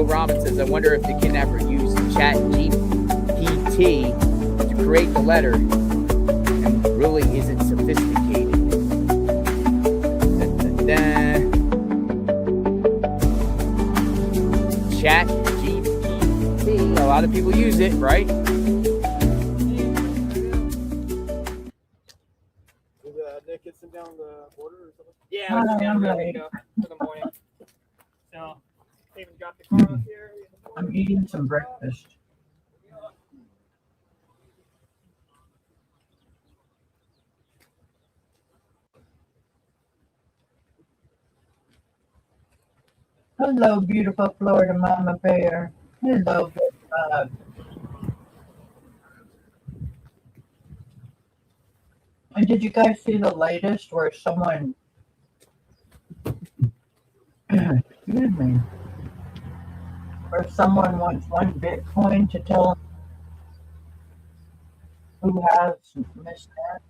Joe Robin says, I wonder if the kidnapper used Chat GPT to create the letter and really isn't sophisticated. Chat GPT. A lot of people use it, right? Nick gets him down the border or something? Yeah, we're just down the window for the morning. So, even got the car up here. I'm eating some breakfast. Hello, beautiful Florida Mama Bear. Hello, Big Bug. And did you guys see the latest where someone, excuse me, where someone wants one Bitcoin to tell who has missed that?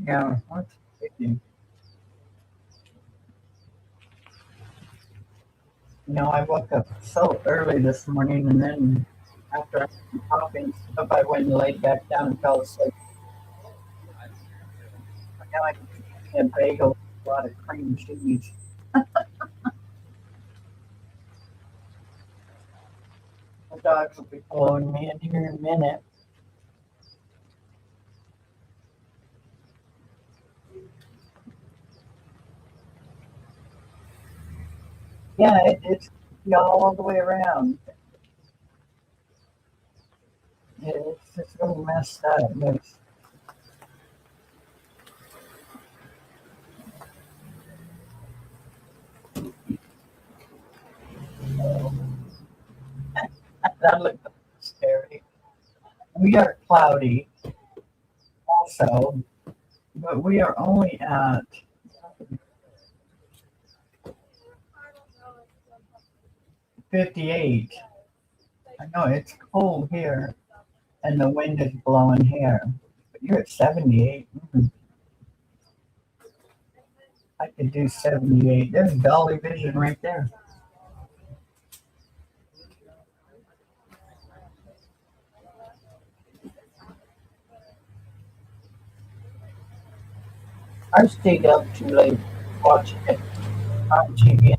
Yeah, what's thinking? I woke up so early this morning, and then after I was coughing stuff, I went and laid back down and fell asleep. Now I can eat a bagel with a lot of cream cheese. The dogs will be following me in here in a minute. Yeah, it's all the way around. It's just really messed up. It's, that looked scary. We are cloudy also, but we are only at 58. I know it's cold here and the wind is blowing here, but you're at 78. I could do 78. There's Dolly Vision right there. I stayed up too late watching it on TV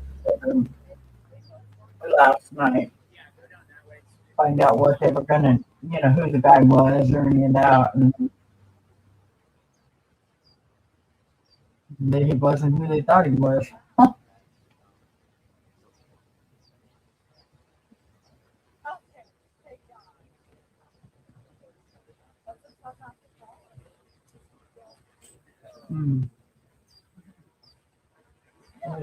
last night. Find out what they were gonna, who the guy was or any of that. And he wasn't who they thought he was.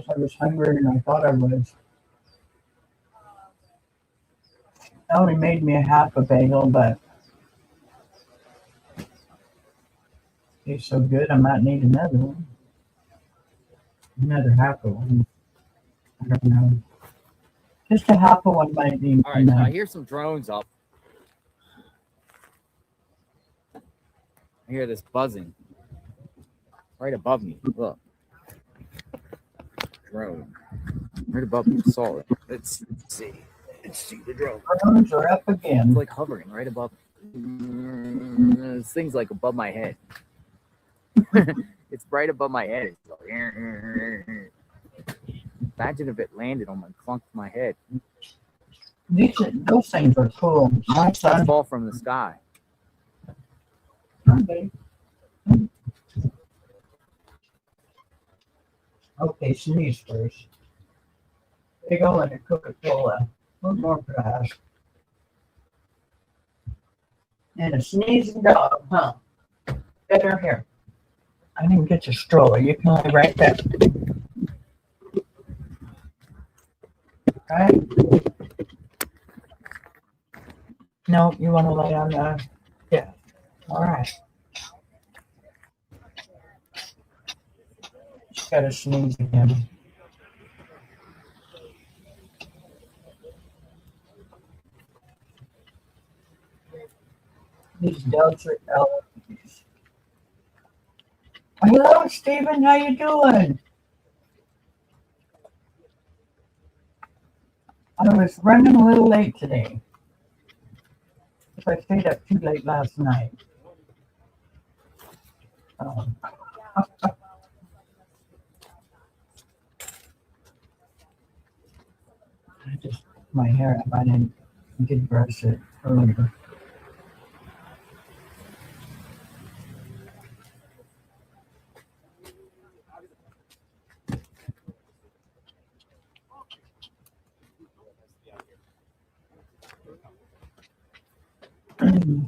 I was hungry and I thought I was. I only made me a half a bagel, but it's so good I might need another one. Another half of one. I don't know. Just a half of one might be. All right, so I hear some drones up. I hear this buzzing right above me. Look. Drone. Right above me. Saw it. Let's see. Let's see the drone. Drones are up again. It's like hovering right above. This thing's like above my head. It's right above my head. It's like, imagine if it landed on my clunked my head. Those things are cool. My son fall from the sky. Okay, sneeze first. Big ol' and a Coca-Cola. One more glass. And a sneezing dog, huh? Get her here. I didn't get your stroller. You can lay right there. Right? No, you want to lay on the... Yeah. All right. She's got to sneeze again. These dogs are allergies. Hello, Stephen. How you doing? I was running a little late today. I stayed up too late last night. Um, I just my hair up. I did brush it earlier.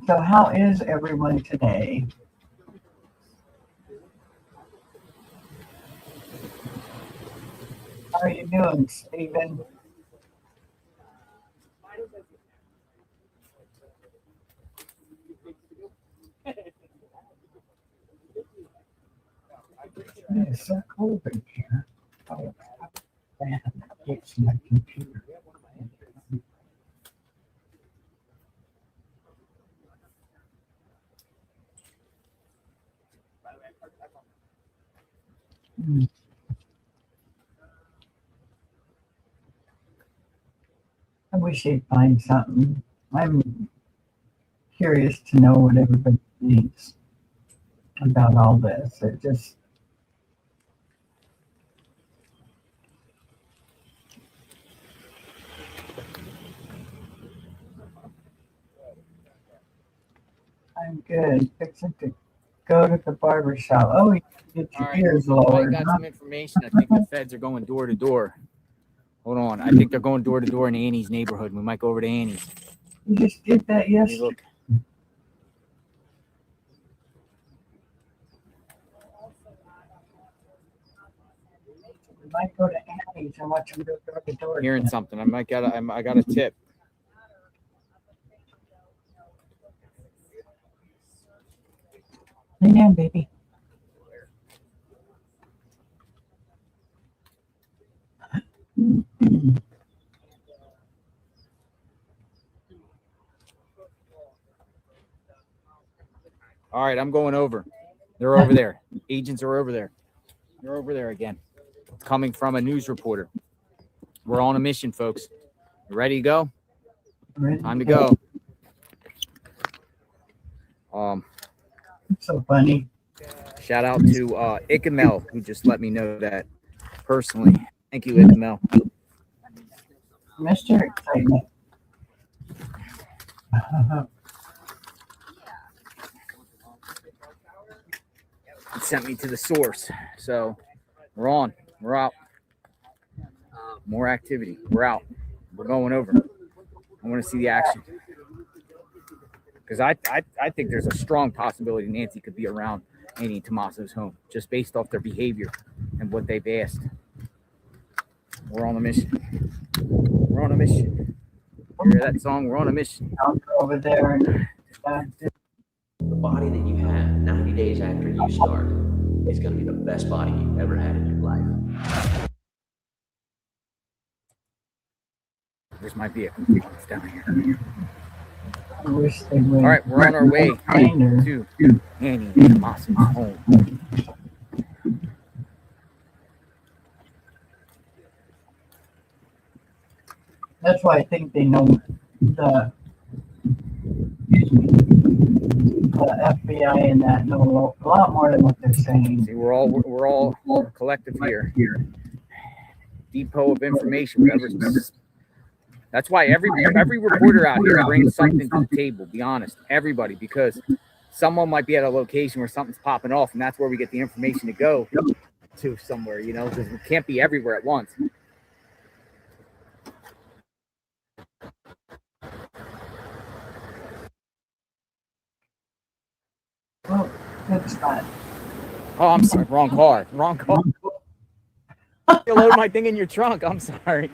So how is everyone today? How are you doing, Stephen? It's so cold in here. Oh, man, it's my computer. Hmm. I wish they'd find something. I'm curious to know what everybody thinks about all this. It just, I'm good. Fixing to go to the barber shop. Oh, you get your All right. ears I lowered. got Huh? some information. I think the feds are going door to door. Hold on. I think they're going door to door in Annie's neighborhood. We might go over to Annie's. You just did that Let me yesterday. look. We might go to Annie's and watch them go door to door. Hearing again. something. I got a tip. Lay down, baby. All right, I'm going over. They're over there. Agents are over there. They're over there again. It's coming from a news reporter. We're on a mission, folks. You ready to go? Time to go. So funny. Shout out to Ikamel, who just let me know that personally. Thank you, Ikamel. Mr. Excitement. It sent me to the source. So we're on. We're out. More activity. We're out. We're going over. I want to see the action. Because I think there's a strong possibility Nancy could be around Annie and Tommaso's home, just based off their behavior and what they've asked. We're on a mission. We're on a mission. You hear that song? We're on a mission. I'll go over there and The body that you have 90 days after you start is going to be the best body you've ever had in your life. This might be it. It's down here. I wish they would. All right, we're on our way Kinder. to Annie and Tommaso's home. That's why I think they know the FBI and that know a lot more than what they're saying. See, we're all collective here. Depot of information. That's why every reporter out here brings something to the table. Be honest, everybody, because someone might be at a location where something's popping off, and that's where we get the information to go to somewhere. You know, because we can't be everywhere at once. Well, it's not. Oh, I'm sorry. Wrong car. Wrong car. You load my thing in your trunk. I'm sorry.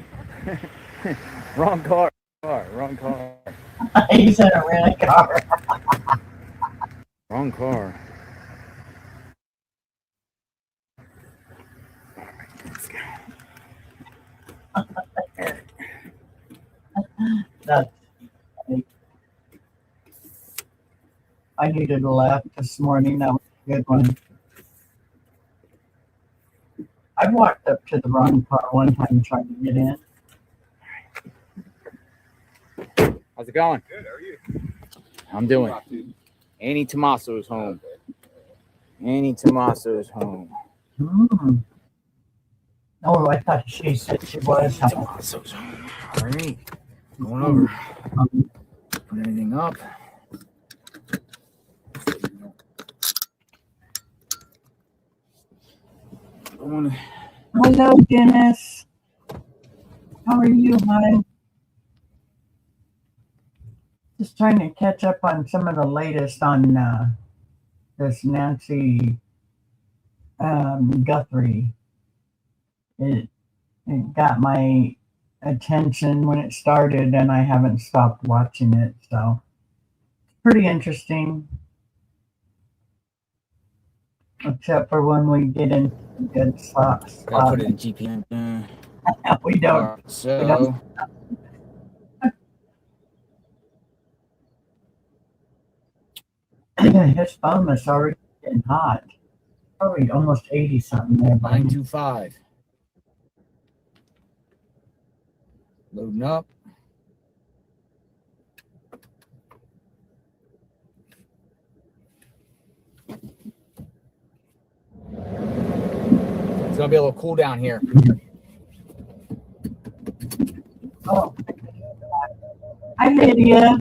Wrong car. Wrong car. He said a really car. Wrong car. That's I needed a left this morning. That was a good one. I walked up to the wrong car one time trying to get in. How's it going? Good, how are you? I'm doing. Annie Tommaso's home. Annie Tommaso's home. Oh, I thought she said she was. Tommaso's home. All right. Going over. Put anything up. Hello, Dennis. How are you, hon? Just trying to catch up on some of the latest on this Nancy Guthrie. It got my attention when it started, and I haven't stopped watching it. So, pretty interesting. Except for when we get in good spots. Gotta put it in GPN. We don't. Right, so His phone is already getting hot. Probably almost 80 something there. 925. Loading up. It's gonna be a little cool down here. Oh. Hi, Lydia.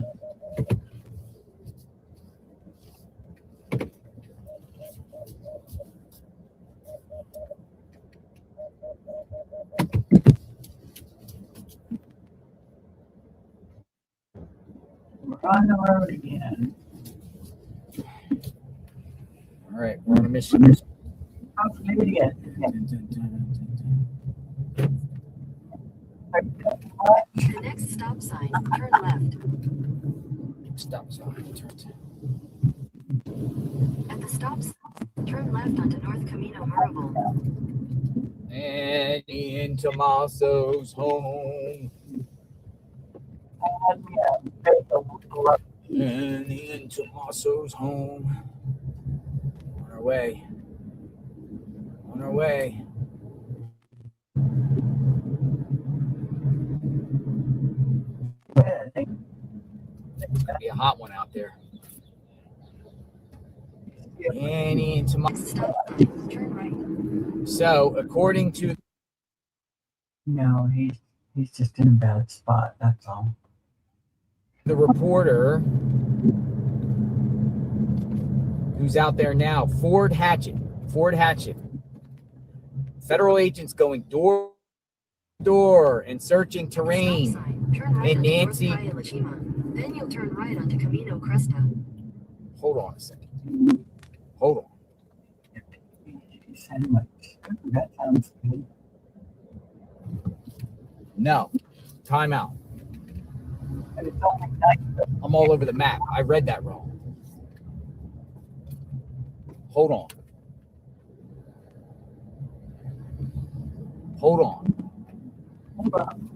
We're on the road again. All right, we're on a mission. How's Lydia? The next stop sign, turn left. Stop sign. At the stop sign, turn left onto North Camino Marable. And in Tommaso's home. And in Tommaso's home. On our way. On our way. It's gonna be a hot one out there. And in Tommaso's. Next stop sign, turn right. So, according to No, he's just in a bad spot. That's all. the reporter who's out there now, Ford Hatchet. Federal agents going door to door and searching terrain. Stop sign, turn right And onto Nancy. North Playa Lachima. Then you'll turn right onto Camino Cresta. Hold on a second. Hold on. Sandwich. That sounds good. No. Time out. But it's only nice. I'm all over the map. I read that wrong. Hold on. Hold on. Hold on.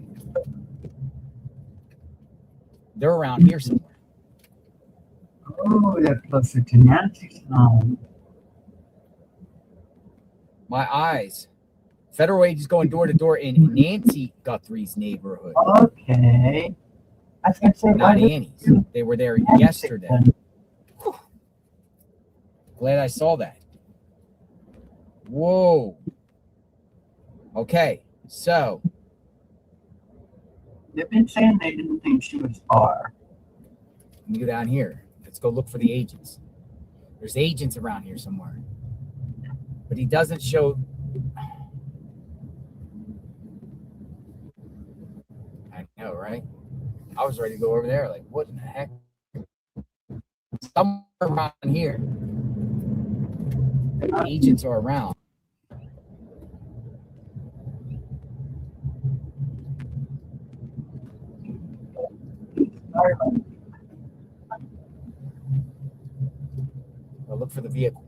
They're around here somewhere. Oh, they're closer to Nancy's home. My eyes. Federal agents going door to door in Nancy Guthrie's neighborhood. Okay. I was going to say, Not why did Annie's. They were there yesterday. Whew. Glad I saw that. Whoa. Okay, so They've been saying they didn't think she was far. let me go down here. Let's go look for the agents. There's agents around here somewhere. But he doesn't show. I know, right? I was ready to go over there. Like, what in the heck? Somewhere around here. Agents are around. Sorry. I'll look for the vehicle.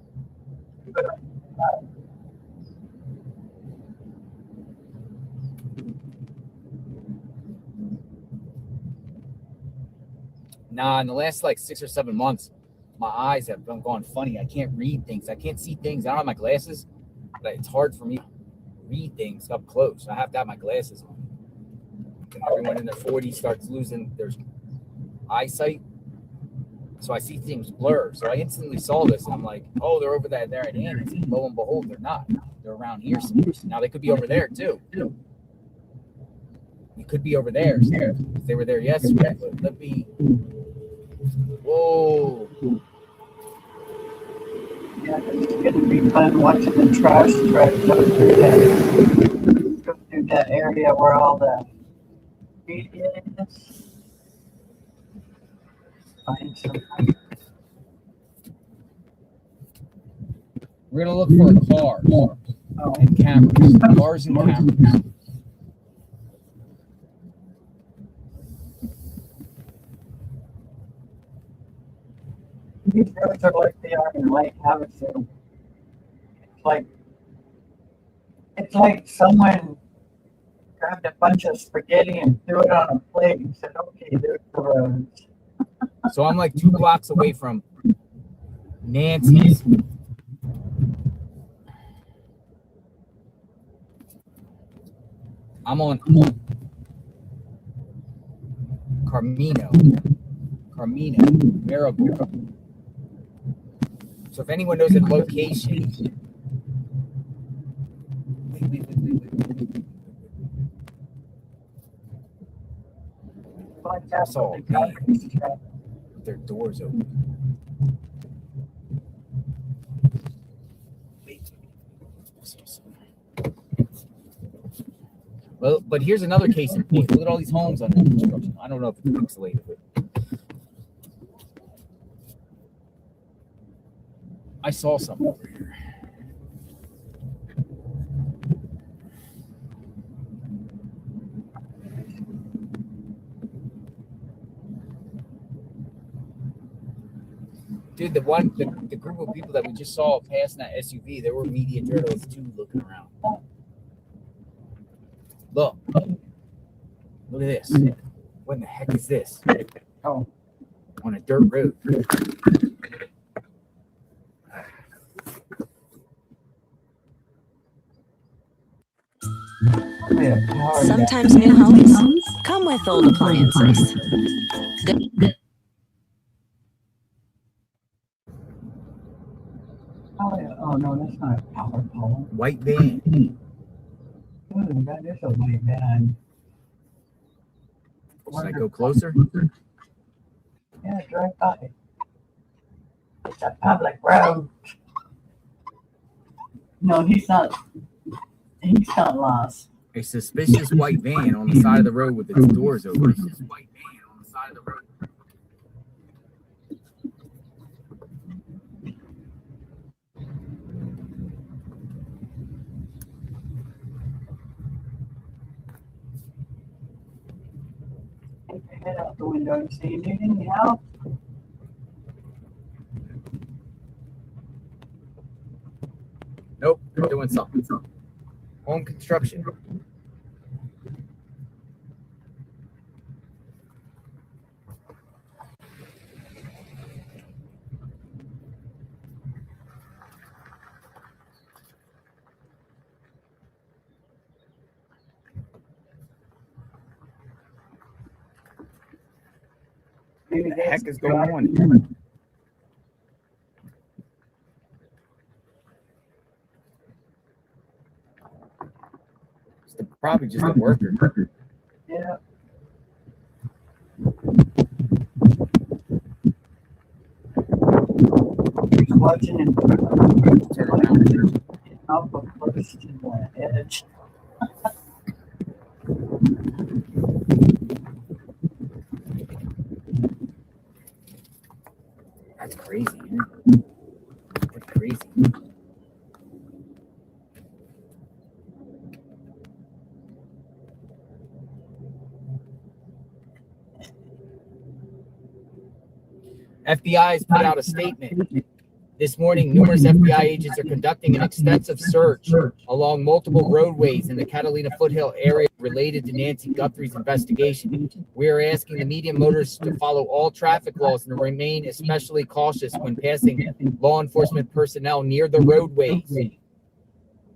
Nah, in the last like 6 or 7 months, my eyes have gone funny. I can't read things. I can't see things. I don't have my glasses, but it's hard for me to read things up close. I have to have my glasses on. And everyone in their 40s starts losing their eyesight. So I see things blur. So I instantly saw this, and I'm like, oh, they're over there at Anna's. And lo and behold, they're not. They're around here somewhere. Now they could be over there too. It could be over there. They were there yesterday. But let me. Whoa. Yeah, it's going to be fun watching the trash truck go through that area where all the media is. Find something. We're gonna look for a car and cameras. Cars and cameras. These roads are like they are in Lake Havasu. It's like someone grabbed a bunch of spaghetti and threw it on a plate and said, "Okay, there's the roads." So I'm like 2 blocks away from Nancy's. I'm on Carmino, Maribor. So if anyone knows the location, I saw a van with their doors open. Well, but here's another case in point. Look at all these homes under construction. I don't know if it's pixelated, but I saw something over here. Dude, the group of people that we just saw passing that SUV, there were media journalists too looking around. Look at this. What in the heck is this? Oh, On a dirt road. Sometimes new homes come with old appliances. oh no, that's not a power pole. White van. Ooh, that is a white van. Should I go closer? Yeah, drive by. It's a public road. No, he's not. He's not lost. A suspicious white van on the side of the road with its doors open. Take your head out the window and see, need any help? Nope, they're doing something. Home construction. What the heck is going on here? It's probably just a worker. Yeah. He's watching him Turn around. up close to the edge. That's crazy. Man. That's crazy. FBI has put out a statement This morning, numerous FBI agents are conducting an extensive search along multiple roadways in the Catalina foothill area related to Nancy Guthrie's investigation. We are asking the medium motorists to follow all traffic laws and to remain especially cautious when passing law enforcement personnel near the roadways.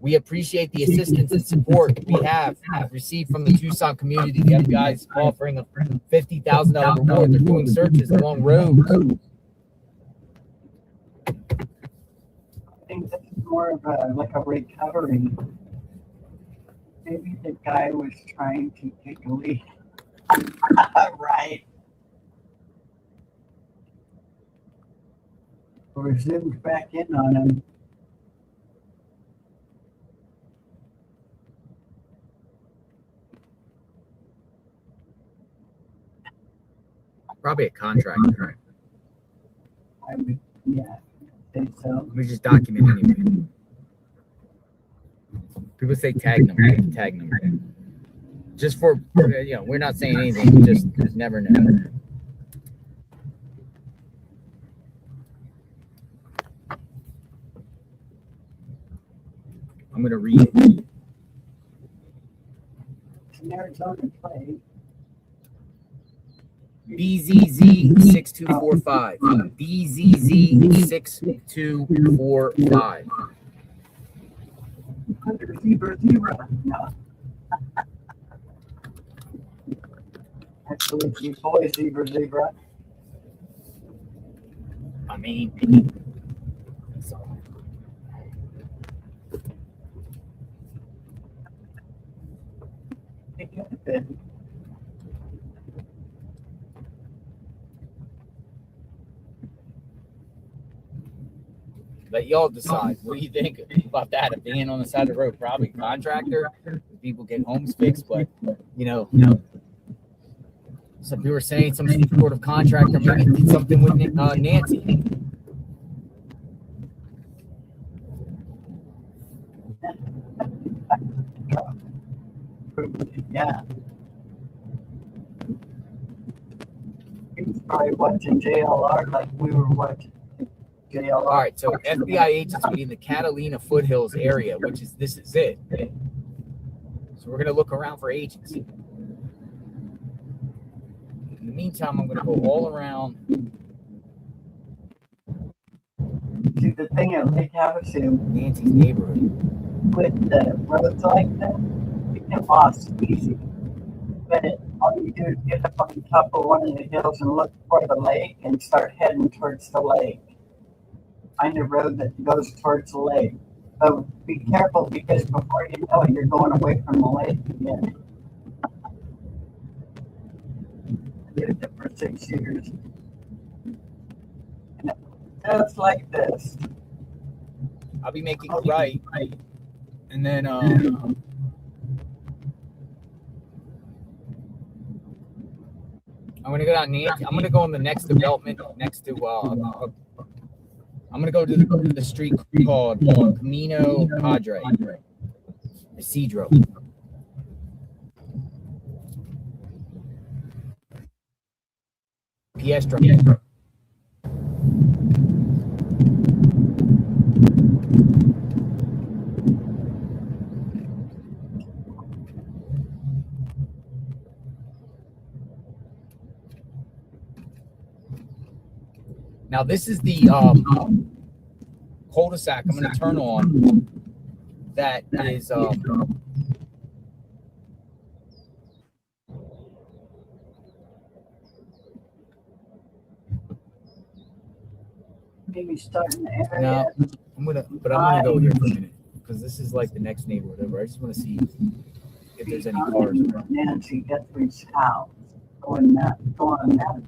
We appreciate the assistance and support we have received from the Tucson community. The FBI is offering a $50,000 reward. They're doing searches along roads. I think this is more of like a recovery. Maybe the guy was trying to take a leak. Right. Or zoomed back in on him. Probably a contractor. I would, yeah, I think so. We just document anyway. People say tag number, tag number. Just for, we're not saying anything, just never know. I'm going to read it. It's an Arizona plate. BZZ6245. BZZ6245. Zebra. No. Actually, you boy, zebra. I mean, It could have been. let y'all decide. What do you think about that? If being on the side of the road, probably contractor, people get homes fixed, but some people are saying some sort of contractor maybe did something with Nancy. Yeah. He was probably watching JLR like we were watching JLR. All right, so FBI agents will be in the Catalina foothills area, which is this is it. So we're gonna look around for agents. In the meantime, I'm gonna go all around. See, the thing at Lake Havasu Nancy's neighborhood. with the roads like that, you can lost easy. But all you do is get up on top of one of the hills and look for the lake and start heading towards the lake. Find a road that goes towards the lake. So be careful because before you know it, you're going away from the lake again. I did it for 6 years. And just like this. I'll be making a right, and then I'm gonna go down Nancy. I'm gonna go on the next development next to. I'm gonna go to the street called Camino Padre, Isidro. PS drive. Now this is the cul-de-sac I'm going to turn on. That is Maybe starting the area. no. I'm gonna go here for a minute because this is like the next neighborhood over. I just want to see if there's any cars around. Nancy Guthrie's house. Going on that.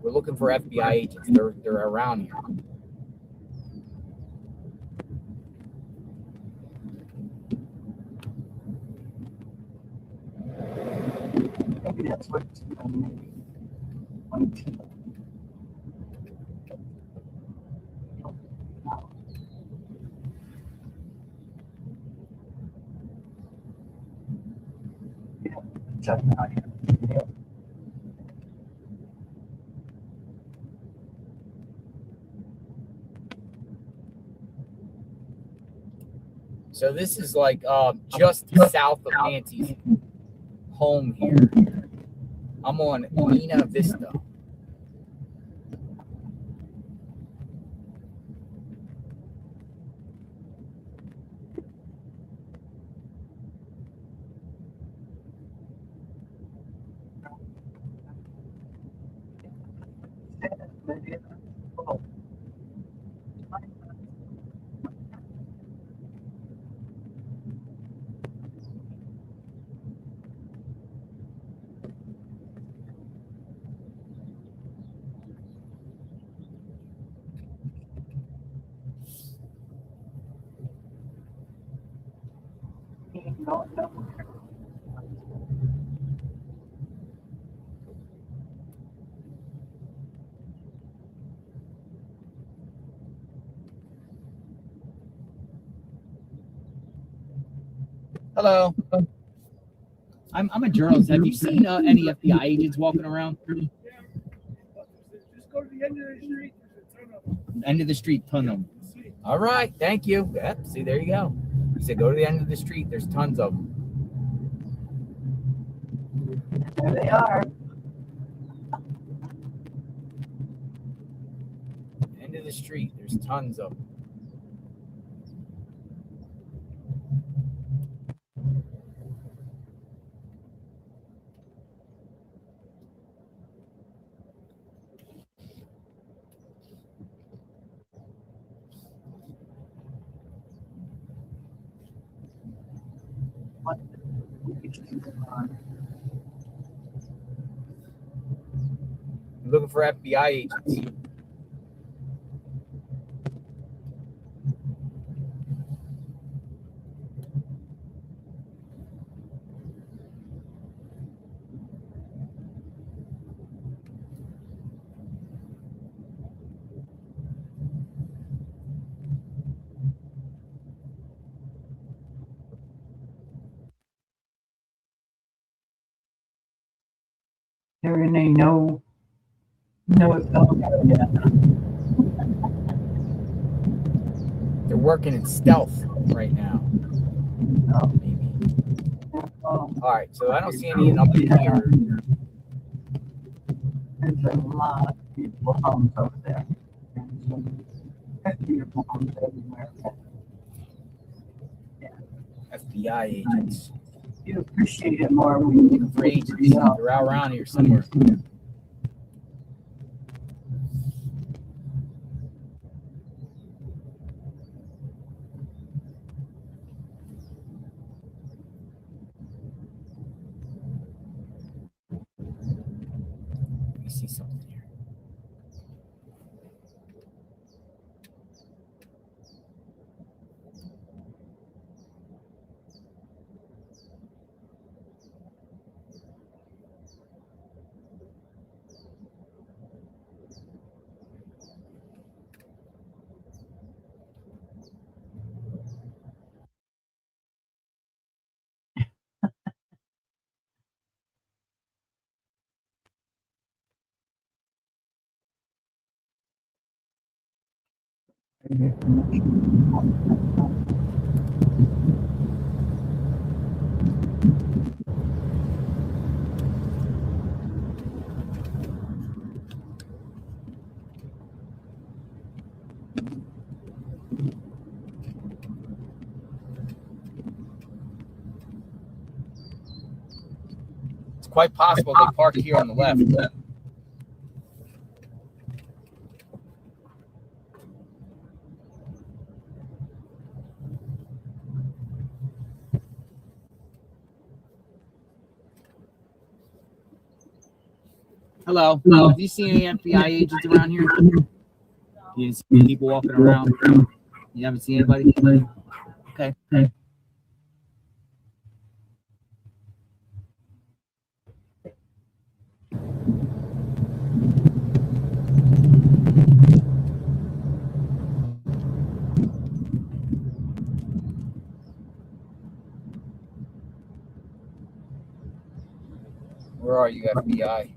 We're looking for FBI agents. They're around here. Maybe that's what it's doing. Maybe. Check it out here. So this is like just south of Nancy's home here. I'm on Mina Vista. Hello. I'm a journalist. Have you seen any FBI agents walking around? Just go to the end of the street. End of the street, ton of them. All right, thank you. Yep, see, there you go. You said go to the end of the street. There's tons of them. There they are. End of the street. There's tons of them. I'm looking for FBI agents. There ain't no area. They're working in stealth right now. Maybe. All right, so I don't see any up here. There's a lot of beautiful homes over there. There's beautiful homes everywhere. FBI agents. You appreciate it more when you Looking for agents. They're out around here somewhere. Let me see something here. It's quite possible they parked here on the left. Hello. Have you seen any FBI agents around here? You didn't see people walking around? You haven't seen anybody? Okay. Where are you, FBI?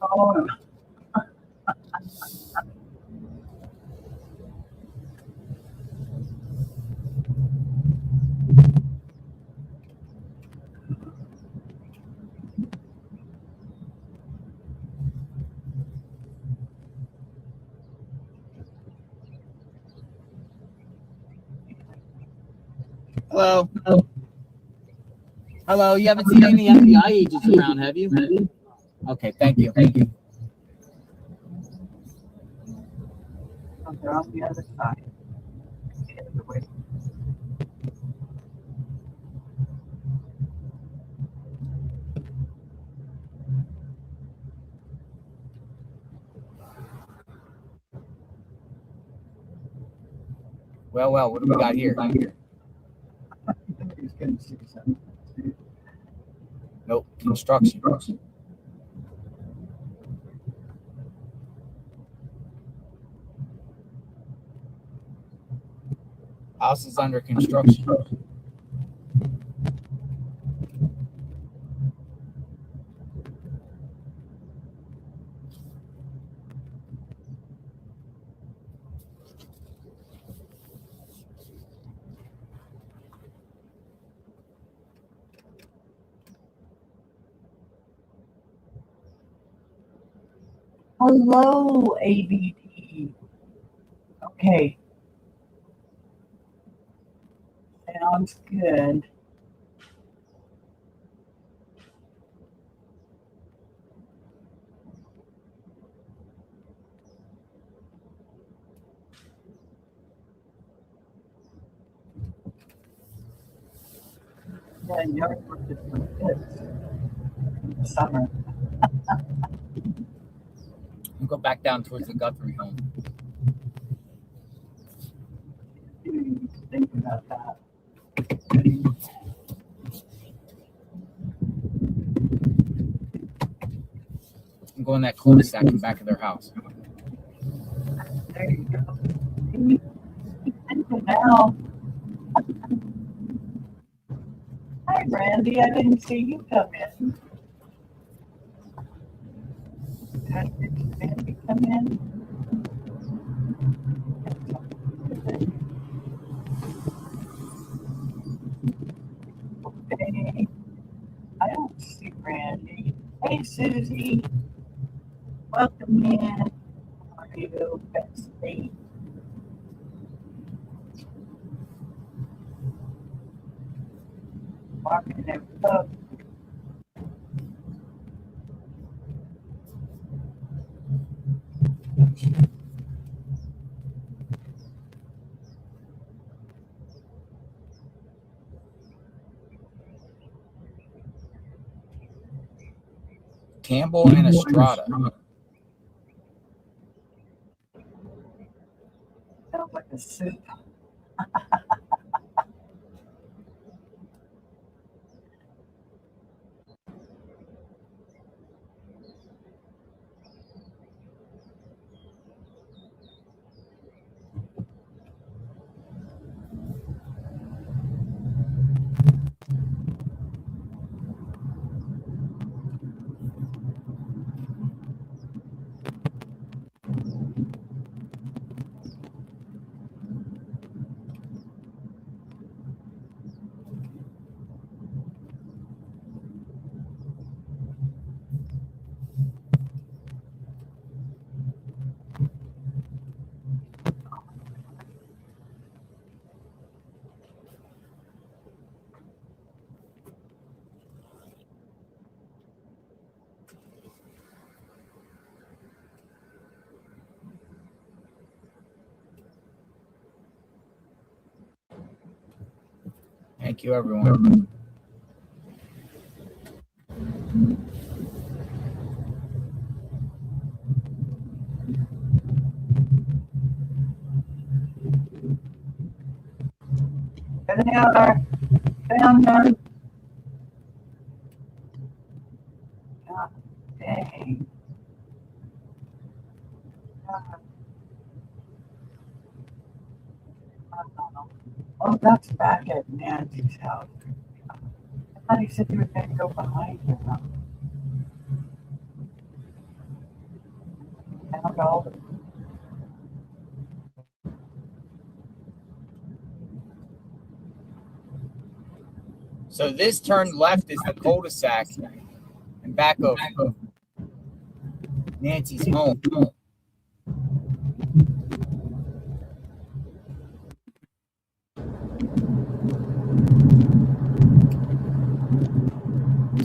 Oh, Hello. Hello. You haven't seen any FBI agents around, have you? Okay. Thank you. they're on the other side. The other way. Well. What do we got here? He's gonna see something. Nope. Construction. House is under construction. Hello, ABD. Okay. Sounds good. Yeah, yard work is for kids. In the summer. We'll go back down towards the Guthrie home. You need to think about that. I'm going that cul-de-sac in back of their house. There you go. Think now. Hi, Randy. I didn't see you come in. Did Randy come in? Okay. I don't see Randy. Hey, Susie. Welcome in. How are you, Betsy? Walking their pup. Campbell and Estrada. Sounds like a soup. Thank you, everyone. Getting out our down there. God dang. Oh, that's back at Nancy's house. I thought he said he was going to go behind her. found all the So this turn left is the cul-de-sac and back of Nancy's home.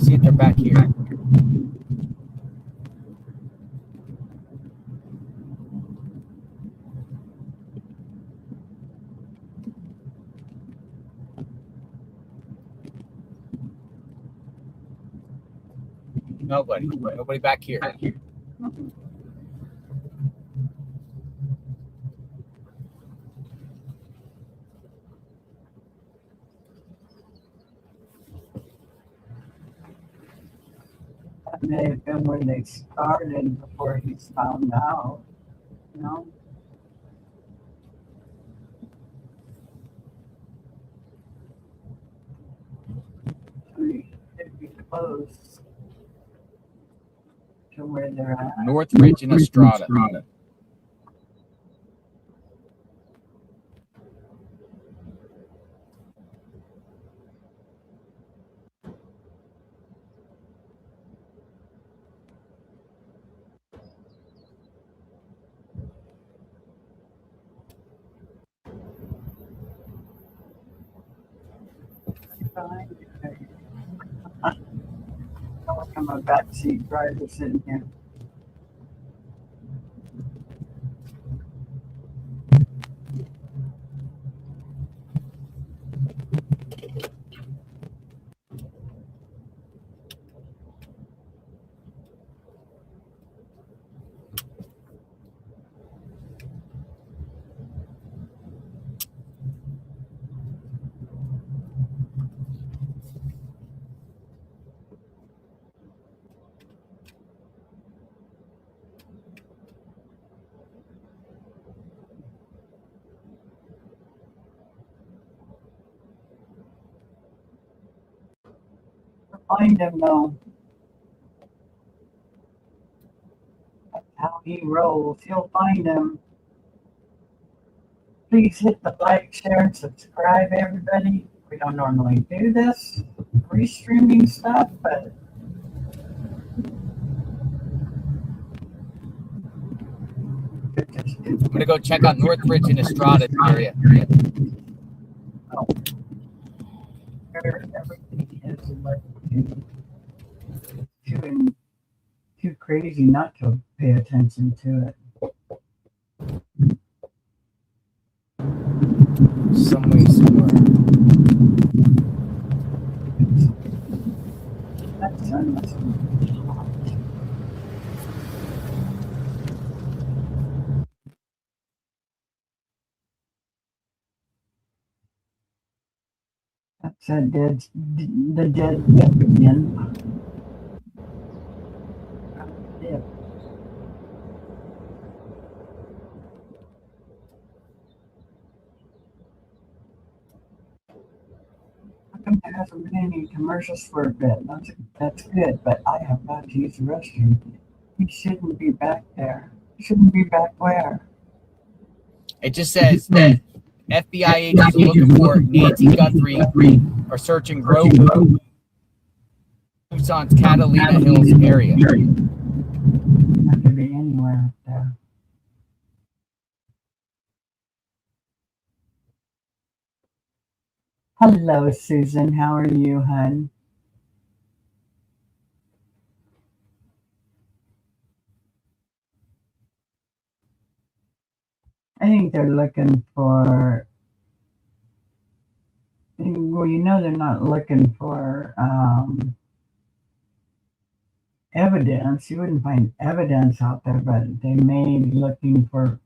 See if they're back here. Nobody back here. That may have been when they started before he's found out, you know? He should be close to where they're at. Northridge and Estrada. I'm a backseat driver sitting here. Find him though. That's how he rolls. You'll find him. Please hit the like, share, and subscribe, everybody. We don't normally do this restreaming stuff, but I'm gonna go check out Northridge and Estrada area. Everything is like too crazy not to pay attention to it. Somewhere. That sun must be hot. That's the dead duck again. Yeah. How come there hasn't been any commercials for a bit? That's good, but I have got to use the restroom. He shouldn't be back there. He shouldn't be back where? It just says that FBI agents are looking for Nancy Guthrie are searching Grove, Tucson's Catalina Hills area. That could be anywhere up there. Hello, Susan. How are you, hun? I think they're looking for. Well, you know, they're not looking for evidence. You wouldn't find evidence out there, but they may be looking for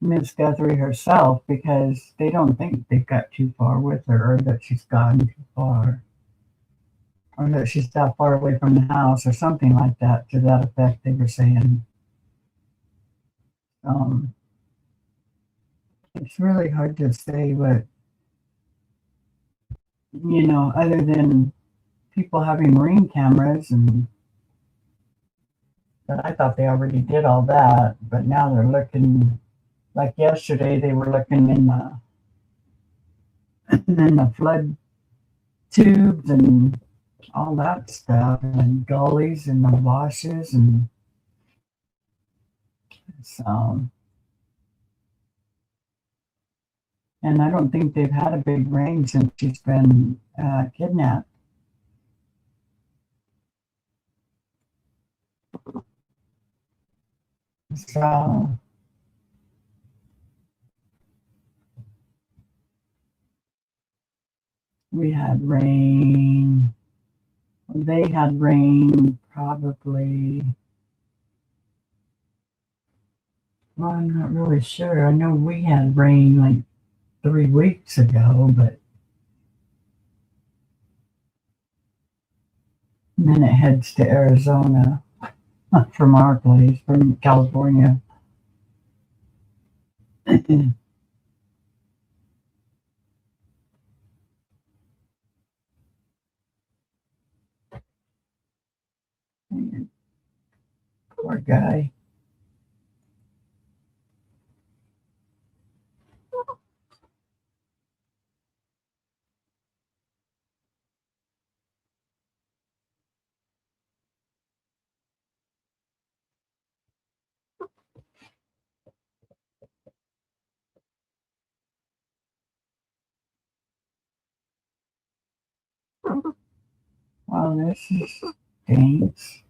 Miss Guthrie herself because they don't think they've got too far with her, or that she's gotten too far, or that she's that far away from the house, or something like that, to that effect. They were saying. It's really hard to say what, you know, other than people having Ring cameras and But I thought they already did all that, but now they're looking, like yesterday, they were looking in the flood tubes and all that stuff, and gullies and the washes, and so. And I don't think they've had a big rain since she's been kidnapped. So we had rain. They had rain probably. Well, I'm not really sure. I know we had rain like 3 weeks ago, but then it heads to Arizona from our place, from California. Poor guy. Well, this is stinks.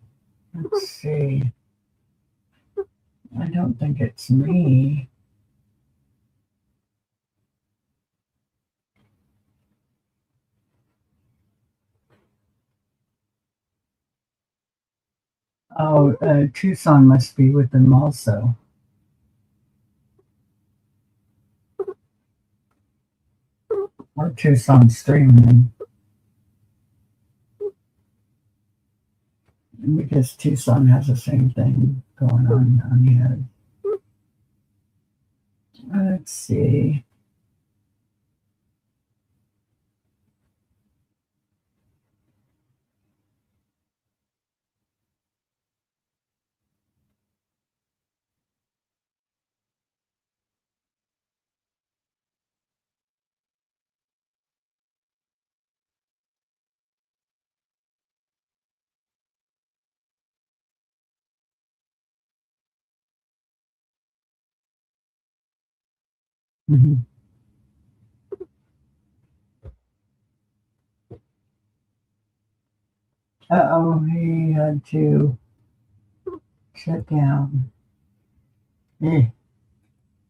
Let's see. I don't think it's me. Oh, Tucson must be with them also. Or Tucson streaming. Because Tucson has the same thing going on here. Let's see. Uh-oh, he had to shut down. Yeah,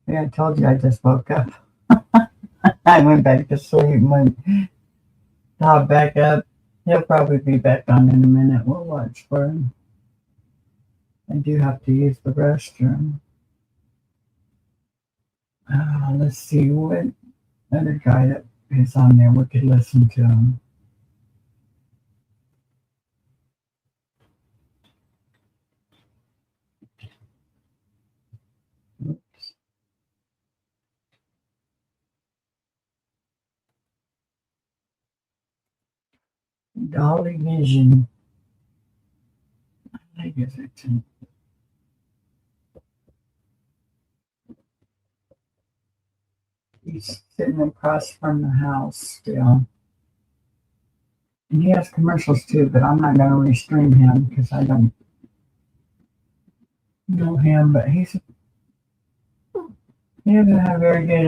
I told you I just woke up. I went back to sleep and went popped back up. He'll probably be back on in a minute. We'll watch for him. I do have to use the restroom. Let's see what other guy that is on there. We could listen to him. Oops. Dolly Vision. I guess it's in. He's sitting across from the house still. And he has commercials too, but I'm not going to restream him because I don't know him. But he doesn't have very good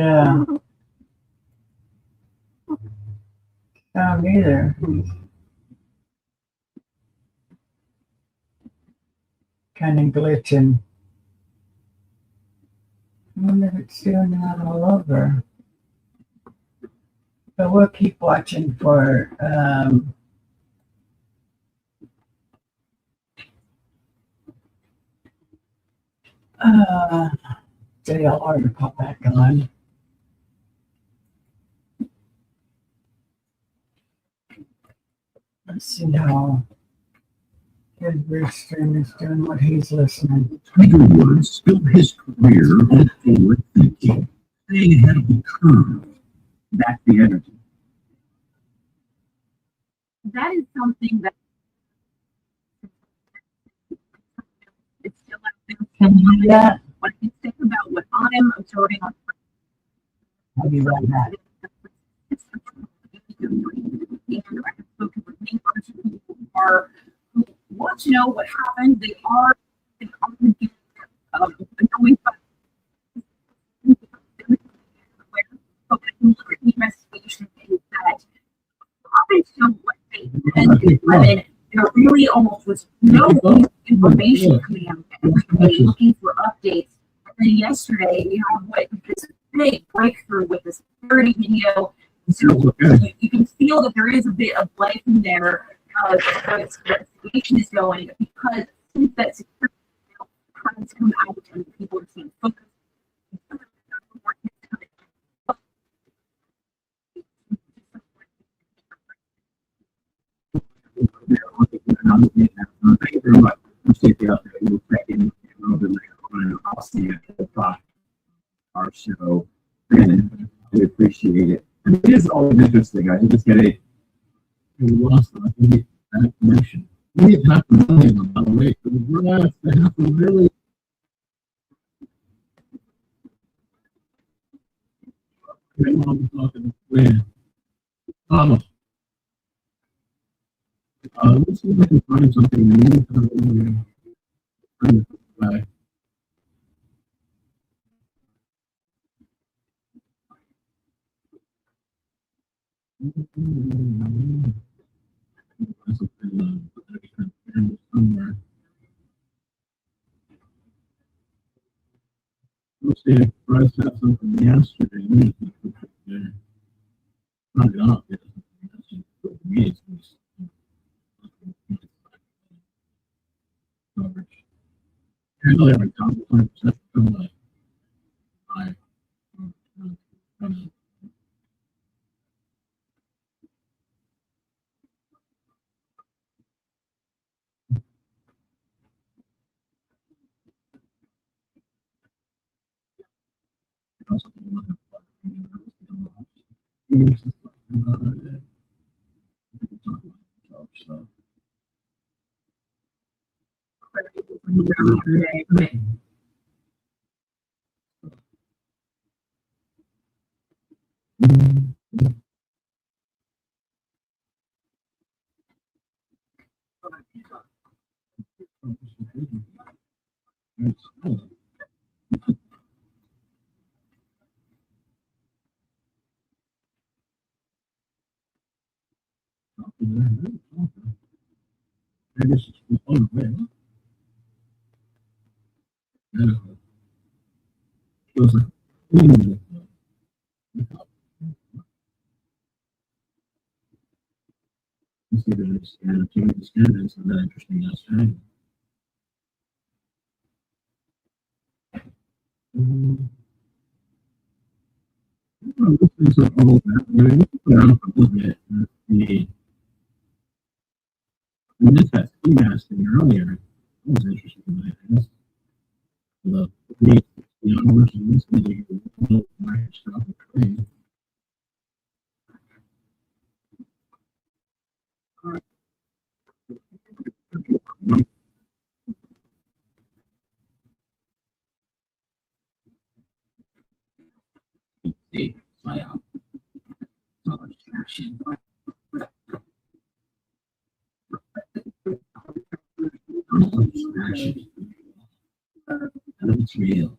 sound either. He's kind of glitching. I wonder if it's doing that all over. But we'll keep watching for JLR to pop back on. Let's see how his restream is doing, what he's listening. Tiger Woods built his career on forward thinking, staying ahead of the curve. That's the energy. That is something that Can you do that? When you think about what I'm observing on I'll be right back. and I have spoken with neighbors who are who want to know what happened. They are annoyed by but the investigation is that up until what they ended, there really almost was no information coming out. Everybody looking for updates. And then yesterday we have what this big breakthrough with this security video. So you can feel that there is a bit of life in there as the investigation is going, because since that security video has come out and people are seeing focus. Thank you very much. Appreciate the update. We'll check in a little bit later on. I'll see you at the top of our show. And we appreciate it. And it is always interesting. I just get a lost that information. We have half a million, by the way. So we're not half a million. Talking with Thomas. Let's see if I can find something new. Bye. Somewhere. Let's see if Bryce had something yesterday. Not enough. Coverage. I know they have a couple times. That's like five. We missed that ski mask thing earlier. That was interesting. It's real.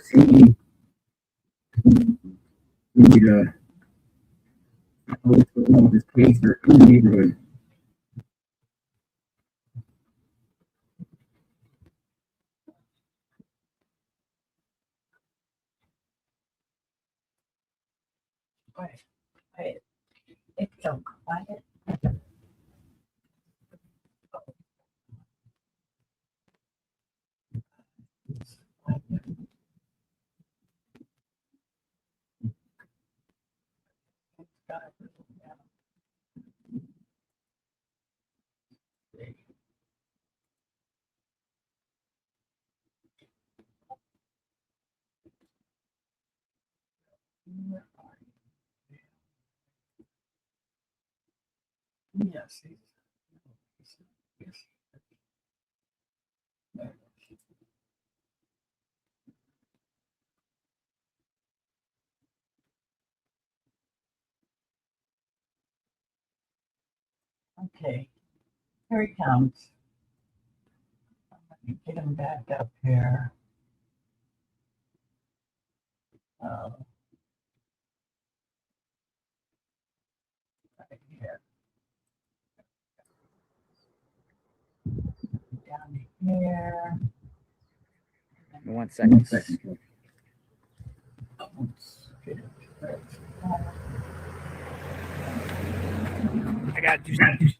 See, we need a this case or in the neighborhood. Wait, it's so quiet. Yes. Okay, here he comes. Let me get him back up here. Right here. Down here. 1 second. I got to do something.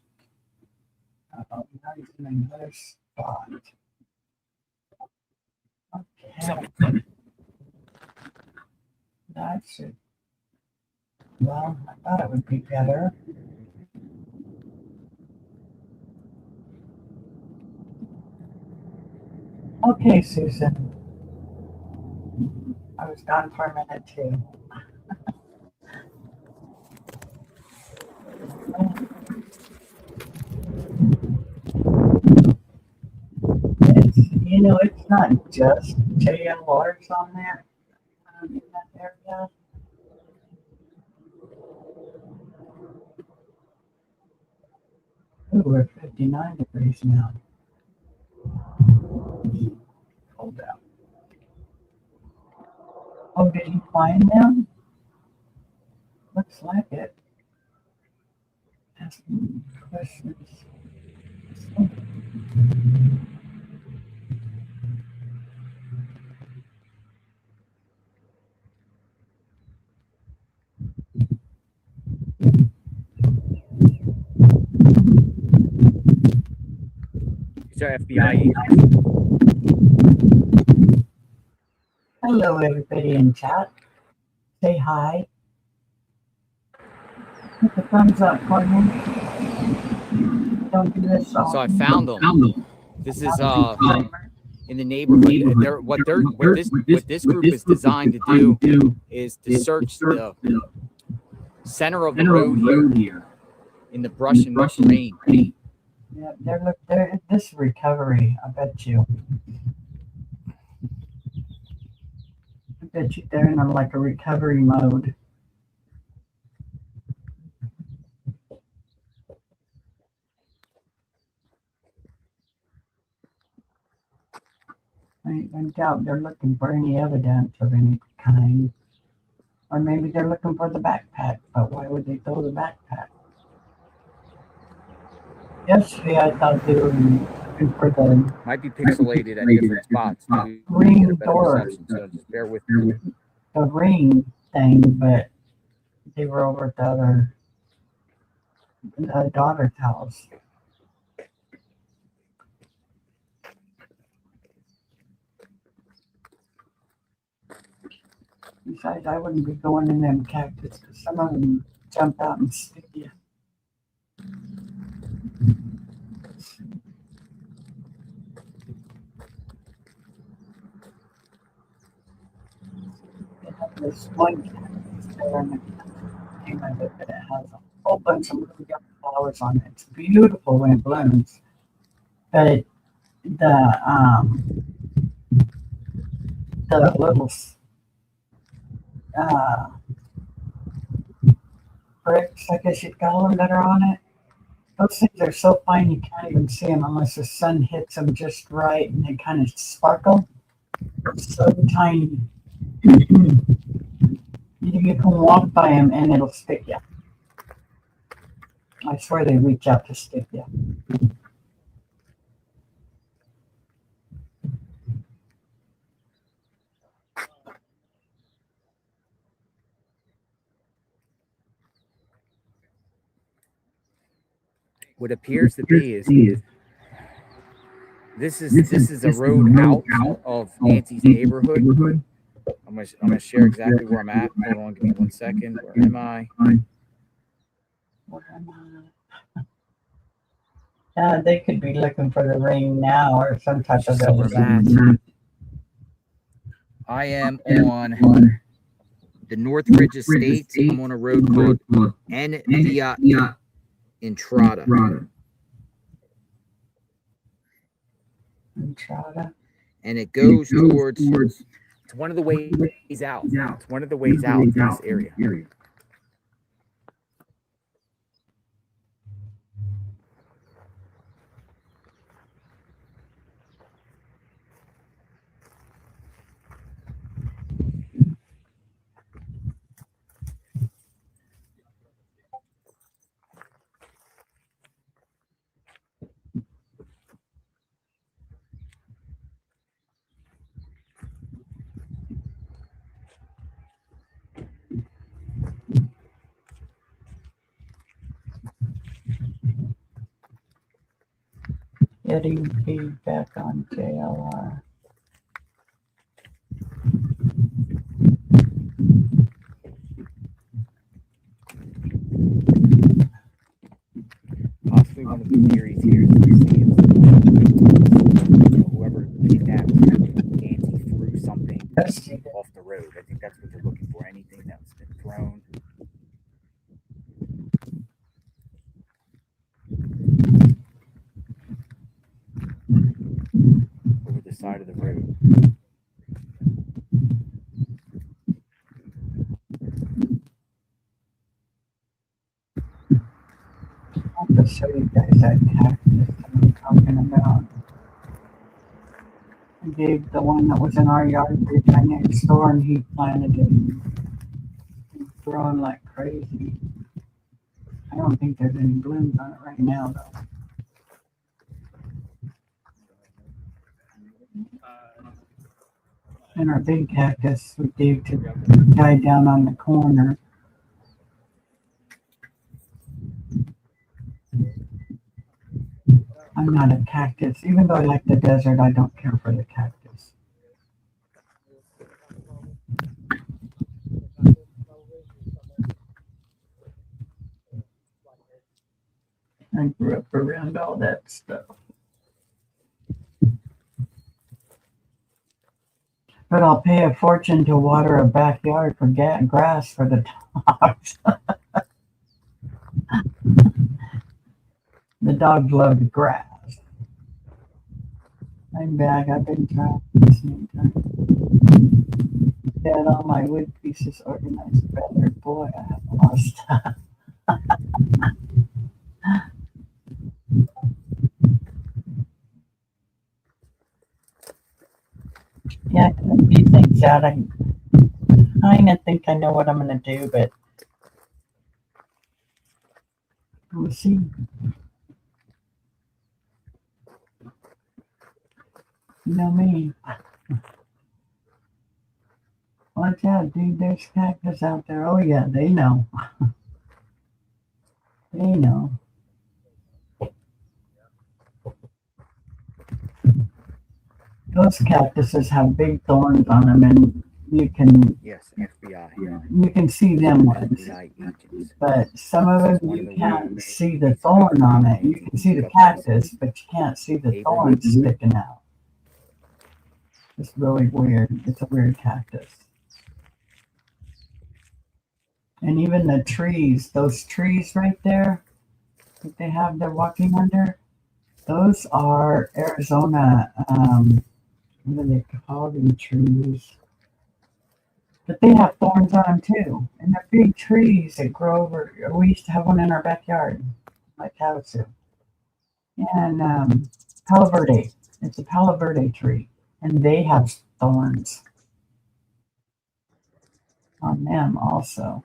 Now he's in another spot. Okay. That should. Well, I thought it would be better. Okay, Susan. I was gone for a minute too. It's not just JLRs on there in that area. Ooh, we're 59 degrees now. Cold out. Oh, did he find them? Looks like it. Asking questions. These are FBI agents. Hello, everybody in chat. Say hi. Put the thumbs up for me. Don't do this. So I found them. This is in the neighborhood. What this group is designed to do is to search the center of the road here in the brush and rain. Yeah, they're this recovery, I bet you. I bet you they're in like a recovery mode. I doubt they're looking for any evidence of any kind. Or maybe they're looking for the backpack, but why would they throw the backpack? Yesterday I thought they were looking for the Might be pixelated at different spots. ring door, so just bear with me. the ring thing, but They were over at the daughter's house. Besides, I wouldn't be going in them cactus because some of them jump out and stick you. They have this one cactus there in the name of it, but it has a whole bunch of really young flowers on it. It's beautiful when it blooms, but the little uh, bricks, I guess you'd call them, that are on it. Those things are so fine you can't even see them unless the sun hits them just right, and they kind of sparkle. They're so tiny. You can walk by them and it'll stick you. I swear they reach out to stick you. What appears to be is this is a road out of Nancy's neighborhood. I'm gonna share exactly where I'm at. Hold on, give me 1 second. Where am I? Where am I? They could be looking for the rain now or some type of Somewhere I am on the North Ridge Estates. I'm on a road called N Via Entrada. And it goes towards, it's one of the ways out. It's one of the ways out in this area. Getting feedback on JLR. Possibly one of the theories here is to see if whoever kidnapped Nancy threw something off the road. I think that's what they're looking for. Anything that's been thrown. Over the side of the road. I'll have to show you guys that cactus I'm talking about. I gave the one that was in our yard to the guy next door, and he planted it. It's growing like crazy. I don't think there's any blooms on it right now, though. And our big cactus we gave to the guy down on the corner. I'm not a cactus. Even though I like the desert, I don't care for the cactus. I grew up around all that stuff. But I'll pay a fortune to water a backyard for grass for the dogs. The dogs love the grass. I'm back. I've been trying this many times. Had all my wood pieces organized better. Boy, I have lost. Yeah, I can figure things out. I kind of think I know what I'm going to do, but we'll see. You know me. Watch out, dude. There's cactus out there. Oh, yeah, they know. They know. Those cactuses have big thorns on them, and you can Yes, FBI. you can see them ones. FBI agents. But some of them you can't see the thorn on it. You can see the cactus, but you can't see the thorns sticking out. It's really weird. It's a weird cactus. And even the trees, those trees right there that they have they're walking under, those are Arizona, what do they call them trees? But they have thorns on them too. And they're big trees that grow over. We used to have one in our backyard, like havasu. And Palo Verde. It's a Palo Verde tree. And they have thorns on them also.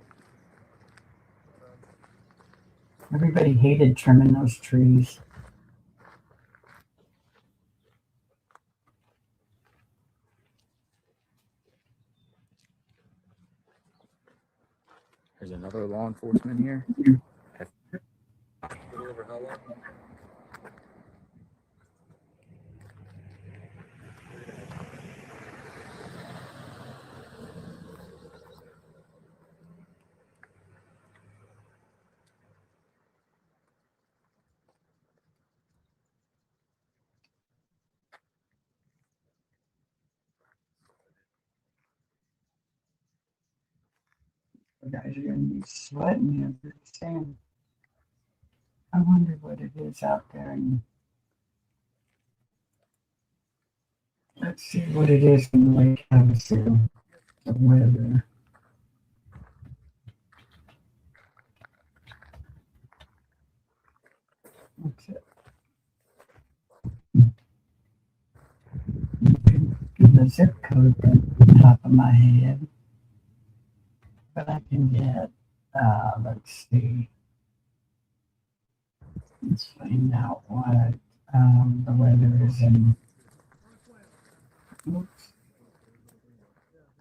Everybody hated trimming those trees. There's another law enforcement here. You guys are going to be sweating here pretty soon. I wonder what it is out there. And let's see what it is in Lake Havasu. The weather. What's it? Get the zip code on the top of my head. But I can get, let's see. Let's find out what the weather is in, oops,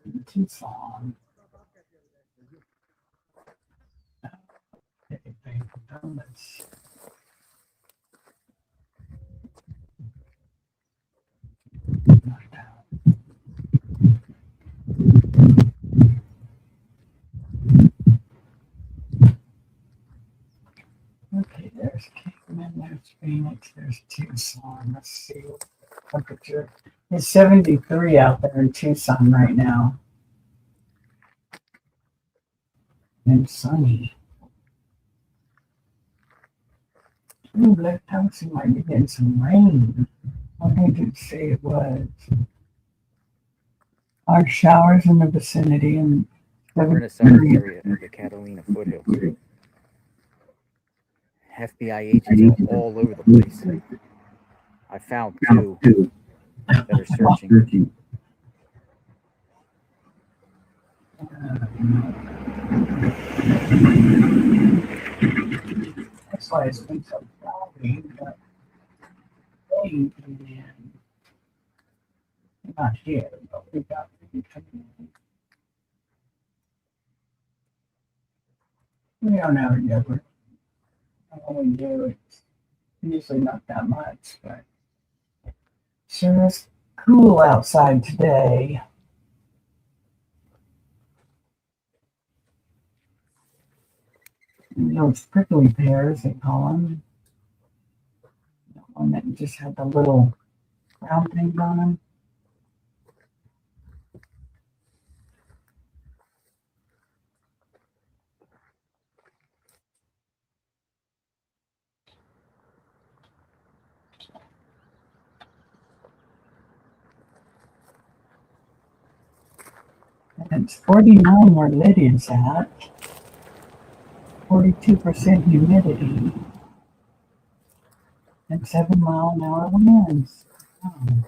in Tucson. Okay, let's okay, there's Kingman, there's Phoenix, there's Tucson. Let's see what the temperature. It's 73 out there in Tucson right now. And sunny. Ooh, Lake Havasu might be getting some rain. What did it say it was? Our showers in the vicinity and We're in a southern area of the Catalina foothills. FBI agents are all over the place. I found two that are searching. That's why it's been so cloudy. But rain coming in. Not here, but we got rain coming in. We don't know yet. When we do, it's usually not that much, but sure is cool outside today. Those prickly pears, they call them. The one that just had the little round things on them. And it's 49 where Lydia's at. 42% humidity. And 7-mile-an-hour winds. Oh.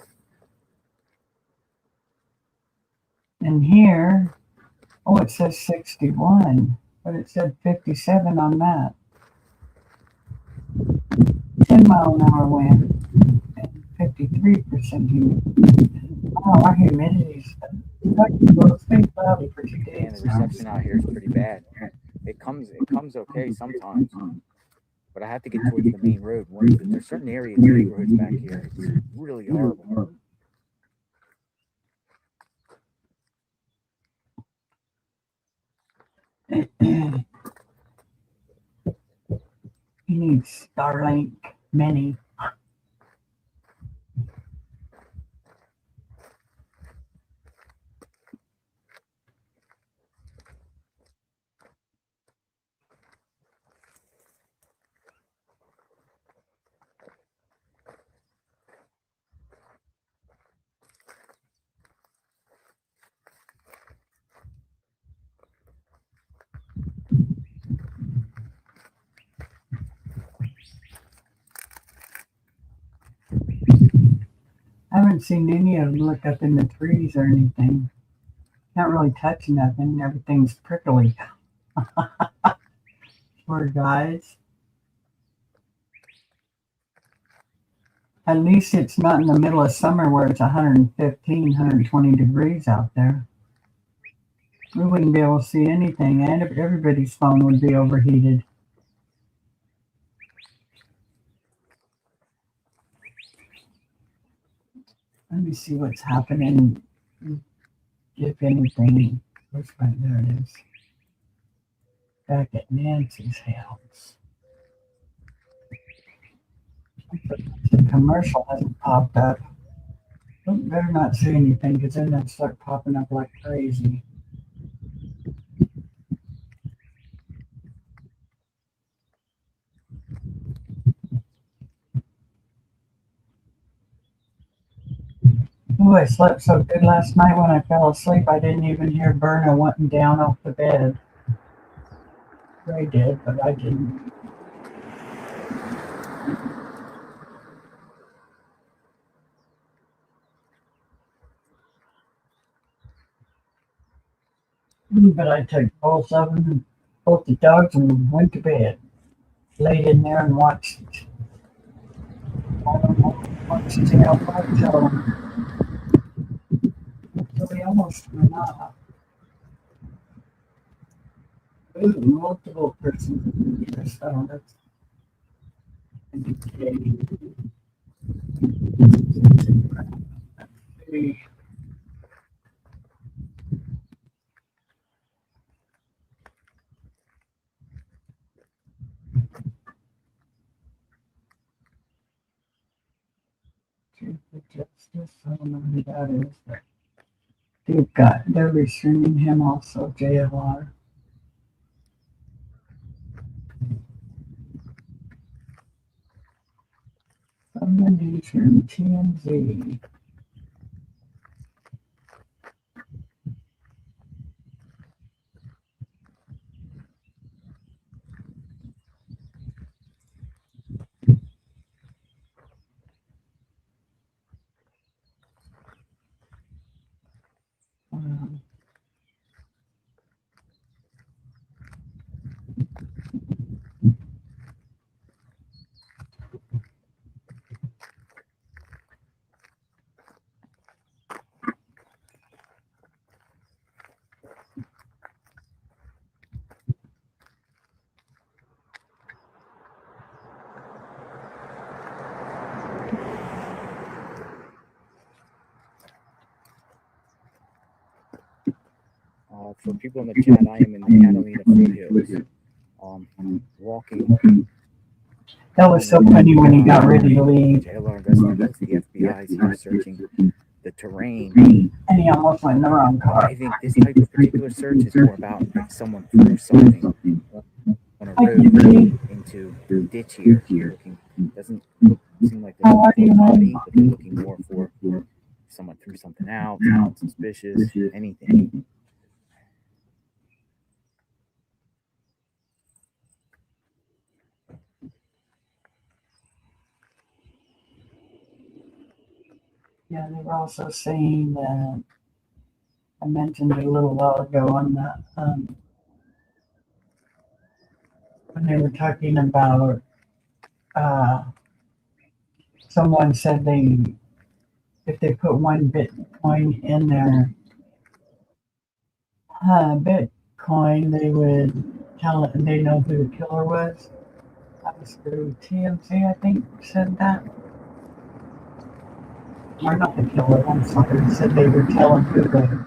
And here, oh, it says 61, but it said 57 on that. 10-mile-an-hour wind and 53% humidity. Oh, our humidity's Well, it's been cloudy for 2 And days the now. reception out here is pretty bad. It comes okay sometimes, but I have to get towards the main road. There's certain areas, neighborhoods back here. It's really horrible. He needs Starlink Mini. I haven't seen any of them look up in the trees or anything. Can't really touch nothing. Everything's prickly. Poor guys. At least it's not in the middle of summer where it's 115, 120 degrees out there. We wouldn't be able to see anything, and everybody's phone would be overheated. Let me see what's happening. If anything, where's right there it is. Back at Nancy's house. The commercial hasn't popped up. Oh, better not say anything because then they'll start popping up like crazy. Oh, I slept so good last night when I fell asleep, I didn't even hear Berna wanting down off the bed. Ray did, but I didn't. But I took both of them, both the dogs, and went to bed. Laid in there and watched. I don't know, watched Tail Fight till we almost went off. Ooh, multiple person interest. Oh, that's indicating. Maybe. Justice, I don't know who that is, but they're restreaming him also, JLR. From the newsroom, TMZ. For people in the chat, I am in the Catalina foothills. Walking. That was so funny when he got ready to leave. JLR investigators, the FBI is here searching the terrain. And he almost went in the wrong car. I think this type of particular search is more about if someone threw something on a road into the ditch here. Doesn't seem like there's a body, but they're looking more for if someone threw something out, someone suspicious, anything. Yeah, they were also saying that I mentioned it a little while ago on the when they were talking about someone said if they put one Bitcoin in there, Bitcoin, they would tell it, they know who the killer was. That was through TMZ, I think, said that. Or not the killer, I'm sorry. Said they would tell them who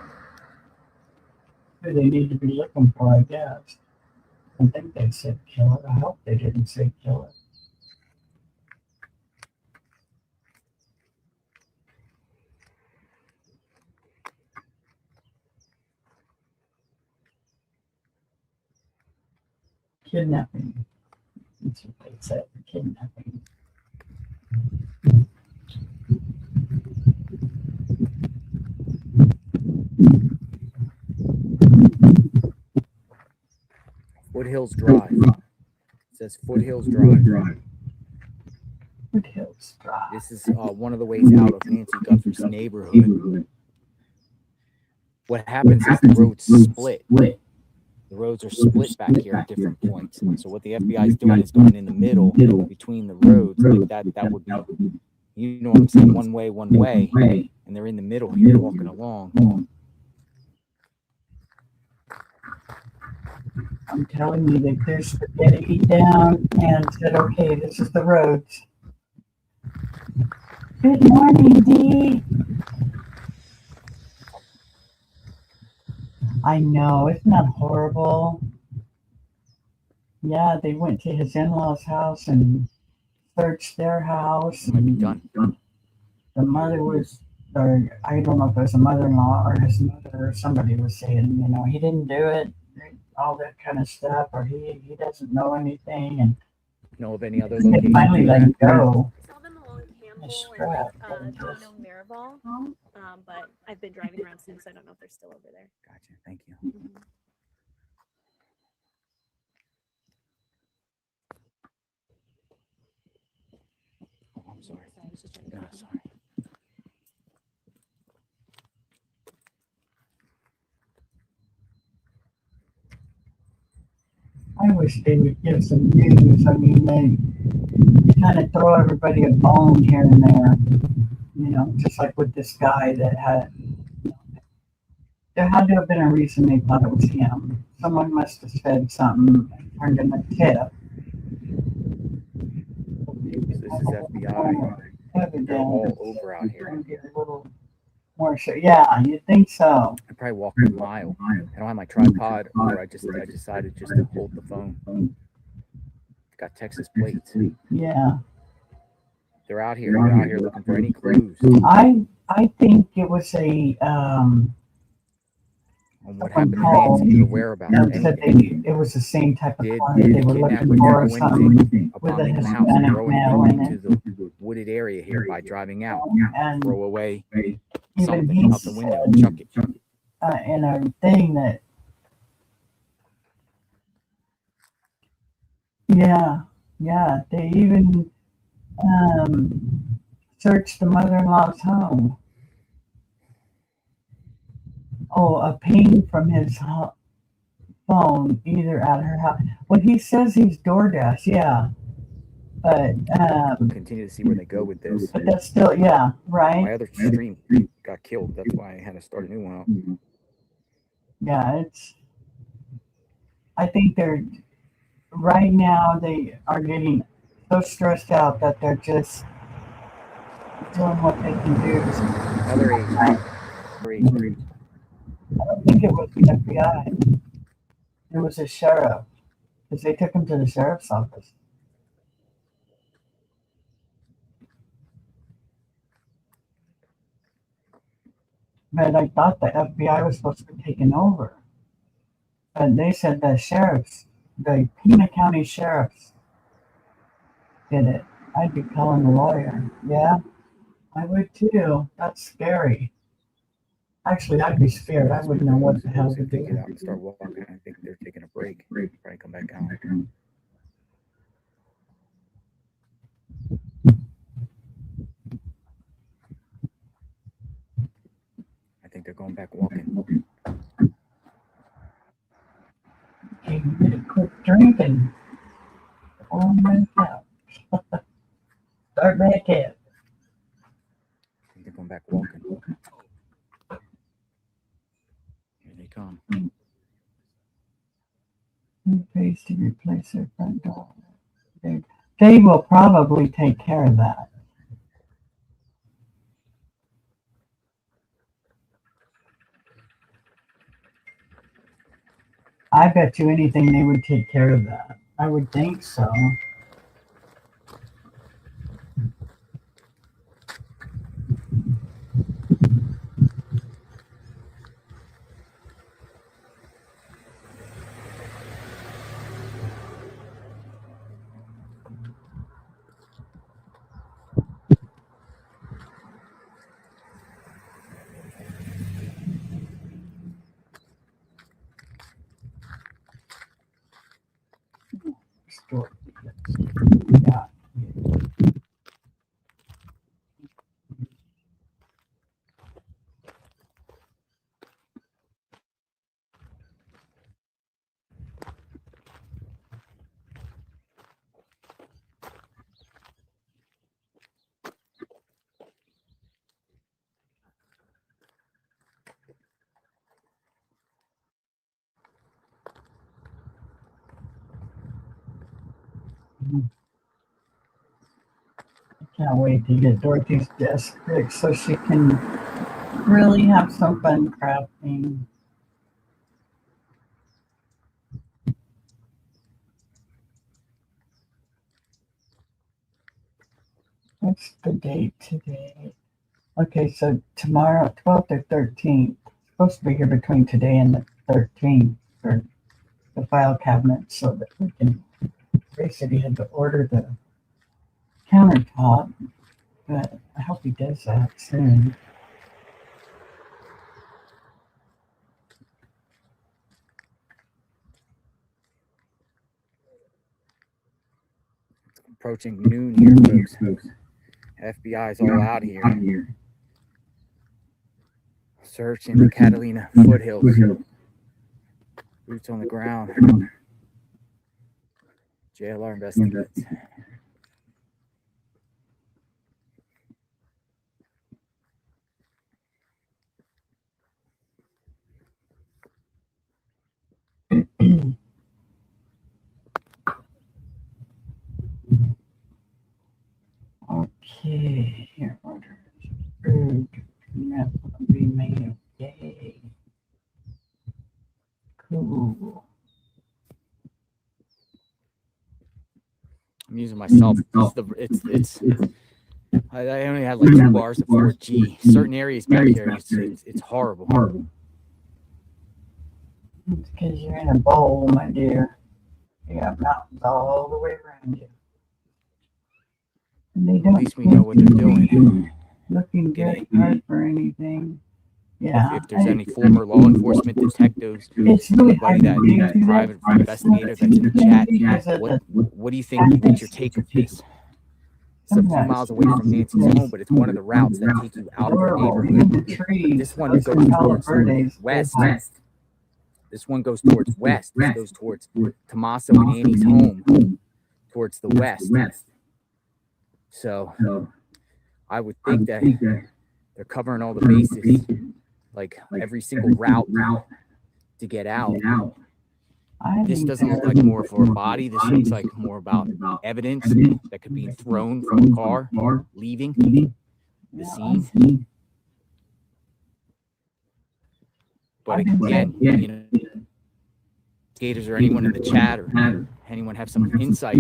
they need to be looking for, I guess. I think they said killer. I hope they didn't say killer. Kidnapping. That's what they said, kidnapping. Foothills Drive. It says Foothills Drive. Foothills Drive. This is one of the ways out of Nancy Guthrie's neighborhood. What happens is the roads split. The roads are split back here at different points. So what the FBI is doing is going in the middle between the roads. Like that would be, you know what I'm saying, one way, and they're in the middle here walking along. I'm telling you, they cleared spaghetti down and said, okay, this is the roads. Good morning, Dee. I know, isn't that horrible? Yeah, they went to his in-laws' house and searched their house. It might be done. The mother was, or I don't know if it was a mother-in-law or his mother or somebody was saying, you know, he didn't do it, all that kind of stuff, or he doesn't know anything, and Know of any other they locations? finally let him go. I saw them along Campbell Scrap. and Maribel, but I've been driving around since. I don't know if they're still over there. Gotcha. Thank you. Oh, I'm sorry. No, sorry. I wish they would give some news. I mean, they kind of throw everybody a bone here and there. You know, just like with this guy that had, there had to have been a reason they thought it was him. Someone must have said something and turned him a tip. This is FBI. They're all over out here. A little more sure. Yeah, you'd think so. I probably walked a mile. I don't have my tripod, or I decided just to hold the phone. Got Texas plates. Yeah. They're out here. They're out here looking for any clues I think it was a on what happened to Nancy, their whereabouts. It was the same type of Did car that they were kidnap looking for or or something anything with upon a leaving the house and Hispanic throwing male it in into it. the wooded area here by driving out. And Throw away even something he out the window and chuck it. in a thing that, yeah, they even searched the mother-in-law's home. Oh, a ping from his phone, either at her house. Well, he says he's DoorDash, yeah. But We'll continue to see where they go with this. but that's still, yeah, right. My other stream got killed. That's why I had to start a new one up. Yeah, I think they're, right now, they are getting so stressed out that they're just doing what they can do. Another agent. I don't think it was the FBI. It was a sheriff, because they took him to the sheriff's office. But I thought the FBI was supposed to be taking over. And they said the sheriffs, the Pima County sheriffs did it. I'd be calling a lawyer. Yeah, I would too. That's scary. Actually, I'd be scared. I wouldn't know what the hell to If they get do. out and start walking, I think they're taking a break. Probably come back out. I think they're going back walking. Okay, you better quit drinking. Oh my God. Start back in. I think they're going back walking. Here they come. Who pays to replace their front door? They will probably take care of that. I bet you anything they would take care of that. I would think so. Store. Yeah. I can't wait to get Dorothy's desk fixed so she can really have some fun crafting. What's the date today? Okay, so tomorrow, 12th or 13th. Supposed to be here between today and the 13th for the file cabinet so that we can. Ray said he had to order the countertop, but I hope he does that soon. Approaching noon here, folks. FBI's all out here. Searching the Catalina foothills. Boots on the ground. JLR investigates. Okay, here, order food. That will be made. Yay. Cool. I'm using myself. It's I only had like 2 bars of 4G. Certain areas back here, it's horrible. It's because you're in a bowl, my dear. You got mountains all the way around you. And they don't At least we know what they're doing. looking very hard for anything. Yeah. If there's any former law enforcement detectives, It's really hard anybody to that do private that. investigator that's in the chat, what do you think? What's your take of this? It's a few miles away from Nancy's home, but it's one of the routes that take you out of her neighborhood. This one goes towards west. This one goes towards west. This goes towards Tommaso and Annie's home, towards the west. So I would think that they're covering all the bases, like every single route to get out. This doesn't look like more for a body. This looks like more about evidence that could be thrown from a car, leaving the scene. But again, you know, skaters or anyone in the chat or anyone have some insight.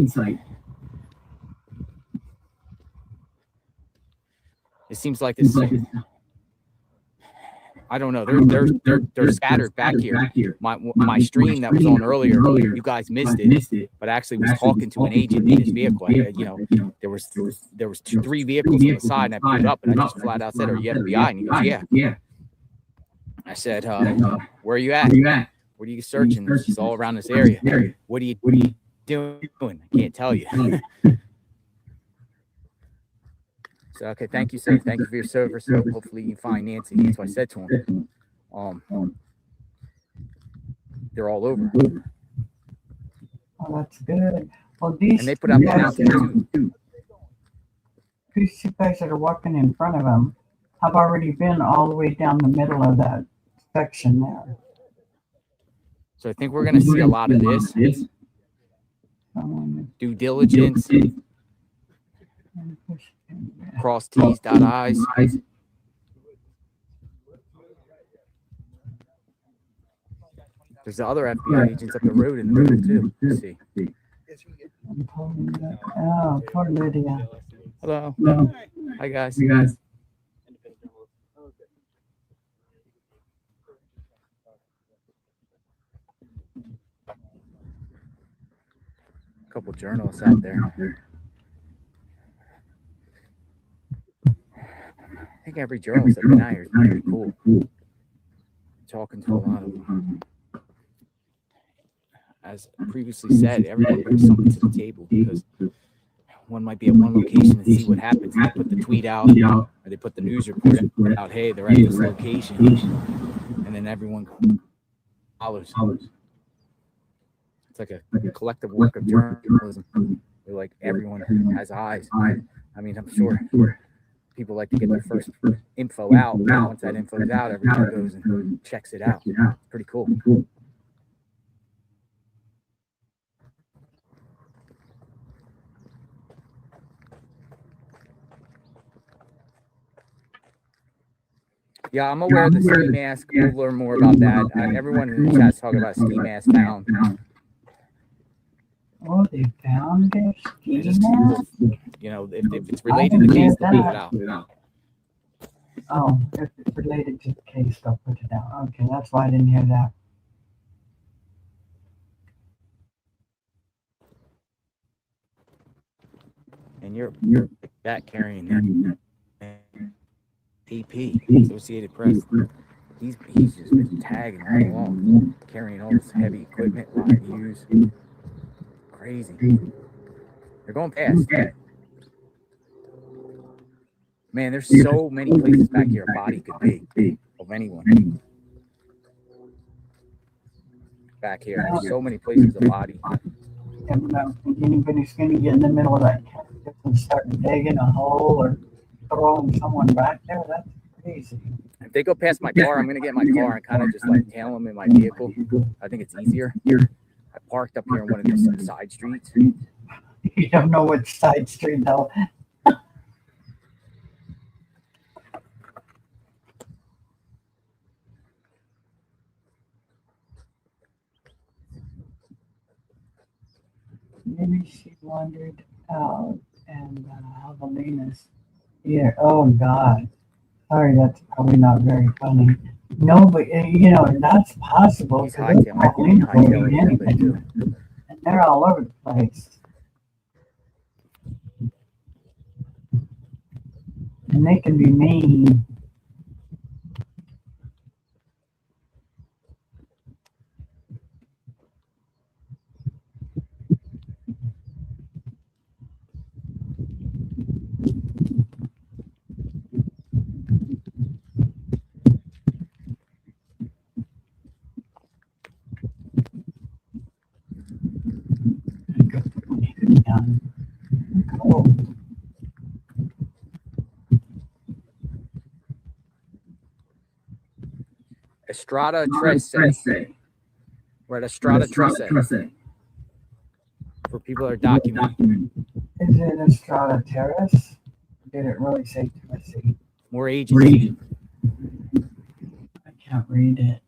It seems like this. I don't know. They're scattered back here. My stream that was on earlier, you guys missed it, but I actually was talking to an agent in his vehicle. There was 3 vehicles on the side, and I pulled up and I just flat out said, "Are you FBI?" And he goes, "Yeah." I said, "Where are you at? What are you searching?" It's all around this area. What are you doing? I can't tell you. So, okay, thank you, sir. Thank you for your service. So hopefully you can find Nancy. That's what I said to him. They're all over. Oh, that's good. Well, these and they put out the announcement too. These 2 guys that are walking in front of them have already been all the way down the middle of that section there. So I think we're going to see a lot of this. Due diligence, cross T's, dot I's. There's the other FBI agents up the road in the middle too. Let's see. Oh, poor Lydia. Hello. Hi guys. A couple journalists out there. I think every journalist up in here is pretty cool. Talking to a lot of them. As previously said, everyone brings something to the table because one might be at one location and see what happens. They put the tweet out, or they put the news report out, hey, they're at this location. And then everyone follows. It's like a collective work of journalism. Where like everyone has eyes. I mean, I'm sure people like to get their first info out. Once that info is out, everyone goes and checks it out. It's pretty cool. Yeah, I'm aware of the ski mask. We'll learn more about that. Everyone in the chat's talking about ski mask found. Oh, they found their ski Just, mask? you know, if it's related to the case, they'll put it out. Oh, if it's related to the case, they'll put it out. Okay, that's why I didn't hear that. And you're that carrying that AP, Associated Press. He's just been tagging all along, carrying all this heavy equipment, use. Crazy. They're going fast. Man, there's so many places back here a body could be of anyone. Back here, there's so many places a body. And I don't think anybody's going to get in the middle of that cactus and start digging a hole or throwing someone back there. That's crazy. If they go past my car, I'm going to get my car and kind of just like tail them in my vehicle. I think it's easier. I parked up here on one of these side streets. You don't know which side street though. Maybe she wandered out and Javelinas here. Oh God. Sorry, that's probably not very funny. No, but you know, that's possible. He's hightailing too. And they're all over the place. And they can be mean. Cool. Estrada Trece. We're at Estrada Trece. For people that are documenting. Is it Estrada Terrace? Did it really say Tennessee? More agents. I can't read it.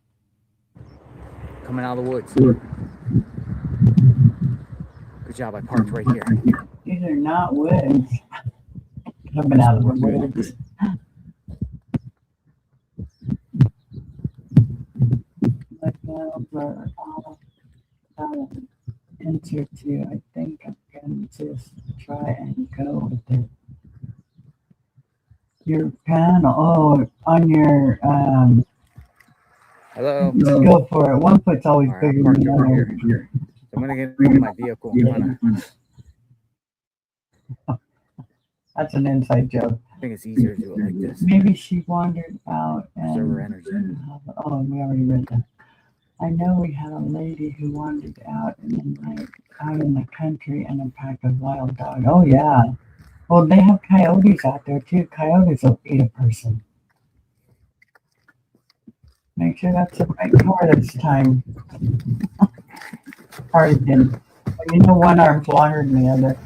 Coming out of the woods. Good job. I parked right here. These are not woods. Coming out of the woods. Like enter to, I think I'm going to just try and go with it. Your panel, oh, on your, Hello. go for it. One foot's always All right, bigger I parked than the over other. here. I'm going to get in my vehicle. That's an inside joke. I think it's easier to do it like this. Maybe she wandered out Preserve her and, energy. oh, we already read that. I know we had a lady who wandered out in the night, out in the country, and a pack of wild dogs. Oh, yeah. Well, they have coyotes out there, too. Coyotes will eat a person. Make sure that's the right car this time. Already did. You know, one arm's longer than the other.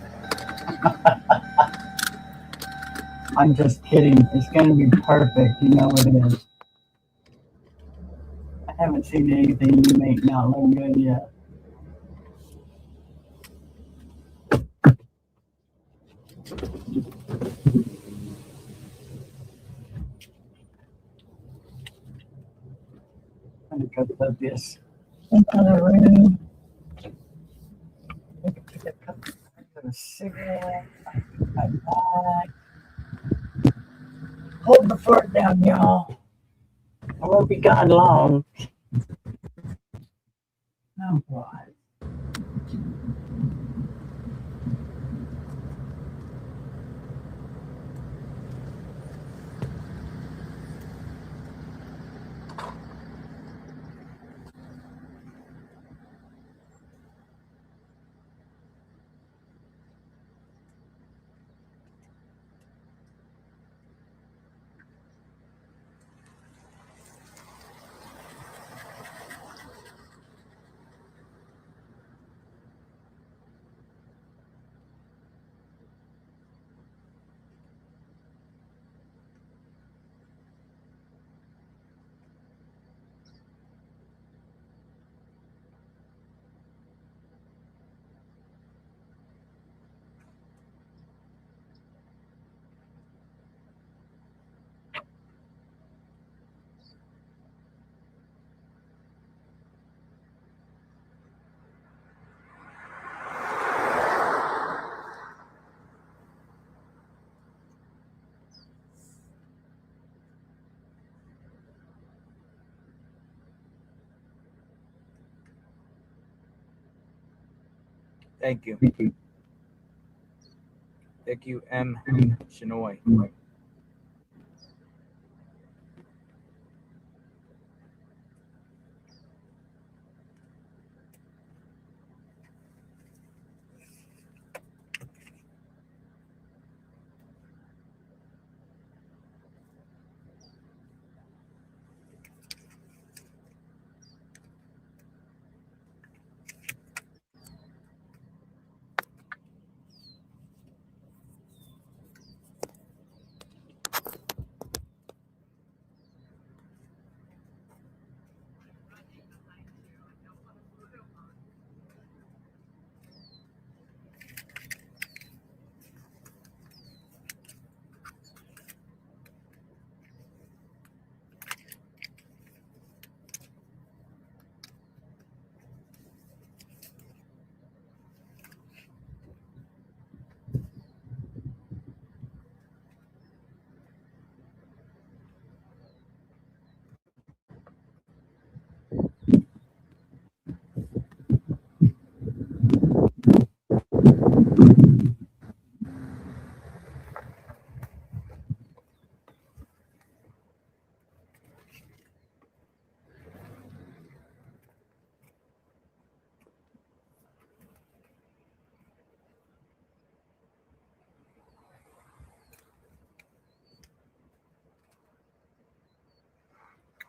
I'm just kidding. It's going to be perfect. You know it is. I haven't seen anything you make not look good yet. I'm going to put this in the room. Pick a couple of a cigarette. My bag. Hold the fort down, y'all. I won't be gone long. Oh, boy. Thank you. Thank you, M. Shinoy.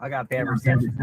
I got bad reception.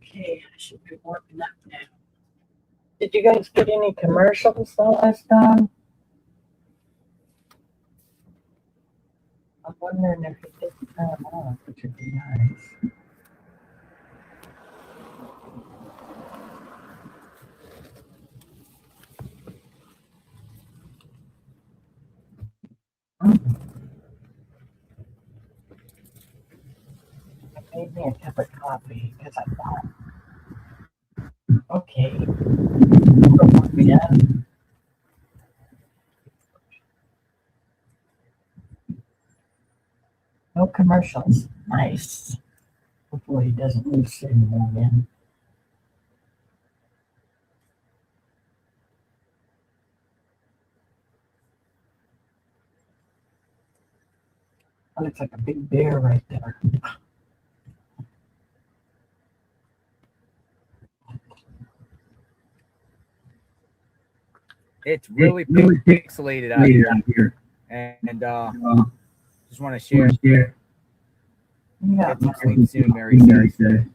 Okay, I should be warming up now. Did you guys get any commercials the last time? I'm wondering if you did turn them off, which would be nice. I made me a cup of coffee because I thought, okay, yeah. No commercials. Nice. Hopefully he doesn't lose signal again. That looks like a big bear right there. It's really pixelated out here. And just want to share. Yeah, Get some sleep soon, Mary said.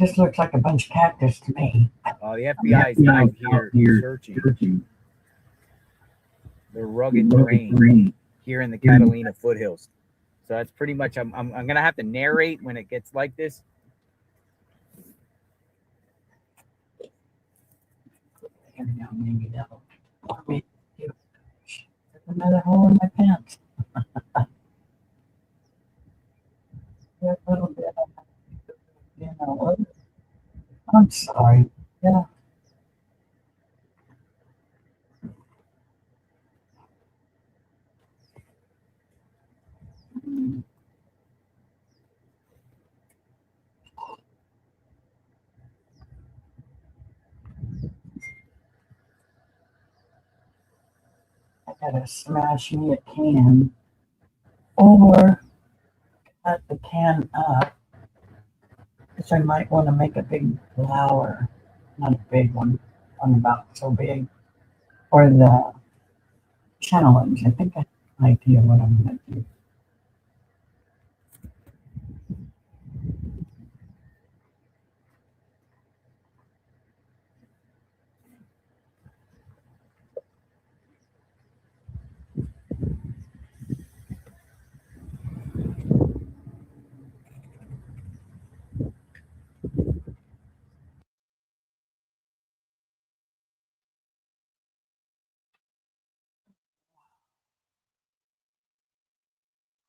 just looks like a bunch of cactus to me. The FBI is out here searching the rugged terrain here in the Catalina foothills. So that's pretty much. I'm gonna have to narrate when it gets like this. Maybe that'll want me to do another hole in my pants. A little bit, you know. I'm sorry. Yeah. I gotta smash me a can or cut the can up because I might want to make a big flower, not a big one about so big, for the challenge. I think I have an idea what I'm gonna do.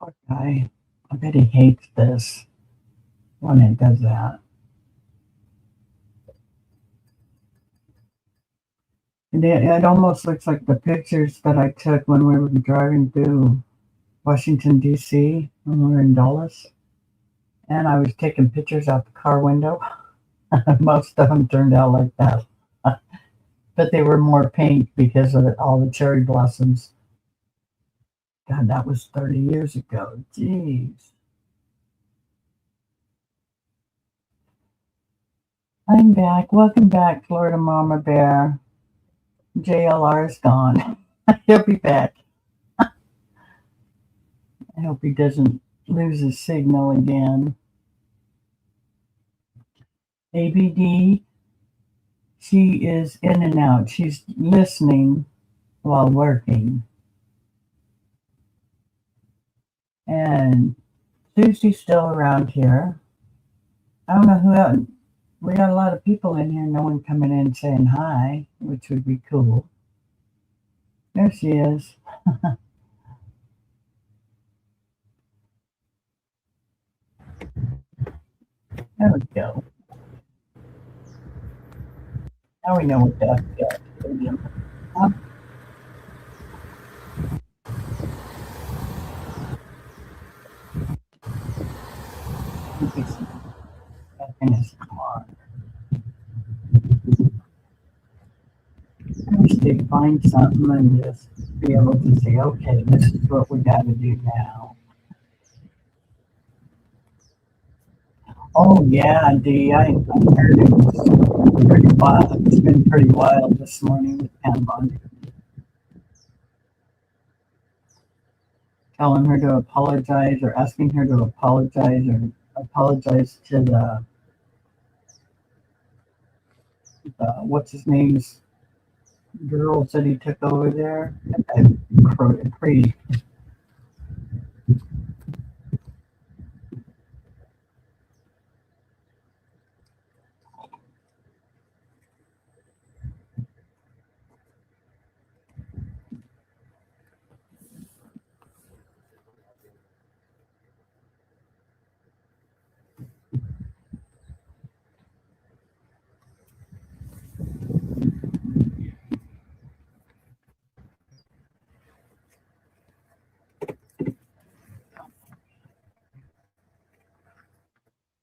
Poor guy. I bet he hates this when it does that. And it almost looks like the pictures that I took when we were driving through Washington, D.C., when we were in Dulles. And I was taking pictures out the car window. Most of them turned out like that. But they were more pink because of all the cherry blossoms. God, that was 30 years ago. Jeez. I'm back. Welcome back, Florida Mama Bear. JLR's gone. He'll be back. I hope he doesn't lose his signal again. ABD, she is in and out. She's listening while working. And Susie's still around here. I don't know who else. We got a lot of people in here. No one coming in saying hi, which would be cool. There she is. There we go. Now we know what to do. In his car. I wish they'd find something and just be able to say, okay, this is what we got to do now. Oh yeah, Dee, I heard it was pretty wild. It's been pretty wild this morning with Kanban. telling her to apologize or asking her to apologize or apologize to the what's his name's girls that he took over there. Pretty.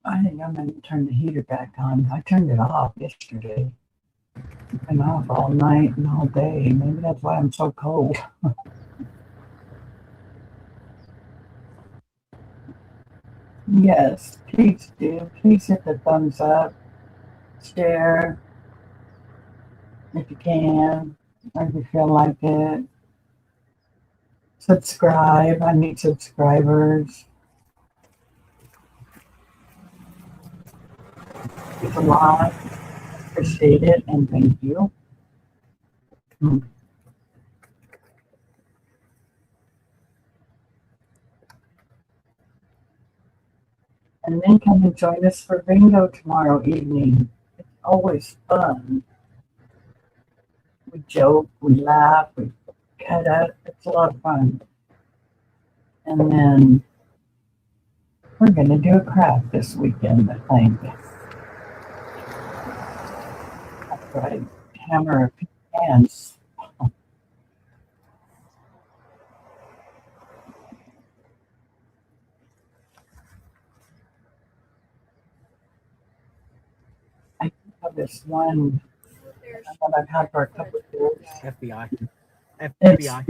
I think I'm going to turn the heater back on. I turned it off yesterday. It's been off all night and all day. Maybe that's why I'm so cold. Yes, please do. Please hit the thumbs up, share if you can, or if you feel like it. Subscribe. I need subscribers. It's a lot. Appreciate it and thank you. And then come and join us for bingo tomorrow evening. It's always fun. We joke, we laugh, we cut up. It's a lot of fun. And then we're going to do a craft this weekend, I think. That's right. Hammer a few hands. I have this one that I've had for a couple of years. FBI. It's FBI.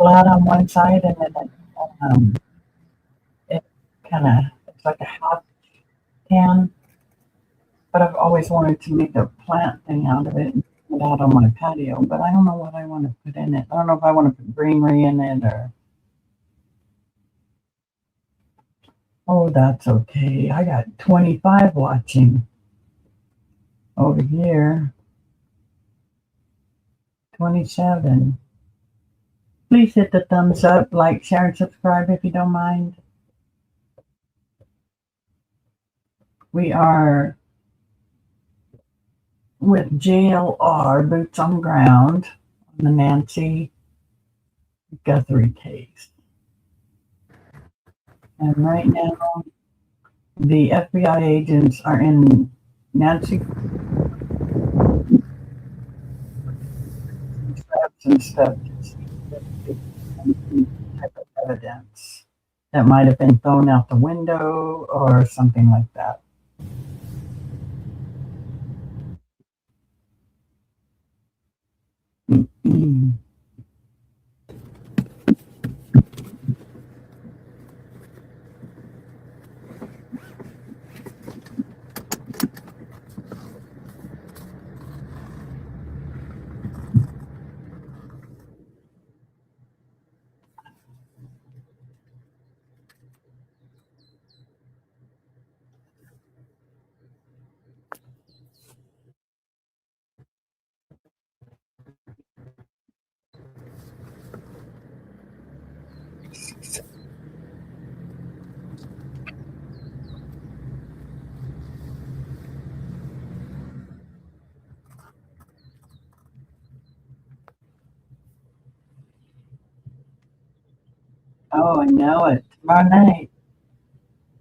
flat on one side and then it kind of, it's like a half can. But I've always wanted to make a plant thing out of it and put it out on my patio. But I don't know what I want to put in it. I don't know if I want to put greenery in it or. Oh, that's okay. I got 25 watching over here. 27. Please hit the thumbs up, like, share, and subscribe if you don't mind. We are with JLR, Boots on Ground, on the Nancy Guthrie case. And right now, the FBI agents are in Nancy and stuff to see any type of evidence that might have been thrown out the window or something like that. Oh, I know it. Tomorrow night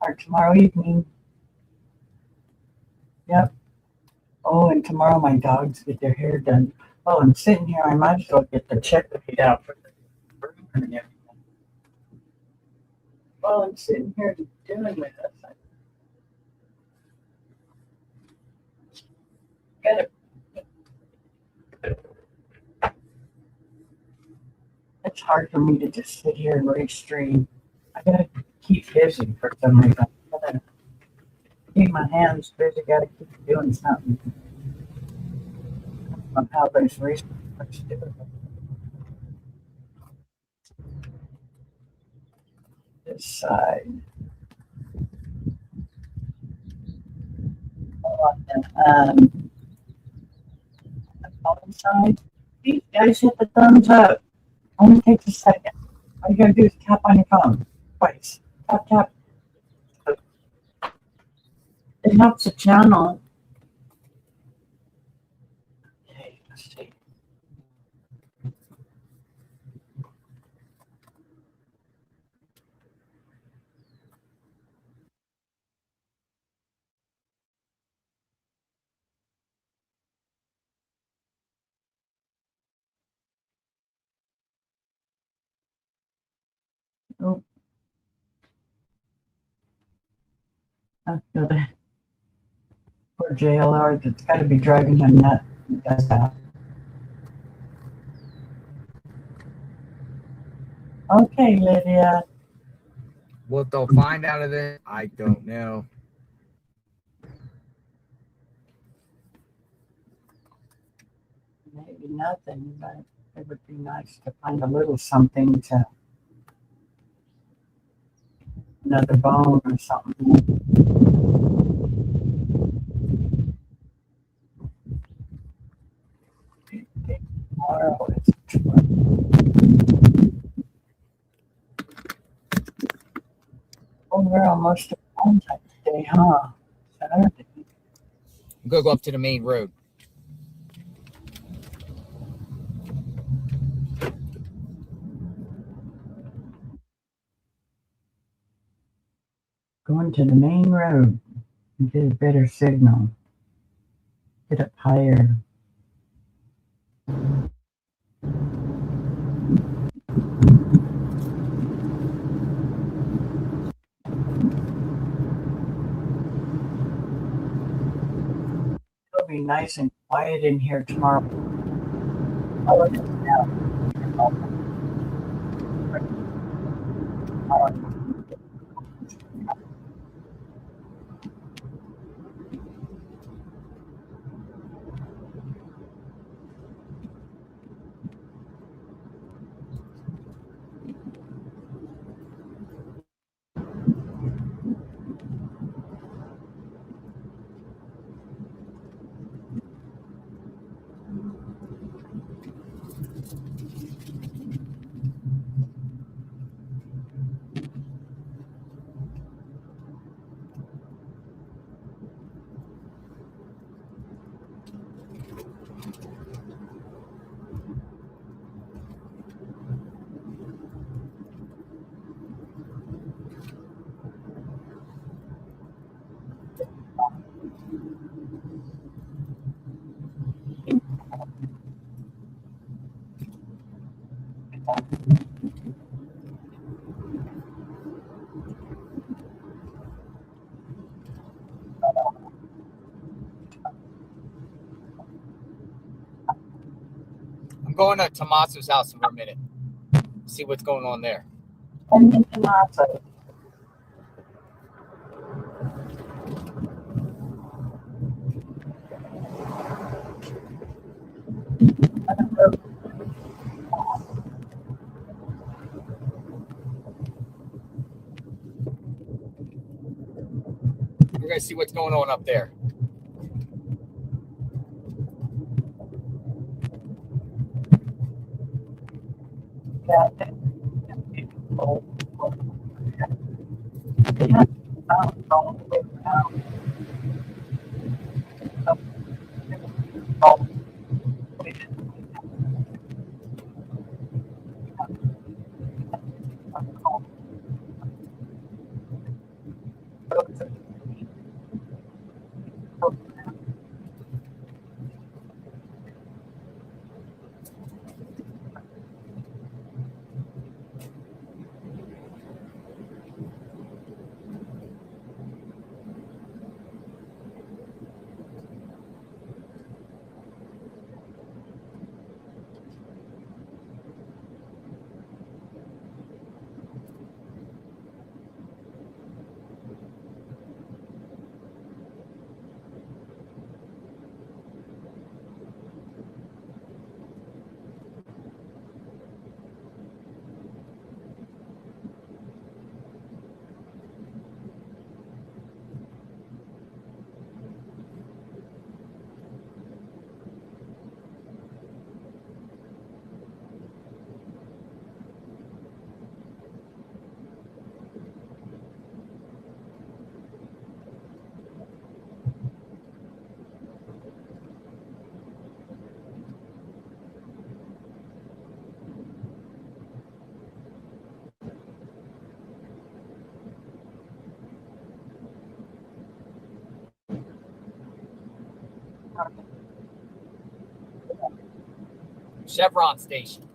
or tomorrow evening. Yep. Oh, and tomorrow my dogs get their hair done. Oh, I'm sitting here. I might as well get the check paid out for the room and everything. Well, I'm sitting here doing this. It's hard for me to just sit here and restream. I gotta keep busy for some reason. I gotta keep my hands busy. Gotta keep doing something. On how those research do it. this side. The side. These guys hit the thumbs up. Only takes a second. All you gotta do is tap on your phone twice. Tap, tap. It helps the channel. Okay, let's see. Oh. That's good. Poor JLR, that's got to be driving him nuts. He does that. Okay, Lydia. What they'll find out of it, I don't know. Maybe nothing, but it would be nice to find a little something to another bone or something. Tomorrow is we're almost at home today, huh? Saturday. I'm gonna go up to the main road. Going to the main road and get a better signal. Get up higher. It'll be nice and quiet in here tomorrow. Oh, it is now. I'm going to Tommaso's house for a minute. See what's going on there. And then Tommaso. We're gonna see what's going on up there. Chevron station.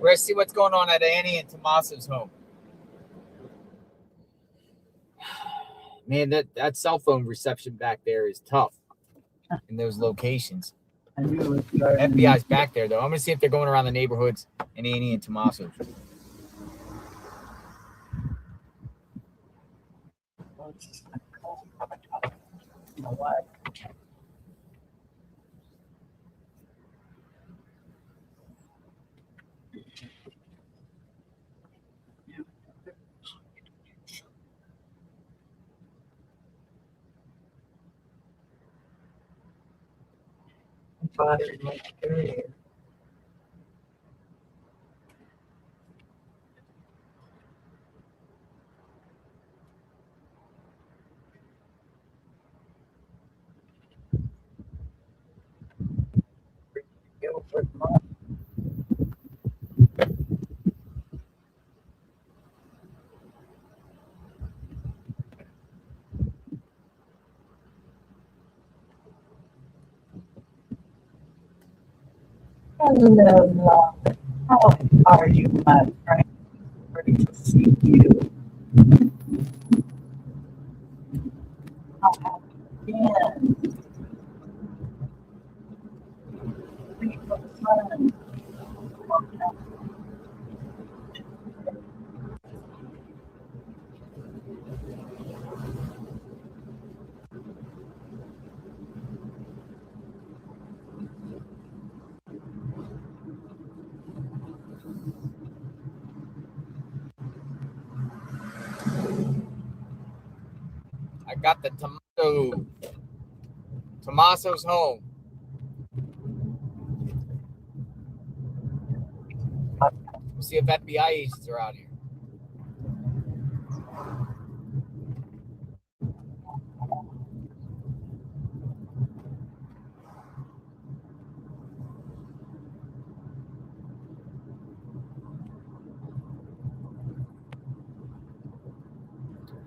We're going to see what's going on at Annie and Tommaso's home. Man, that cell phone reception back there is tough in those locations. FBI's back there, though. I'm going to see if they're going around the neighborhoods in Annie and Tommaso's. Hello, how are you, my friend? Great to see you. How have you been? We were fun. I got the Tommaso's home. We'll see if FBI agents are out here.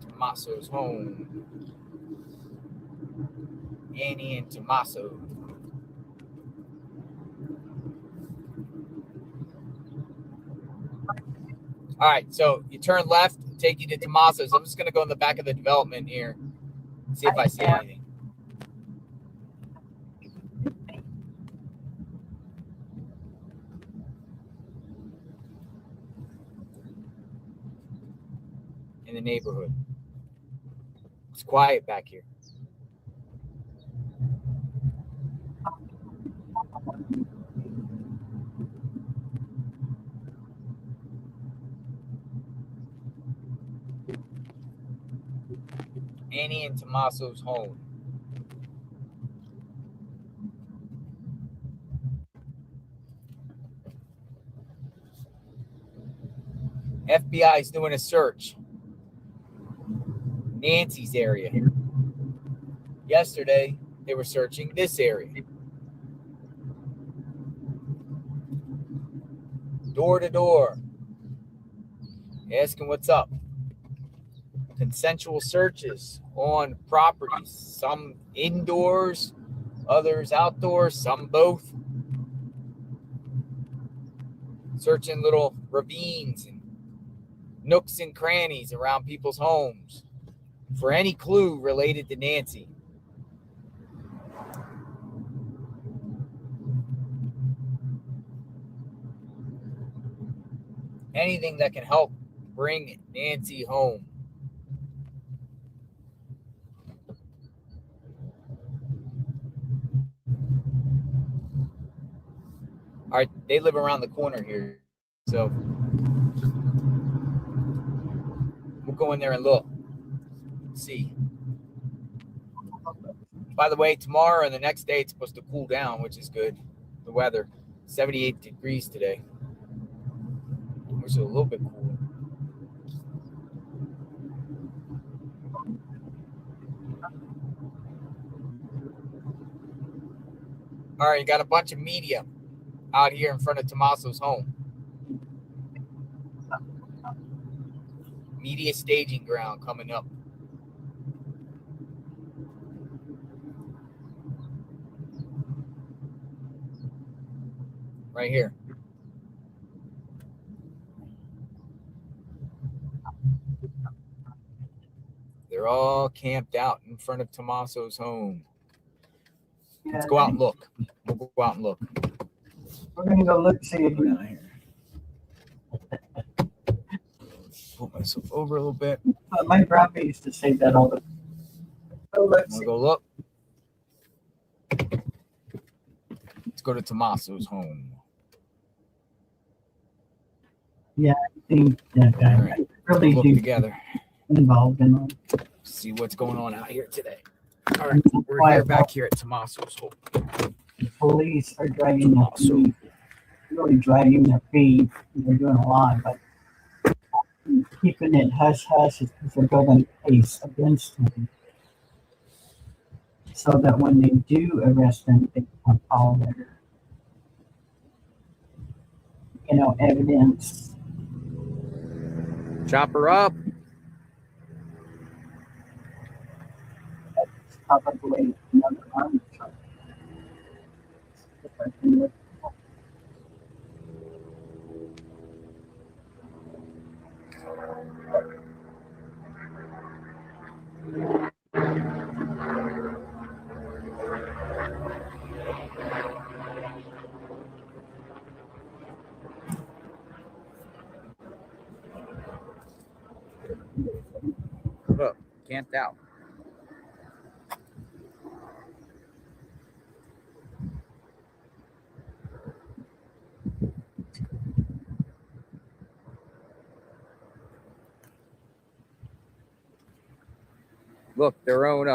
Tommaso's home. Annie and Tommaso. All right, so you turn left, take you to Tommaso's. I'm just going to go in the back of the development here, see if I see anything. In the neighborhood. It's quiet back here. Annie and Tommaso's home. FBI is doing a search. Nancy's area. Yesterday, they were searching this area. Door to door. Asking what's up. Consensual searches on properties. Some indoors, others outdoors, some both. Searching little ravines and nooks and crannies around people's homes for any clue related to Nancy. Anything that can help bring Nancy home. All right, they live around the corner here, so we'll go in there and look. See. By the way, tomorrow and the next day it's supposed to cool down, which is good. The weather, 78 degrees today, which is a little bit cooler. All right, you got a bunch of media out here in front of Tommaso's home. Media staging ground coming up. Right here. They're all camped out in front of Tommaso's home. Let's go out and look. We'll go out and look. We're gonna go look, see if Go down here. Pull myself over a little bit. my grandpa used to say that all the time. So let's We'll see. go look. Let's go to Tommaso's home. I think that All right. I really Look do together. involved in them. See what's going on out here today. All right, we're here back here at Tommaso's home. The police are dragging their feet, really dragging their feet. They're doing a lot, but keeping it hush hush is because they're building a case against them, so that when they do arrest them, they have all their, evidence. Chop her up. That's probably another army truck. If I can look. Look, camped out. Look, their own.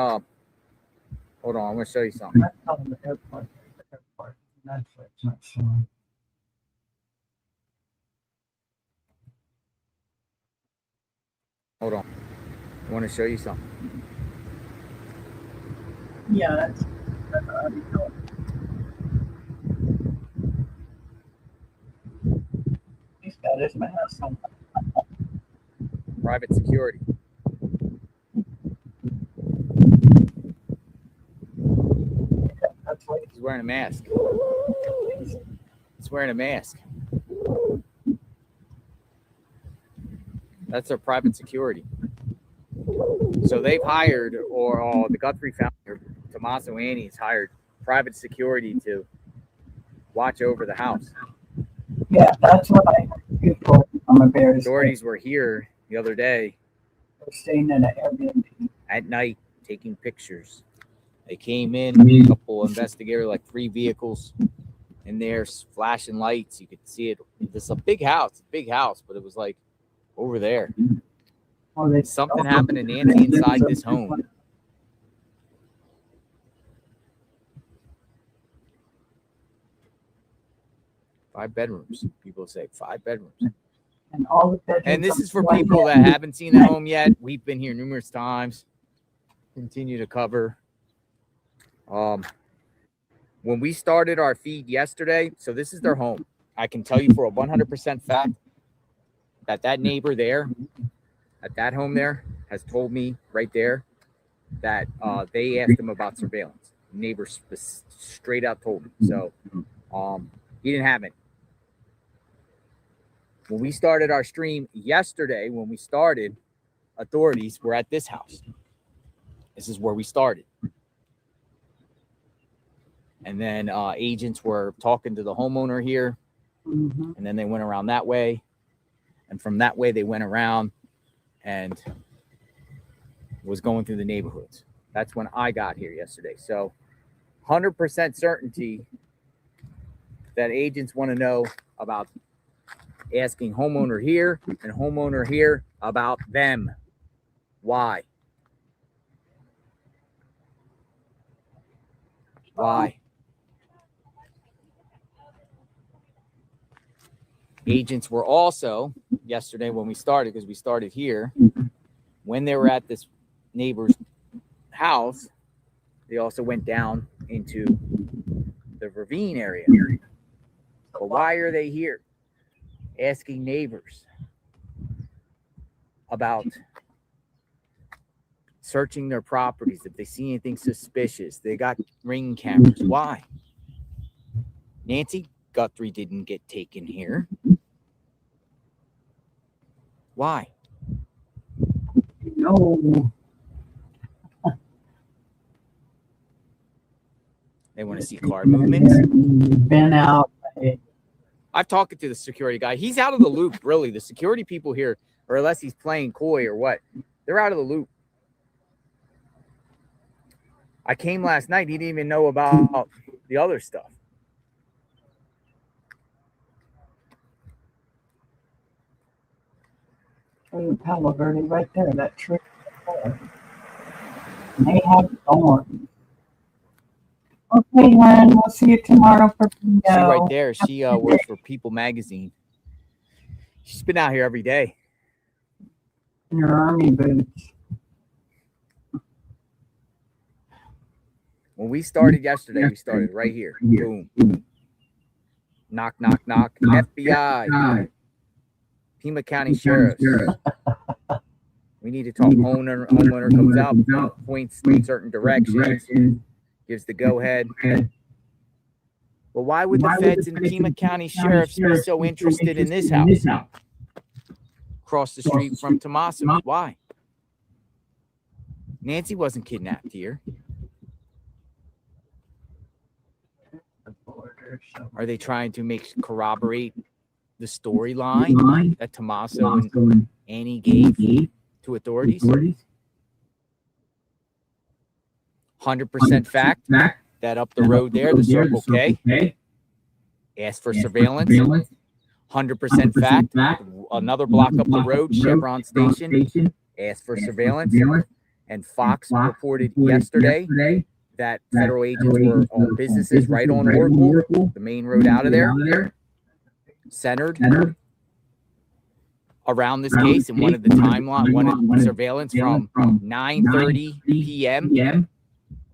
Hold on, I'm gonna show you something. That's on the airport. That's what it's not showing. Hold on. I want to show you something. Yeah, that's already going. He's got his mask on. Private security. That's what He's wearing a mask. He's wearing a mask. That's their private security. So they've hired, or the Guthrie family, or Tommaso Annie's hired private security to watch over the house. Yeah, that's what I heard people on a Bears. Authorities were here the other day They're staying in an Airbnb. at night taking pictures. They came in, a couple investigators, like 3 vehicles in there, flashing lights. You could see it. It's a big house, but it was like over there. Oh, they Something happened to Nancy inside this home. Five bedrooms. People say 5 bedrooms. And all the bedrooms. And this are is for white. people that haven't seen the home yet. We've been here numerous times. Continue to cover. When we started our feed yesterday, so this is their home. I can tell you for a 100% fact that neighbor there, at that home there, has told me right there that they asked him about surveillance. Neighbor straight up told him. So he didn't have it. When we started our stream yesterday, authorities were at this house. This is where we started. And then agents were talking to the homeowner here. Mhm. And then they went around that way. And from that way, they went around and was going through the neighborhoods. That's when I got here yesterday. So 100% certainty that agents want to know about asking homeowner here and homeowner here about them. Why? Why? Agents were also yesterday when we started, because we started here, when they were at this neighbor's house, they also went down into the ravine area. But why are they here? Asking neighbors about searching their properties if they see anything suspicious. They got ring cameras. Why? Nancy Guthrie didn't get taken here. Why? No. They want to see car movements. Been out. I've talked to the security guy. He's out of the loop, really. The security people here, or unless he's playing coy or what, they're out of the loop. I came last night. He didn't even know about the other stuff. Oh, Palo Verde right there, that tree. They have thorns. Okay, Len, we'll see you tomorrow for bingo. She right there, she works for People Magazine. She's been out here every day. In your army boots. When we started yesterday, we started right here. Boom. Knock, knock, knock. FBI. Pima County Sheriff's. We need to talk. Homeowner comes out, points in certain directions, gives the go-ahead. Well, why would the feds and Pima County Sheriff's be so interested in this house? Across the street from Tommaso. Why? Nancy wasn't kidnapped here. Are they trying to corroborate the storyline that Tommaso and Annie gave to authorities? 100% fact that up the road there, the Circle K asked for surveillance. 100% fact, another block up the road, Chevron Station asked for surveillance. And Fox reported yesterday that federal agents were on businesses right on Oracle, the main road out of there, centered around this case, and one of the surveillance from 9:30 p.m.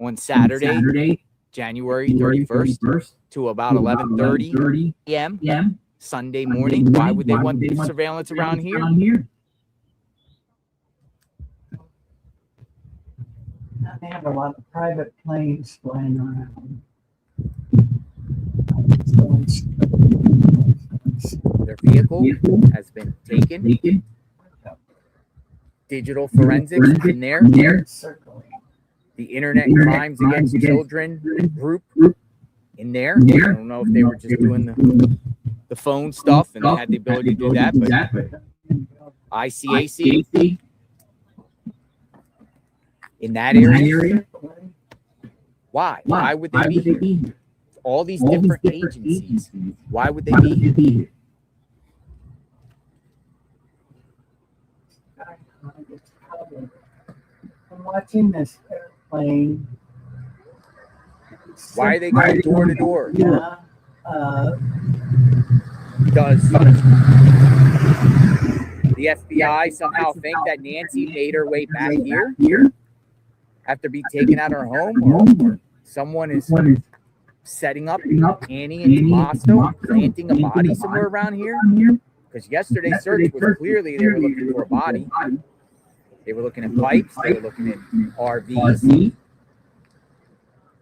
on Saturday, January 31st, to about 11:30 p.m. Sunday morning. Why would they want surveillance around here? They have a lot of private planes flying around. Their vehicle has been taken. Digital forensics in there. The Internet Crimes Against Children group in there. I don't know if they were just doing the phone stuff and they had the ability to do that, but ICAC in that area. Why? Why would they be here? All these different agencies. Why would they be here? I'm watching this airplane. Why are they going door to door? Yeah. Does the FBI somehow think that Nancy made her way back here after being taken out of her home, or someone is setting up Annie and Tommaso, planting a body somewhere around here? Because yesterday's search was clearly they were looking for a body. They were looking at pipes. They were looking at RVs.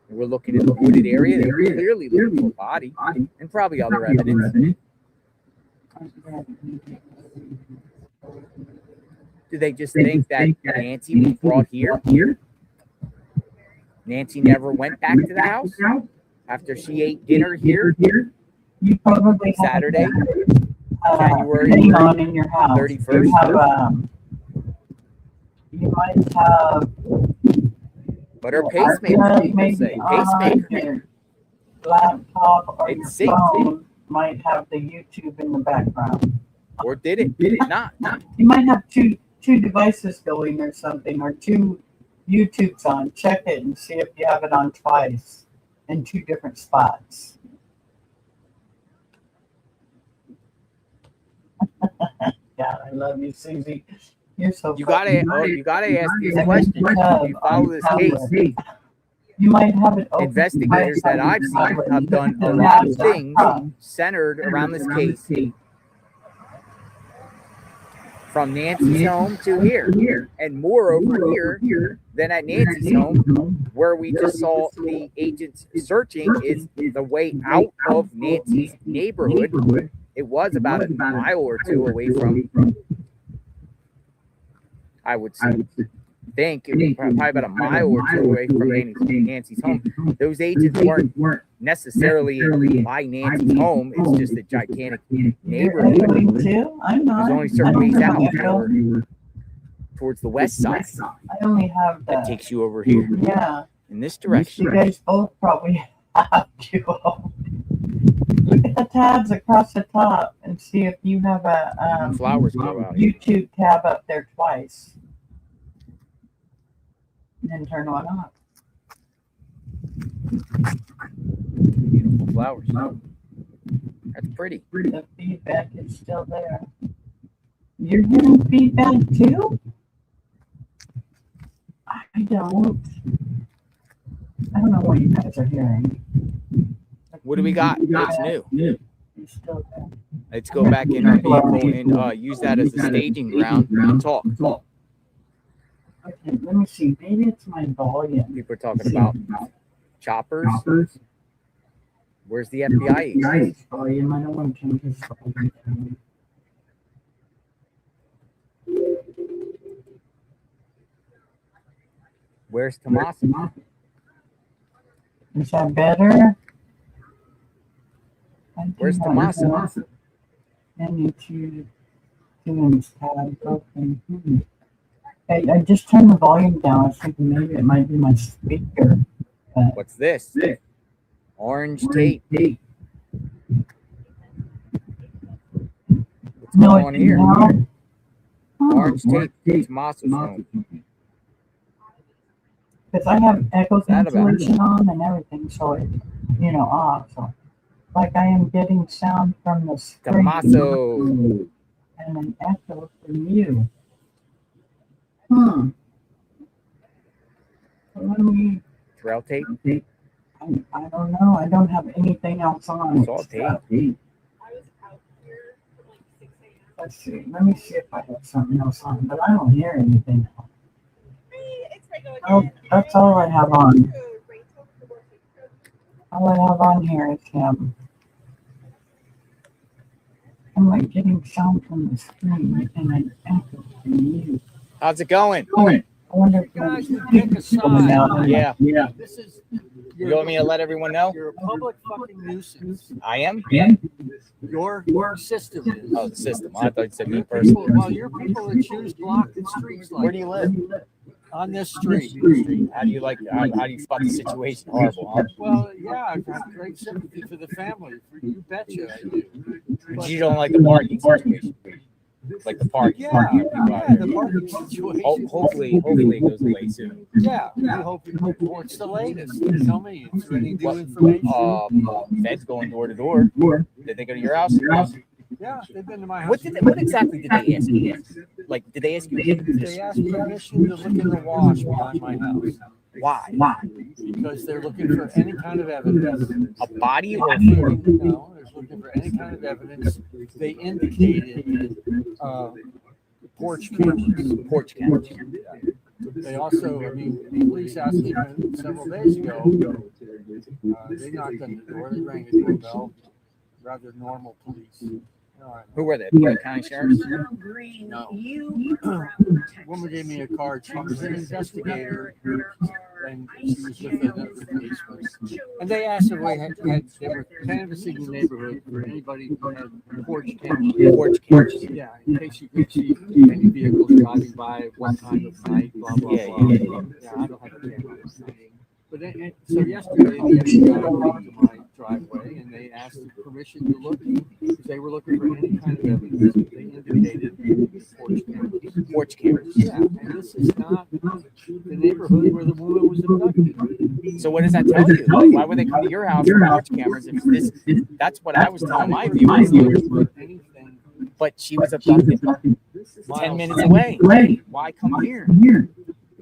They were looking at the wooded area. They were clearly looking for a body and probably other evidence. Do they just think that Nancy was brought here? Nancy never went back to the house after she ate dinner here You probably Saturday, January in your house. 31st. You might have. But her pacemaker, people say, pacemaker. Laptop or It your synced. phone might have the YouTube in the background. Or did it? Did it not? You might have two devices going or something, or two YouTubes on. Check it and see if you have it on twice. in 2 different spots. God, I love you, Susie. You're so You funny. gotta ask these questions. If you follow this case, You might have it open investigators that I've seen have done a lot of things centered around this case, from Nancy's home to here, and more over here than at Nancy's home, where we just saw the agents searching, is the way out of Nancy's neighborhood. It was about a mile or 2 away from, I would think it was probably about a mile or 2 away from Nancy's home. Those agents weren't necessarily by Nancy's home. It's just a gigantic neighborhood. I'm not. There's only certain ways out towards the west side. I only have that takes you over here. Yeah. In this direction. You guys both probably have to. Look at the tabs across the top and see if you have a flowers grow out. YouTube tab up there twice. And then turn one off. Beautiful flowers. That's pretty. The feedback is still there. You're getting feedback too? I don't know what you guys are hearing. What do we got? It's new. It's still there. Let's go back in our vehicle and use that as a staging ground and talk. Okay, let me see. Maybe it's my volume. People are talking about choppers. Where's the FBI? Volume. I don't want to change this volume down. Where's Tommaso? Is that better? Where's Tommaso? I need to do this tab open. I just turned the volume down. I was thinking maybe it might be my speaker. What's this? Orange tape. What's going on here? Orange tape. Tommaso's home. Because I have echo cancellation on and everything, so it, off. So, like I am getting sound from the screen. Tommaso. And an echo from you. What do we? Trail tape? I don't know. I don't have anything else on. It's all tape. Let's see. Let me see if I have something else on, but I don't hear anything else. Oh, that's all I have on. All I have on here is him. I'm like getting sound from the screen and an echo from you. How's it going? I wonder if Guys, you pick a side. Yeah. This is. You want me to let everyone know? You're a public fucking nuisance. I am? Your system is. Oh, the system. I thought you said me personally. Well, your people that choose block the streets like. Where do you live? On this street. How do you like that? How do you spot the situation? Horrible, huh? Well, yeah, I've got great sympathy for the family. You betcha I do. But you don't like the parking situation. Like the parking. Yeah, the parking situation. Hopefully it goes away soon. Yeah, we hope what's the latest? Tell me, is there any new information? Feds going door to door. Did they go to your house? Yeah, they've been to my house. What exactly did they ask you? Like, did they ask you? They asked permission to look in the wash behind my house. Why? Because they're looking for any kind of evidence. A body or food? No, they're looking for any kind of evidence. They indicated porch cameras. They also, the police asked me several days ago. They knocked on the door. They rang the doorbell. Rather normal police. Who were they? The county sheriffs? No. Woman gave me a card. She was an investigator, and she was with another policeman. And they asked if they were canvassing the neighborhood for anybody who had porch cameras. Yeah, in case you could see any vehicles driving by, what time of night, blah blah blah. Yeah, I don't have a camera. But so yesterday, the FBI went to my driveway, and they asked for permission to look because they were looking for any kind of evidence. They indicated Porch cameras. Yeah, and this is not the neighborhood where the woman was abducted. So what does that tell you? Like, why would they come to your house for porch cameras if this? That's what I was telling my viewers. Anything. But she was abducted 10 minutes away. Why come here?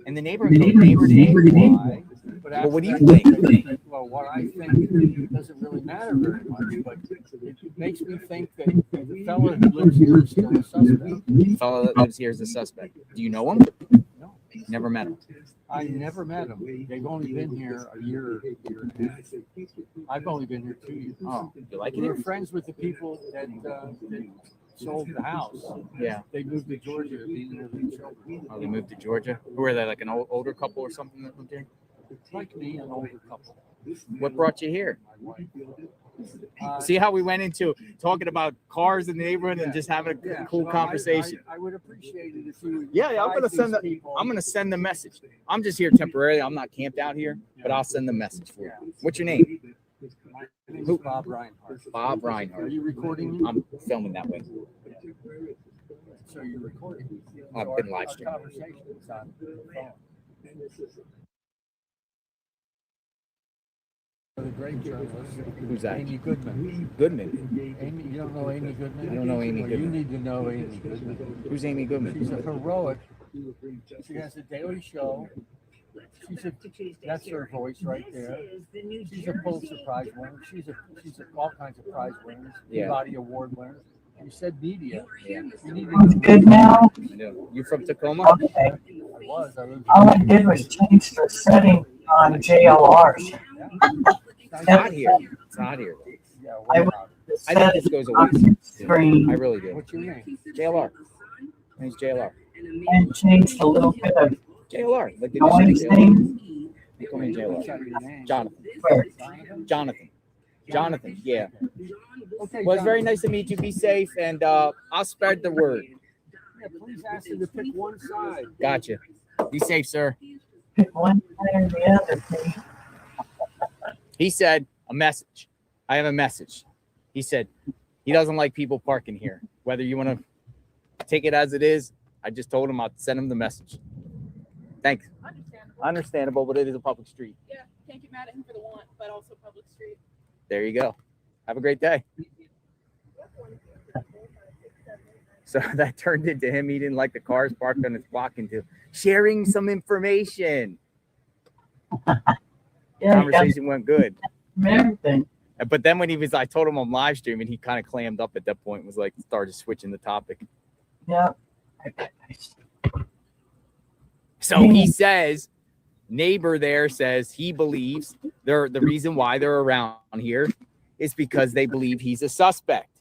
And the neighbor to neighbor. Why? Well, what do you think? Well, what I think doesn't really matter very much, but it makes me think that the fellow who lives here is still a suspect. The fellow that lives here is a suspect. Do you know him? No, Never met him. I never met him. They've only been here a year and a half. I've only been here 2 years. Oh, you like We're it? friends with the people that sold the house. Yeah. They moved to Georgia to be near their children. Oh, they moved to Georgia. Who are they? Like an older couple or something that lived here? Like me, an older couple. What brought you here? My wife. See how we went into talking about cars in the neighborhood and just having a cool Well, conversation. I would appreciate it if you would. Yeah, I'm gonna advise send these the. people- I'm gonna send the message. I'm just here temporarily. I'm not camped out here, but I'll send the message for you. What's your name? My name's Who? Bob Reinhardt. Bob Are Reinhardt. you recording me? I'm filming that way. So you're recording. I've So been our live streaming. conversation is on the phone. The great journalist. Who's that? Amy Goodman. Goodman. Amy, you don't know Amy Goodman? I don't know Amy Well, Goodman. You need to know Amy Goodman. Who's Amy She's Goodman? a heroic. She has a daily show. That's her voice right there. She's a Pulitzer Prize winner. She's all kinds of prize winners. Yeah. Peabody Award winner. You said media. Yeah. You need to know. Good now? I know. You from Tacoma? Okay. I was. I lived All I did was change the setting on JLRs. It's hot here. It's hot here. Yeah, I what would- about The I think this setting goes on away. the soon. screen I really it? do. What's your name? JLR. My name's JLR. and changed a little bit of JLR. Like the noise initial JLR. thing. They call me What's JLR. your name? Jonathan. Where? Jonathan. Jonathan. Yeah. Okay, Well, it's very Jonathan. nice to meet you. Be safe, and I'll spread the word. Yeah, please ask him to pick one side. Gotcha. Be safe, sir. Pick one side or the other, please. He said a message. I have a message. He said he doesn't like people parking here. Whether you want to take it as it is, I just told him I'll send him the message. Thanks. Understandable, but it is a public street. Yeah, can't get mad at him for the want, but also public street. There you go. Have a great day. So that turned into him. He didn't like the cars parked on his block into sharing some information. Yeah, you got Conversation went good. everything. But then when I told him I'm live streaming, he kind of clammed up at that point and was like, started switching the topic. Yeah. So he says, neighbor there says he believes the reason why they're around here is because they believe he's a suspect.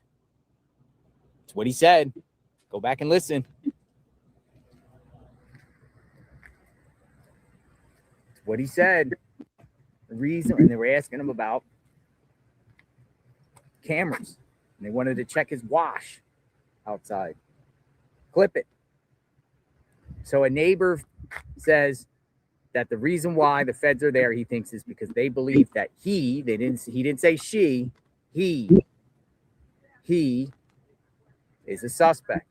That's what he said. Go back and listen. That's what he said. The reason, and they were asking him about cameras. And they wanted to check his wash outside. Clip it. So a neighbor says that the reason why the feds are there, he thinks, is because they believe that he didn't say she, he is a suspect.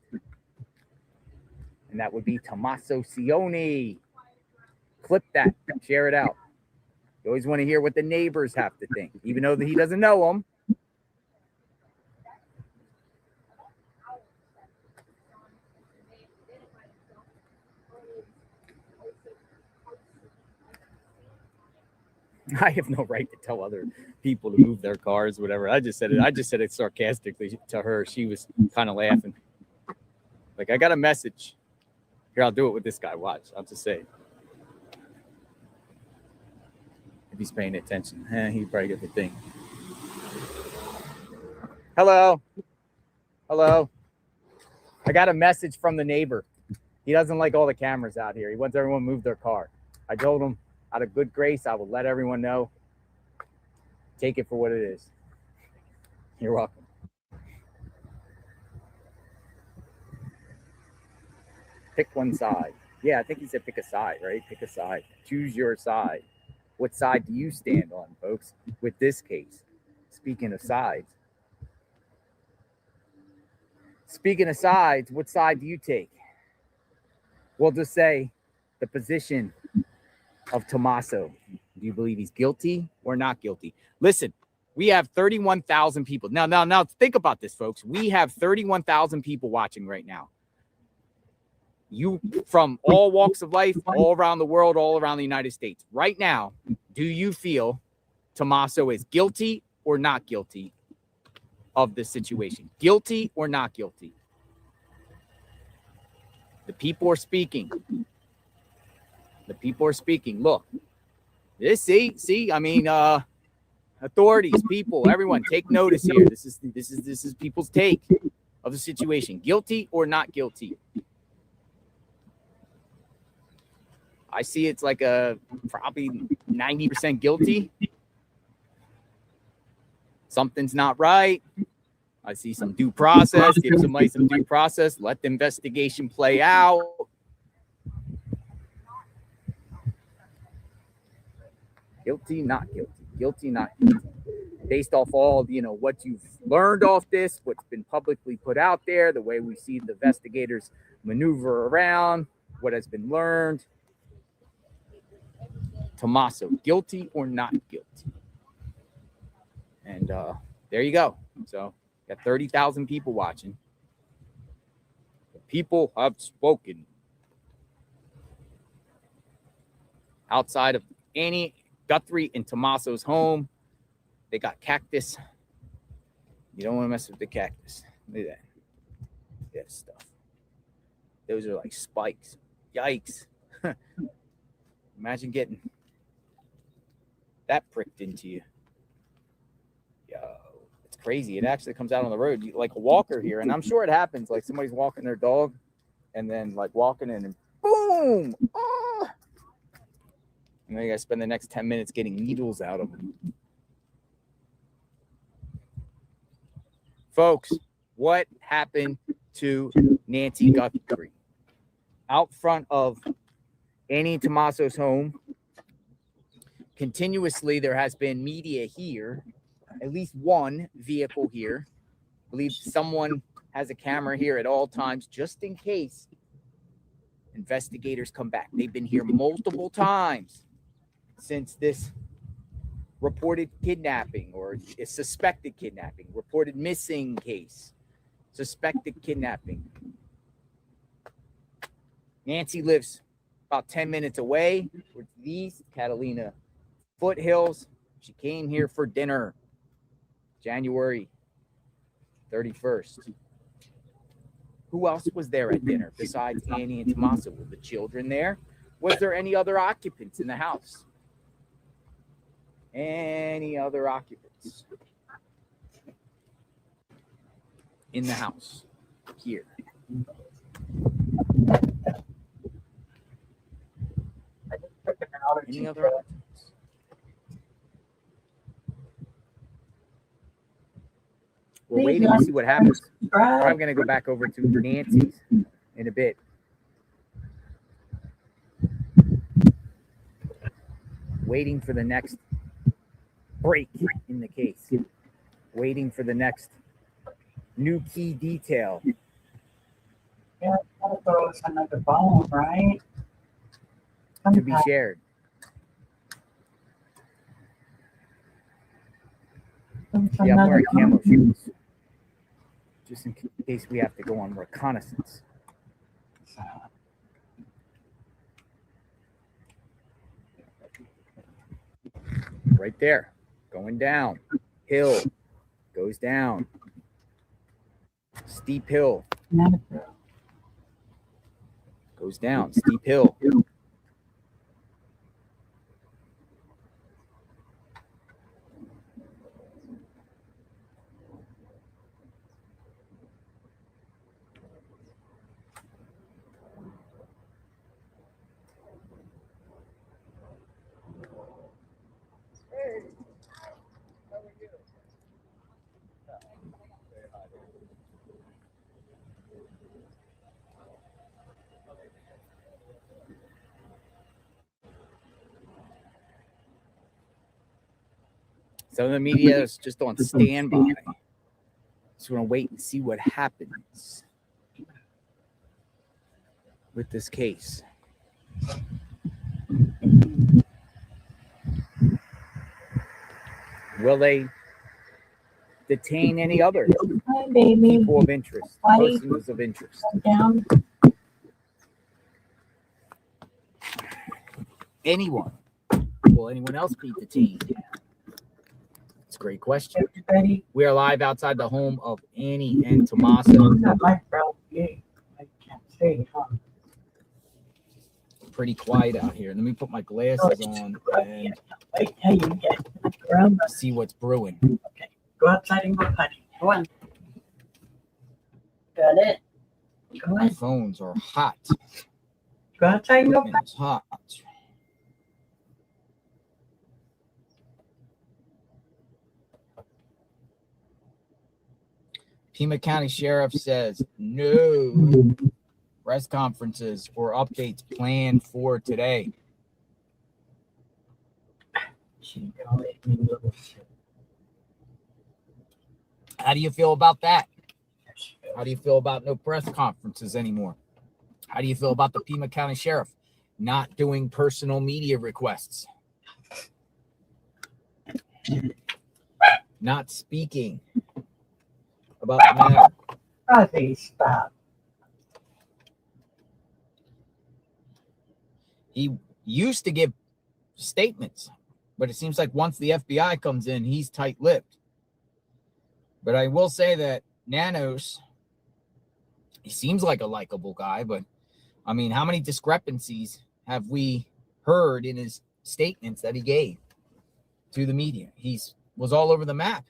And that would be Tommaso Cioni. Clip that, share it out. You always want to hear what the neighbors have to think, even though he doesn't know them. I have no right to tell other people to move their cars, whatever. I just said it sarcastically to her. She was kind of laughing. Like, I got a message. Here, I'll do it with this guy. Watch. I'll just say. If he's paying attention, he'd probably get the thing. Hello. Hello. I got a message from the neighbor. He doesn't like all the cameras out here. He wants everyone to move their car. I told him, out of good grace, I will let everyone know. Take it for what it is. You're welcome. Pick one side. Yeah, I think he said pick a side, right? Pick a side. Choose your side. What side do you stand on, folks, with this case? speaking of sides. Speaking of sides, what side do you take? We'll just say the position of Tommaso. Do you believe he's guilty or not guilty? Listen, we have 31,000 people. Now, think about this, folks. We have 31,000 people watching right now. You from all walks of life, all around the world, all around the United States. Right now, do you feel Tommaso is guilty or not guilty of this situation? Guilty or not guilty? The people are speaking. The people are speaking. Look, see, I mean, authorities, people, everyone, take notice here. This is people's take of the situation. Guilty or not guilty? I see it's like a probably 90% guilty. Something's not right. I see some due process. Give somebody some due process. Let the investigation play out. Guilty, not guilty. Guilty, not guilty. Based off all, what you've learned off this, what's been publicly put out there, the way we see the investigators maneuver around, what has been learned. Tommaso, guilty or not guilty? And there you go. So got 30,000 people watching. The people have spoken. Outside of Nancy Guthrie and Tommaso's home, they got cactus. You don't want to mess with the cactus. Look at that. Look at that stuff. Those are like spikes. Yikes. Imagine getting that pricked into you. Yo, it's crazy. It actually comes out on the road like a walker here. And I'm sure it happens. Like somebody's walking their dog and then like walking in and boom. Oh! And then you got to spend the next 10 minutes getting needles out of them. Folks, what happened to Nancy Guthrie? Out front of Annie and Tommaso's home, continuously there has been media here, at least one vehicle here. I believe someone has a camera here at all times, just in case investigators come back. They've been here multiple times since this reported kidnapping or a suspected kidnapping, reported missing case, suspected kidnapping. Nancy lives about 10 minutes away towards these Catalina foothills. She came here for dinner January 31st. Who else was there at dinner besides Annie and Tommaso? Were the children there? Was there any other occupants in the house? Any other occupants in the house here? Any other occupants? We're waiting to see what happens. I'm going to go back over to Nancy's in a bit. Waiting for the next break in the case. Waiting for the next new key detail. Yeah, that goes another bone, right? To be shared. Yeah, I'm wearing camo shoes. Just in case we have to go on reconnaissance. Right there. Going down. Hill. Goes down. Steep hill. Goes down. Steep hill. Some of the media is just on standby. Just want to wait and see what happens with this case. Will they detain any other Hi, baby. people of interest, persons of interest? Down. Anyone? Will anyone else be detained? It's a great question. Everybody. We are live outside the home of Annie and Tommaso. Not my brown gig. I can't say, huh? Pretty quiet out here. Let me put my glasses on and Wait till you get around. see what's brewing. Okay. Go outside and go potty. Go on. Got it? Go My on. phones are hot. Go outside and go potty. It's hot. Pima County Sheriff says no press conferences or updates planned for today. How do you feel about that? How do you feel about no press conferences anymore? How do you feel about the Pima County Sheriff not doing personal media requests? Not speaking about the matter. Ozzy, stop. He used to give statements, but it seems like once the FBI comes in, he's tight-lipped. But I will say that Nanos, he seems like a likable guy, but I mean, how many discrepancies have we heard in his statements that he gave to the media? He was all over the map.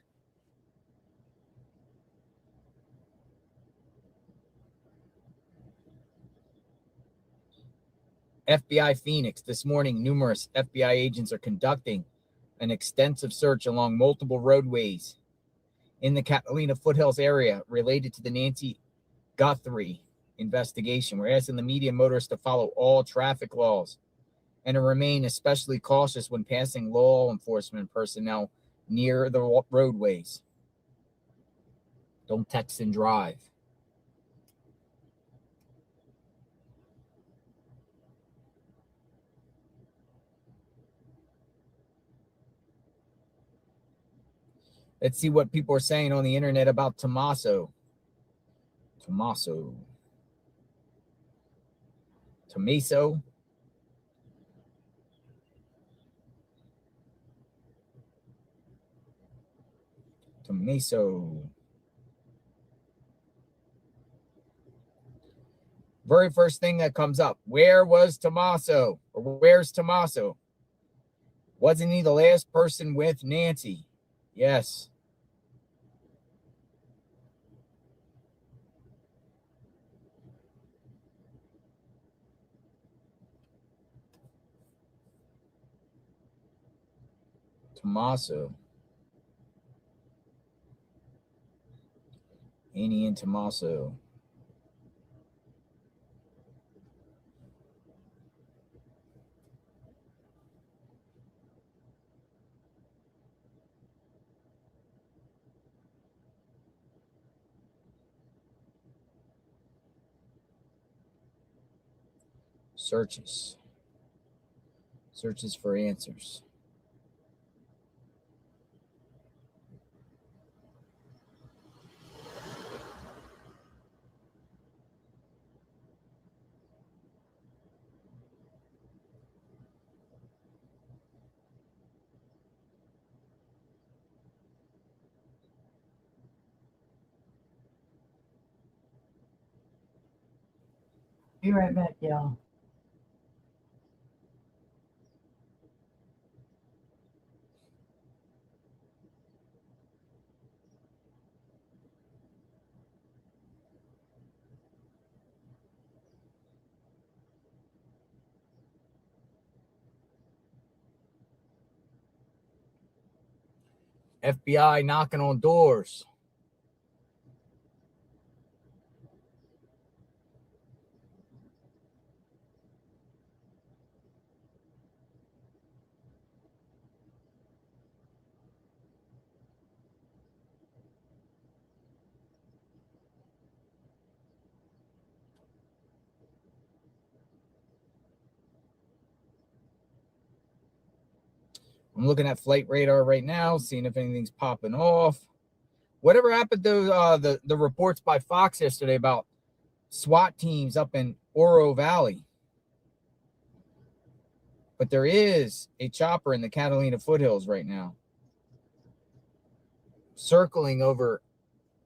FBI Phoenix, this morning, numerous FBI agents are conducting an extensive search along multiple roadways in the Catalina Foothills area related to the Nancy Guthrie investigation. We're asking the media and motorists to follow all traffic laws and to remain especially cautious when passing law enforcement personnel near the roadways. Don't text and drive. Let's see what people are saying on the internet about Tommaso. Tommaso. Very first thing that comes up. Where was Tommaso? Or where's Tommaso? Wasn't he the last person with Nancy? Yes. Tommaso. Annie and Tommaso. Searches for answers. Be right back, y'all. FBI knocking on doors. I'm looking at flight radar right now, seeing if anything's popping off. Whatever happened to the reports by Fox yesterday about SWAT teams up in Oro Valley? But there is a chopper in the Catalina foothills right now, circling over.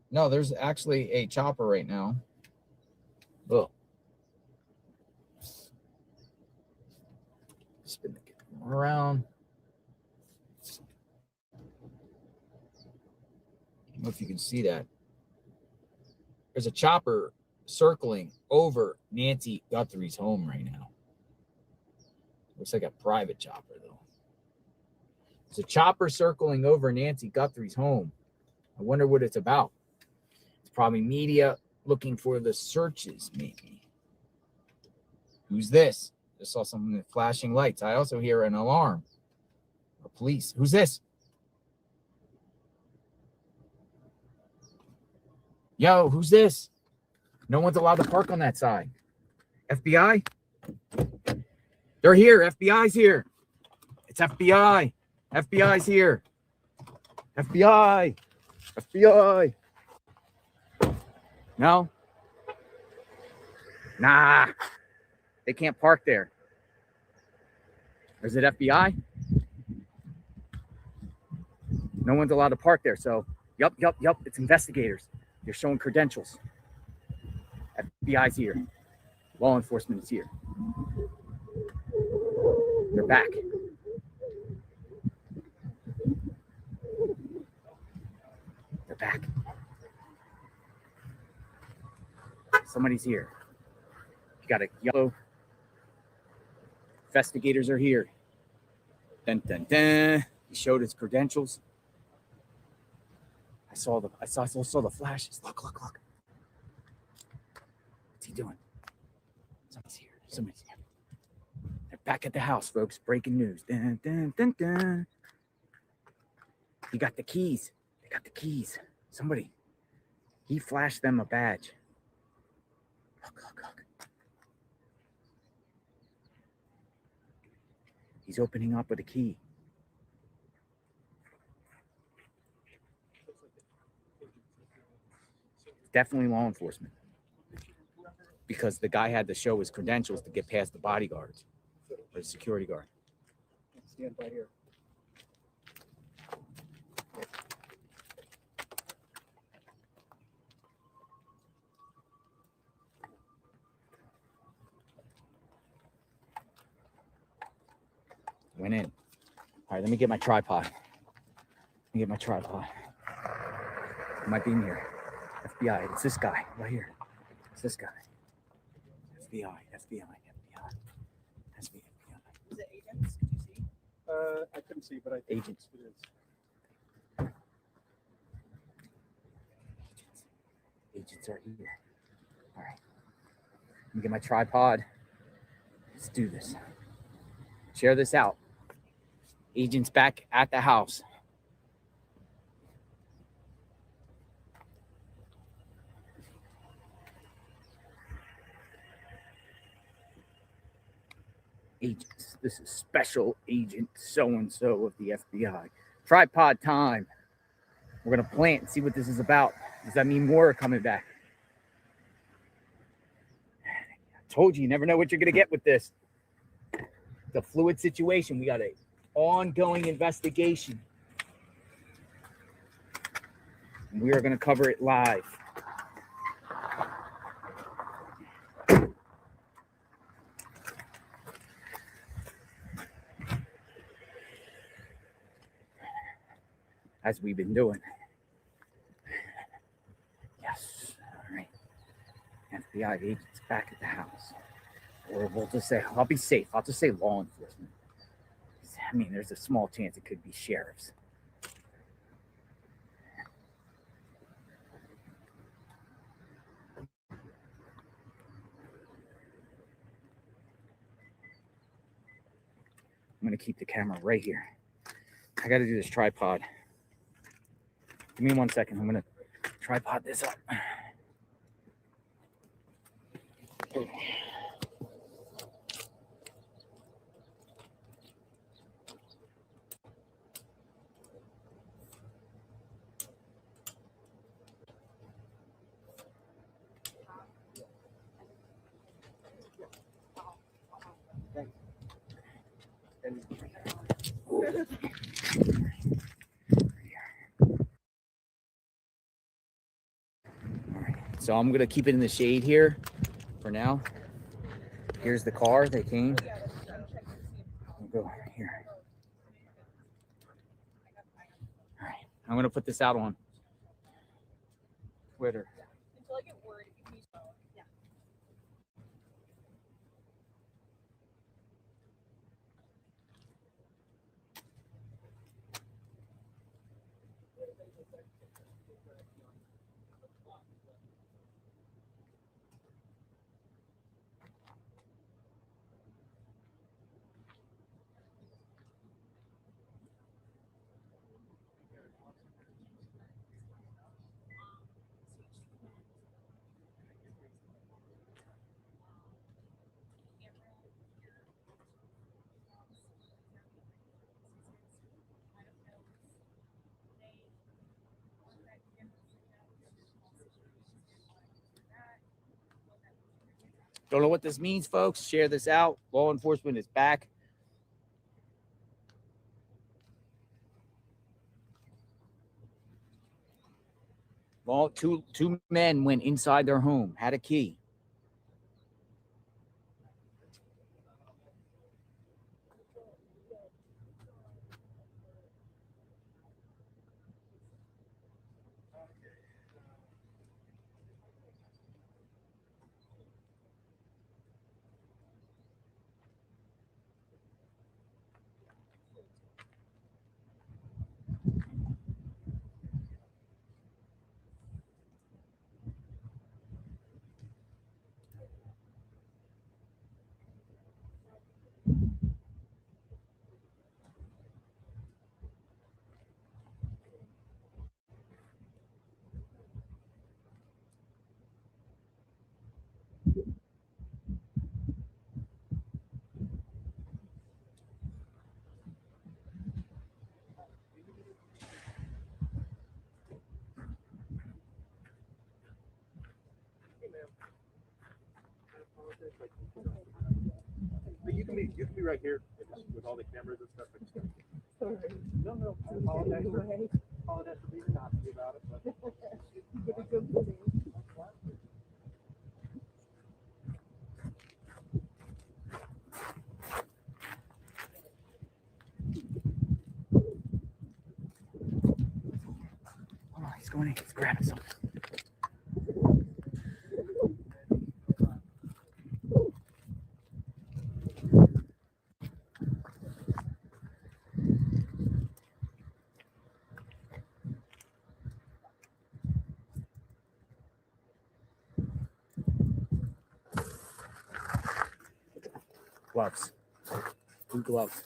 No, there's actually a chopper right now. Look. Spin the camera around. I don't know if you can see that. There's a chopper circling over Nancy Guthrie's home right now. Looks like a private chopper, though. There's a chopper circling over Nancy Guthrie's home. I wonder what it's about. It's probably media looking for the searches, maybe. Who's this? Just saw some flashing lights. I also hear an alarm. Or police. Who's this? Yo, who's this? No one's allowed to park on that side. FBI? They're here. FBI's here. It's FBI. FBI's here. FBI. FBI. No? Nah. They can't park there. Is it FBI? No one's allowed to park there. So, yup. It's investigators. They're showing credentials. FBI's here. Law enforcement is here. They're back. They're back. Somebody's here. You got a yellow. Investigators are here. Dun dun dun. He showed his credentials. I saw the flashes. Look. What's he doing? Somebody's here. They're back at the house, folks. Breaking news. Dun dun dun dun. You got the keys. They got the keys. Somebody. He flashed them a badge. Look. He's opening up with a key. Definitely law enforcement. Because the guy had to show his credentials to get past the bodyguards or the security guard. Stand by here. Went in. All right, let me get my tripod. It might be in here. FBI. It's this guy right here. It's this guy. FBI. Is it agents? Did you see? I couldn't see, but I think Agents. it is. Agents are here. All right. Let me get my tripod. Let's do this. Share this out. Agents back at the house. Agents. This is Special Agent so-and-so of the FBI. Tripod time. We're going to plant and see what this is about. Does that mean more are coming back? I told you never know what you're going to get with this. It's a fluid situation. We got an ongoing investigation. And we are going to cover it live. As we've been doing. Yes. All right. FBI agents back at the house. Or we'll just say, I'll be safe. I'll just say law enforcement. I mean, there's a small chance it could be sheriffs. I'm going to keep the camera right here. I got to do this tripod. Give me 1 second. I'm going to tripod this up. So I'm gonna keep it in the shade here for now. Here's the car they came. We'll go here. All right, I'm gonna put this out on Twitter. Don't know what this means, folks. Share this out. Law enforcement is back. Well, two men went inside their home, had a key. But you can be right here with all the cameras and stuff. No, I apologize for being nasty about it. But. Oh, he's going in. He's grabbing something. Gloves. Blue gloves.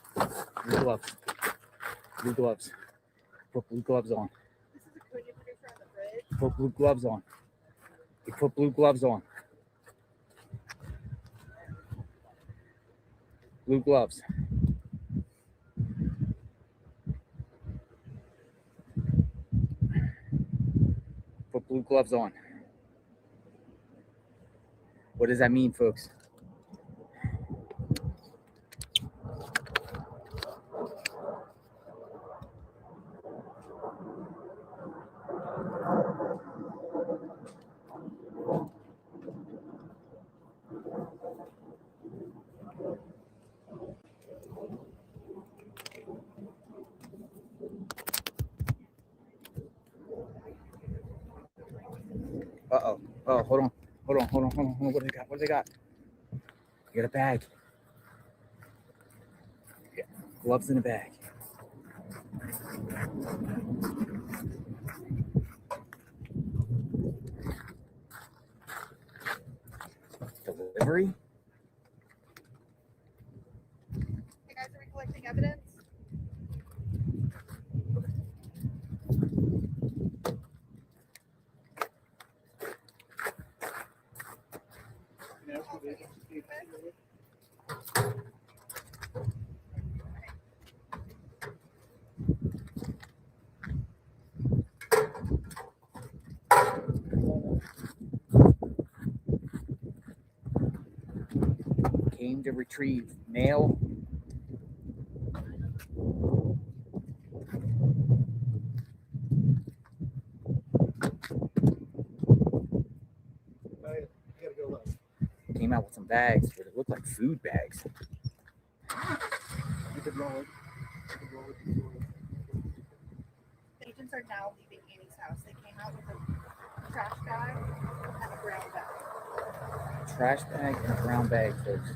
Blue gloves. Blue gloves. Put blue gloves on. Put blue gloves on. You put blue gloves on. Blue gloves. Put blue gloves on. What does that mean, folks? Uh-oh. Oh, hold on. Hold on. What do they got? What do they got? You got a bag. Yeah. Gloves in a bag. Delivery? Hey guys, are we collecting evidence? Came to retrieve mail. came out with some bags, but it looked like food bags. You could roll it. You could roll it. The agents are now leaving Annie's house. They came out with a trash bag and a brown bag. Trash bag and a brown bag, folks.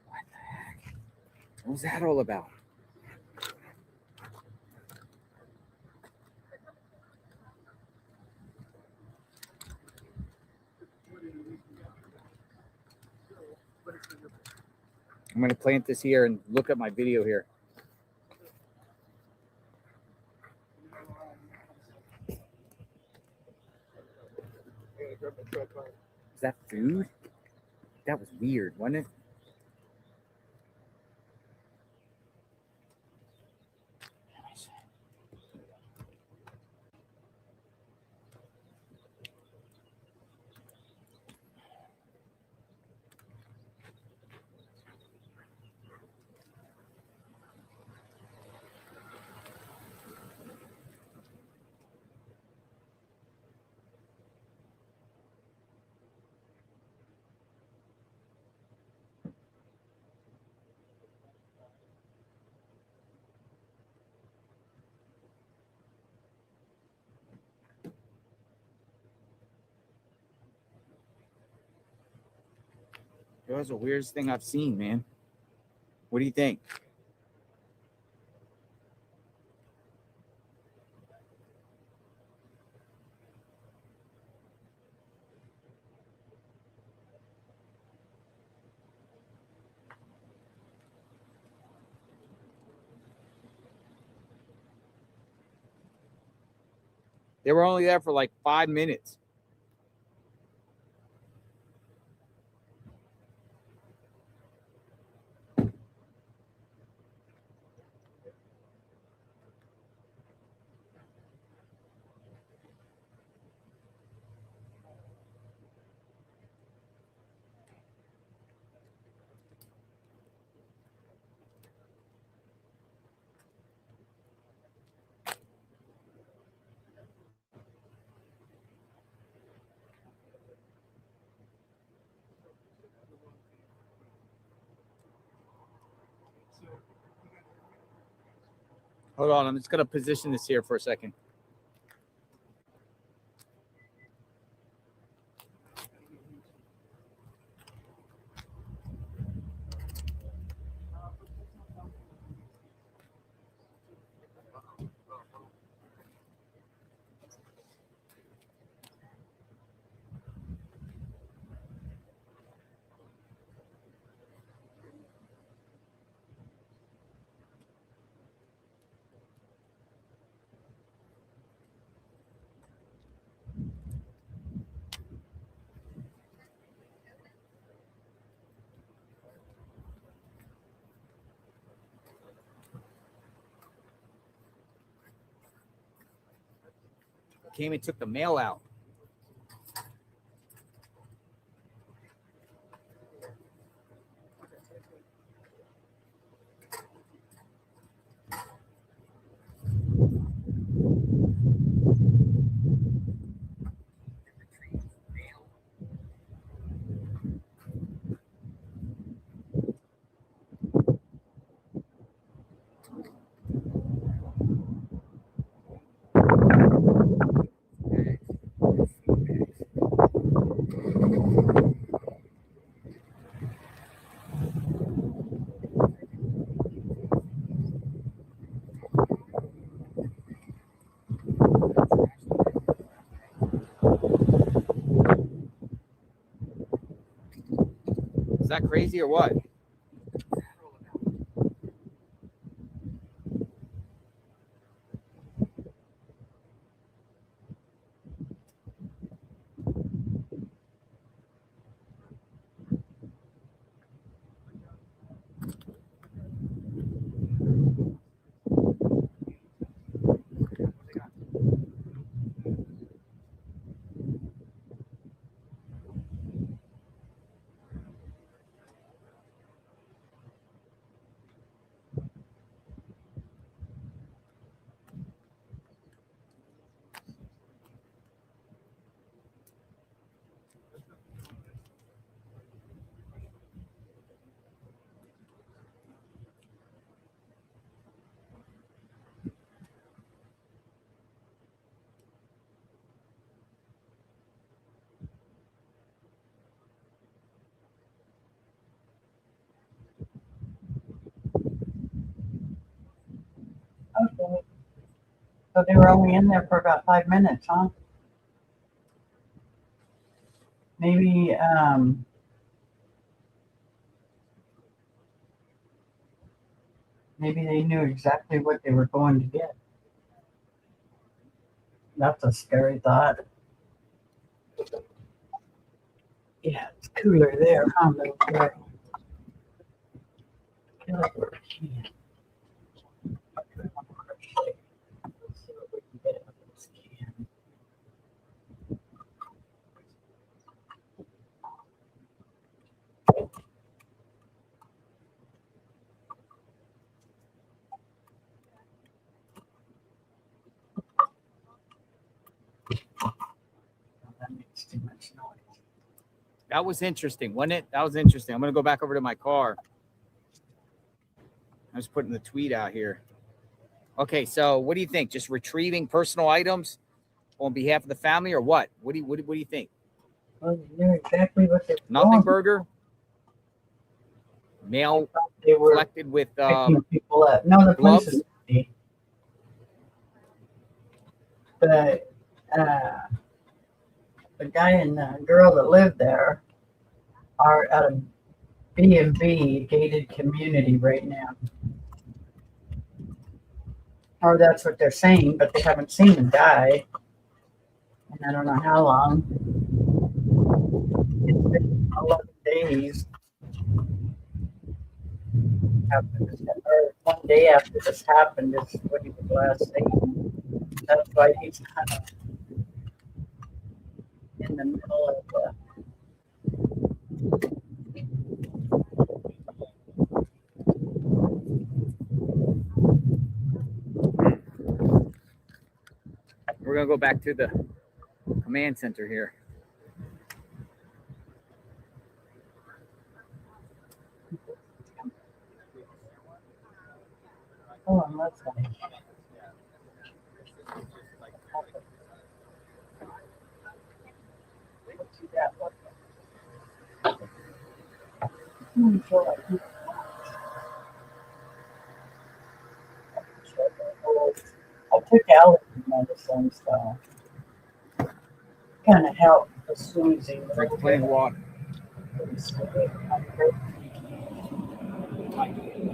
What the heck? What was that all about? I'm going to plant this here and look at my video here. Is that food? That was weird, wasn't it? It was the weirdest thing I've seen, man. What do you think? They were only there for like 5 minutes. Hold on, I'm just going to position this here for a second. Came and took the mail out. Is that crazy or what? So they were only in there for about 5 minutes, huh? Maybe, maybe they knew exactly what they were going to get. That's a scary thought. Yeah, it's cooler there, huh, little girl? Get over here. Let's see what we can get out of this can. Oh, that makes too much noise. That was interesting, wasn't it? That was interesting. I'm going to go back over to my car. I was putting the tweet out here. Okay, so what do you think? Just retrieving personal items on behalf of the family, or what? What do you think? Well, they knew exactly what they were Nothing doing. burger, mail They were collected with picking people up. No, the place gloves. is empty. The guy and the girl that live there are at a B&B gated community right now. Or that's what they're saying, but they haven't seen the guy. And I don't know how long. It's been 11 days. After this, or 1 day after this happened is what he was last saying. That's why he's kind of in the middle of We're going to go back to the command center here. oh, and that's funny. I took allergy medicine, so kind of helped the sneezing. Drink plenty of water. Make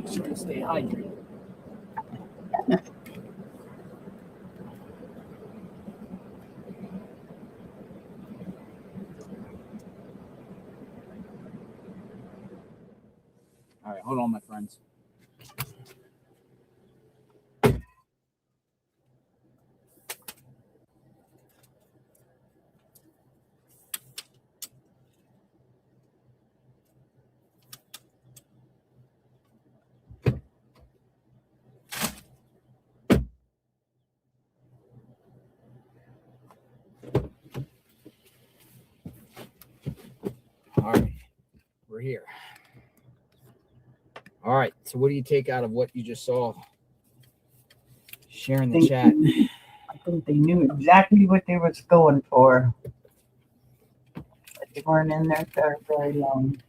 sure to stay hydrated. All right, hold on, my friends. All right, we're here. All right, so what do you take out of what you just saw? Share in the chat. I think they knew exactly what they was going for. But they weren't in there for very long.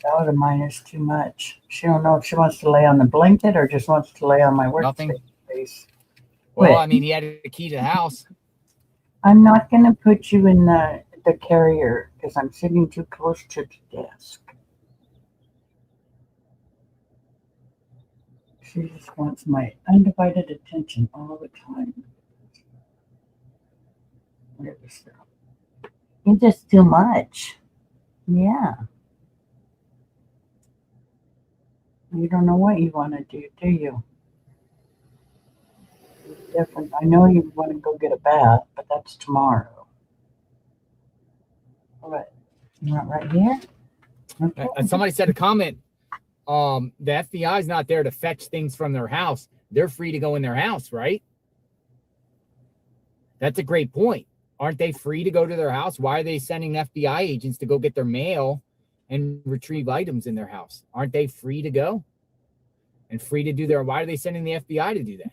That of mine is too much. She don't know if she wants to lay on the blanket or just wants to lay on my Nothing. workspace. Well, Wait. I mean, he had the key to the house. I'm not going to put you in the carrier because I'm sitting too close to the desk. She just wants my undivided attention all the time. Look at this girl. You're just too much. Yeah. You don't know what you want to do you? It's different. I know you want to go get a bath, but that's tomorrow. What? You want right here? Okay. And somebody said a comment. The FBI is not there to fetch things from their house. They're free to go in their house, right? That's a great point. Aren't they free to go to their house? Why are they sending FBI agents to go get their mail and retrieve items in their house? Aren't they free to go and free to do their? Why are they sending the FBI to do that?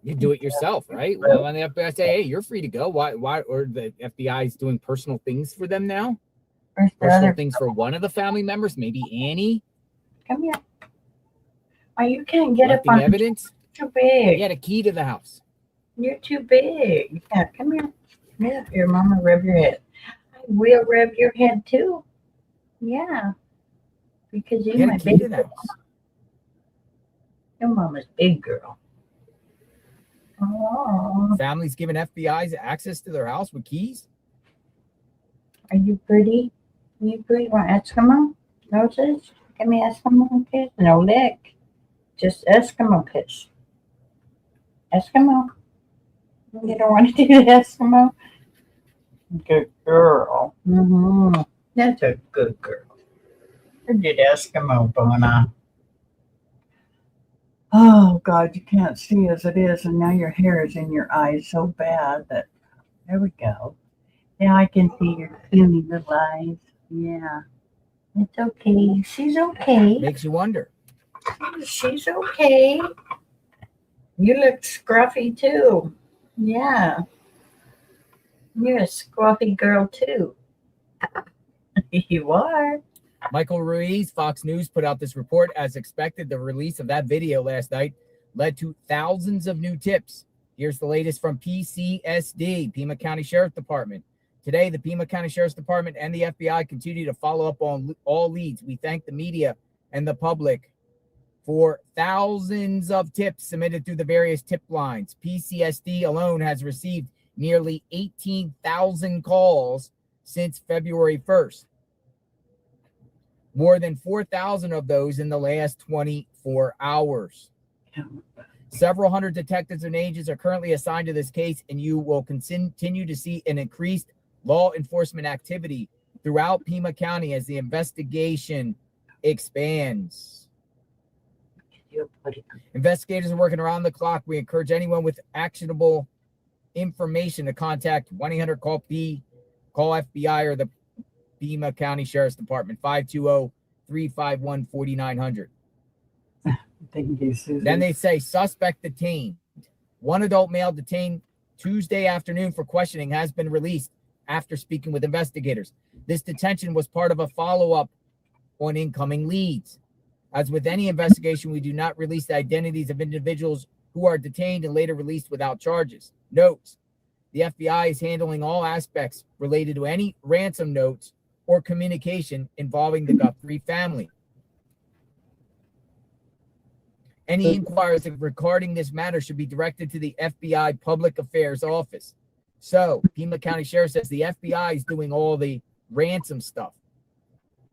You do it yourself, right? Well, when the FBI say, "Hey, you're free to go," why? Or the FBI is doing personal things for them now? Where's the Personal other? things for one of the family members, maybe Annie, Come here. Oh, you can't get collecting up on evidence. too big. He had a key to the house. You're too big. Yeah, come here. Yeah, your mama rub your head. I will rub your head too. Yeah. Because He you're had my a key big to the girl. house. Your mama's big girl. Oh, Families giving FBI's access to their house with keys. are you pretty? Are you pretty? Want Eskimo noses? Give me Eskimo kiss. No lick. Just Eskimo kiss. Eskimo. You don't want to do the Eskimo? Good girl. Mm-hmm. That's a good girl. You did Eskimo, Bona. Oh, God, you can't see as it is, and now your hair is in your eyes so bad that, there we go. Now I can see your puny little eyes. Yeah. It's okay. She's okay. Makes you wonder. She's okay. You look scruffy, too. Yeah. You're a scruffy girl, too. You are. Michael Ruiz, Fox News, put out this report. As expected, the release of that video last night led to thousands of new tips. Here's the latest from PCSD, Pima County Sheriff Department. Today, the Pima County Sheriff's Department and the FBI continue to follow up on all leads. We thank the media and the public for thousands of tips submitted through the various tip lines. PCSD alone has received nearly 18,000 calls since February 1st. More than 4,000 of those in the last 24 hours. Several hundred detectives and agents are currently assigned to this case, and you will continue to see an increased law enforcement activity throughout Pima County as the investigation expands. Investigators are working around the clock. We encourage anyone with actionable information to contact 1-800-CALL-P, call FBI or the Pima County Sheriff's Department, 520-351-4900. Thank you, Susan. Then they say suspect detained. One adult male detained Tuesday afternoon for questioning has been released after speaking with investigators. This detention was part of a follow-up on incoming leads. As with any investigation, we do not release the identities of individuals who are detained and later released without charges. Notes: the FBI is handling all aspects related to any ransom notes or communication involving the Guthrie family. Any inquiries regarding this matter should be directed to the FBI Public Affairs Office. So, Pima County Sheriff says the FBI is doing all the ransom stuff,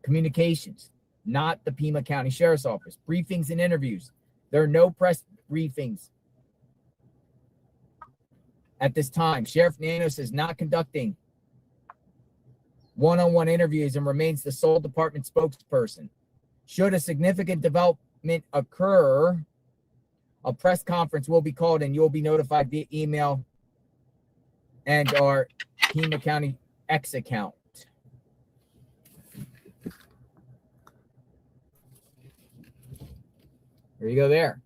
communications, not the Pima County Sheriff's Office. Briefings and interviews. There are no press briefings at this time. Sheriff Nanos is not conducting one-on-one interviews and remains the sole department spokesperson. Should a significant development occur, a press conference will be called and you'll be notified via email and our Pima County X account. There you go there.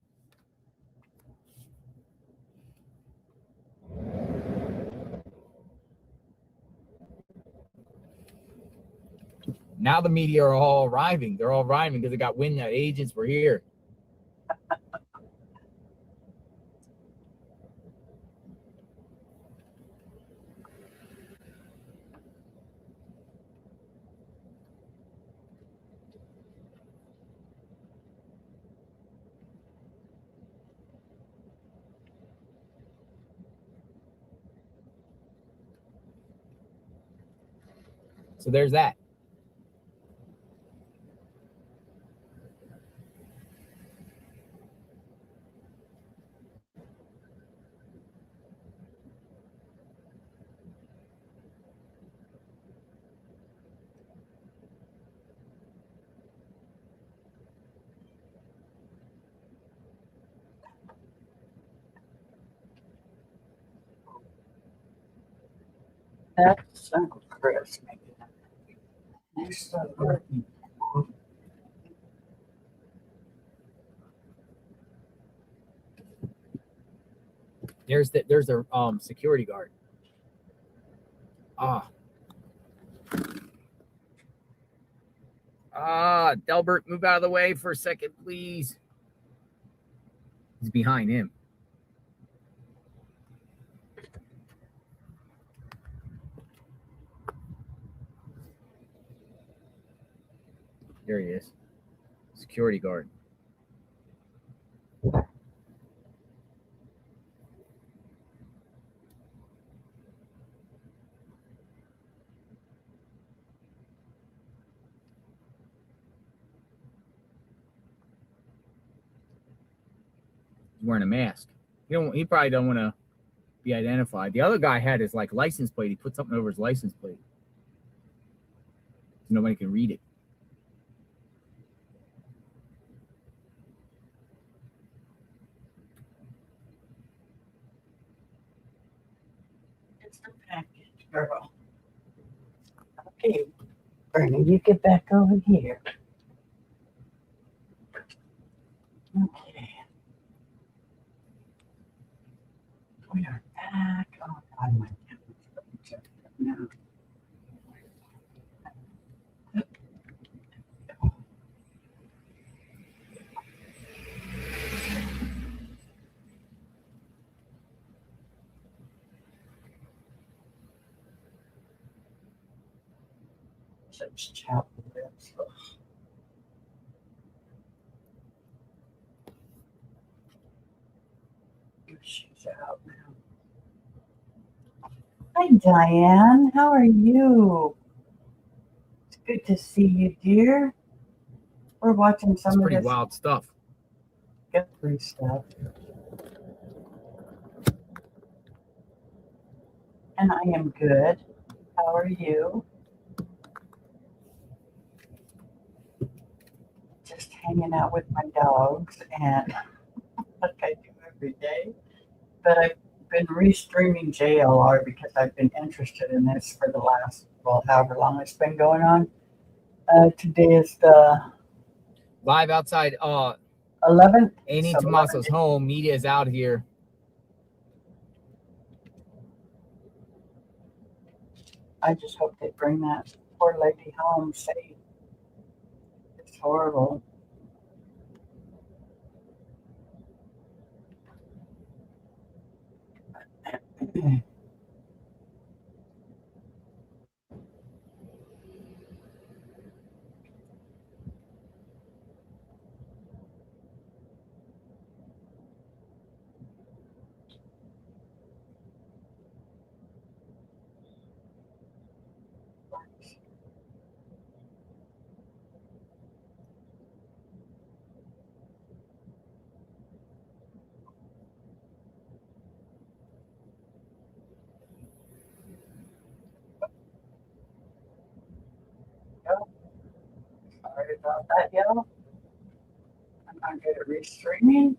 Now the media are all arriving. They're all arriving because they got wind that agents were here. So there's that. That's Uncle Chris. There's their security guard. Ah. Delbert, move out of the way for a second, please. He's behind him. There he is. Security guard. He's wearing a mask. He probably don't want to be identified. The other guy had his like license plate. He put something over his license plate. So nobody can read it. It's the package, girl. Okay, Bernie, you get back over here. Okay. We are back. Oh, God, my goodness. No. Such chapel lips. She's out now. Hi, Diane. How are you? It's good to see you, dear. We're watching It's some of pretty this wild stuff. Guthrie stuff. And I am good. How are you? Just hanging out with my dogs and like I do every day. But I've been restreaming JLR because I've been interested in this for the last, well, however long it's been going on. Today is the Live outside 11th. Annie So Tomaso's home. Media is out here. I just hope they bring that poor lady home safe. It's horrible. Sorry about that, y'all. I'm not good at restreaming.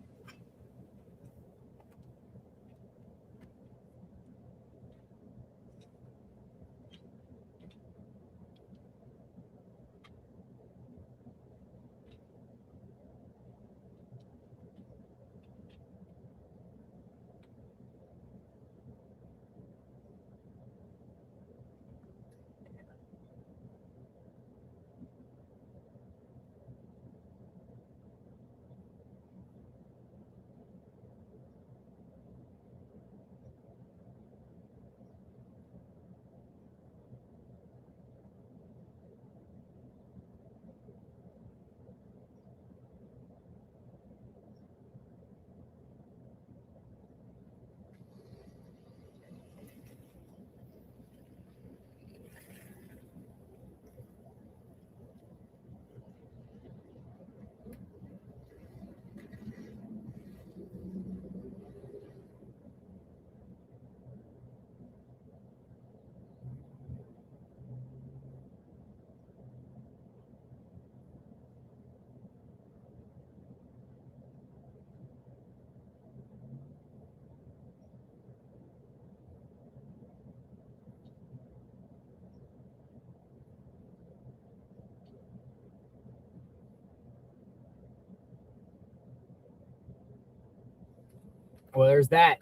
Well, there's that.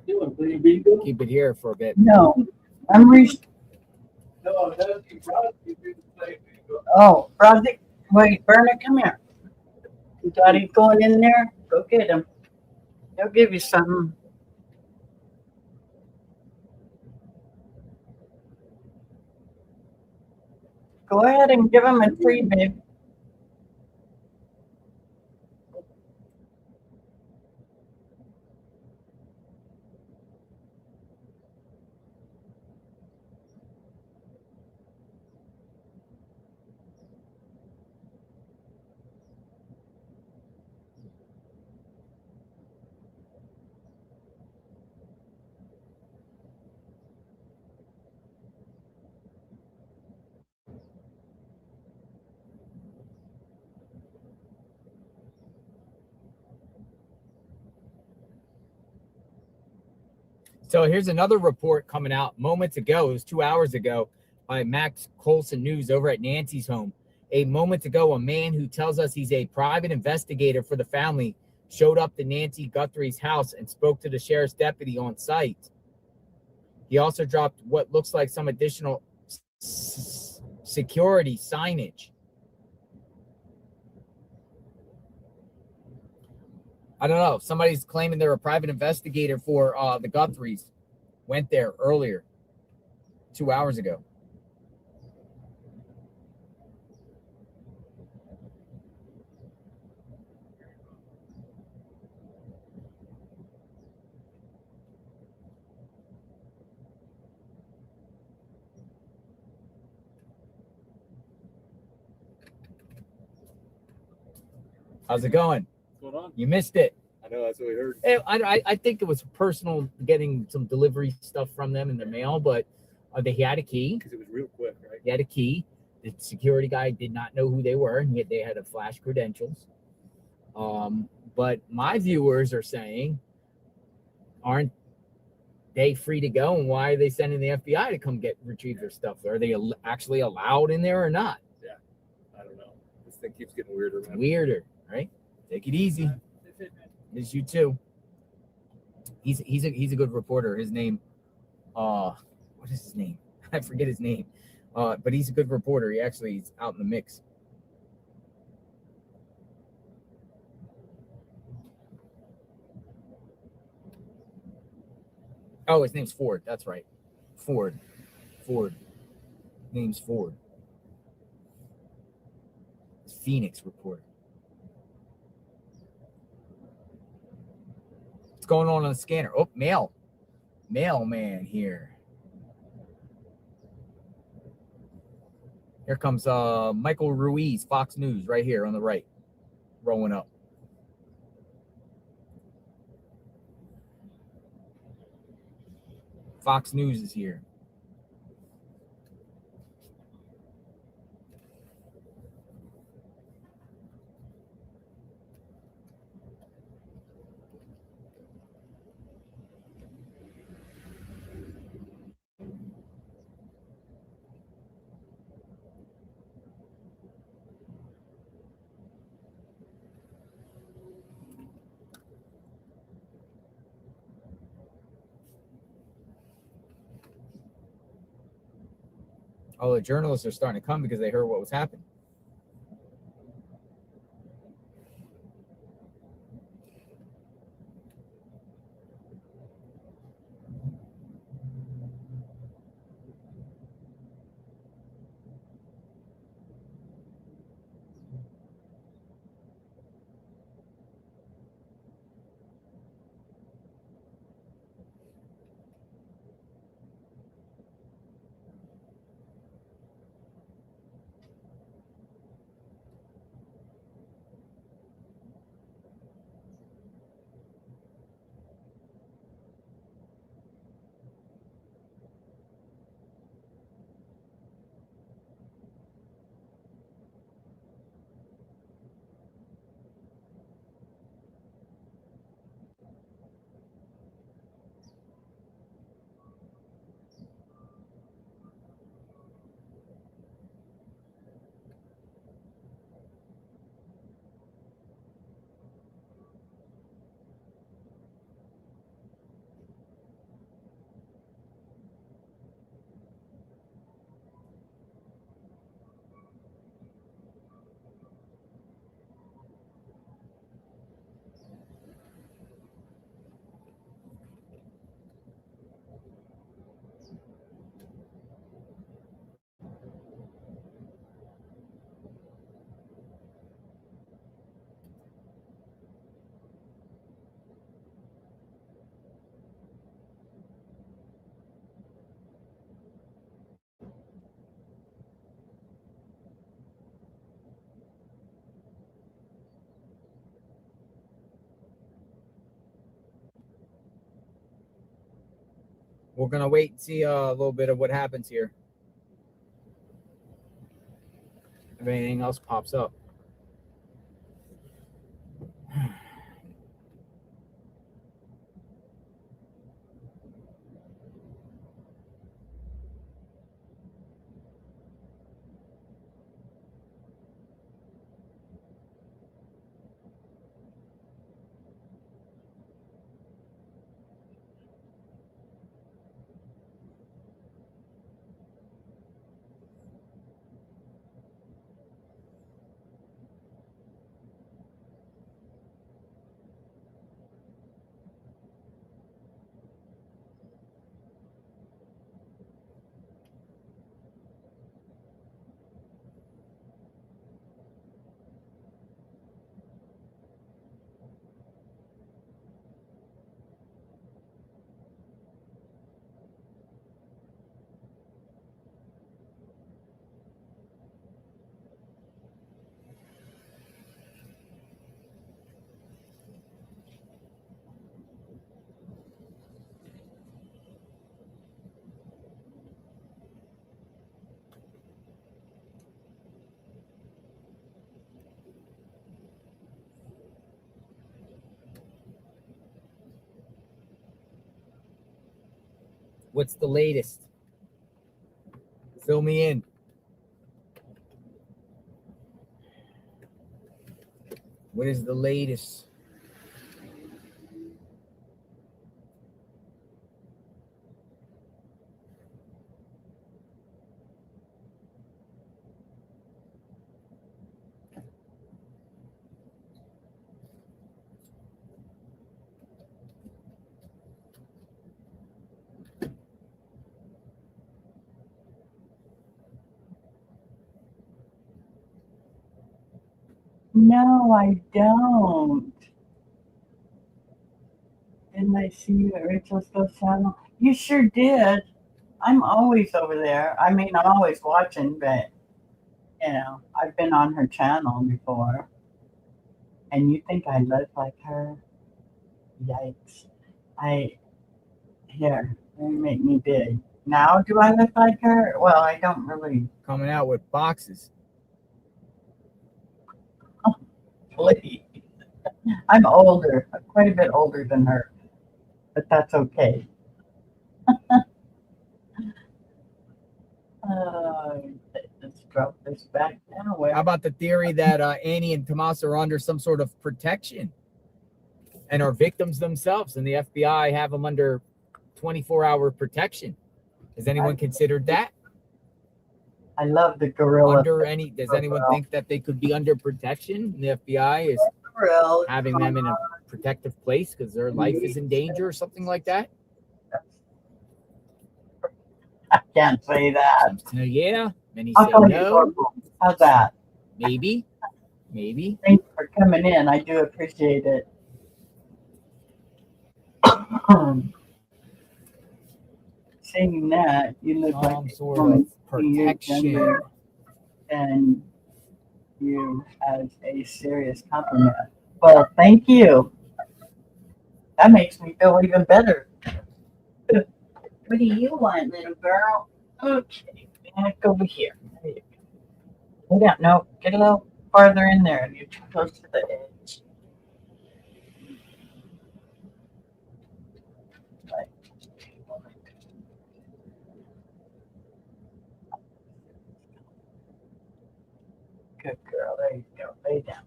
Keep it here for a bit. No, I'm Oh, Broderick, wait, Bernie, come here. You got it going in there? Go get him. He'll give you something. Go ahead and give him a treat, babe. So here's another report coming out moments ago. It was 2 hours ago by Max Colson News over at Nancy's home. A moment ago, a man who tells us he's a private investigator for the family showed up to Nancy Guthrie's house and spoke to the sheriff's deputy on site. He also dropped what looks like some additional security signage. I don't know. Somebody's claiming they're a private investigator for the Guthries. Went there earlier, 2 hours ago. How's it going? What's going on? You missed it. I know, that's what we heard. I think it was personal getting some delivery stuff from them in the mail, but he had a key. Because it was real quick, right? He had a key. The security guy did not know who they were, and yet they had a flash credentials. But my viewers are saying, aren't they free to go, and why are they sending the FBI to come retrieve their stuff? Are they actually allowed in there or not? Yeah, I don't know. This thing keeps getting weirder. It's weirder, right? Take it easy. Miss you too. He's a good reporter. His name, what is his name? I forget his name. But he's a good reporter. He's out in the mix. Oh, his name's Ford. That's right. Ford. Name's Ford. Phoenix reporter. What's going on the scanner? Oh, mailman here. Here comes Michael Ruiz, Fox News, right here on the right, rolling up. Fox News is here. Oh, the journalists are starting to come because they heard what was happening. we're gonna wait and see a little bit of what happens here. If anything else pops up. What's the latest? Fill me in. What is the latest? No, I don't. Didn't I see you at Rachel's Ghost Channel? You sure did. I'm always over there. I mean, I'm always watching, but, you know, I've been on her channel before. And you think I look like her? Yikes. Here, let me make me big. Now, do I look like her? Well, I don't really. Coming out with boxes. Please. I'm older, quite a bit older than her, but that's okay. Let's drop this back now. How about the theory that Annie and Tomas are under some sort of protection and are victims themselves, and the FBI have them under 24-hour protection? Has anyone considered that? I love the gorilla. Does anyone think that they could be under protection? And the FBI is having them in a protective place because their life is in danger or something like that? I can't say that. Yeah. Many I'll say call you no. Corporal. How's that? Maybe. Thanks for coming in. I do appreciate it. Saying that, you look like Some sort of protection. And you as a serious compliment. Well, thank you. That makes me feel even better. What do you want, little girl? Okay, back over here. There you go. Get out. No, get a little farther in there. You're too close to the edge. Right. Good girl. There you go. Lay down.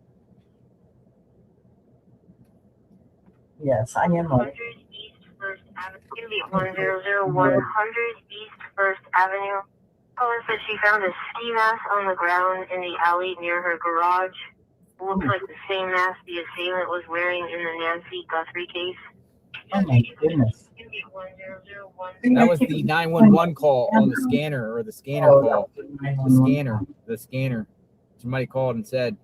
Yes, I am. 100 East First Avenue, 100 East First Avenue. Caller said she found a ski mask on the ground in the alley near her garage. Looks like the same mask the assailant was wearing in the Nancy Guthrie case. Oh my goodness. That was the 911 call on the scanner, or the scanner call. The scanner. Somebody called and said,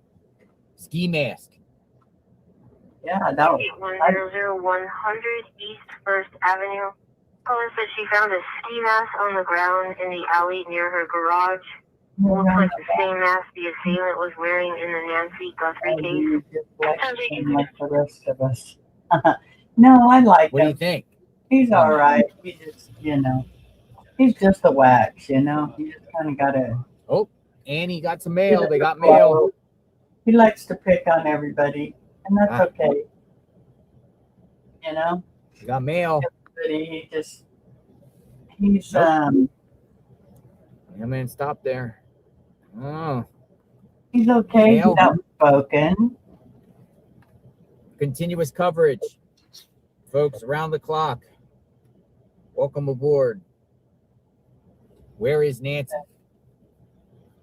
ski mask. Yeah, that was 100 East First Avenue. Caller said she found a ski mask on the ground in the alley near her garage. Looks like the same mask the assailant was wearing in the Nancy Guthrie case. like the rest of us. No, I like What do him. you think? He's all right. He just, he's just a wax, You just kind of gotta. Oh, Annie got some mail. They got mail. He likes to pick on everybody, and that's okay. You got mail. Everybody, he's Nope. Yeah, man, stop there. Oh. He's okay. He's outspoken. Continuous coverage, folks, around the clock. Welcome aboard. Where is Nancy?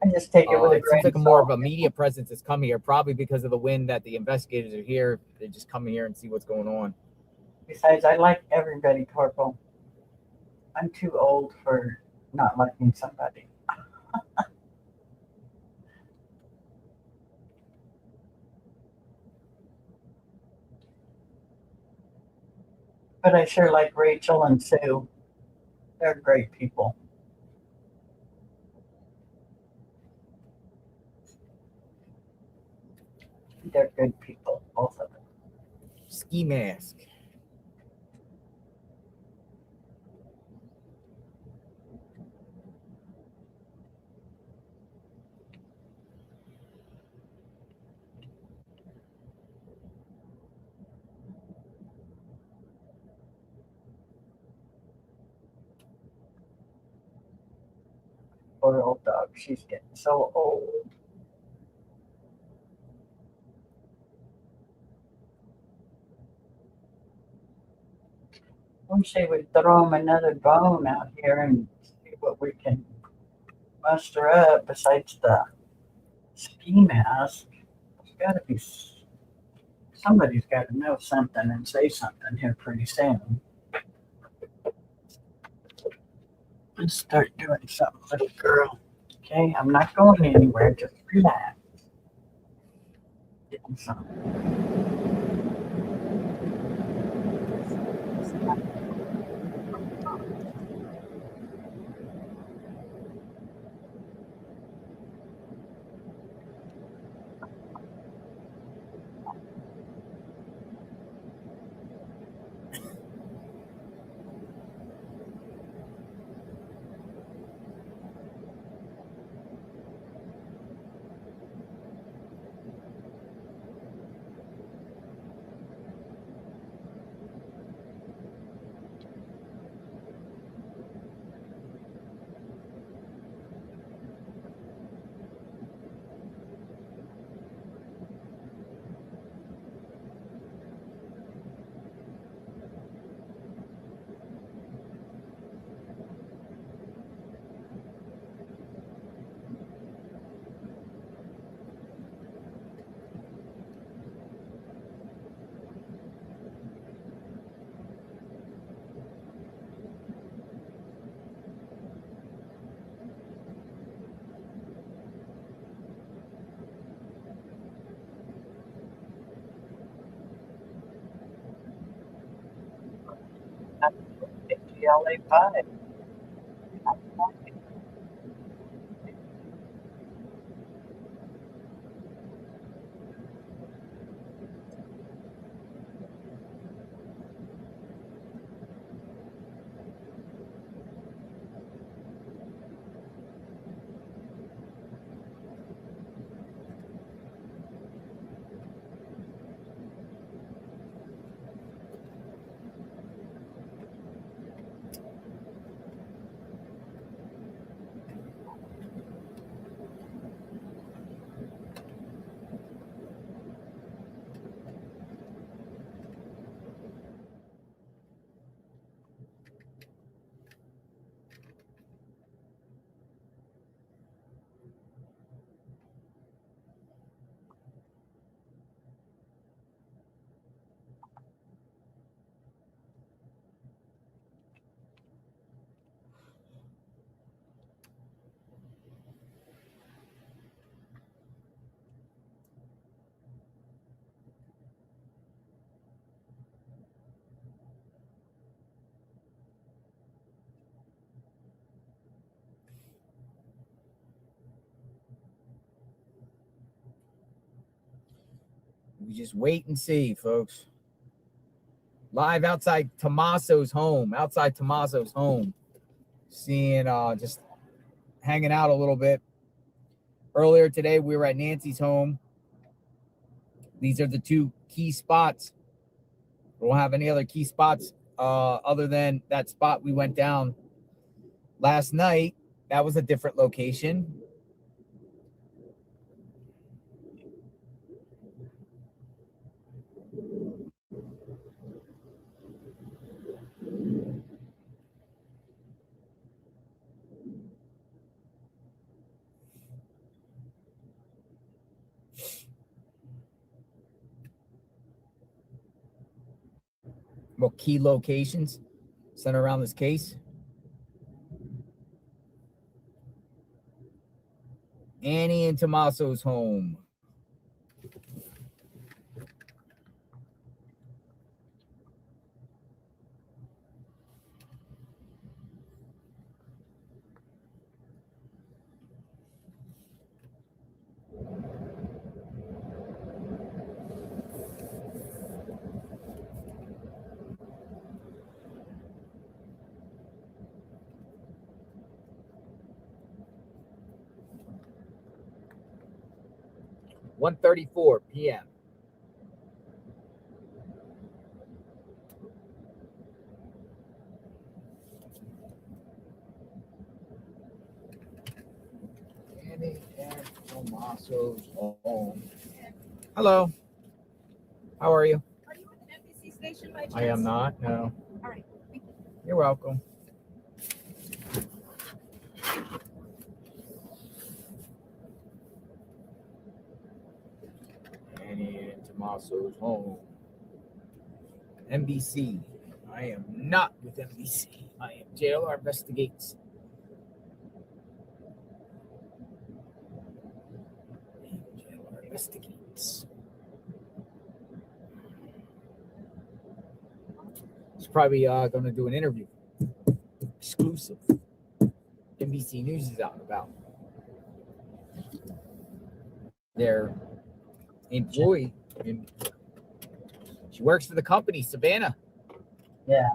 I just take it with a It seems like more of a media presence is coming here, probably because of the wind that the investigators are here. They just come here and see what's going on. Besides, I like everybody, Corporal. I'm too old for not liking somebody. But I sure like Rachel and Sue. They're great people. They're good people, both of them. Ski mask. Poor old dog. She's getting so old. Wish they would throw him another bone out here and see what we can muster up besides the ski mask. There's got to be somebody's got to know something and say something here pretty soon. Let's start doing something, little girl. Okay, I'm not going anywhere. Just relax. Getting something. LA 5. We just wait and see, folks. Live outside Tommaso's home. Seeing just hanging out a little bit. Earlier today, we were at Nancy's home. These are the two key spots. We don't have any other key spots other than that spot we went down last night. That was a different location. Well, key locations centered around this case. Annie and Tommaso's home. $1:34 p.m. Annie and Tommaso's home. Hello. How are you? Are you with an NBC station by chance? I am not. No. All right. Thank you. You're welcome. Annie and Tommaso's home. NBC. I am not with NBC. I am JLR Investigates. JLR Investigates. He's probably going to do an interview. Exclusive. NBC News is out and about. Their employee. She works for the company, Savannah. Yeah.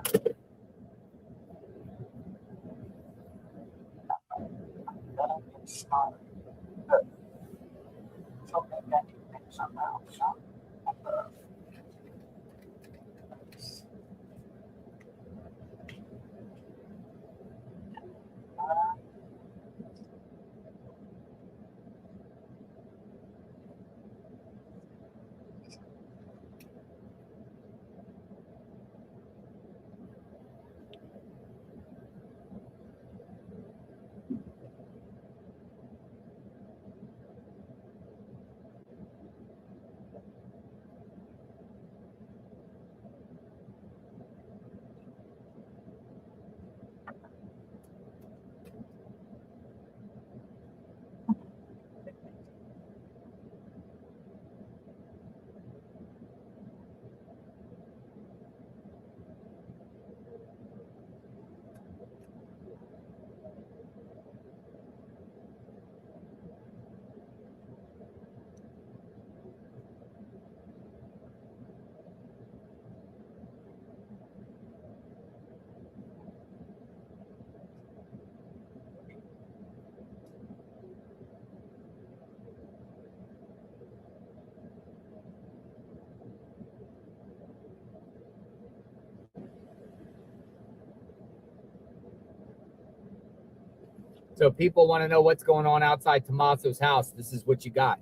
So people want to know what's going on outside Tommaso's house. This is what you got.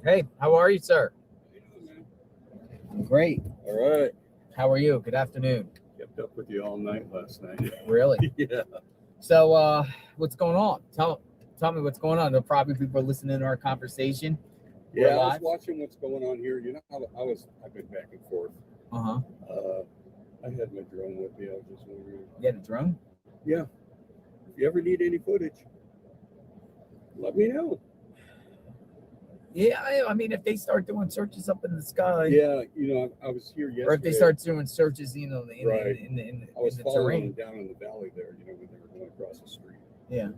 Hey, how are you, sir? Great. All right. How are you? Good afternoon. Kept up with you all night last night. Really? Yeah. So, what's going on? Tell me what's going on. There'll probably people listening to our conversation. Yeah, We're I was live. watching what's going on here. You know how I've been back and forth. Uh-huh. I had my drone with me. I was just wondering. You had a drone? Yeah. If you ever need any footage, let me know. Yeah, I mean, if they start doing searches up in the sky. Yeah, you know, I was here yesterday. Or if they start doing searches, you know, in Right. the I was the following terrain. them down in the valley there, you know, when they were going across the street. Yeah.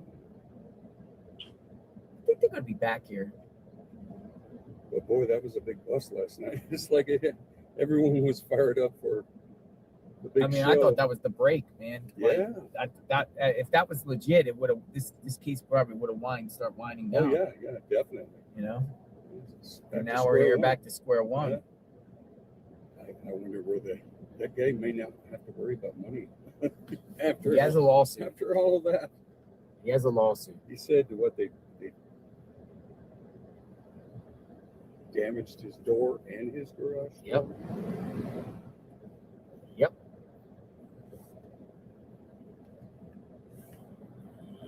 I think they're going to be back here. But boy, that was a big bust last night. It's like everyone was fired up for the big I mean, show. I thought that was the break, man. Yeah. Like, if that was legit, it would have this case probably would have start winding down. Oh yeah, definitely. You know. Back And to now we're here square back one. to square one. Yeah. I wonder where that guy may not have to worry about money after He has a lawsuit. After all of that, he has a lawsuit. He said what they damaged his door and his garage. Yep. Yep.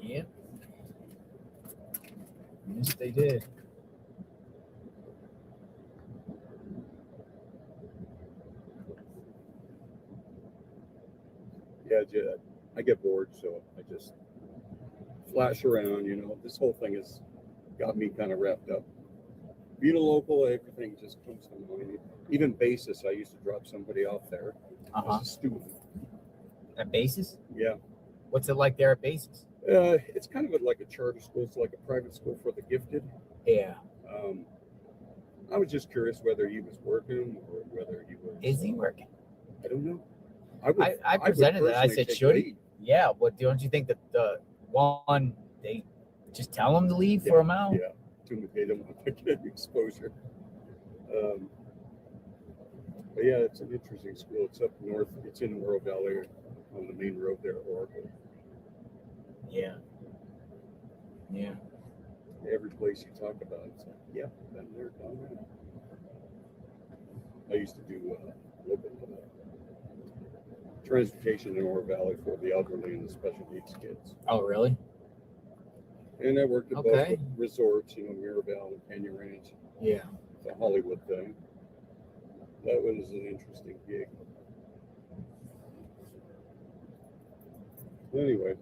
Yep. Yes, they did. Yeah, I get bored, so I just flash around. You know, this whole thing has got me kind of wrapped up. Being a local, everything just comes to mind. Even basis, I used to drop somebody off there as a student. At basis? Yeah. What's it like there at basis? It's kind of like a charter school. It's like a private school for the gifted. Yeah. I was just curious whether he was working or whether he was. Is he working? I don't know. I presented that. I personally said, take should he? lead. Yeah, but don't you think that the one they just tell him to leave for a mile? Yeah, they don't want to get exposure. But yeah, it's an interesting school. It's up north. It's in Oro Valley on the main road there, Oregon. Yeah. Yeah. Every place you talk about, it's like, yeah, been there, done that. I used to do a little bit of transportation in Oro Valley for the elderly and the special needs kids. Oh, really? And I worked at Okay. both resorts, you know, Mirabelle and Canyon Ranch. Yeah. The Hollywood thing. That was an interesting gig. Anyway,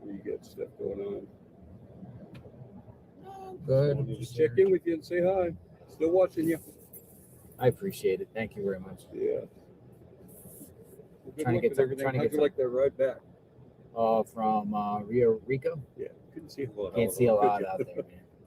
you get stuff going on. Good. Wanted to check in with you and say hi. Still watching you. I appreciate it. Thank you very much. Yeah. Well, good Trying to luck get with some- everything. trying to How'd get you some- like that ride back? From Rio Rico. Yeah, couldn't see a lot. Can't see a lot out there, man.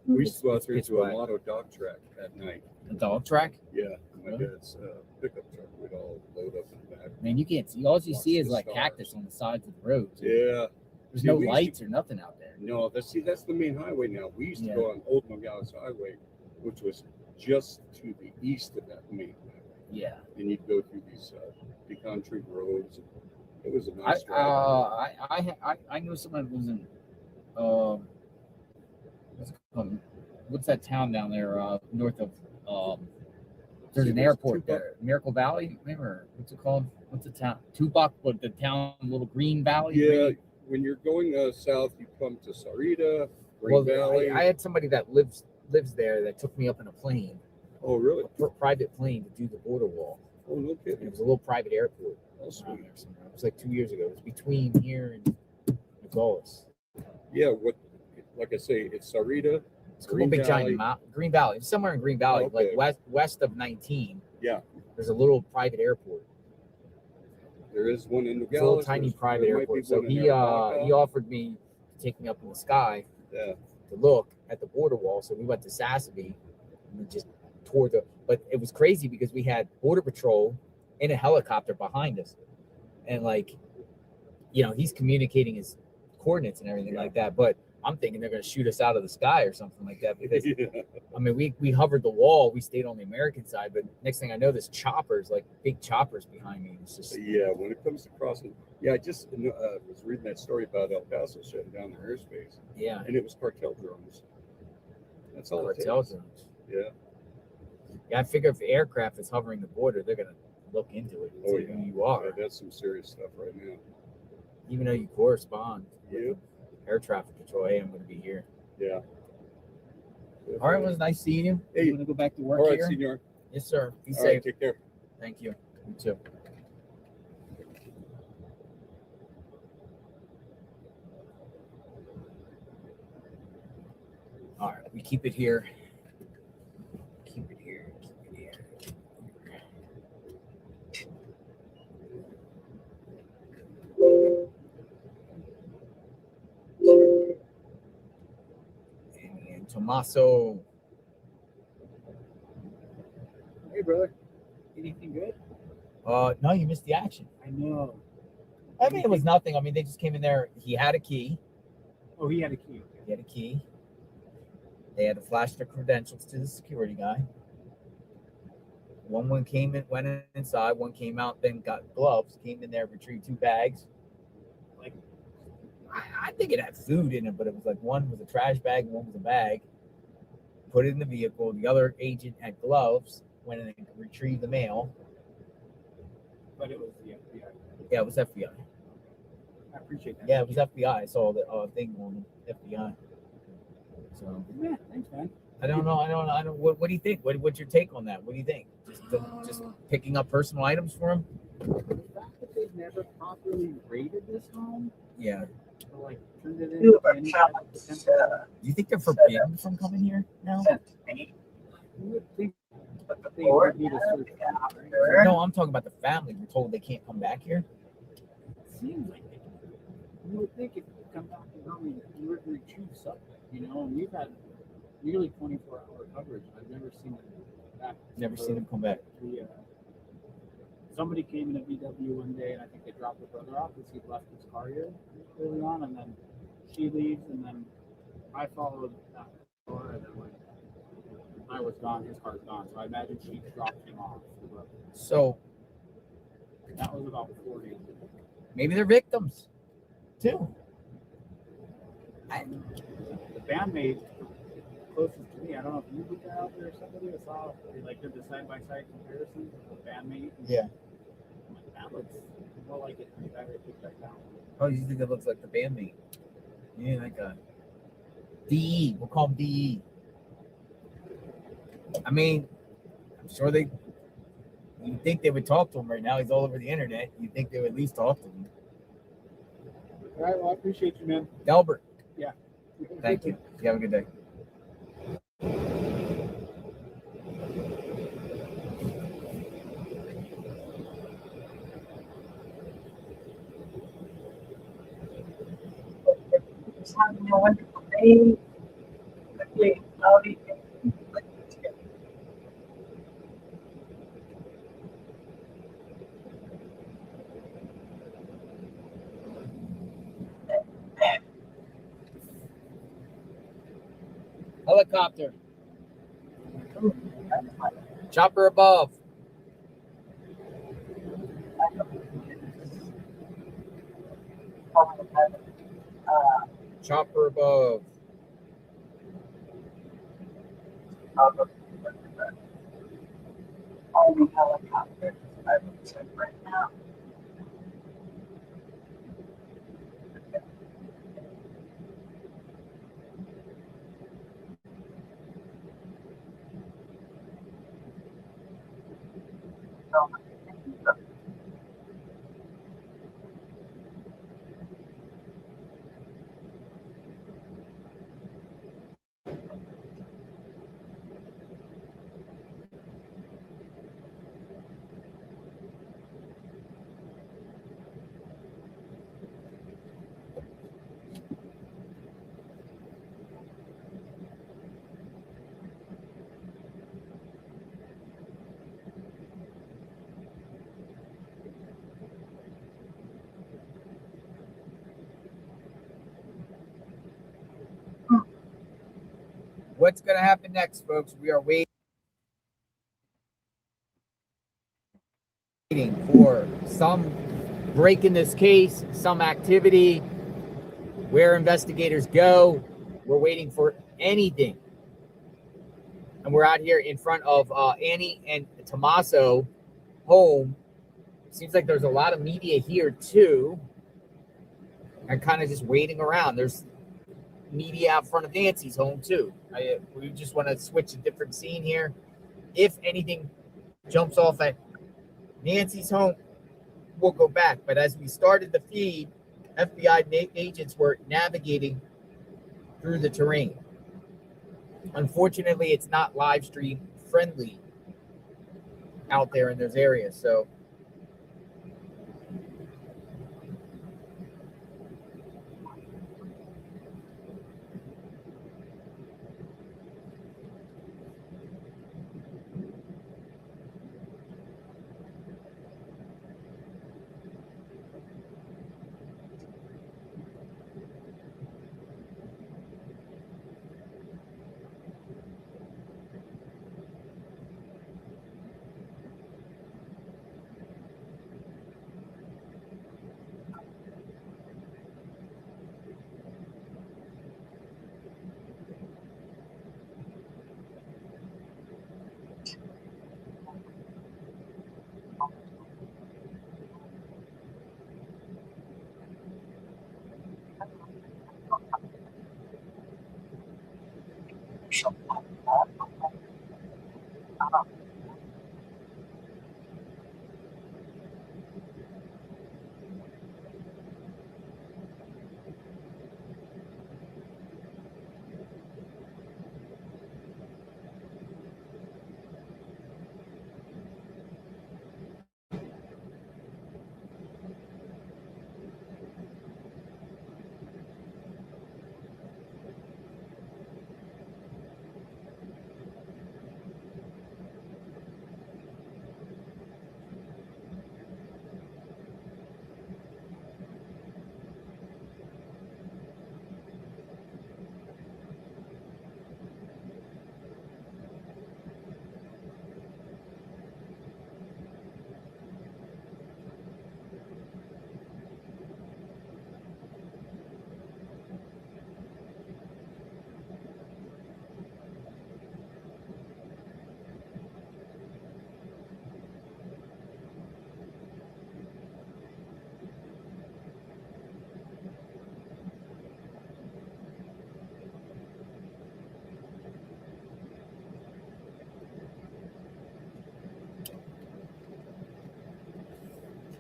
We used to go out It's there pitch to a black. Lotto dog track at night. The dog track? Yeah, my Really? dad's pickup truck. We'd all load up in the back. Man, you can't see. All you Watch see is the like stars. cactus on the sides of the road. Yeah. There's See, no we used lights to- or nothing out there. No, that's the main highway now. We used to Yeah. go on Old Nogales Highway, which was just to the east of that main highway. Yeah. And you'd go through these pecan tree roads. It was a I nice drive. I knew someone who was in what's it called? What's that town down there north of there's an airport there, Miracle Valley, or what's it called? What's the town? Tupac, but the town, little Green Valley. Yeah, when you're going south, you come to Sarita, Green Well, Valley. I had somebody that lives there that took me up in a plane. Oh, really? A private plane to do the border wall. Oh, no kidding. It was a little private airport. Oh, sweet. Around there somewhere. It was like 2 years ago. It was between here and Nogales. Yeah, like I say, it's Sarita. It's a couple big giant Green Valley. It's somewhere in Green Valley, Okay. like west of 19. Yeah. There's a little private airport. There is one in It's a Nogales. little tiny private there might be airport. So one in he Aravaca. offered me to take me up in the sky Yeah. to look at the border wall. So we went to Sassabee and we just toured but it was crazy because we had Border Patrol in a helicopter behind us. And he's communicating his coordinates and everything like that. But I'm thinking they're going to shoot us out of the sky or something like that because I mean, we hovered the wall. We stayed on the American side, but next thing I know, there's choppers, like big choppers behind me. It's just Yeah, when it comes to crossing, I just was reading that story about El Paso shutting down their airspace. Yeah. And it was cartel drones. That's all cartel it takes. drones. Yeah. Yeah, I figure if the aircraft is hovering the border, they're gonna look into it and Oh, see yeah. who you are, Yeah, that's some serious stuff right now. even though you correspond. Yeah. Air traffic control. Hey, I'm gonna be here. Yeah. All right, well, it was nice seeing you. Hey, You want to go back to work all right, here? senor. Yes, sir. Be All safe. right, take care. Thank you. You too. All right, we keep it here. Keep it here. Keep it here. And Tommaso. Hey, brother. Anything good? No, you missed the action. I know. I mean, it was nothing. I mean, they just came in there. He had a key. Oh, he had a key. He had a key. They had to flash their credentials to the security guy. One came in, went inside. One came out, then got gloves. Came in there, retrieved 2 bags. Like, I think it had food in it, but it was like one was a trash bag and one was a bag. Put it in the vehicle. The other agent had gloves. Went in and retrieved the mail. But it was the FBI. Yeah, it was FBI. I appreciate that. Yeah, it was FBI. I saw the thing on the FBI. So Yeah, thanks, man. I don't know. What do you think? What's your take on that? What do you think? Just picking up personal items for him? The fact that they've never properly raided this home, Yeah. or like turned it You into are any type of challenged, temporary. Do you think they're forbidden from coming here now? sent to me, You would think but the they board would need a and search. the after. No, I'm talking about the family. We're told they can't come back here. It seems like they can. You would think if you come back to home, you would retrieve something, you know, and we've had nearly 24-hour coverage. I've never seen it back. Never seen them come back. Somebody came in a VW one day, and I think they dropped the brother off because he left his car here early on, and then she leaves, and then I followed that car, and then when I was gone, his car's gone. So I imagine she dropped him off. So That was about 4 days ago. maybe they're victims too. The bandmate closest to me, I don't know if you put that out there or somebody that saw, they like did the side-by-side comparisons of the bandmate. Yeah. That looks more like it. I picked that down. Oh, you think it looks like the bandmate? Yeah, that guy. DE. We'll call him DE. I mean, I'm sure you'd think they would talk to him right now. He's all over the internet. You'd think they would at least talk to him. All right, well, I appreciate you, man. Delbert. Yeah. Thank you. You have a good day. Just having a wonderful day. Quickly, cloudy. Helicopter. Chopper above. Chopper above. Only helicopter. I would say right now. What's going to happen next, folks? We are waiting for some break in this case, some activity, where investigators go. We're waiting for anything. and we're out here in front of Annie and Tommaso home. Seems like there's a lot of media here too. I'm kind of just waiting around. There's media out front of Nancy's home too. We just want to switch a different scene here. If anything jumps off at Nancy's home, we'll go back. But as we started the feed, FBI agents were navigating through the terrain. Unfortunately, it's not live stream friendly out there in those areas. So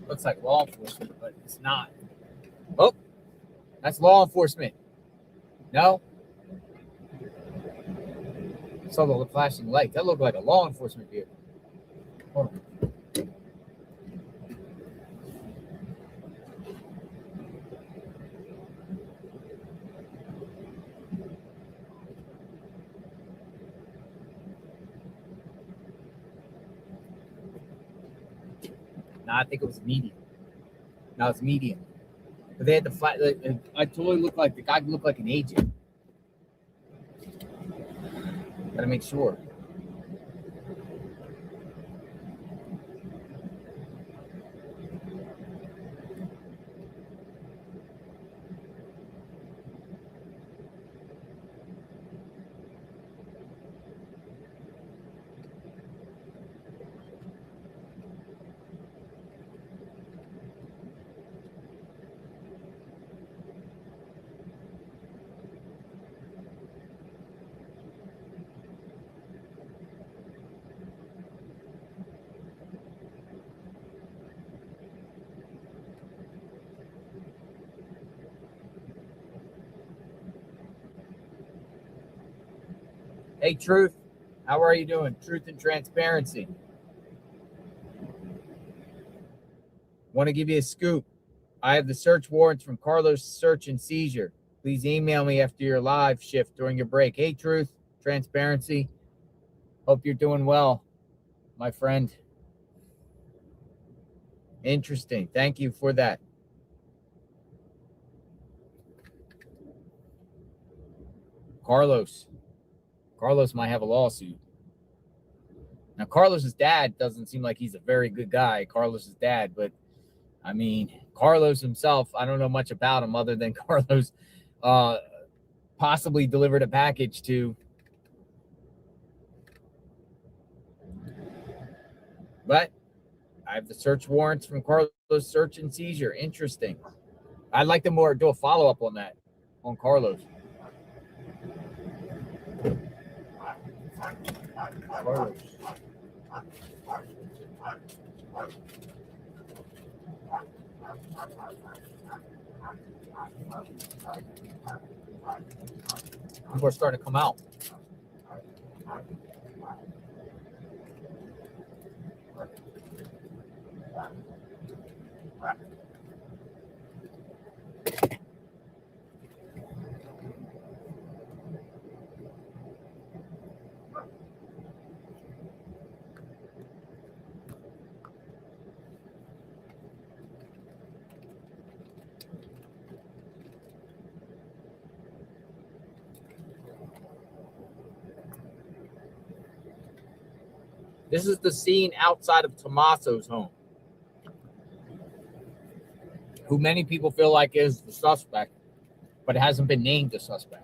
looks like law enforcement, but it's not. Oh, that's law enforcement. No? I saw the flashing light. That looked like a law enforcement vehicle. Hold on. No, I think it was medium. No, it's medium. But they had the flat. I totally looked like the guy looked like an agent. Gotta make sure. Hey, Truth, how are you doing? Truth and Transparency. Want to give you a scoop. I have the search warrants from Carlos Search and Seizure. Please email me after your live shift during your break. Hey, Truth, Transparency. Hope you're doing well, my friend. Interesting. Thank you for that. Carlos might have a lawsuit. Now, Carlos's dad doesn't seem like he's a very good guy, Carlos's dad, but I mean, Carlos himself, I don't know much about him other than Carlos possibly delivered a package to But I have the search warrants from Carlos search and seizure. Interesting. I'd like to do a follow-up on that, on Carlos. Carlos. People are starting to come out. This is the scene outside of Tommaso's home, who many people feel like is the suspect, but it hasn't been named the suspect.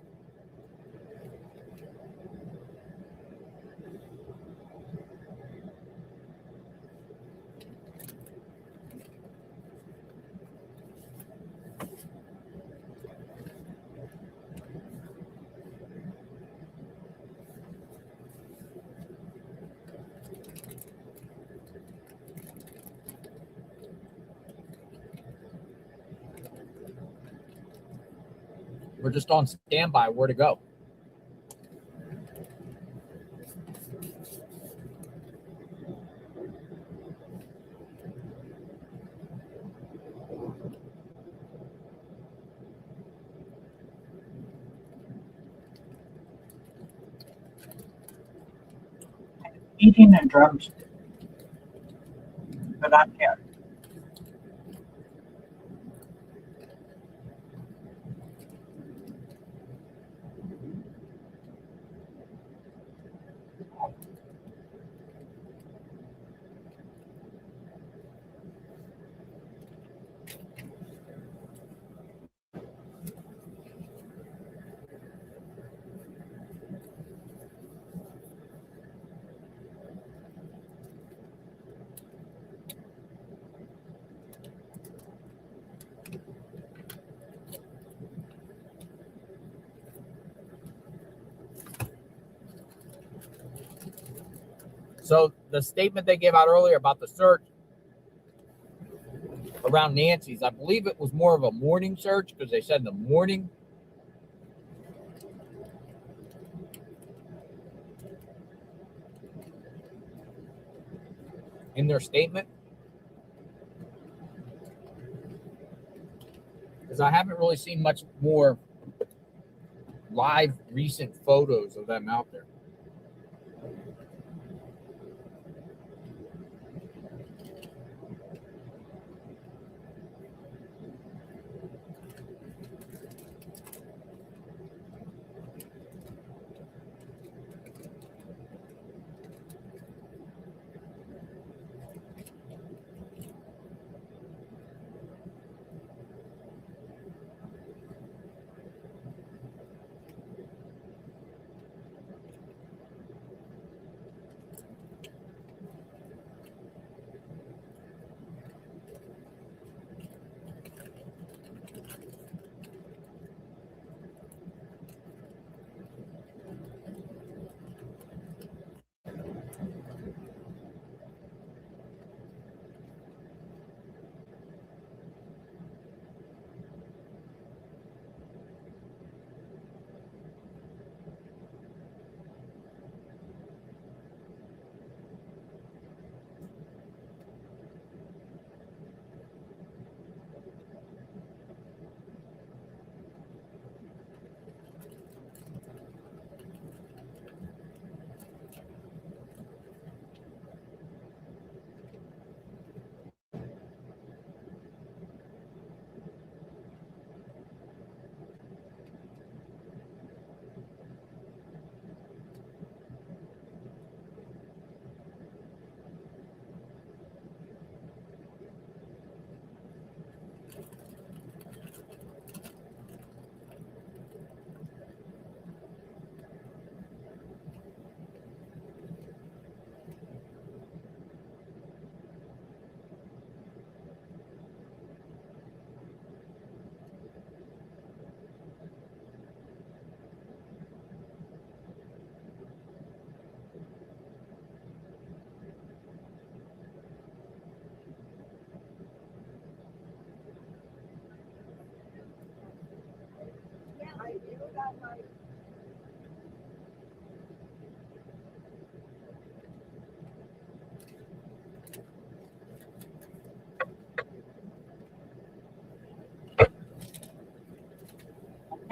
We're just on standby where to go. Eating a drumstick, but I'm here. So the statement they gave out earlier about the search around Nancy's, I believe it was more of a morning search because they said in the morning. In their statement. Because I haven't really seen much more live recent photos of them out there.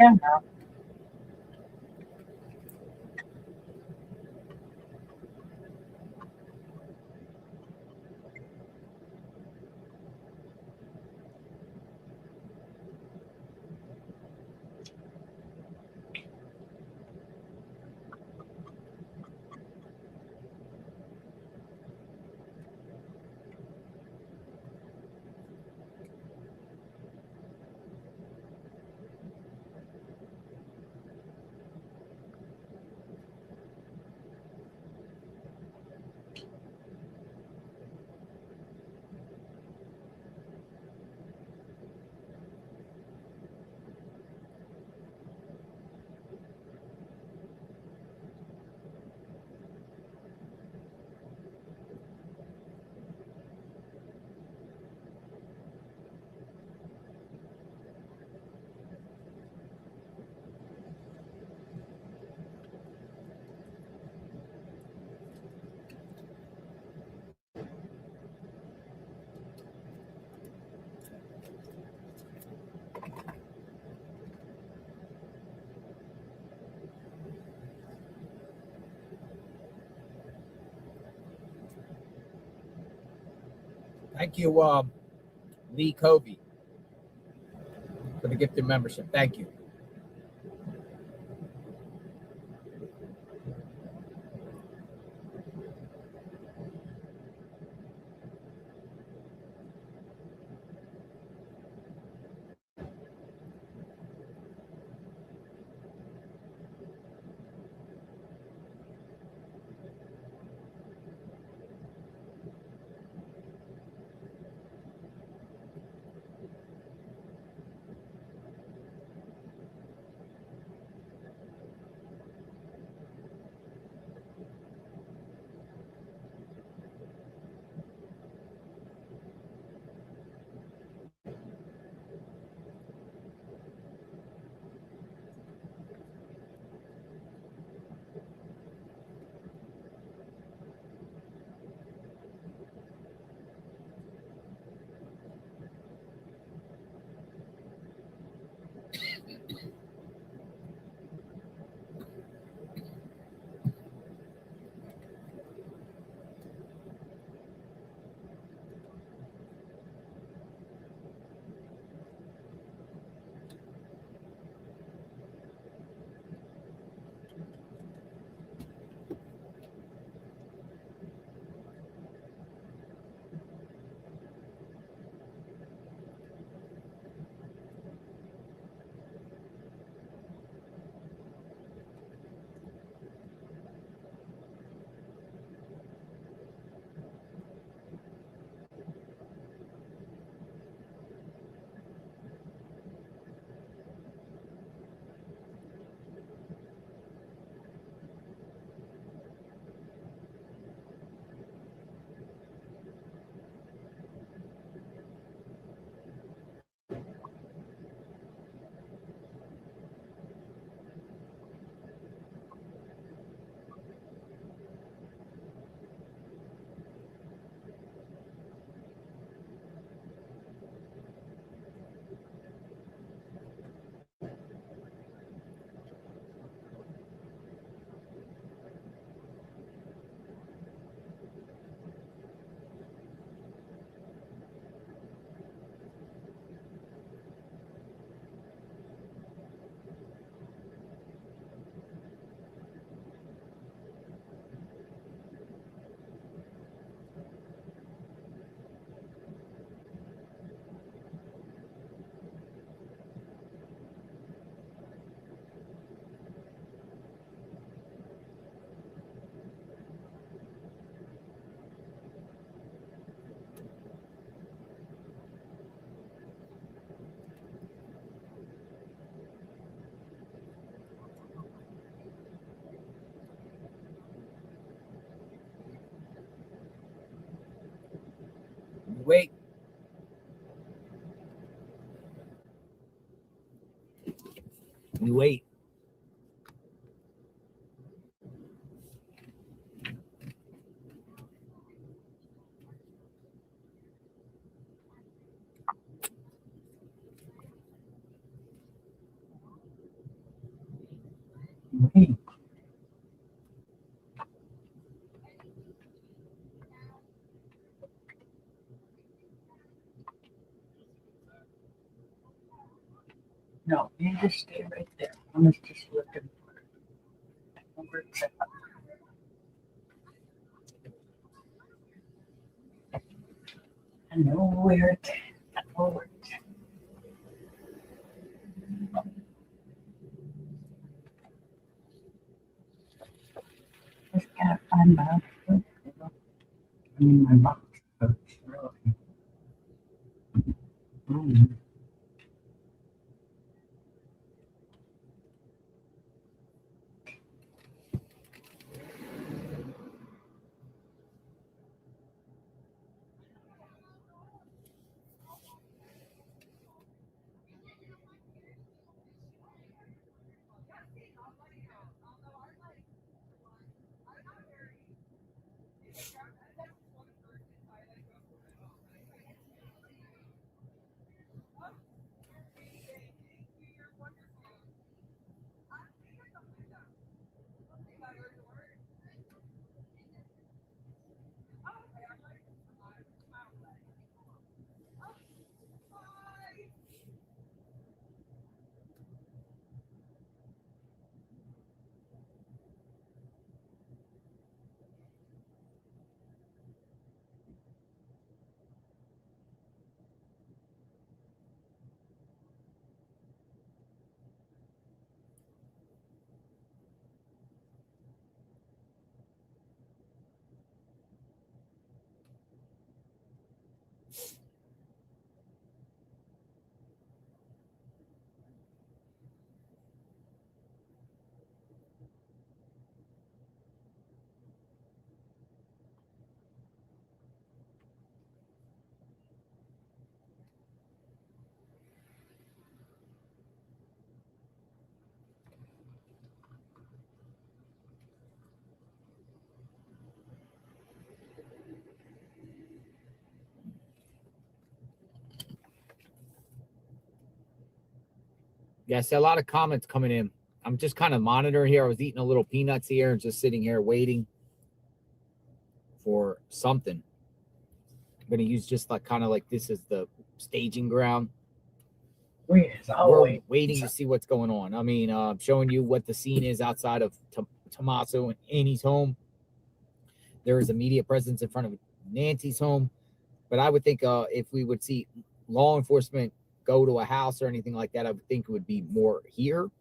can now. Thank you, Lee Covey, for the gifted membership. Thank you. Wait. We wait. wait. No, you just stay right there. I was just looking for it. Where it's at. I know where it's at. I know where it's at. Just gotta find my foot. I mean, my box. So it's really. Mm. Yeah, I see a lot of comments coming in. I'm just kind of monitoring here. I was eating a little peanuts here and just sitting here waiting for something. I'm going to use just like kind of like this as the staging ground. We're waiting to see what's going on. I mean, showing you what the scene is outside of Tommaso and Annie's home. There is immediate presence in front of Nancy's home. But I would think if we would see law enforcement go to a house or anything like that, I would think it would be more here.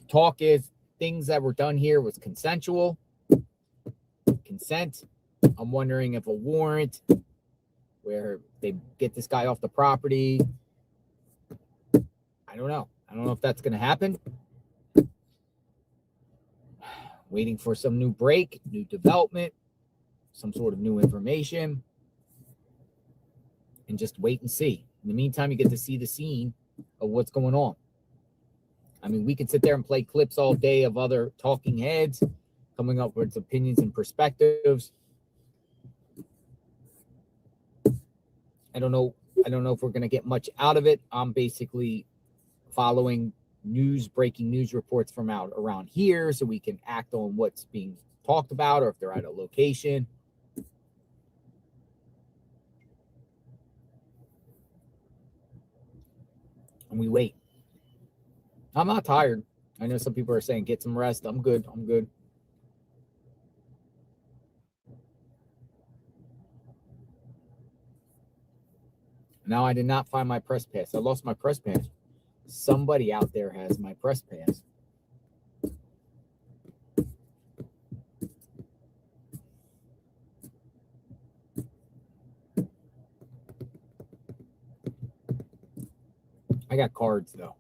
Talk is things that were done here was consensual. Consent. I'm wondering if a warrant where they get this guy off the property. I don't know. I don't know if that's going to happen. Waiting for some new break, new development, some sort of new information, and just wait and see. In the meantime, you get to see the scene of what's going on. I mean, we could sit there and play clips all day of other talking heads coming up with opinions and perspectives. I don't know if we're going to get much out of it. I'm basically following breaking news reports from out around here so we can act on what's being talked about or if they're at a location. And we wait. I'm not tired. I know some people are saying get some rest. I'm good. Now I did not find my press pass. I lost my press pass. Somebody out there has my press pass. I got cards though.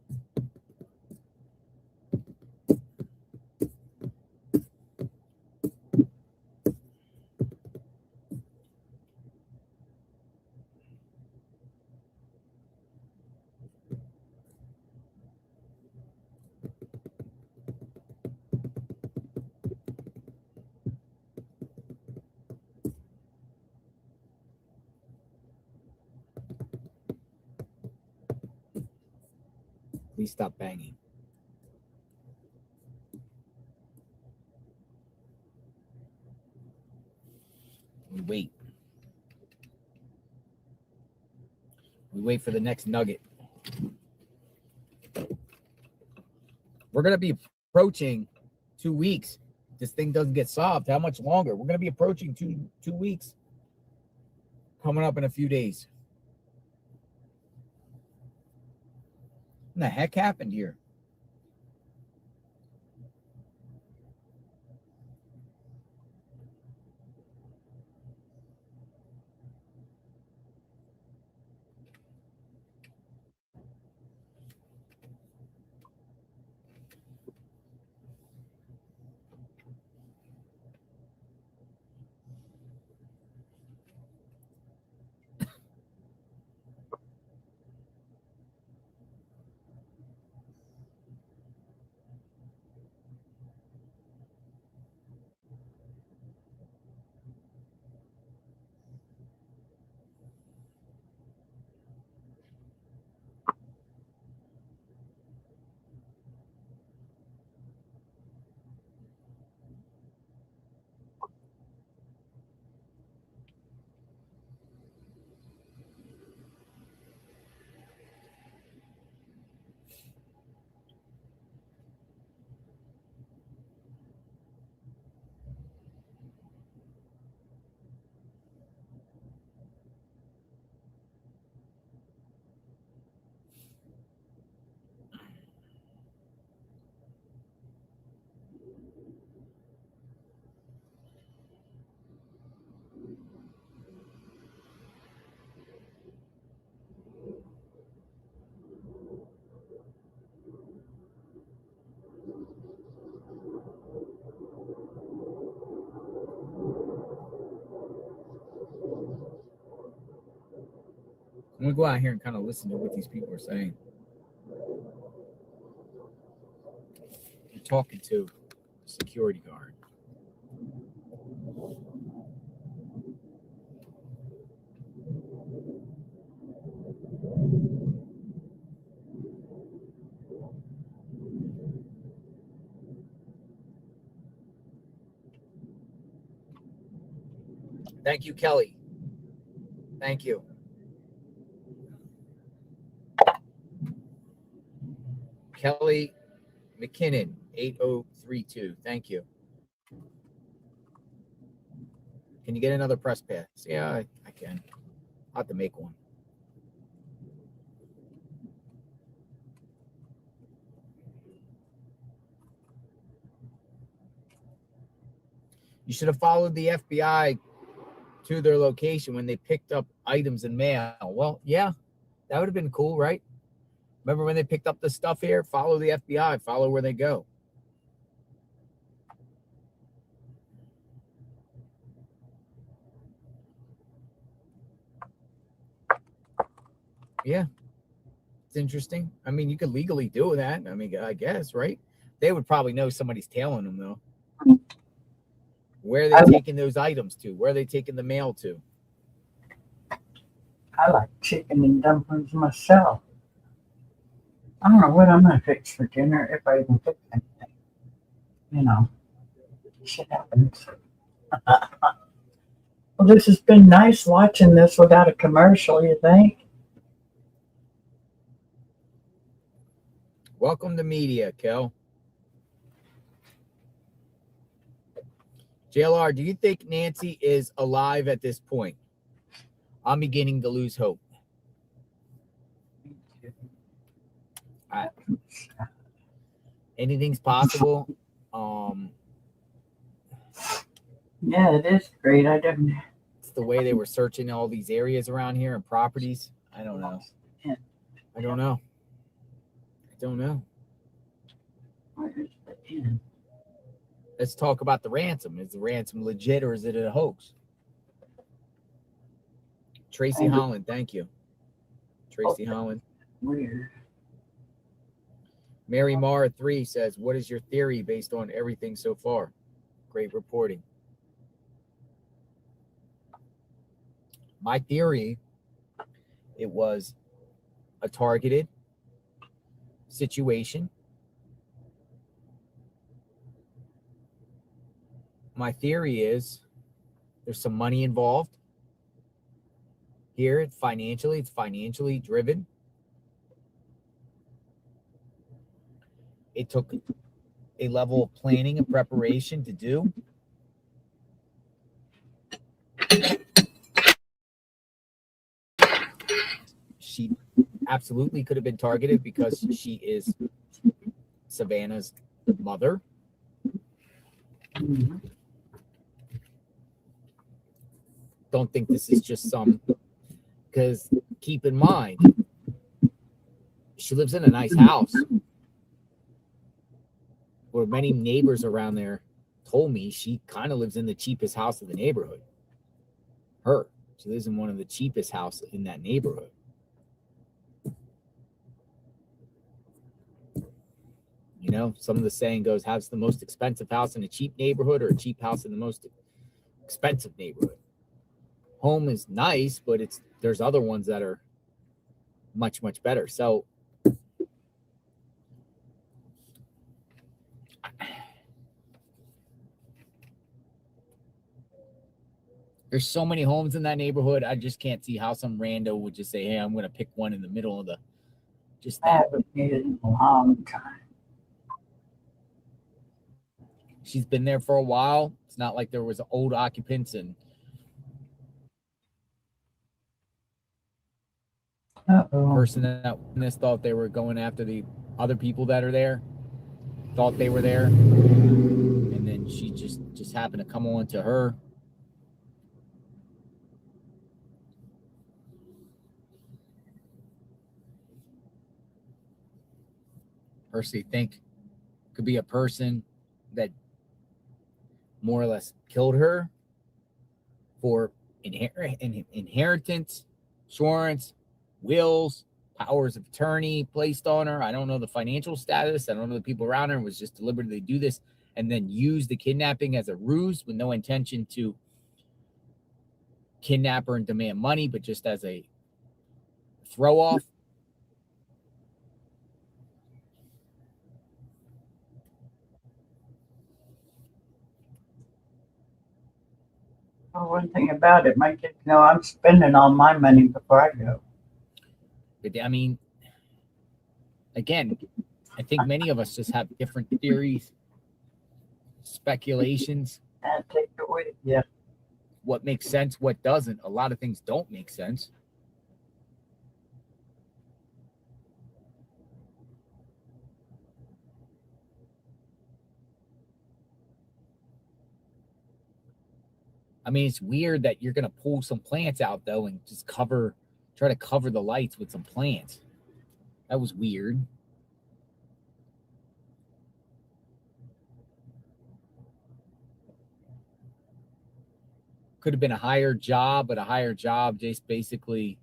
Please stop banging. We wait. We wait for the next nugget. We're going to be approaching 2 weeks. This thing doesn't get solved. How much longer? We're going to be approaching two weeks. Coming up in a few days. What the heck happened here? I'm going to go out here and kind of listen to what these people are saying. You're talking to a security guard. Thank you, Kelly. Thank you. Kelly McKinnon, 8032. Thank you. Can you get another press pass? Yeah, I can. I'll have to make one. You should have followed the FBI to their location when they picked up items in mail. Well, yeah, that would have been cool, right? Remember when they picked up the stuff here? Follow the FBI. Follow where they go. Yeah. It's interesting. I mean, you could legally do that. I mean, I guess, right? They would probably know somebody's tailing them, though. Where are they taking those items to? Where are they taking the mail to? I like chicken and dumplings myself. I don't know what I'm going to fix for dinner, if I even fix anything. You know, shit happens. Well, this has been nice watching this without a commercial, you think? Welcome to media, Kel. JLR, do you think Nancy is alive at this point? I'm beginning to lose hope. Anything's possible. Yeah, it is great. I didn't. It's the way they were searching all these areas around here and properties. I don't know. I don't know. I don't know. Where's the end? Let's talk about the ransom. Is the ransom legit or is it a hoax? Tracy Holland, thank you. Tracy Holland. Weird. Mary Mara 3 says, what is your theory based on everything so far? Great reporting. My theory, it was a targeted situation. My theory is there's some money involved here. It's financially driven. It took a level of planning and preparation to do. She absolutely could have been targeted because she is Savannah's mother. Don't think this is just some, because keep in mind, she lives in a nice house. Where many neighbors around there told me she kind of lives in the cheapest house in the neighborhood. She lives in one of the cheapest houses in that neighborhood. You know, some of the saying goes, "How's the most expensive house in a cheap neighborhood or a cheap house in the most expensive neighborhood?" Home is nice, but there's other ones that are much, much better. So there's so many homes in that neighborhood. I just can't see how some rando would just say, "Hey, I'm going to pick one in the middle of the." Just that. I haven't been in a long time. She's been there for a while. It's not like there was old occupants and person that witnessed thought they were going after the other people that are there, thought they were there, and then she just happened to come on to her. Personally think could be a person that more or less killed her for inheritance, insurance, wills, powers of attorney placed on her. I don't know the financial status. I don't know the people around her. It was just deliberately do this and then use the kidnapping as a ruse with no intention to kidnap her and demand money, but just as a throw off. Well, one thing about it, my kids know I'm spending all my money before I go. But I mean, again, I think many of us just have different theories, speculations. And take it with you. What makes sense, what doesn't. A lot of things don't make sense. I mean, it's weird that you're going to pull some plants out, though, and just try to cover the lights with some plants. That was weird. Could have been a higher job, but a higher job just basically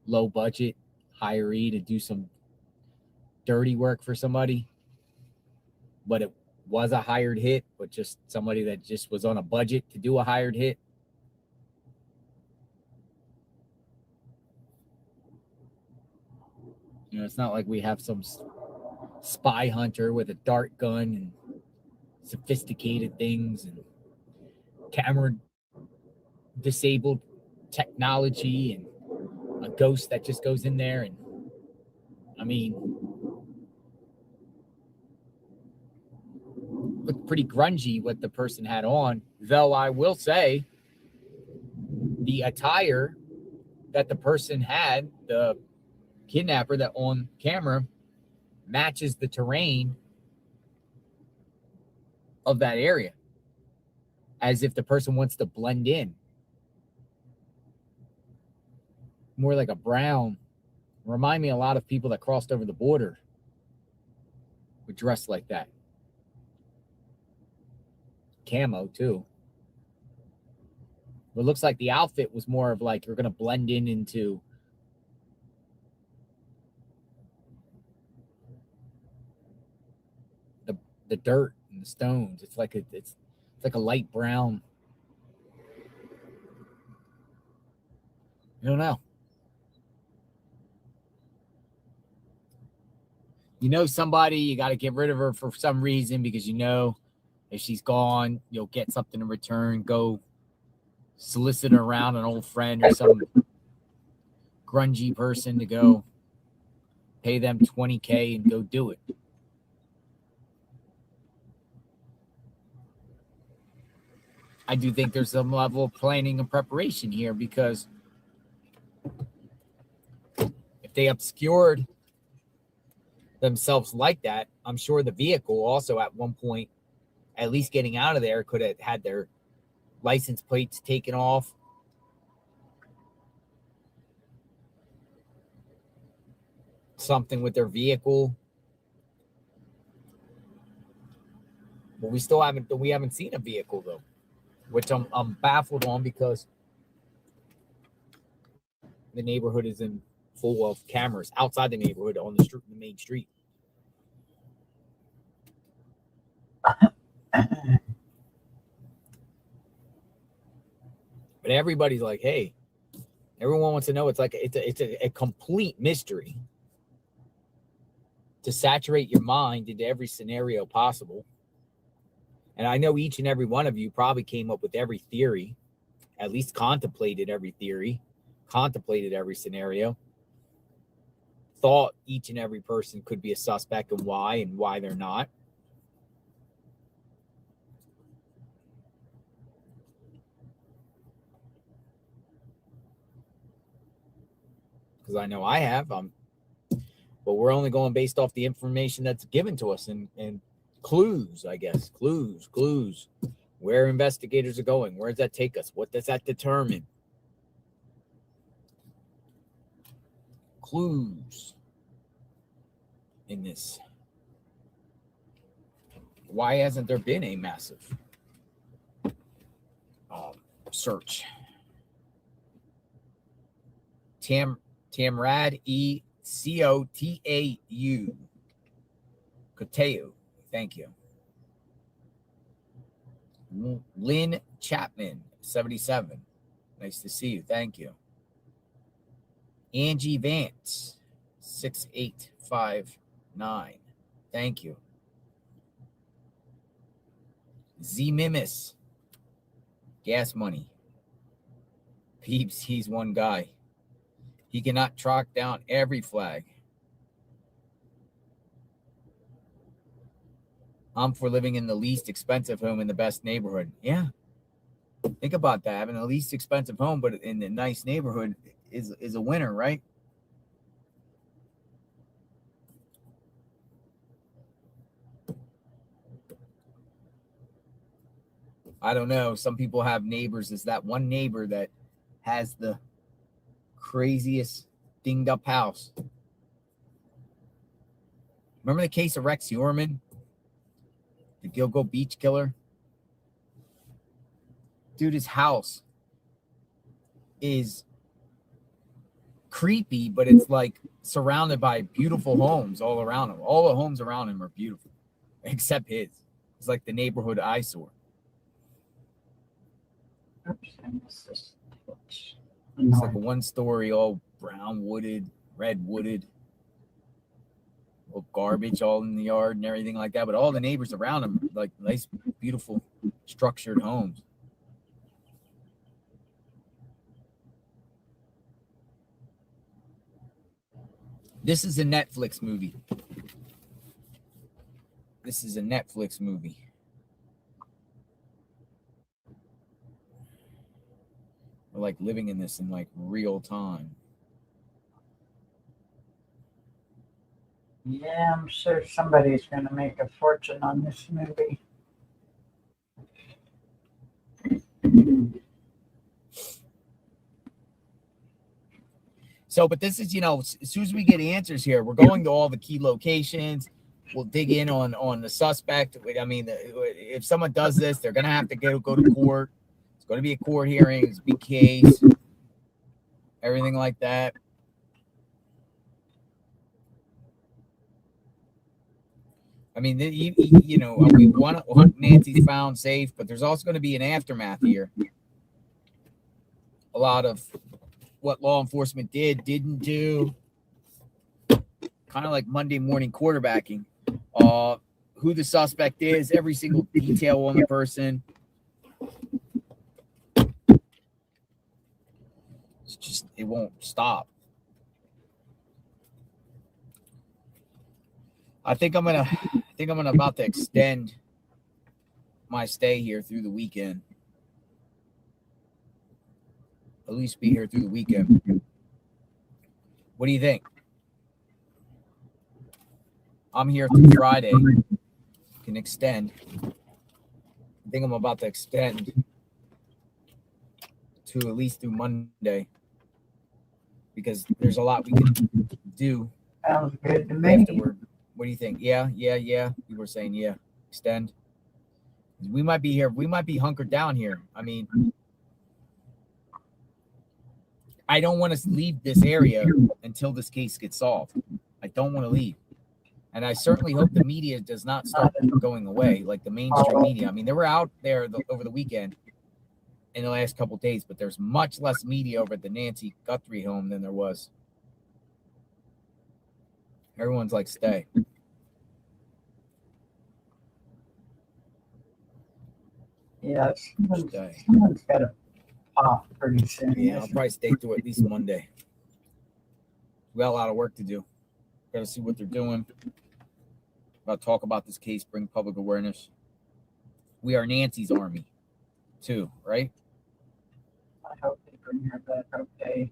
low budget, hiree to do some dirty work for somebody. But it was a hired hit, but just somebody that just was on a budget to do a hired hit. You know, it's not like we have some spy hunter with a dart gun and sophisticated things and camera disabled technology and a ghost that just goes in there. And I mean, looked pretty grungy what the person had on, though I will say the attire that the person had, the kidnapper that on camera, matches the terrain of that area, as if the person wants to blend in. More like a brown. Remind me a lot of people that crossed over the border would dress like that. Camo too. But it looks like the outfit was more of like you're going to blend in into the dirt and the stones. It's like a light brown. I don't know. You know somebody, you got to get rid of her for some reason because you know if she's gone, you'll get something in return. Go solicit around an old friend or some grungy person to go pay them $20K and go do it. I do think there's some level of planning and preparation here because if they obscured themselves like that, I'm sure the vehicle also at one point, at least getting out of there, could have had their license plates taken off. Something with their vehicle. But we haven't seen a vehicle though, which I'm baffled on because the neighborhood is in full of cameras outside the neighborhood on the street, the main street. But everybody's like, hey, everyone wants to know. It's like it's a complete mystery to saturate your mind into every scenario possible. And I know each and every one of you probably came up with every theory, at least contemplated every theory, contemplated every scenario, thought each and every person could be a suspect and why they're not. Because I know I have. But we're only going based off the information that's given to us and clues, I guess. Clues. Where investigators are going. Where does that take us? What does that determine? Clues in this. Why hasn't there been a massive search? Tamrad E. Cotau. Cotau. Thank you. Lynn Chapman, 77. Nice to see you. Thank you. Angie Vance, 6859. Thank you. Z Mimis. Gas money. Peeps, he's one guy. He cannot track down every flag. I'm for living in the least expensive home in the best neighborhood. Yeah. Think about that. Having the least expensive home, but in a nice neighborhood is a winner, right? I don't know. Some people have neighbors. Is that one neighbor that has the craziest dinged up house? Remember the case of Rex Yorman, the Gilgo Beach killer? Dude, his house is creepy, but it's like surrounded by beautiful homes all around him. All the homes around him are beautiful, except his. It's like the neighborhood eyesore. It's like a one-story, all brown wooded, red wooded, garbage all in the yard and everything like that. But all the neighbors around him, like nice, beautiful, structured homes. This is a Netflix movie. This is a Netflix movie. We're like living in this in like real time. Yeah, I'm sure somebody's going to make a fortune on this movie. So, but this is, as soon as we get answers here, we're going to all the key locations. We'll dig in on the suspect. I mean, if someone does this, they're going to have to go to court. It's going to be a court hearing. It's a big case. Everything like that. I mean, we want Nancy's found safe, but there's also going to be an aftermath here. A lot of what law enforcement didn't do. kind of like Monday morning quarterbacking. Who the suspect is, every single detail on the person. It's just, it won't stop. I think I'm about to extend my stay here through the weekend. At least be here through the weekend. What do you think? I'm here through Friday. Can extend. I think I'm about to extend to at least through Monday because there's a lot we can do. Sounds good to me. Afterward. What do you think? Yeah. You were saying yeah. Extend. We might be here. We might be hunkered down here. I mean, I don't want to leave this area until this case gets solved. I don't want to leave. And I certainly hope the media does not start going away, like the mainstream media. I mean, they were out there over the weekend in the last couple of days, but there's much less media over at the Nancy Guthrie home than there was. Everyone's like, stay. Yeah, someone's got to pop pretty soon. Yeah, I'll probably stay through at least Monday. We got a lot of work to do. Got to see what they're doing. About talk about this case, bring public awareness. We are Nancy's army, too, right? I hope they bring her back okay.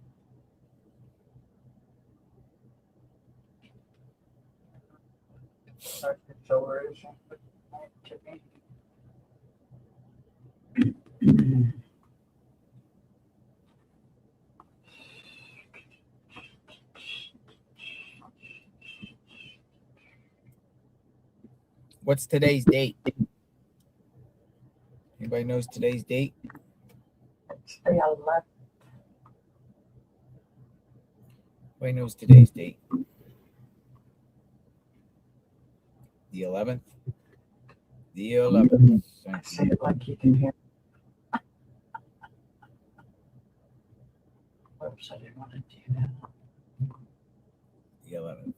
What's today's date? Anybody knows today's date? It's the 11th. Anybody knows today's date? The 11th? The 11th. I say it like you can hear. Oops, I didn't want to do that. The 11th.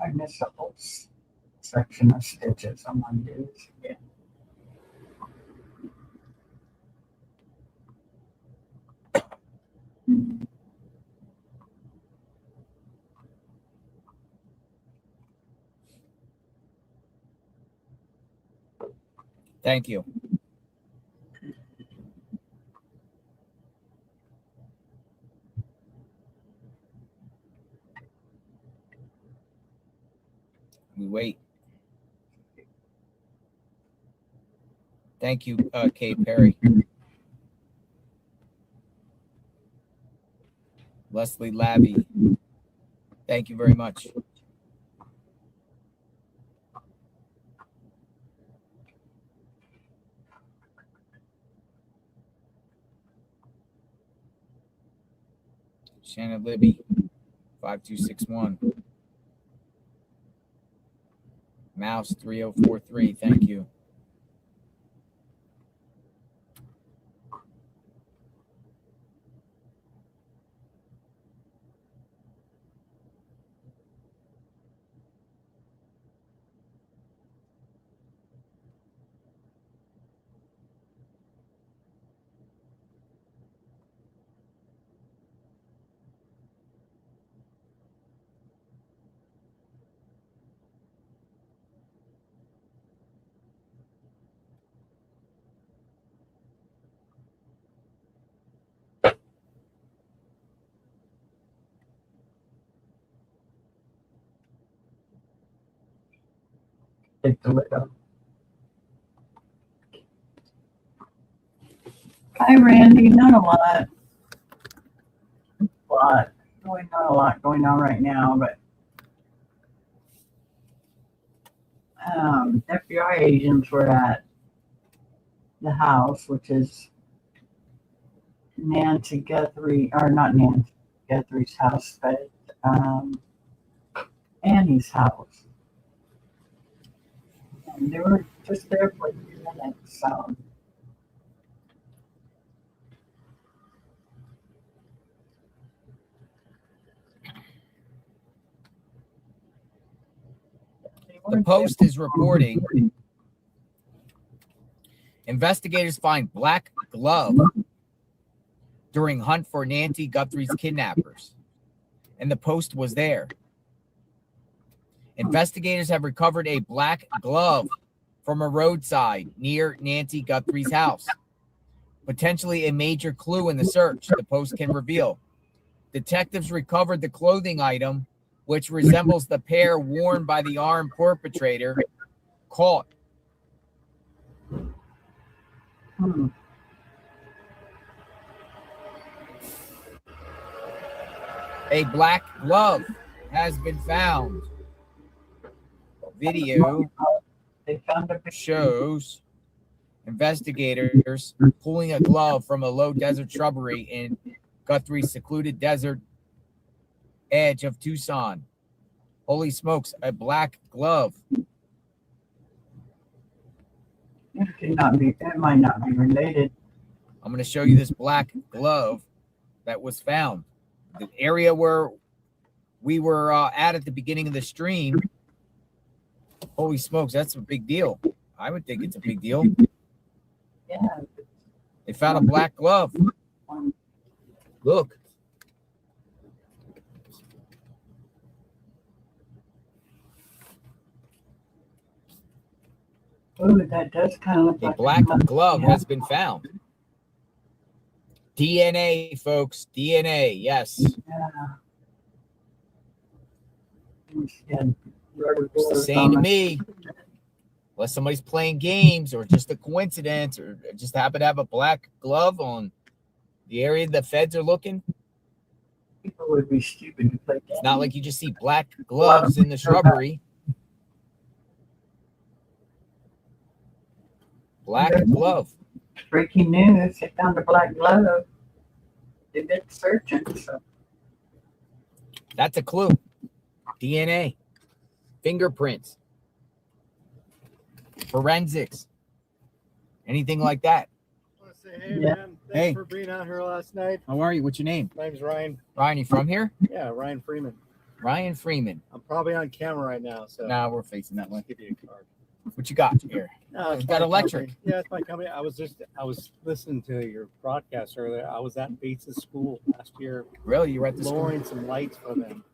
I missed a whole section of stitches on my dudes. Yeah. Thank you. We wait. Thank you, Kay Perry. Leslie Labby. Thank you very much. Shannon Libby, 5261. Mouse 3043. Thank you. Take the lid off. Hi, Randy. Not a lot. Really not a lot going on right now, but FBI agents were at the house, which is Nancy Guthrie, or not Nancy Guthrie's house, but Annie's house. And they were just there for a few minutes, so. The Post is reporting investigators find black glove during hunt for Nancy Guthrie's kidnappers, and the Post was there. Investigators have recovered a black glove from a roadside near Nancy Guthrie's house, potentially a major clue in the search, the Post can reveal. Detectives recovered the clothing item, which resembles the pair worn by the armed perpetrator caught. A black glove has been found. Video shows investigators pulling a glove from a low desert shrubbery in Guthrie's secluded desert edge of Tucson. Holy smokes, a black glove. It might not be related. I'm going to show you this black glove that was found. The area where we were at the beginning of the stream. Holy smokes, that's a big deal. I would think it's a big deal. Yeah. They found a black glove. Look. Oh, that does kind of look A like black glove has been found. DNA, folks. DNA, yes. Yeah. It's the same to me. Unless somebody's playing games or just a coincidence or just happen to have a black glove on the area the feds are looking. People would be stupid to play games. It's not like you just see black gloves in the shrubbery. Black glove. Breaking news, they found a black glove. They've been searching, so. That's a clue. DNA. Fingerprints. Forensics. Anything like that. I want to say, hey, man, thanks for being out here last night. How are you? What's your name? My name's Ryan. Ryan, you from here? Yeah, Ryan Freeman. Ryan Freeman. I'm probably on camera right now, so. Nah, we're facing that way. Give you a card. What you got here? It's You got my electric. company. Yeah, it's my company. I was listening to your broadcast earlier. I was at Bates' school last year. Really? You were at the school? lowering some lights for them.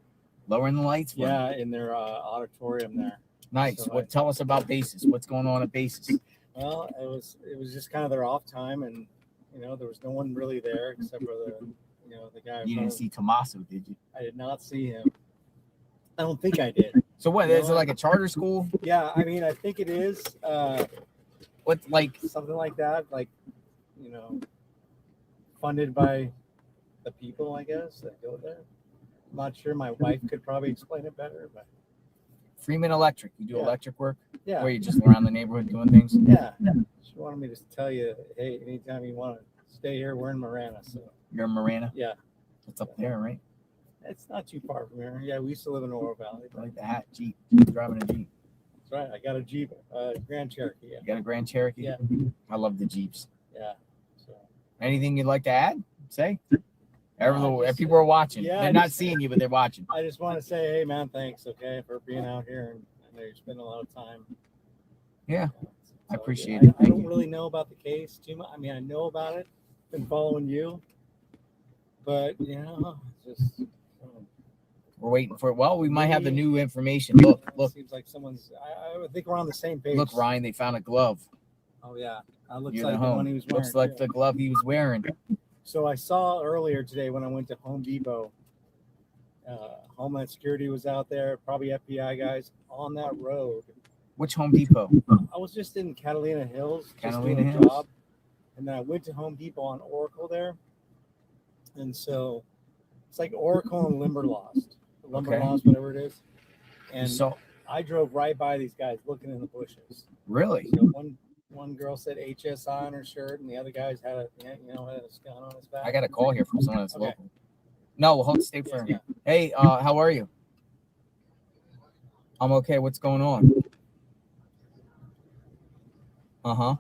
Lowering the lights? Yeah, in their auditorium there. Nice. So Tell us about Bases. What's going on at Bases? Well, it was just kind of their off time, and there was no one really there except for the guy. You didn't see Tommaso, did you? I did not see him. I don't think I did. So what? Is it like a charter school? Yeah, I mean, I think it is. What, like something like that? Like, funded by the people, I guess, that go there. I'm not sure. My wife could probably explain it better, but. Freeman Electric. You do electric work? Yeah. Where you just around the neighborhood doing things? Yeah. She wanted me to tell you, hey, anytime you want to stay here, we're in Marana. So. You're in Marana? Yeah. It's up there, right? It's not too far from here. Yeah, we used to live in Oro Valley. I like the hat. Jeep. Driving a Jeep. That's right. I got a Jeep, Grand Cherokee. Yeah. You got a Grand Cherokee? Yeah. I love the Jeeps. Yeah. So. Anything you'd like to add? Say? People are watching. Yeah, they're not seeing you, but they're watching. I just want to say, hey, man, thanks, okay, for being out here. And I know you're spending a lot of time. Yeah. So, I appreciate it. I don't really know about the case too much. I mean, I know about it. Been following you. But, just... We're waiting for it. Well, we might have the new information. Look. Seems like someone's... I think we're on the same page. Look, Ryan, they found a glove. Oh, yeah. Looks Near like the one he was wearing. Looks like the glove he was wearing. So I saw earlier today when I went to Home Depot, Homeland Security was out there, probably FBI guys on that road. Which Home Depot? I was just in Catalina Hills, Catalina just doing a Hills. job, and then I went to Home Depot on Oracle there, and so it's like Oracle and Limberlost, whatever it is. And So I drove right by these guys looking in the bushes. really, So one one girl said HSI on her shirt, and the other guys had a had a gun on his back. I got a call here from someone that's Okay. local. No, hold stay for Yeah. Hey, how are you? I'm okay. What's going on? Uh-huh.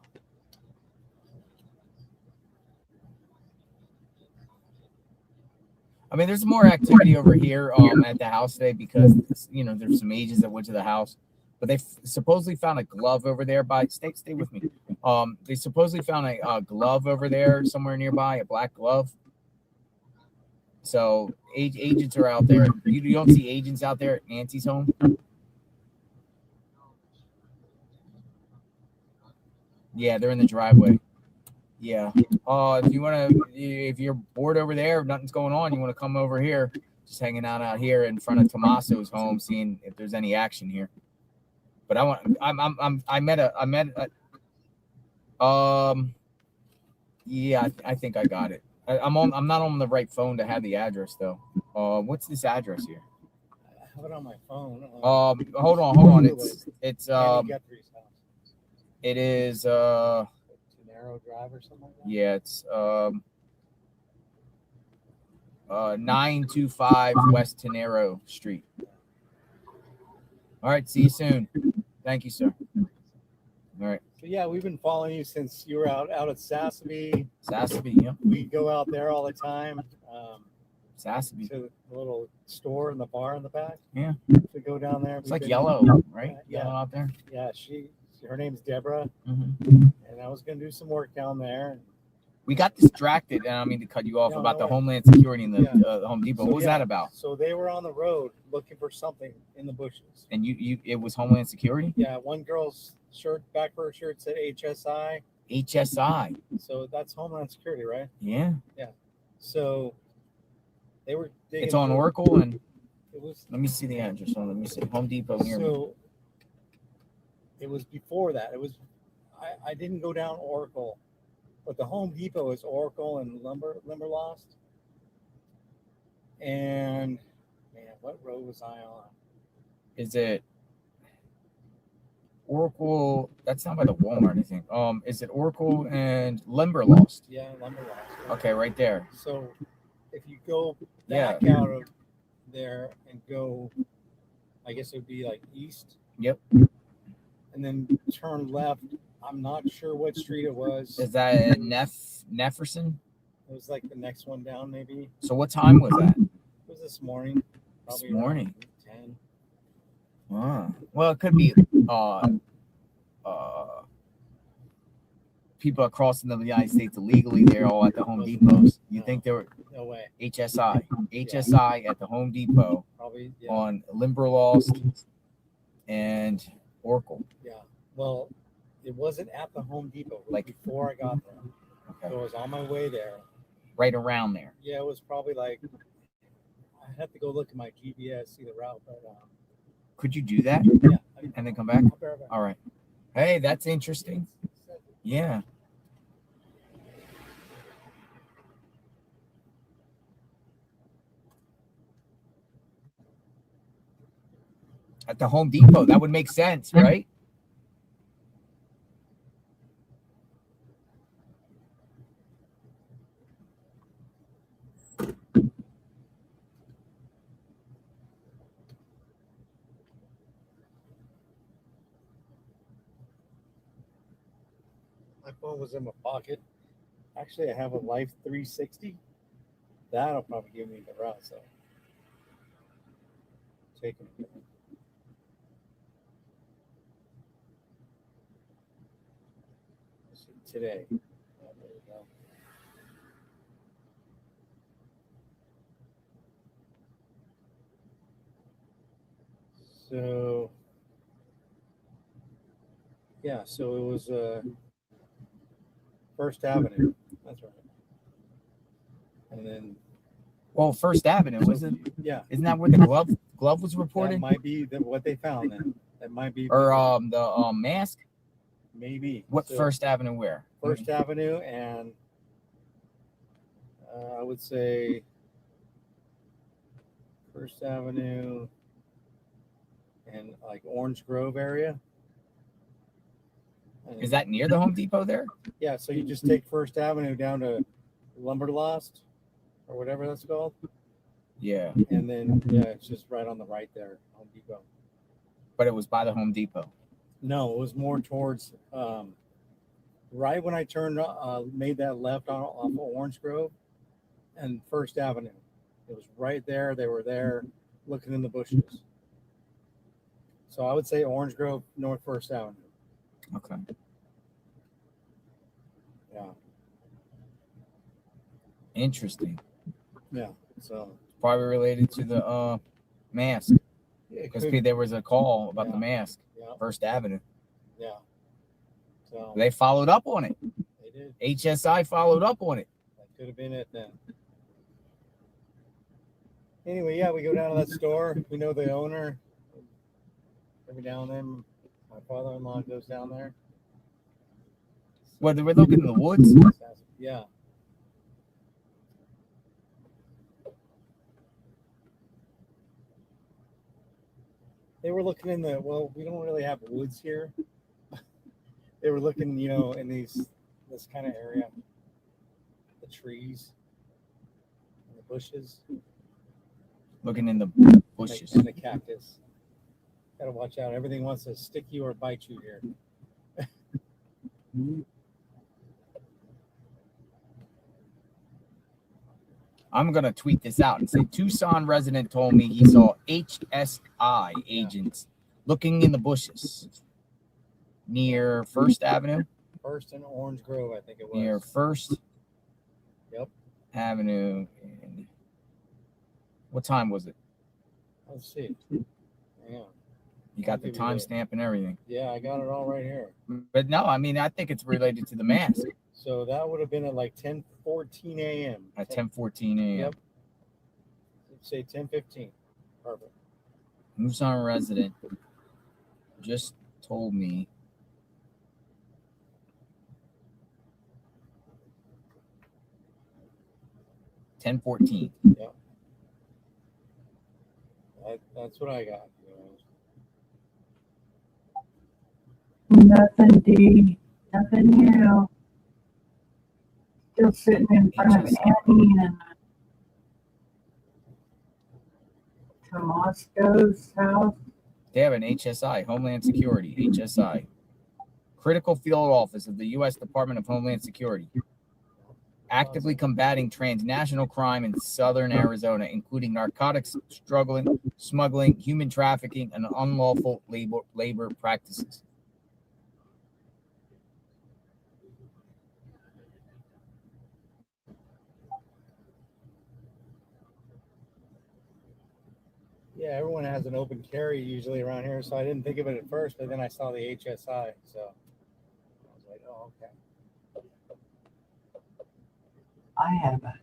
I mean, there's more activity over here at the house today because there's some agents that went to the house, but they supposedly found a glove over there by stay with me. They supposedly found a glove over there somewhere nearby, a black glove. So agents are out there. You don't see agents out there at Nancy's home. Yeah, they're in the driveway. Yeah. If you're bored over there, nothing's going on, you want to come over here, just hanging out here in front of Tommaso's home, seeing if there's any action here. But I think I got it. I'm not on the right phone to have the address though. What's this address here? I have it on my phone. Hold on. It's Nancy Guthrie's house. It is Tenero Drive or something like that. yeah, it's 925 West Tenero Street. All right, see you soon. Thank you, sir. All right. So yeah, we've been following you since you were out at Sassabee. Yeah. We go out there all the time. Sassabee. To the little store and the bar in the back. Yeah. We go down there. It's like yellow, right? Yeah. Yellow out there. Yeah, her name's Deborah, Mm-hmm. and I was gonna do some work down there. We got distracted, and I don't mean to cut you off about the way. Homeland Security and the Home Depot. What was that about? So they were on the road looking for something in the bushes. And it was Homeland Security? Yeah, one girl's back of her shirt said HSI. HSI. So that's Homeland Security, right? Yeah. Yeah. So they were digging. It's on Oracle, and let me see the Yeah. address. Let me see. Home Depot near me. So it was before that. It was I didn't go down Oracle, but the Home Depot is Oracle and Limberlost. And man, what road was I on? Is it Oracle? That's not by the Walmart, I think. Is it Oracle and Limberlost? Yeah, Limberlost. Okay, right there. So if you go back out of there and go, I guess it would be like east. Yep. And then turn left. I'm not sure what street it was. Is that Nefferson? It was like the next one down, maybe. So what time was that? It was this morning. This morning. 10. Well, it could be people are crossing the United States illegally. They're all at the Home Depots. You think they were? No way. HSI at the Home Depot. Probably on Limberlost and Oracle. Yeah. Well, it wasn't at the Home Depot. It was like before I got there. Okay. So I was on my way there. Right around there. Yeah, it was probably like I had to go look at my GPS, see the route, but could you do that? Yeah. And then come back? I'll be right back. All right. Hey, that's interesting. Yeah. At the Home Depot, that would make sense, right? My phone was in my pocket. Actually, I have a Life 360. That'll probably give me the route. So, taking it. Today. Oh, there we go. So, yeah, so it was First Avenue. That's right. And then, well, First Avenue, was it? Yeah. Isn't that where the glove was reported? That might be what they found then. That might be. Or the mask? Maybe. What So, First Avenue where? First Avenue and I would say First Avenue and like Orange Grove area. Is that near the Home Depot there? Yeah, so you just take First Avenue down to Lumberlost or whatever that's called. Yeah. And then, yeah, it's just right on the right there, Home Depot. But it was by the Home Depot. No, it was more towards right when I turned, made that left off of Orange Grove and First Avenue. It was right there. They were there looking in the bushes. So I would say Orange Grove, North First Avenue. Okay. Yeah. Interesting. Yeah. So probably related to the mask. Because there was a call about the mask. Yeah. First Avenue. Yeah. So they followed up on it. They did. HSI followed up on it. That could have been it then. Anyway, yeah, we go down to that store. We know the owner. Every now and then, my father-in-law goes down there. What, they were looking in the woods? Yeah. They were looking in the, well, we don't really have woods here. They were looking, in this kind of area. The trees and the bushes. Looking in the bushes. And the cactus. Gotta watch out. Everything wants to stick you or bite you here. I'm going to tweet this out and say Tucson resident told me he saw HSI agents looking in the bushes near First Avenue. First and Orange Grove, I think it was. Near First Yep. Avenue. And what time was it? Let's see. Yeah. You got the timestamp and everything. Yeah, I got it all right here. But no, I mean, I think it's related to the mask. So that would have been at like 10:14 a.m. At 10:14 a.m. Yep. Let's say 10:15. Perfect. Tucson resident just told me $10:14. Yeah. That's what I got. Nothing, D. Nothing new. Still sitting in front of Annie and Tomasco's house. They have an HSI, Homeland Security, HSI, Critical Field Office of the U.S. Department of Homeland Security, actively combating transnational crime in southern Arizona, including narcotics smuggling, human trafficking, and unlawful labor practices. Yeah, everyone has an open carry usually around here, so I didn't think of it at first, but then I saw the HSI, so I was like, oh, okay. I have a.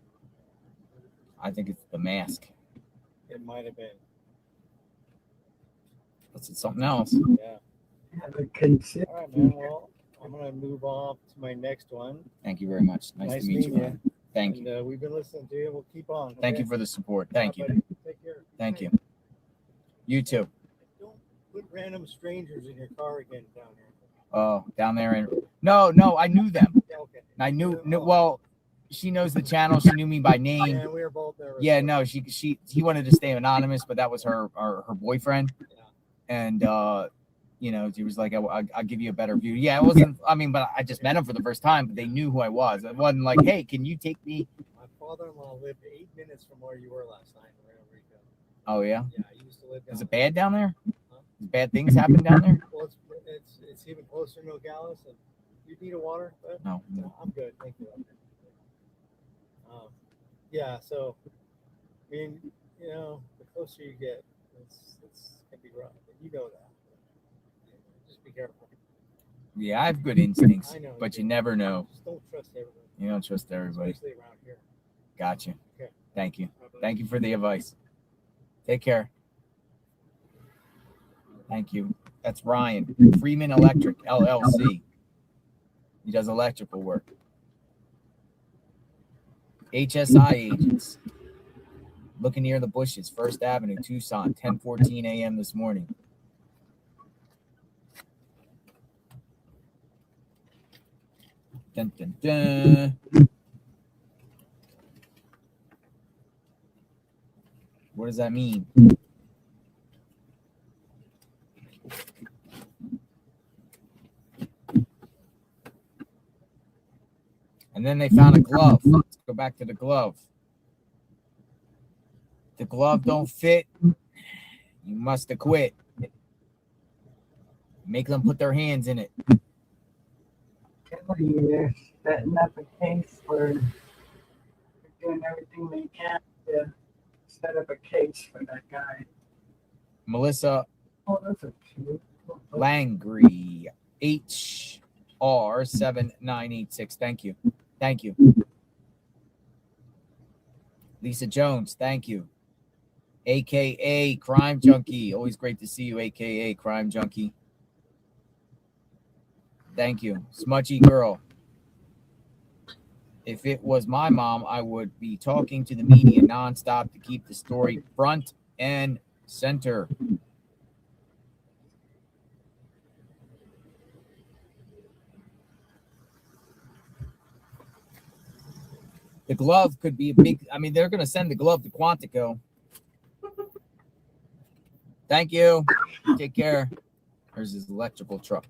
I think it's the mask. It might have been. That's something else. Yeah. Have a consider. All right, man. Well, I'm gonna move off to my next one. Thank you very much. Nice to meet you. meeting you. Thank you. And, we've been listening to you. We'll keep on. Thank okay? you for the support. Thank you. Buddy. Take care. Thank you. You too. Don't put random strangers in your car again down here. Oh, down there. And no, I knew them. Yeah, okay. I knew, well, she knows the channel. She knew me by name. Yeah, we were both there. Yeah, no, he wanted to stay anonymous, but that was her boyfriend. And, she was like, I'll give you a better view. Yeah, it wasn't, but I just met him for the first time, but they knew who I was. It wasn't like, hey, can you take me? My father-in-law lived 8 minutes from where you were last night in Rio Rico. Oh, yeah? Yeah, I used to live down Is it bad down there? Does bad things happen down there? Well, it's even closer to Nogales. And you need a water? But No. I'm good. Thank you. Yeah, so, the closer you get, it's going to be rough. You know that. Just be careful. Yeah, I have good instincts, I know, but you never know. Just don't trust everybody. You don't trust everybody. Especially around here. Gotcha. Okay. Thank you. Thank you for the advice. Take care. Thank you. That's Ryan, Freeman Electric, LLC. He does electrical work. HSI agents looking near the bushes, First Avenue, Tucson, 10:14 a.m. this morning. Dun, dun, dun. What does that mean? And then they found a glove. Let's go back to the glove. The glove don't fit. You must have quit. Make them put their hands in it. They're setting up a case for doing everything they can to set up a case for that guy. Melissa Oh, those are cute. Langry, HR7986. Thank you. Thank you. Lisa Jones, thank you. AKA Crime Junkie. Always great to see you, AKA Crime Junkie. Thank you. Smudgy Girl. If it was my mom, I would be talking to the media nonstop to keep the story front and center. The glove could be a big, I mean, they're going to send the glove to Quantico. Thank you. Take care. There's his electrical truck.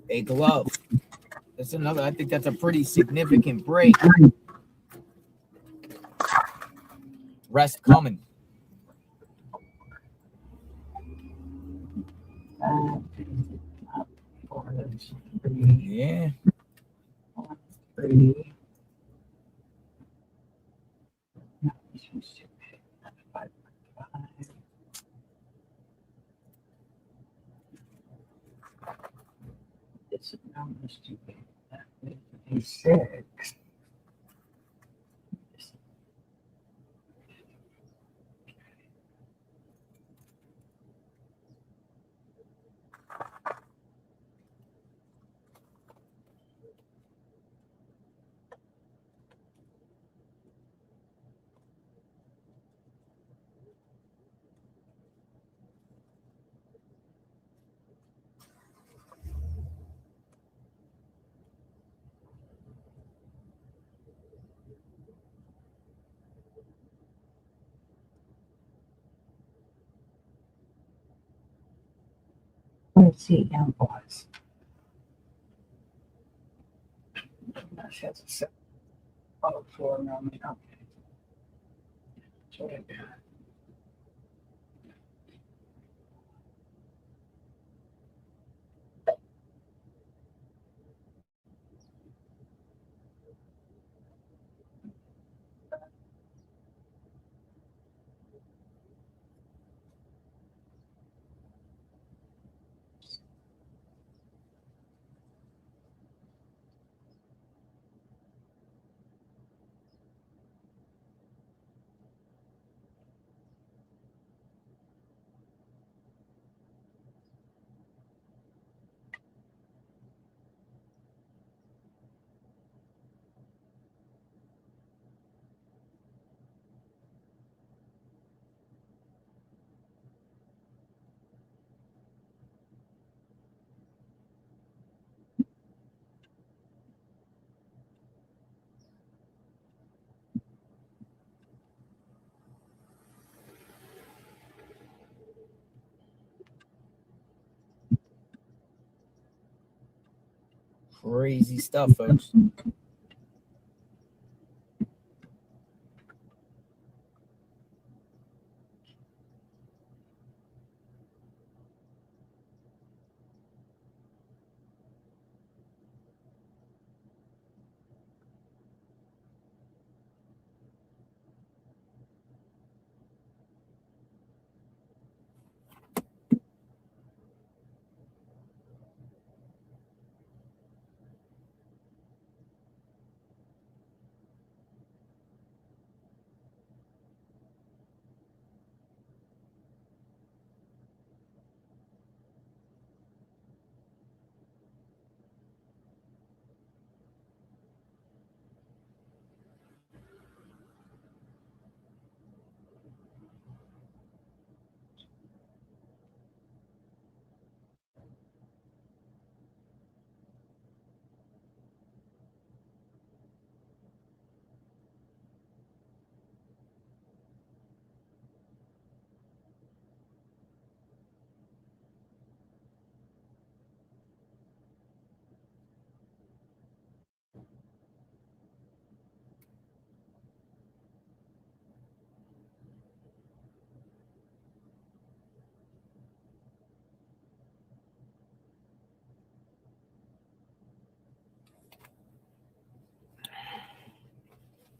A glove. That's another, I think that's a pretty significant break. Rest coming. Yeah. This number is too big. That is 6. Let's see, boys. That has a set. Oh, 4 around me. Okay. So I got. Crazy stuff, folks.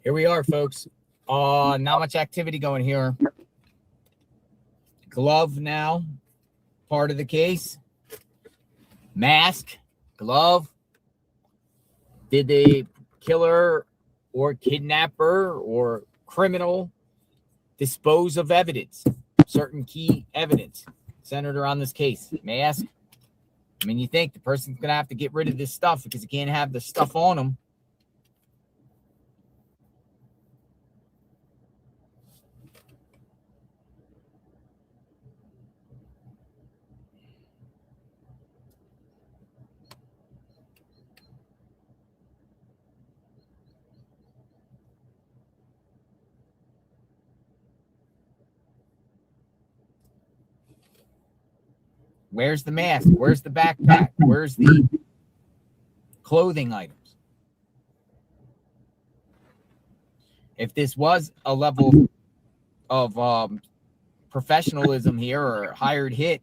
Here we are, folks. Not much activity going here. Glove now, part of the case. Mask, glove. Did the killer or kidnapper or criminal dispose of evidence, certain key evidence centered around this case? Mask. I mean, you think the person's going to have to get rid of this stuff because you can't have the stuff on them. Where's the mask? Where's the backpack? Where's the clothing items? If this was a level of professionalism here, or a hired hit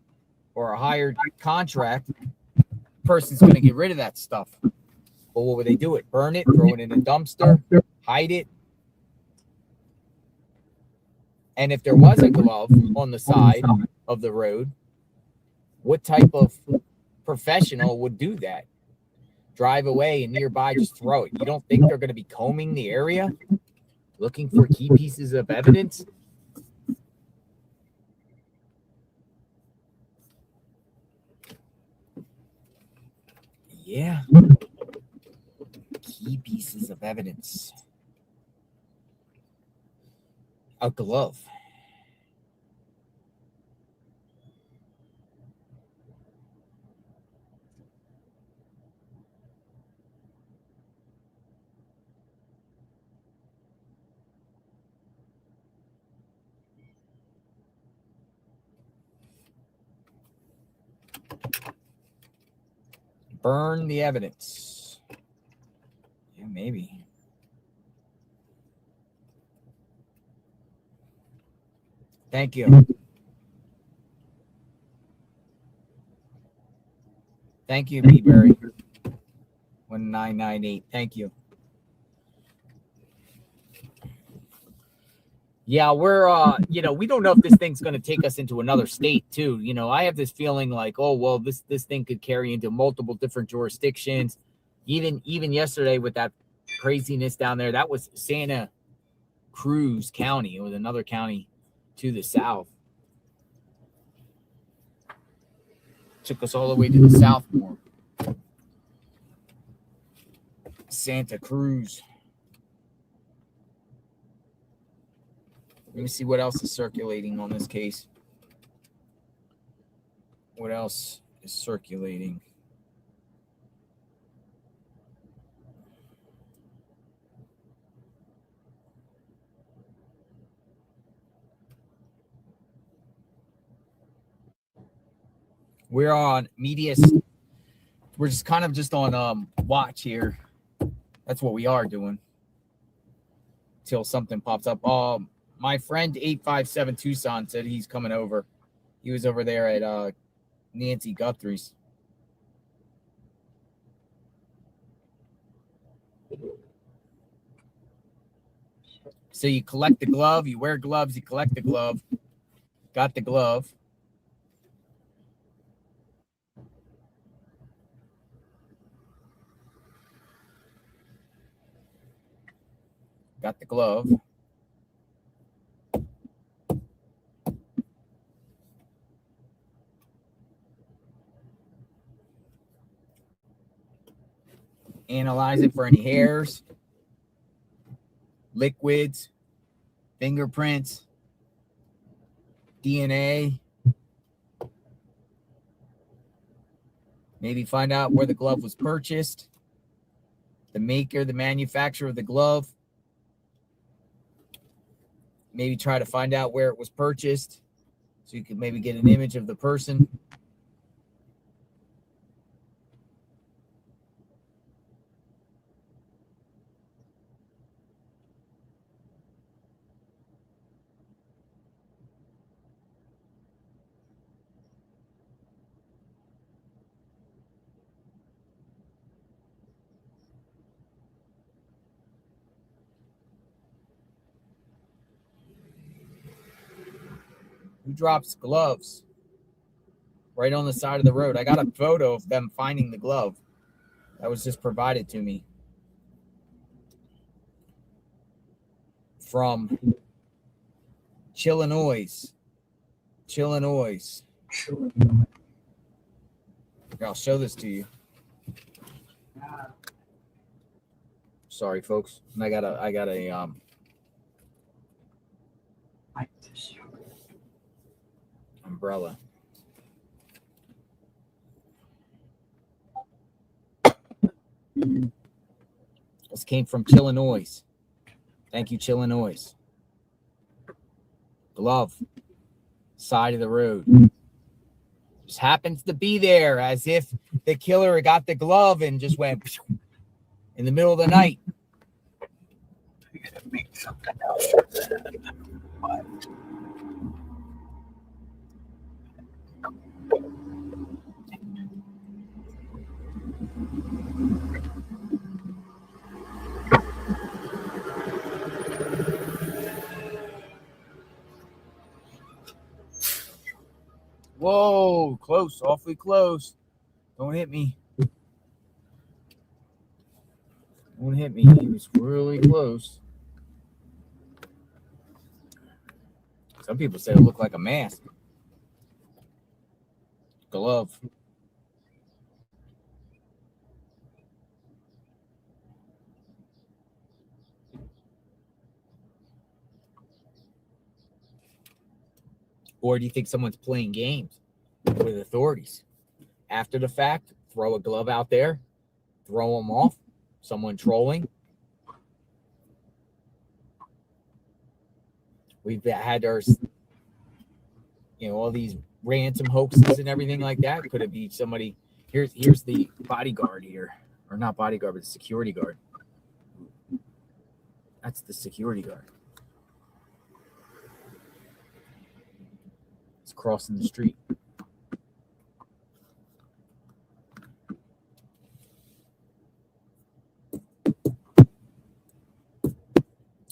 or a hired contract, person's going to get rid of that stuff. But what would they do? It burn it, throw it in a dumpster, hide it? And if there was a glove on the side of the road, what type of professional would do that? Drive away and nearby just throw it. You don't think they're going to be combing the area looking for key pieces of evidence? Yeah. Key pieces of evidence. A glove. Burn the evidence. Yeah, maybe. Thank you. Thank you, B-Berry. 1998. Thank you. Yeah, we're we don't know if this thing's going to take us into another state too. I have this feeling like, oh well, this thing could carry into multiple different jurisdictions. Even yesterday with that craziness down there, that was Santa Cruz County. It was another county to the south. Took us all the way to the south more. Santa Cruz. Let me see what else is circulating on this case. What else is circulating? We're on media. We're just kind of just on watch here. That's what we are doing till something pops up. My friend 857 Tucson said he's coming over. He was over there at Nancy Guthrie's. So you collect the glove, you wear gloves, you collect the glove. Got the glove. Got the glove. Analyze it for any hairs, liquids, fingerprints, DNA. Maybe find out where the glove was purchased, the maker, the manufacturer of the glove. Maybe try to find out where it was purchased so you could maybe get an image of the person. drops gloves right on the side of the road. I got a photo of them finding the glove that was just provided to me from Chillinois. I'll show this to you. Sorry, folks. I got a umbrella. This came from Chillinois. Thank you, Chillinois. Glove, side of the road. Just happens to be there, as if the killer got the glove and just went in the middle of the night. You gotta make something else of that. Whoa, close, awfully close. Don't hit me. Don't hit me. He was really close. Some people said it looked like a mask. Glove. Or do you think someone's playing games with authorities? After the fact, throw a glove out there, throw them off, someone trolling. We've had our, all these ransom hoaxes and everything like that. Could it be somebody? Here's the bodyguard here, or not bodyguard, but the security guard. That's the security guard. It's crossing the street.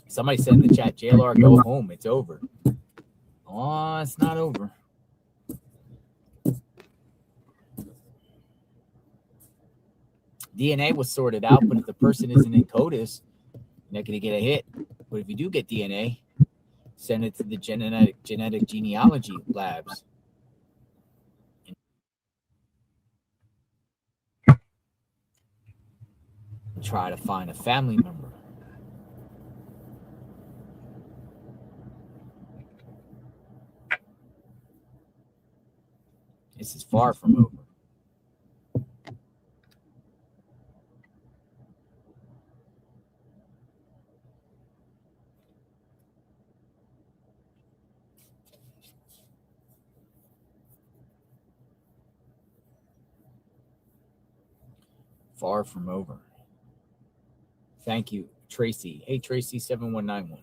Somebody said in the chat, JLR, go home. It's over. Oh, it's not over. DNA was sorted out, but if the person isn't in CODIS, you're not going to get a hit. But if you do get DNA, send it to the genetic genealogy labs. And try to find a family member. This is far from over. Far from over. Thank you, Tracy. Hey, Tracy 7191.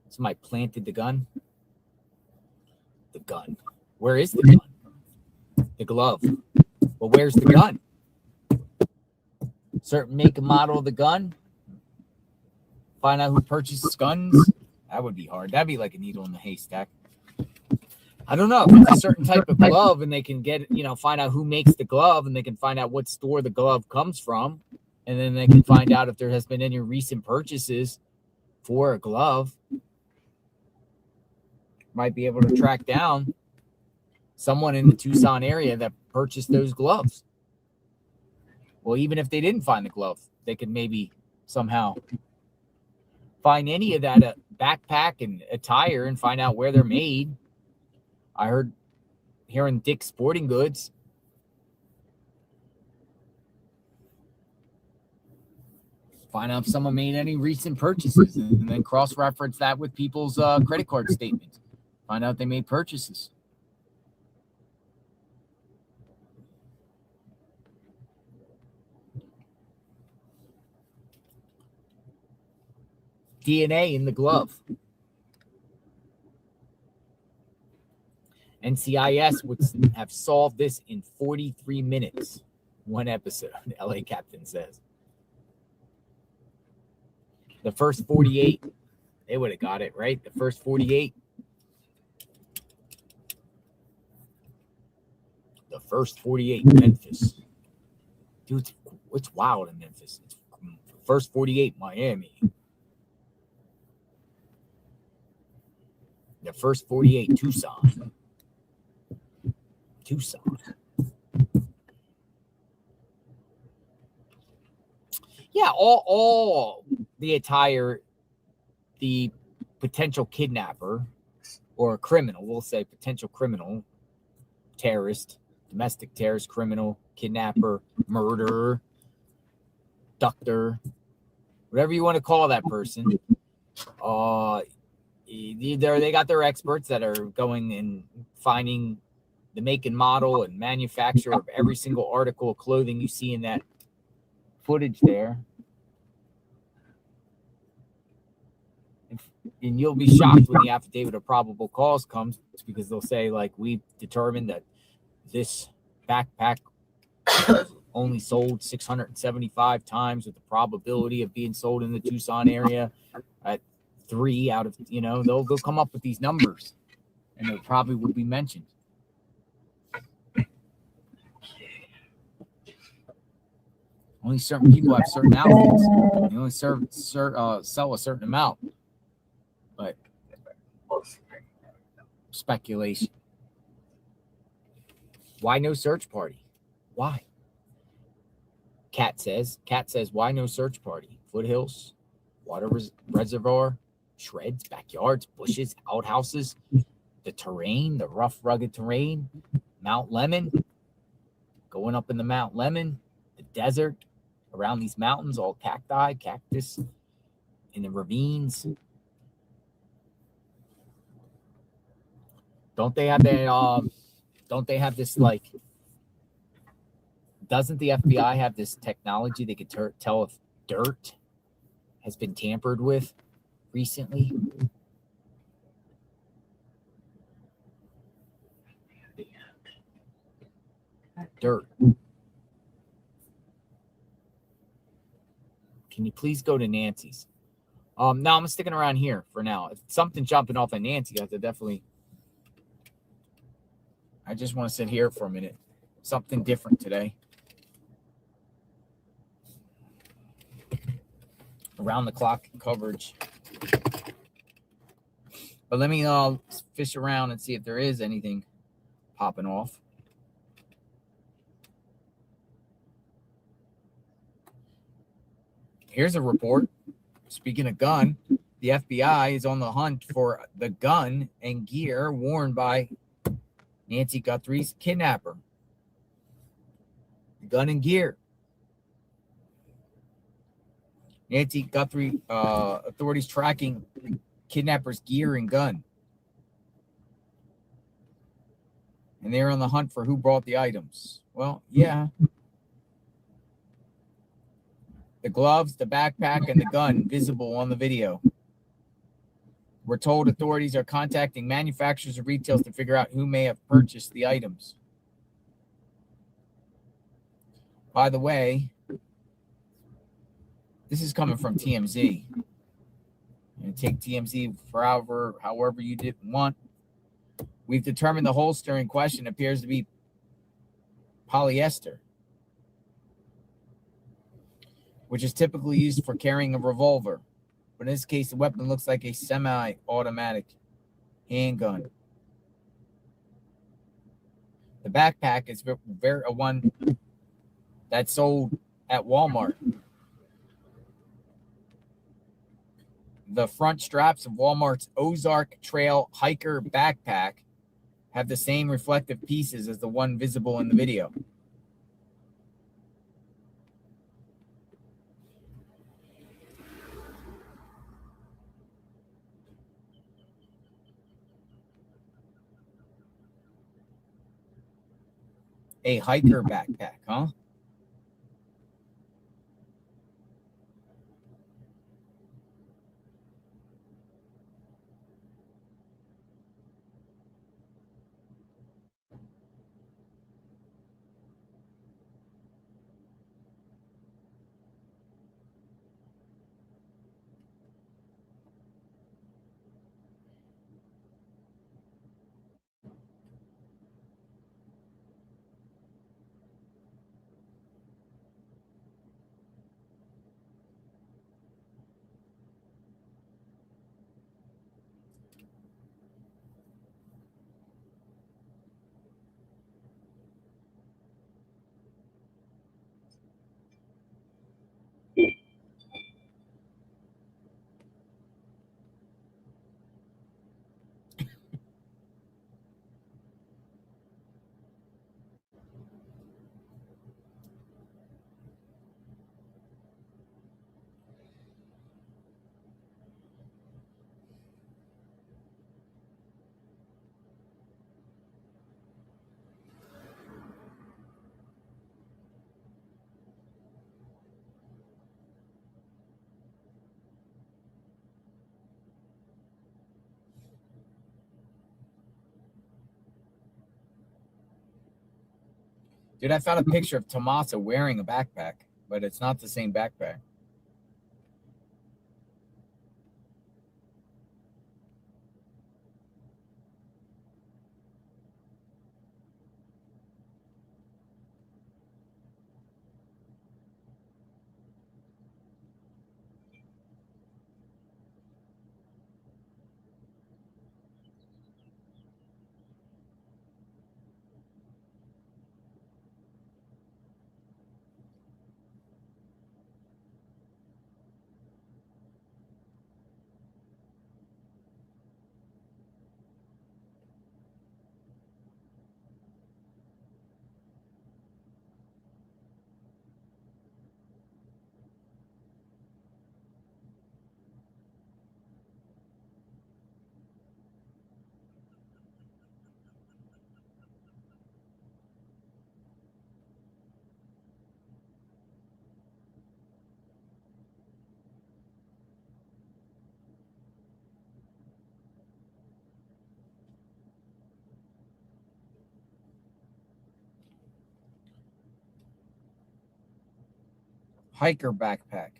Somebody planted the gun. The gun. Where is the gun? The glove. Well, where's the gun? Certain make and model of the gun. Find out who purchases guns. That would be hard. That'd be like a needle in the haystack. I don't know. If it's a certain type of glove and they can get, find out who makes the glove and they can find out what store the glove comes from. And then they can find out if there has been any recent purchases for a glove. Might be able to track down someone in the Tucson area that purchased those gloves. Well, even if they didn't find the glove, they could maybe somehow find any of that backpack and attire and find out where they're made. I heard here in Dick's Sporting Goods. Find out if someone made any recent purchases and then cross-reference that with people's credit card statements. Find out if they made purchases. DNA in the glove. NCIS would have solved this in 43 minutes. One episode, LA Captain says. The first 48 They would have got it, right? The first 48. The first 48, Memphis. Dude, it's wild in Memphis. It's first 48, Miami. The first 48, Tucson. Yeah, all the attire, the potential kidnapper or a criminal, we'll say potential criminal, terrorist, domestic terrorist, criminal, kidnapper, murderer, abductor, whatever you want to call that person. They got their experts that are going and finding the make and model and manufacturer of every single article of clothing you see in that footage there. And you'll be shocked when the affidavit of probable cause comes, because they'll say, like, we've determined that this backpack only sold 675 times with the probability of being sold in the Tucson area at 3 out of, they'll come up with these numbers and it probably would be mentioned. Only certain people have certain outfits. They only sell a certain amount. But speculation. Why no search party? Why? Cat says, why no search party? Foothills, water reservoir, shreds, backyards, bushes, outhouses, the terrain, the rough, rugged terrain, Mount Lemon, going up in the Mount Lemon, the desert, around these mountains, all cacti, cactus, in the ravines. Don't they have this, like, doesn't the FBI have this technology they could tell if dirt has been tampered with recently? Dirt. Can you please go to Nancy's? No, I'm sticking around here for now. If something jumping off at Nancy, I have to definitely. I just want to sit here for a minute. Something different today. Around the clock coverage. But let me fish around and see if there is anything popping off. Here's a report. Speaking of gun, the FBI is on the hunt for the gun and gear worn by Nancy Guthrie's kidnapper. Gun and gear. Nancy Guthrie authorities tracking kidnapper's gear and gun. And they're on the hunt for who brought the items. Well, yeah. The gloves, the backpack, and the gun visible on the video. We're told authorities are contacting manufacturers and retailers to figure out who may have purchased the items. By the way, this is coming from TMZ. And take TMZ for however you didn't want. We've determined the holster in question appears to be polyester, which is typically used for carrying a revolver. But in this case, the weapon looks like a semi-automatic handgun. The backpack is one that's sold at Walmart. The front straps of Walmart's Ozark Trail Hiker backpack have the same reflective pieces as the one visible in the video. A hiker backpack, huh? Dude, I found a picture of Tomasa wearing a backpack, but it's not the same backpack. Hiker backpack.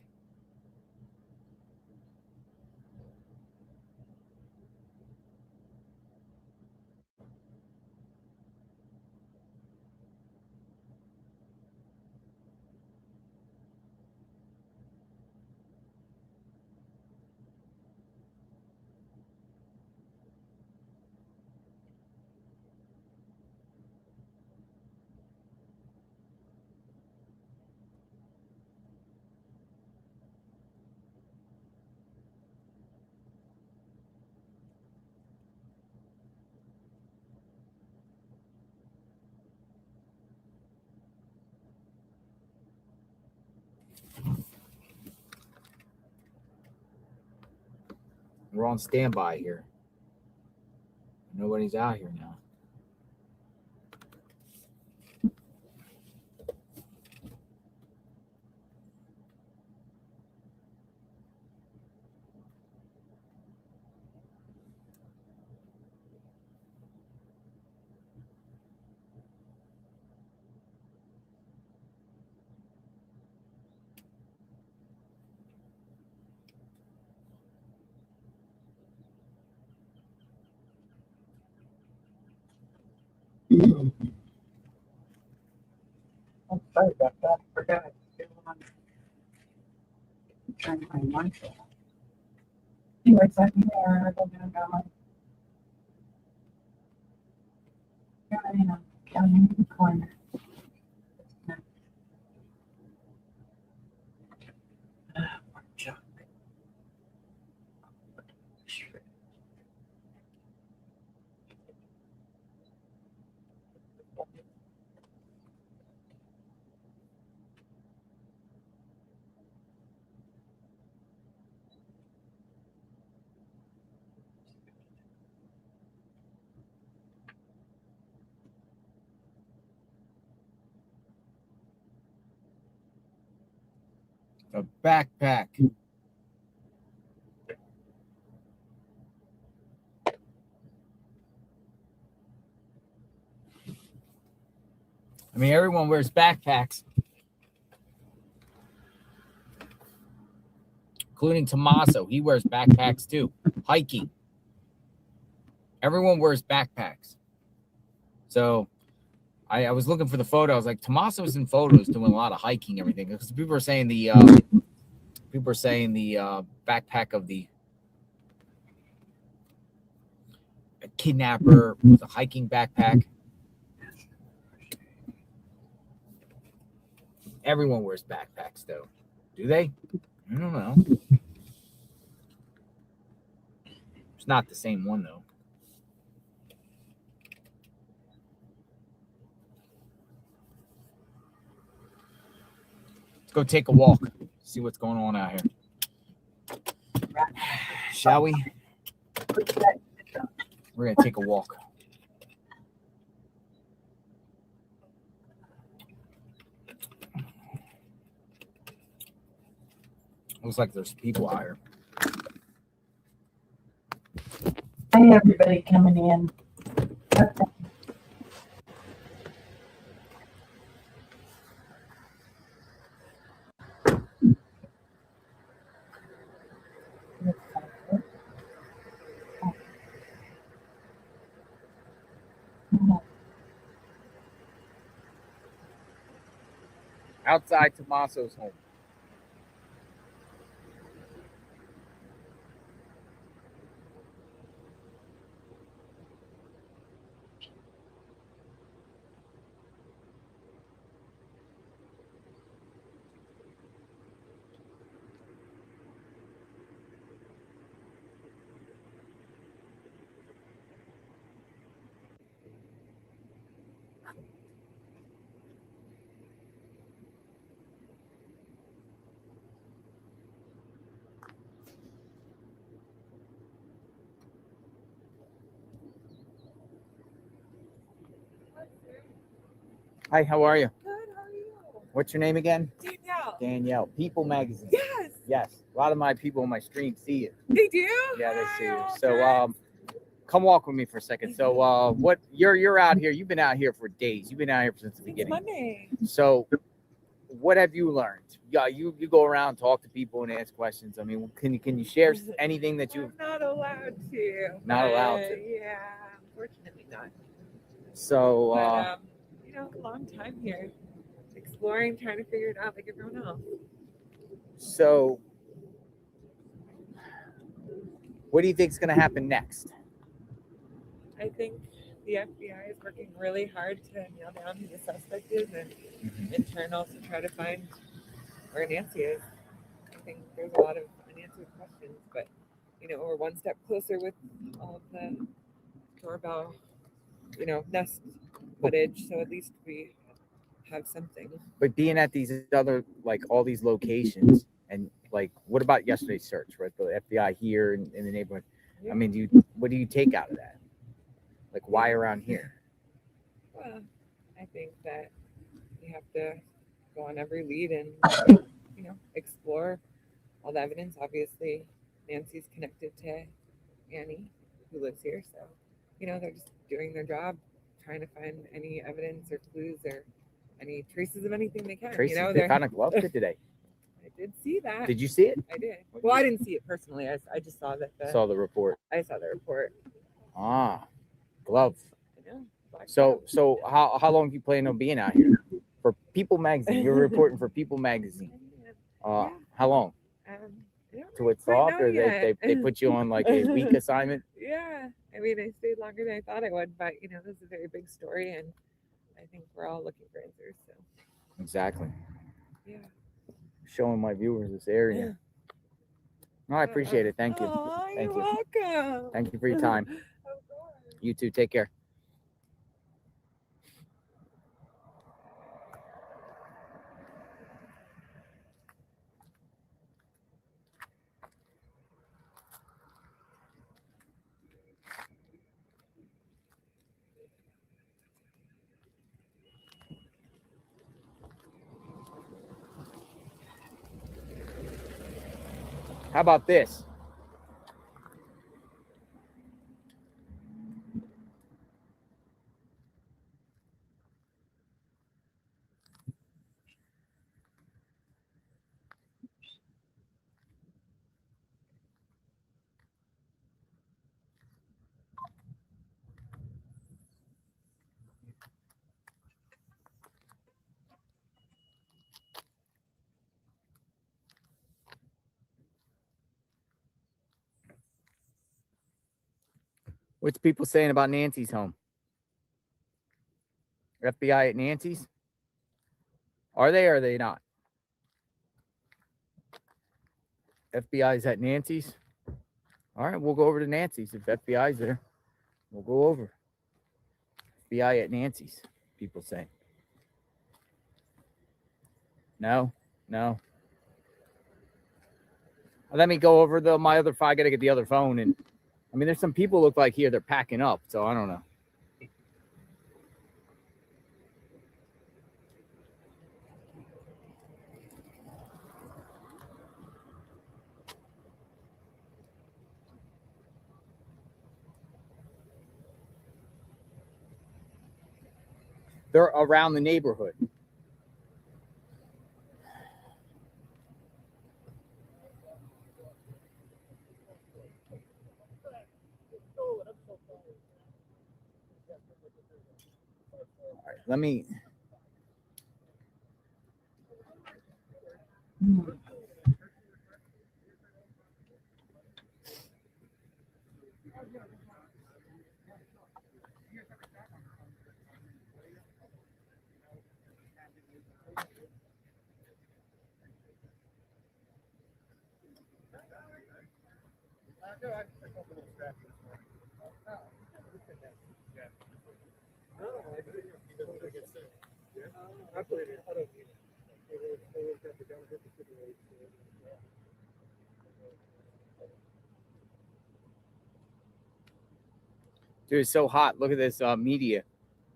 We're on standby here. Nobody's out here now. I'm sorry about that. I forgot. I'm trying to find my phone. Anyways, I'm here. I don't know about down in the corner. Junk. A backpack. I mean, everyone wears backpacks, including Tommaso. He wears backpacks too. Hiking. Everyone wears backpacks. So I was looking for the photo. I was like, Tommaso's in photos doing a lot of hiking, everything. Because people are saying the backpack of the kidnapper was a hiking backpack. Everyone wears backpacks, though. Do they? I don't know. It's not the same one, though. Let's go take a walk. See what's going on out here. Shall we? We're going to take a walk. Looks like there's people out here. Hey, everybody coming in. outside Tommaso's home. Hi, how are you? Good, how are you? What's your name again? Danielle. Danielle. People Magazine. Yes. Yes. A lot of my people on my stream see you. They do? Yeah, they see you. Hi, So come walk with me for a second. So what you're out here, you've been out here for days. You've been out here since the beginning. Monday. So what have you learned? Yeah, you go around, talk to people and ask questions. I mean, can you share anything that you I'm not allowed to. Not allowed to. Yeah, unfortunately not. So But you know, a long time here. Exploring, trying to figure it out like everyone else. so what do you think is going to happen next? I think the FBI is working really hard to nail down who the suspect is and in turn also try to find where Nancy is. I think there's a lot of unanswered questions, but you know, we're one step closer with all of the doorbell, you know, Nest footage, so at least we have something. But being at these other, like all these locations, and like, what about yesterday's search, right? The FBI here in the neighborhood. I mean, what do you take out of that? Like, why around here? Well, I think that you have to go on every lead and, you know, explore all the evidence. Obviously, Nancy's connected to Annie, who lives here. So, you know, they're just doing their job, trying to find any evidence or clues or any traces of anything they can. Tracy, you know, they found a glove kit today. I did see that. Did you see it? I did. Well, I didn't see it personally. I just saw that. Saw the report. I saw the report. Ah, glove. I know. So how long do you plan on being out here? For People Magazine. You're reporting for People Magazine. How long? Till it's off, or they put you on like a week assignment? Yeah. I mean, I stayed longer than I thought I would, but you know, this is a very big story, and I think we're all looking for answers. So. Exactly. Yeah. Showing my viewers this area. No, I appreciate it. Thank you. Thank You're you. welcome. Thank you for your time. You too. Take care. How about this? What's people saying about Nancy's home? FBI at Nancy's? Are they or are they not? FBI's at Nancy's? All right, we'll go over to Nancy's. If FBI's there, we'll go over. FBI at Nancy's, people say. No. Let me go over my other phone. I got to get the other phone. And I mean, there's some people look like here, they're packing up. So I don't know. They're around the neighborhood. All right, let me Dude, it's so hot. Look at this media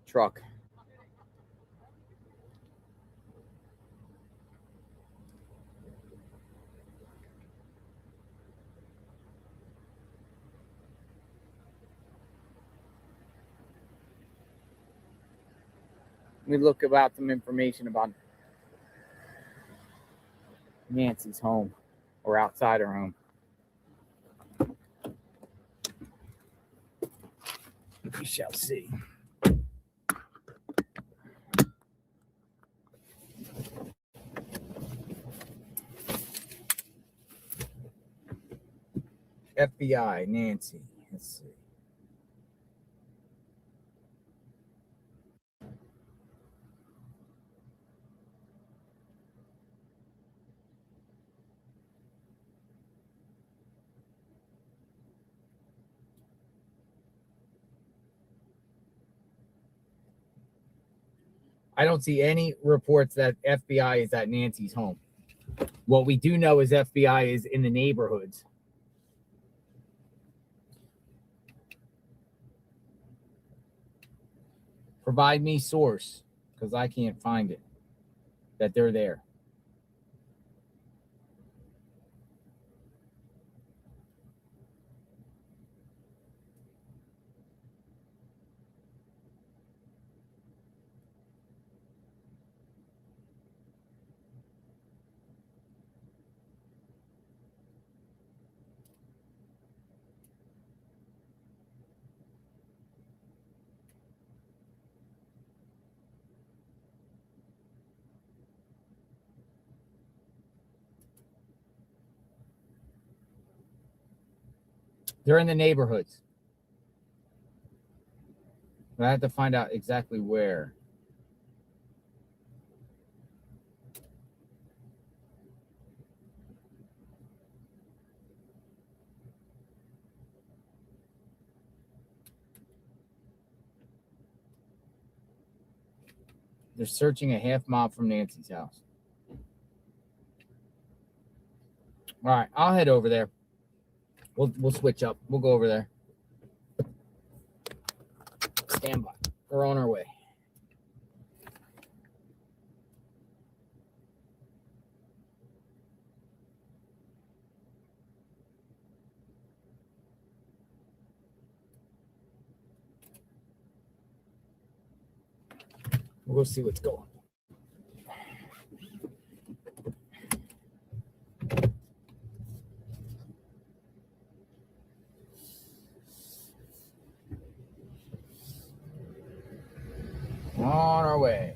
truck. Let me look about some information about Nancy's home or outside her home. We shall see. FBI, Nancy. Let's see. I don't see any reports that FBI is at Nancy's home. What we do know is FBI is in the neighborhoods. Provide me source, because I can't find it, that they're there. They're in the neighborhoods. But I have to find out exactly where. They're searching a half mile from Nancy's house. All right, I'll head over there. We'll switch up. We'll go over there. Stand by. We're on our way. We'll go see what's going on. On our way.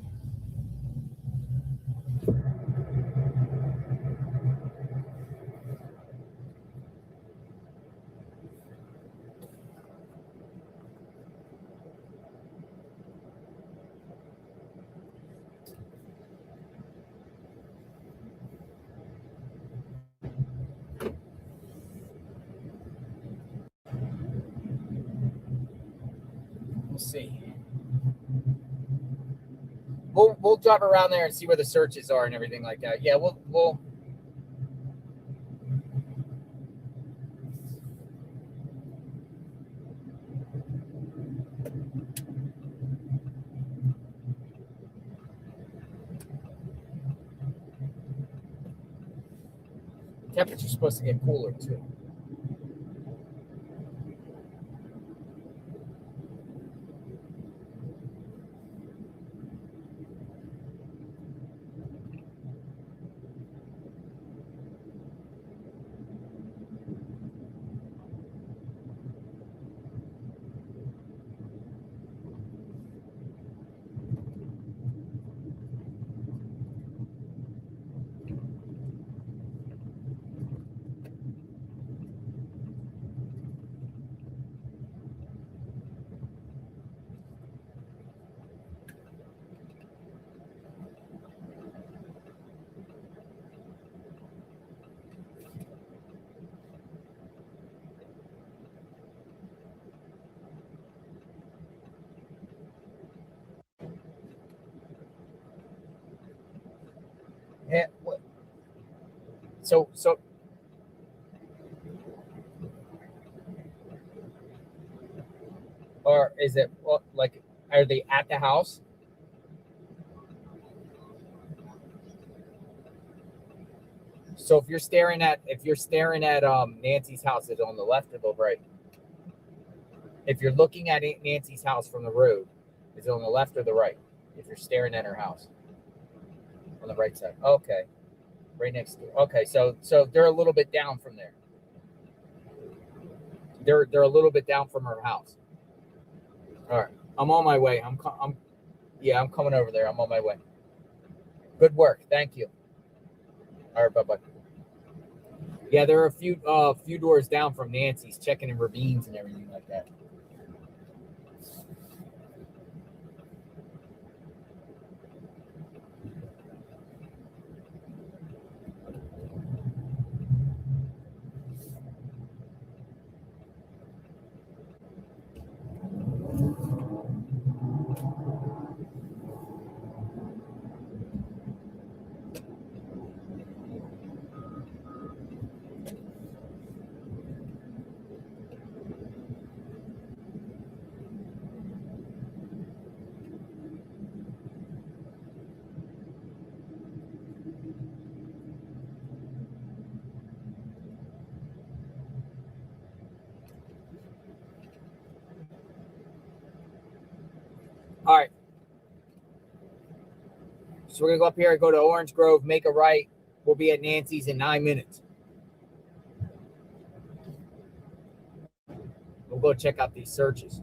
We'll see. We'll drive around there and see where the searches are and everything like that. Yeah, we'll temperature's supposed to get cooler too. So or is it like, are they at the house? So if you're staring at Nancy's house, is it on the left or the right? If you're looking at Nancy's house from the road, is it on the left or the right? If you're staring at her house, on the right side. Okay, right next to. Okay, so they're a little bit down from there. They're a little bit down from her house. All right, I'm on my way. I'm coming over there. I'm on my way. Good work. Thank you. All right, bye-bye. Yeah, there are a few doors down from Nancy's, checking in ravines and everything like that. All right. So we're gonna go up here and go to Orange Grove, make a right. We'll be at Nancy's in 9 minutes. We'll go check out these searches.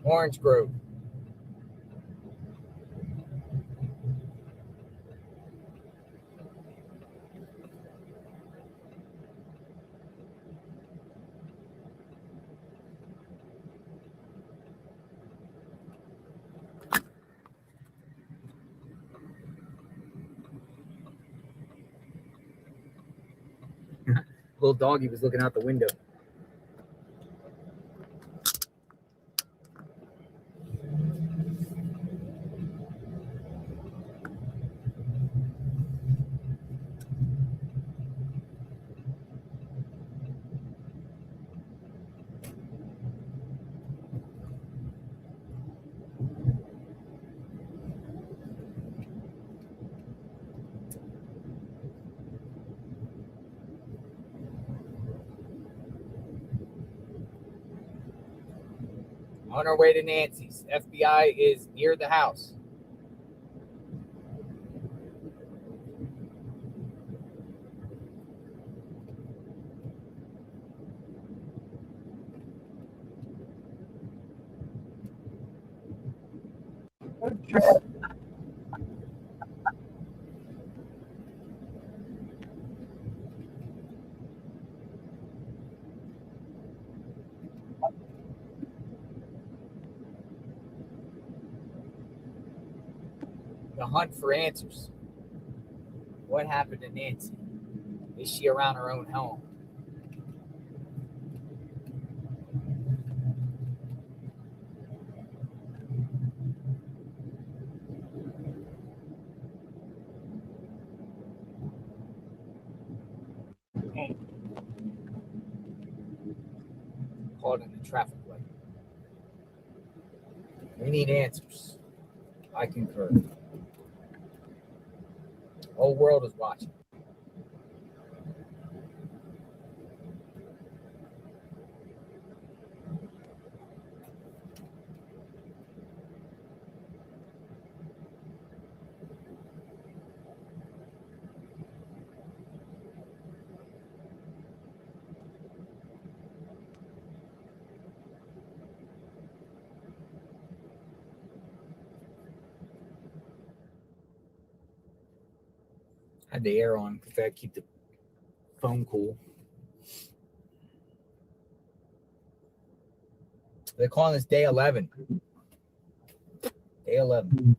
Orange Grove. Little doggy was looking out the window. On our way to Nancy's. FBI is near the house. The hunt for answers. What happened to Nancy? Is she around her own home? Caught in the traffic light. We need answers. I concur. The whole world is watching. Had the air on because I keep the phone cool. They're calling this day 11. Day 11.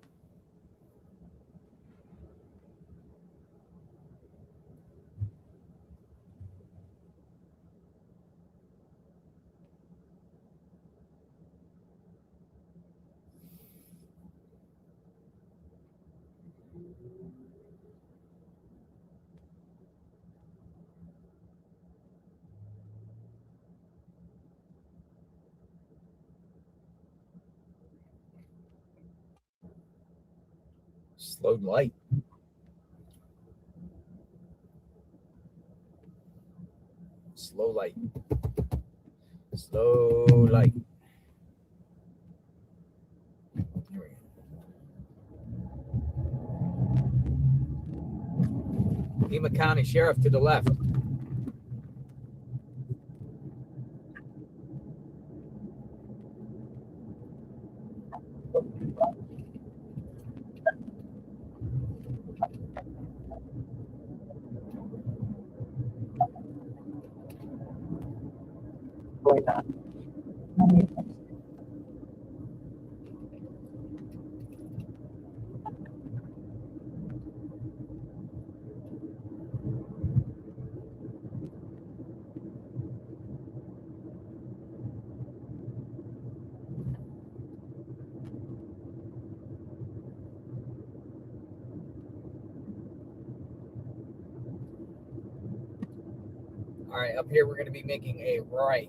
Slow light. Slow light. Slow light. Here we go. Pima County Sheriff to the left. All right, up here we're going to be making a right.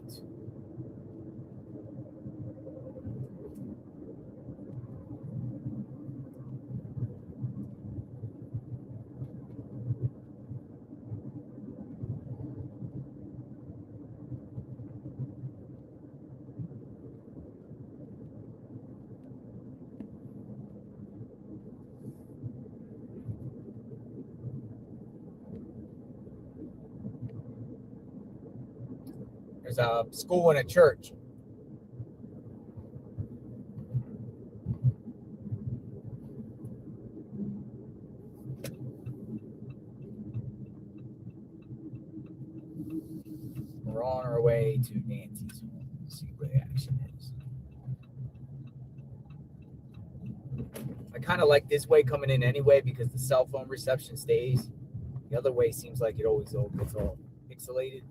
There's a school and a church. We're on our way to Nancy's. Let's see where the action is. I kind of like this way coming in anyway because the cell phone reception stays. The other way seems like it always gets all pixelated.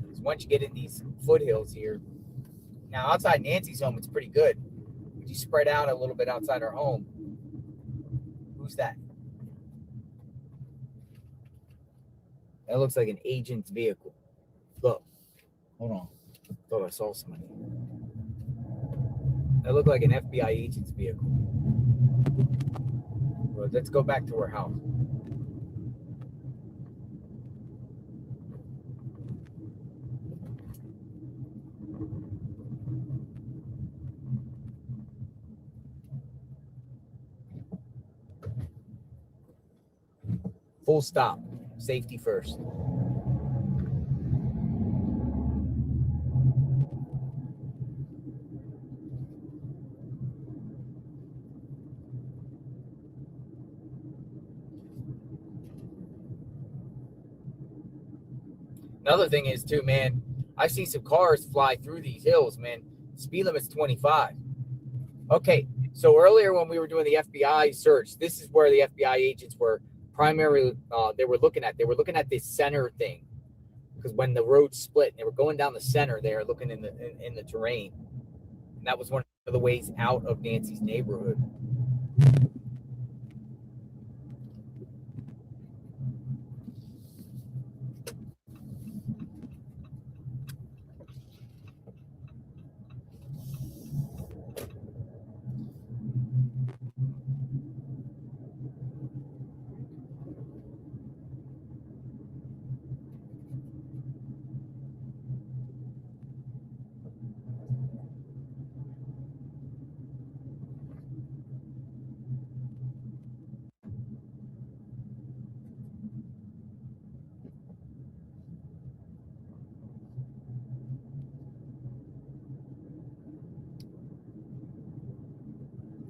Because once you get in these foothills here, now outside Nancy's home, it's pretty good. But you spread out a little bit outside her home. Who's that? That looks like an agent's vehicle. Look, hold on. I thought I saw somebody. That looked like an FBI agent's vehicle. Well, let's go back to her house. Full stop. Safety first. Another thing is too, man, I've seen some cars fly through these hills, man. Speed limit's 25. Okay, so earlier when we were doing the FBI search, this is where the FBI agents were primarily, they were looking at this center thing. Because when the road split, they were going down the center there, looking in the terrain. And that was one of the ways out of Nancy's neighborhood.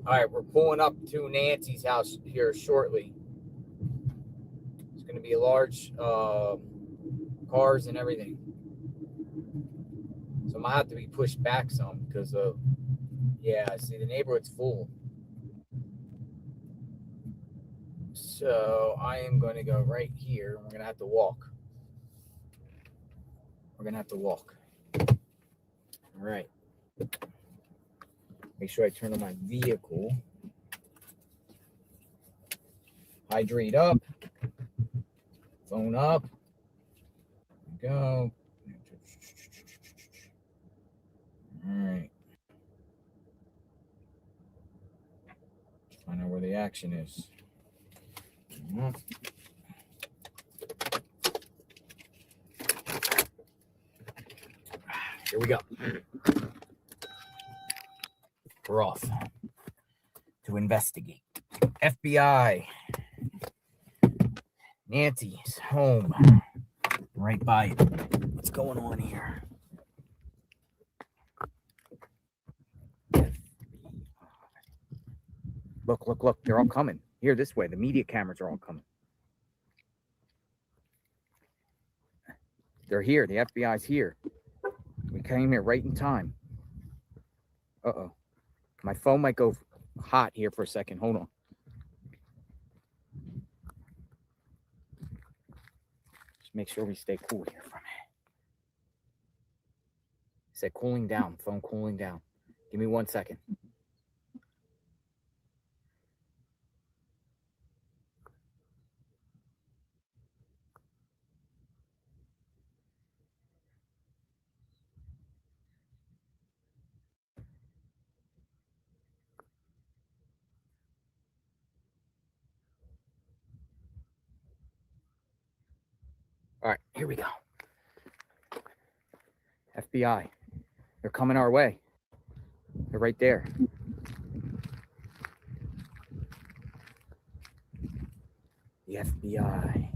All right, we're pulling up to Nancy's house here shortly. It's going to be a large cars and everything. So I might have to be pushed back some because of, yeah, see, the neighborhood's full. So I am going to go right here. We're going to have to walk. We're going to have to walk. All right. Make sure I turn on my vehicle. Hydrate up. Phone up. Go. All right. Find out where the action is. Here we go. We're off to investigate. FBI. Nancy's home. Right by it. What's going on here? Look, look, look. They're all coming. Here, this way. The media cameras are all coming. They're here. The FBI's here. We came here right in time. Uh-oh. My phone might go hot here for a second. Hold on. Just make sure we stay cool here for a minute. It said cooling down. Phone cooling down. Give me 1 second. All right, here we go. FBI. They're coming our way. They're right there. The FBI.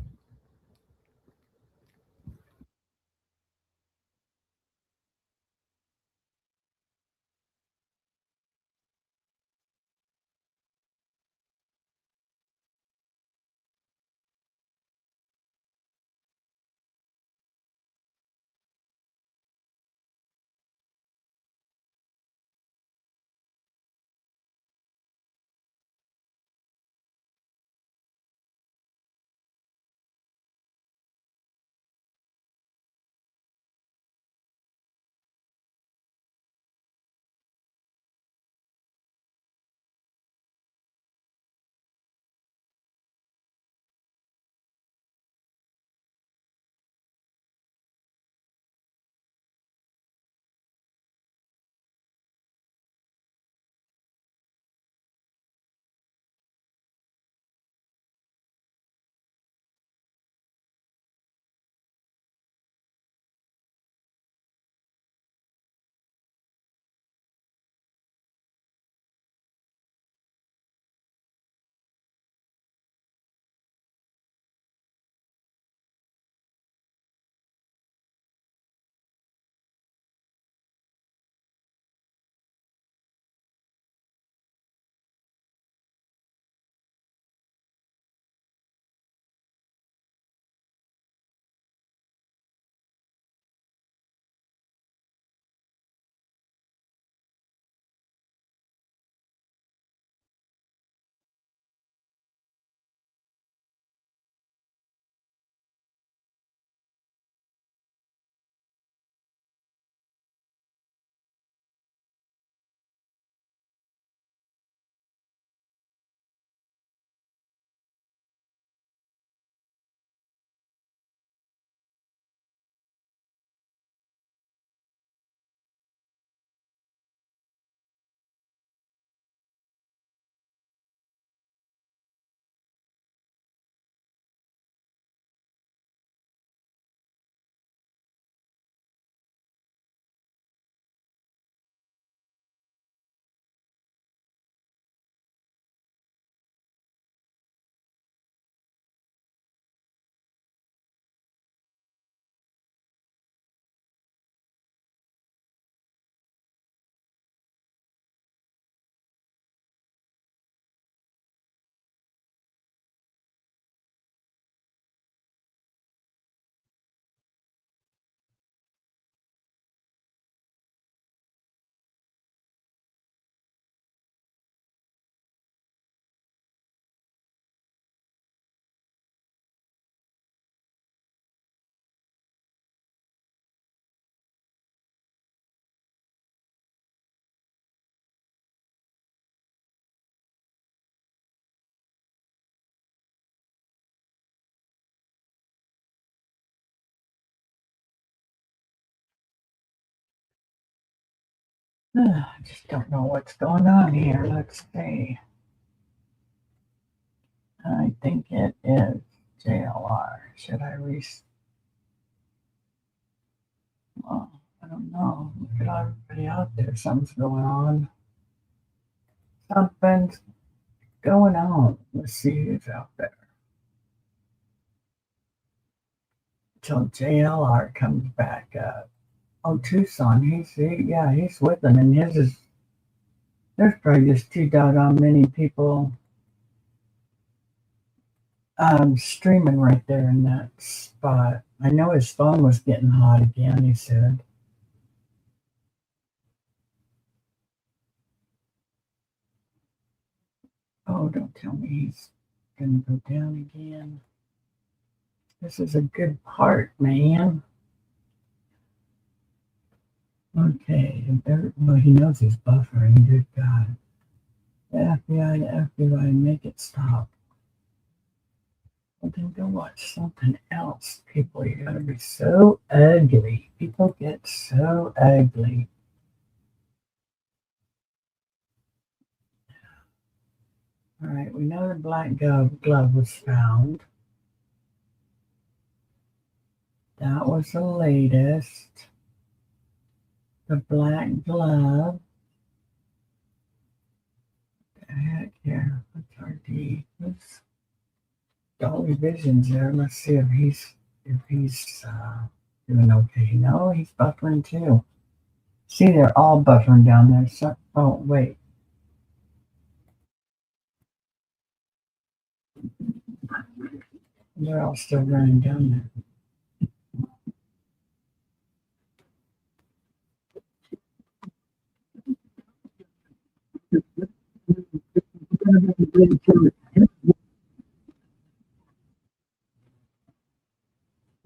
I just don't know what's going on here. Let's see. I think it is JLR. Should I well, I don't know. Look at everybody out there. Something's going on. Something's going on. Let's see who's out there. Till JLR comes back up. Oh, Tucson. He's with them, and his is. There's probably just too doggone many people streaming right there in that spot. I know his phone was getting hot again. He said. Oh, don't tell me he's gonna go down again. This is a good part, man. Okay, well, he knows he's buffering. Good God. FBI, make it stop. Well, then go watch something else. People, you gotta be so ugly. People get so ugly. All right, we know the black glove was found. That was the latest. The black glove. What the heck here? What's RD? What's Dolly Vision's there? Let's see if he's doing okay. No, he's buffering too. See, they're all buffering down there. So, oh wait. They're all still running down there.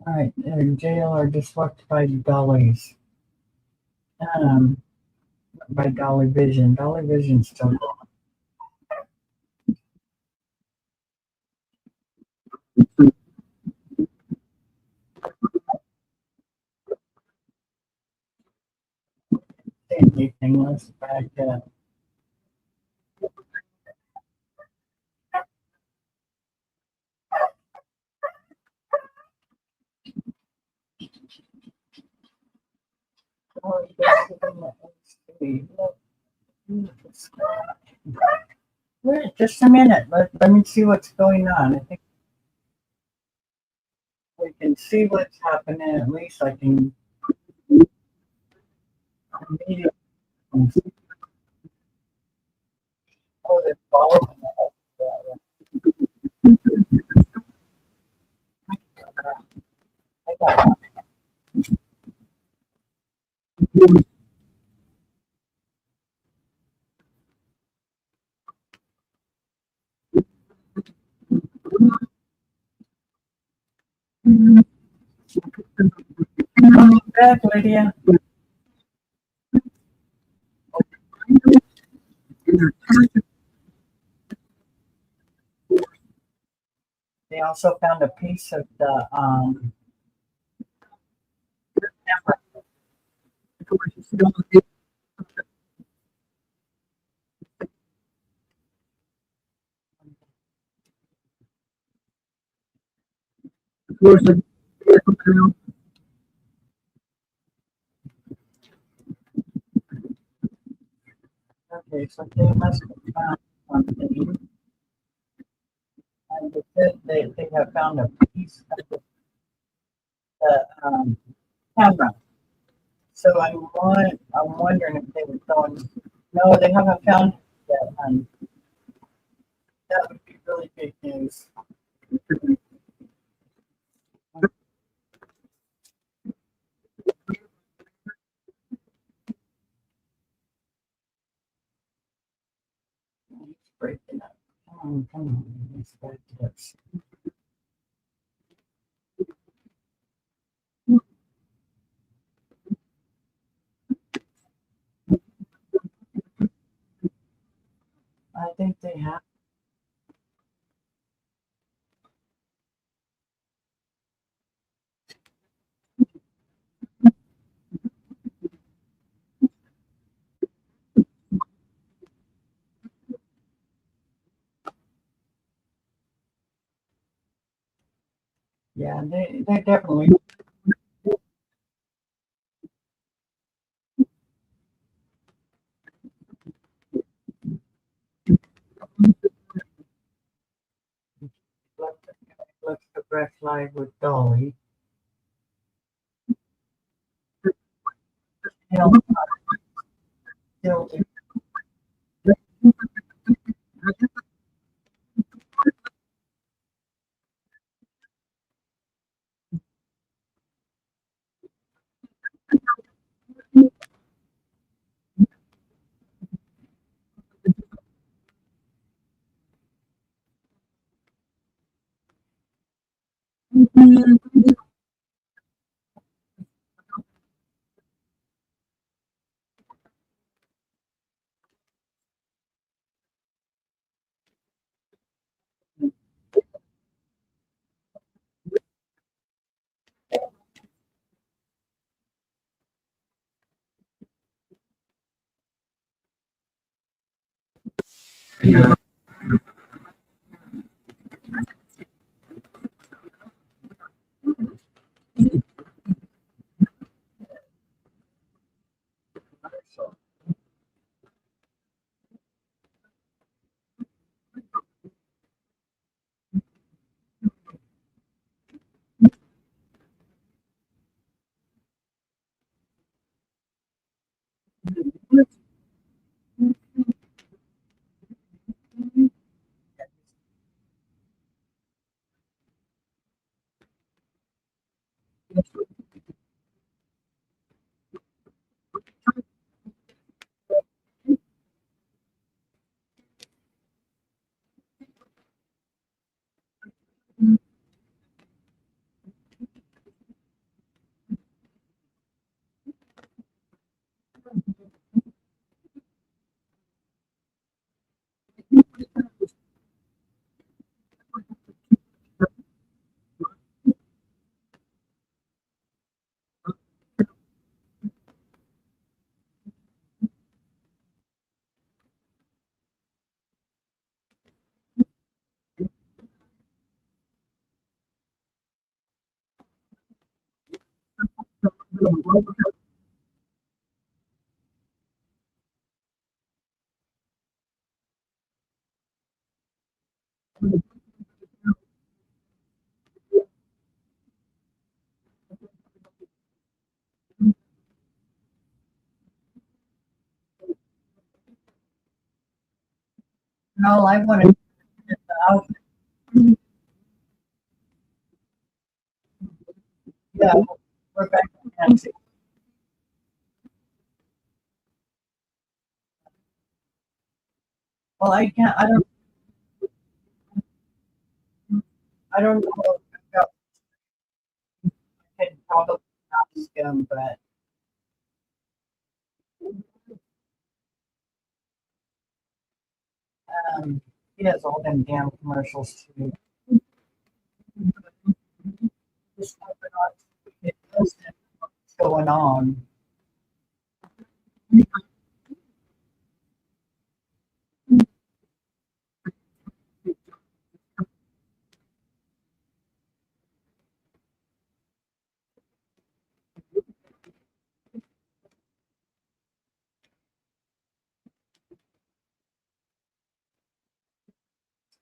All right, JLR just walked by Dolly's, by Dolly Vision. Dolly Vision's still going. Anything, let's back up. Oh, wait, just a minute. Let me see what's going on. I think we can see what's happening. At least I can immediately. Oh, they're following back, Lydia. They also found a piece of the okay, so they must have found something. And they said they have found a piece of the camera. So I'm wondering if they were going. No, they haven't found it yet. That would be really big news. It's breaking up. Come on. Let's back it up. I think they have. Yeah, they definitely. Let's go back live with Dolly. Still, still, no, I want to. Yeah, we're back to Nancy. Well, I can't. I don't know. I can probably ask him, but he has all them damn commercials too. Just open on it knows what's going on.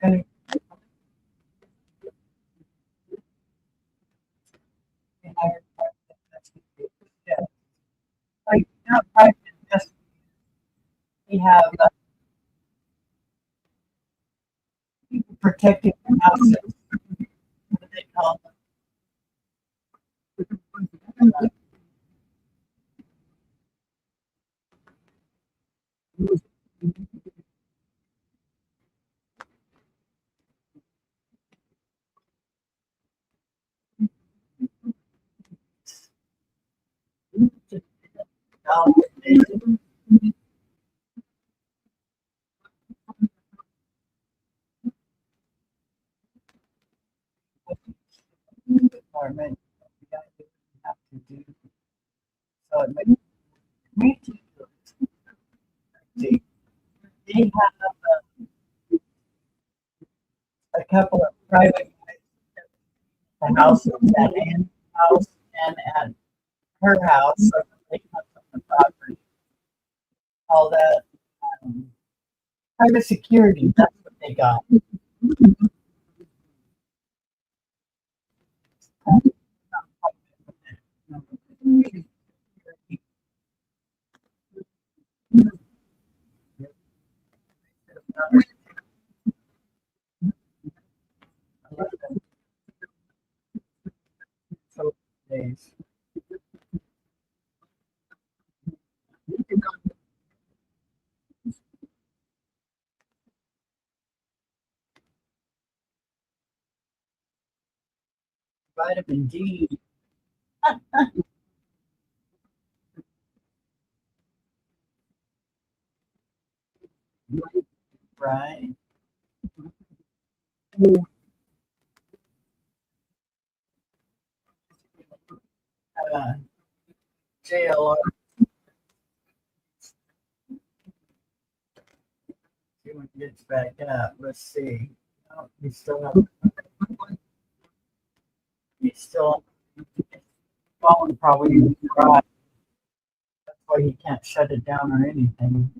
And yeah, like not private, just we have people protecting the houses. What do they call them? Department. We gotta do what we have to do. So it makes me see. They have a couple of private guys houses at Anne's house and at her house. So they cut on the property. All that private security, that's what they got. So days. Vitamin D. Right. JLR. See when it gets back up. Let's see. Oh, he's still falling probably dry. That's why he can't shut it down or anything.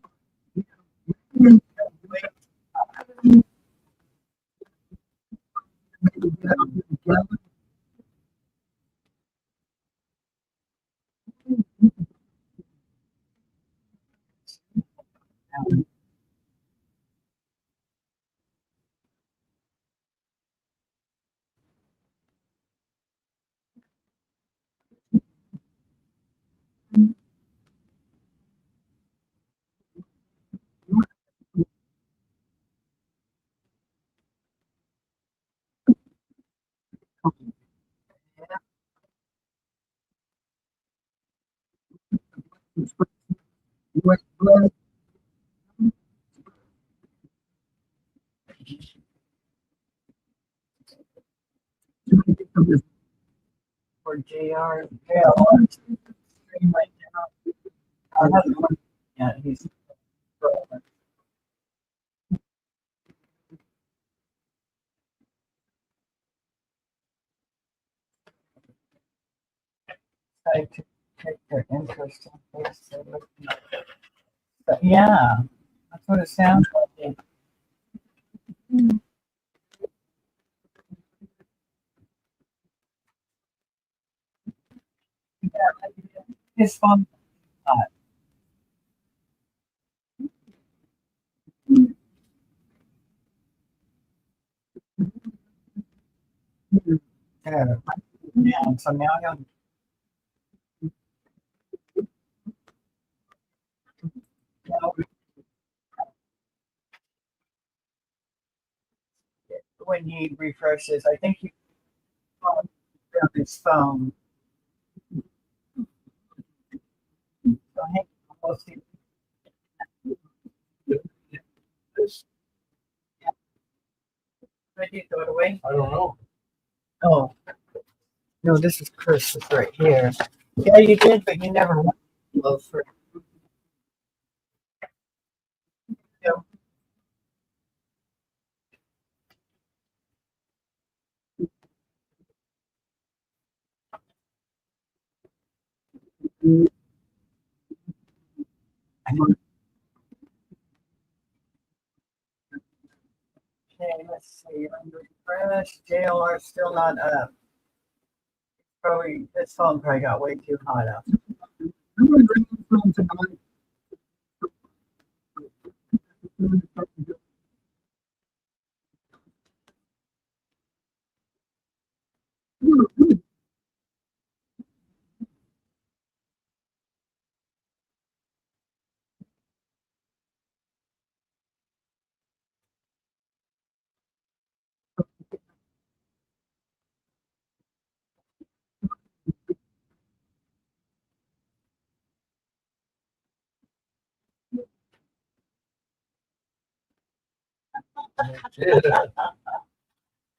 For JR, right now. I haven't looked yet. He's trying to take their interest in this. But yeah, that's what it sounds like. His phone. Yeah. So now he'll when he refreshes, I think he on his phone. So hang on, we'll see. Did you throw it away? I don't know. Oh, no, this is Chris's right here. Yeah, you did, but you never went close for Okay, let's see. Refresh. JLR still not up. Probably this phone probably got way too hot up.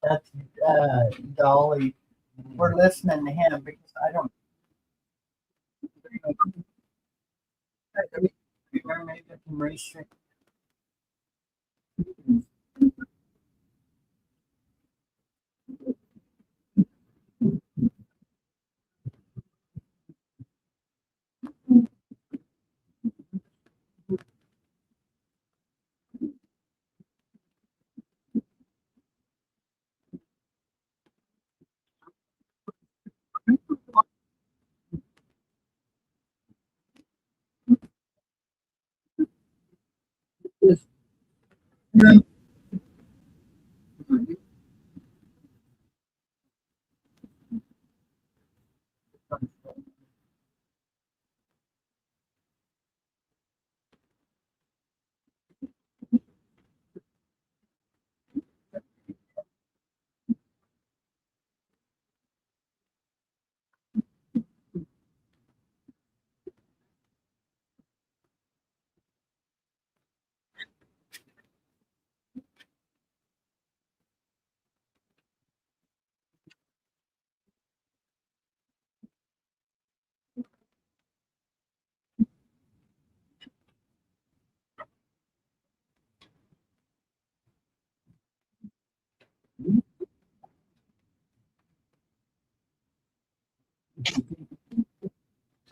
That's Dolly. We're listening to him because I don't. Maybe I can restrict.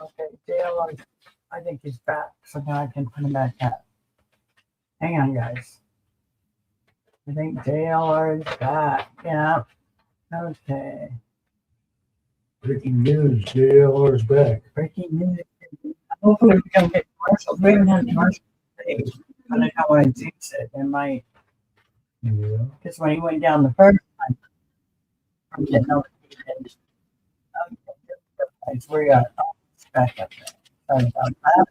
Okay, Dale, I think he's back, so now I can put him back up. Hang on, guys. I think JLR is back. Yeah. Okay. Breaking news, JLR's back. Breaking news. Hopefully we don't get commercials. We haven't had commercials today. I don't know how I jinx it. It might. Yeah. Because when he went down the first time, I'm getting notifications. Okay, we got back up there. Sorry about that.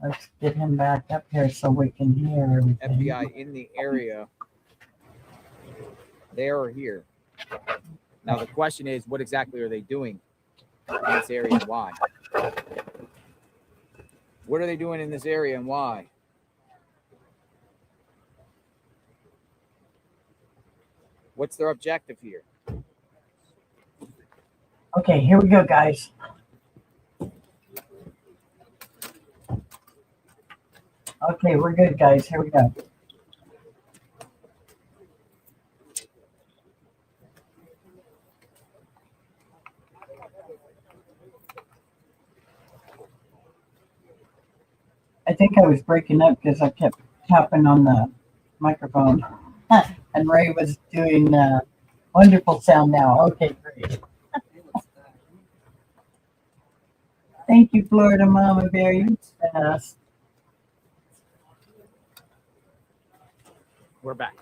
Let's get him back up here so we can hear everything. FBI in the area, there or here. Now the question is, what exactly are they doing in this area and why? What are they doing in this area and why? What's their objective here? Okay, here we go, guys. Okay, we're good, guys. Here we go. I think I was breaking up because I kept tapping on the microphone. And Ray was doing wonderful sound now. Okay, great. Thank you, Florida Mama Bear. You're fast. We're back.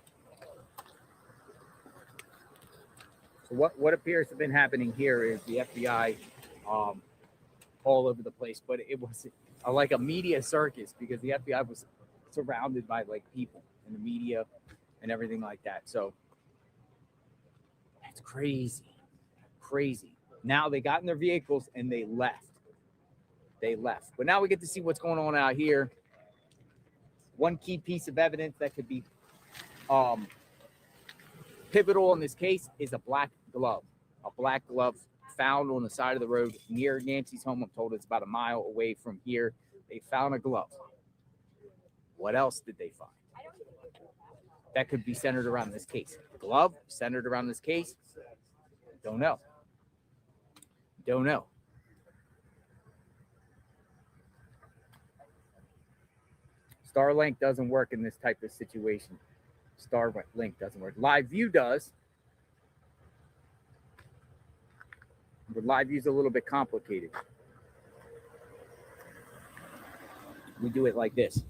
So what appears to have been happening here is the FBI all over the place, but it was like a media circus because the FBI was surrounded by like people and the media and everything like that. So it's crazy. Now they got in their vehicles and they left. But now we get to see what's going on out here. One key piece of evidence that could be pivotal in this case is a black glove found on the side of the road near Nancy's home. I'm told it's about a mile away from here. They found a glove. What else did they find that could be centered around this case? Glove centered around this case? Don't know. Starlink doesn't work in this type of situation. Starlink doesn't work. Live view does. But live view is a little bit complicated. We do it like this.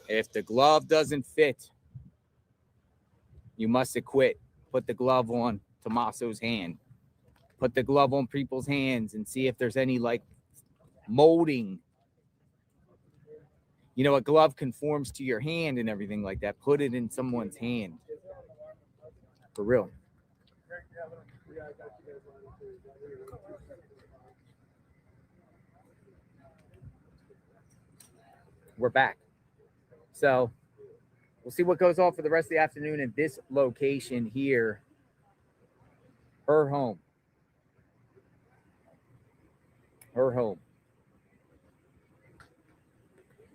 If the glove doesn't fit, you must acquit. Put the glove on Tommaso's hand. Put the glove on people's hands and see if there's any like molding. You know, a glove conforms to your hand and everything like that. Put it in someone's hand. For real. We're back. So we'll see what goes on for the rest of the afternoon in this location here. Her home.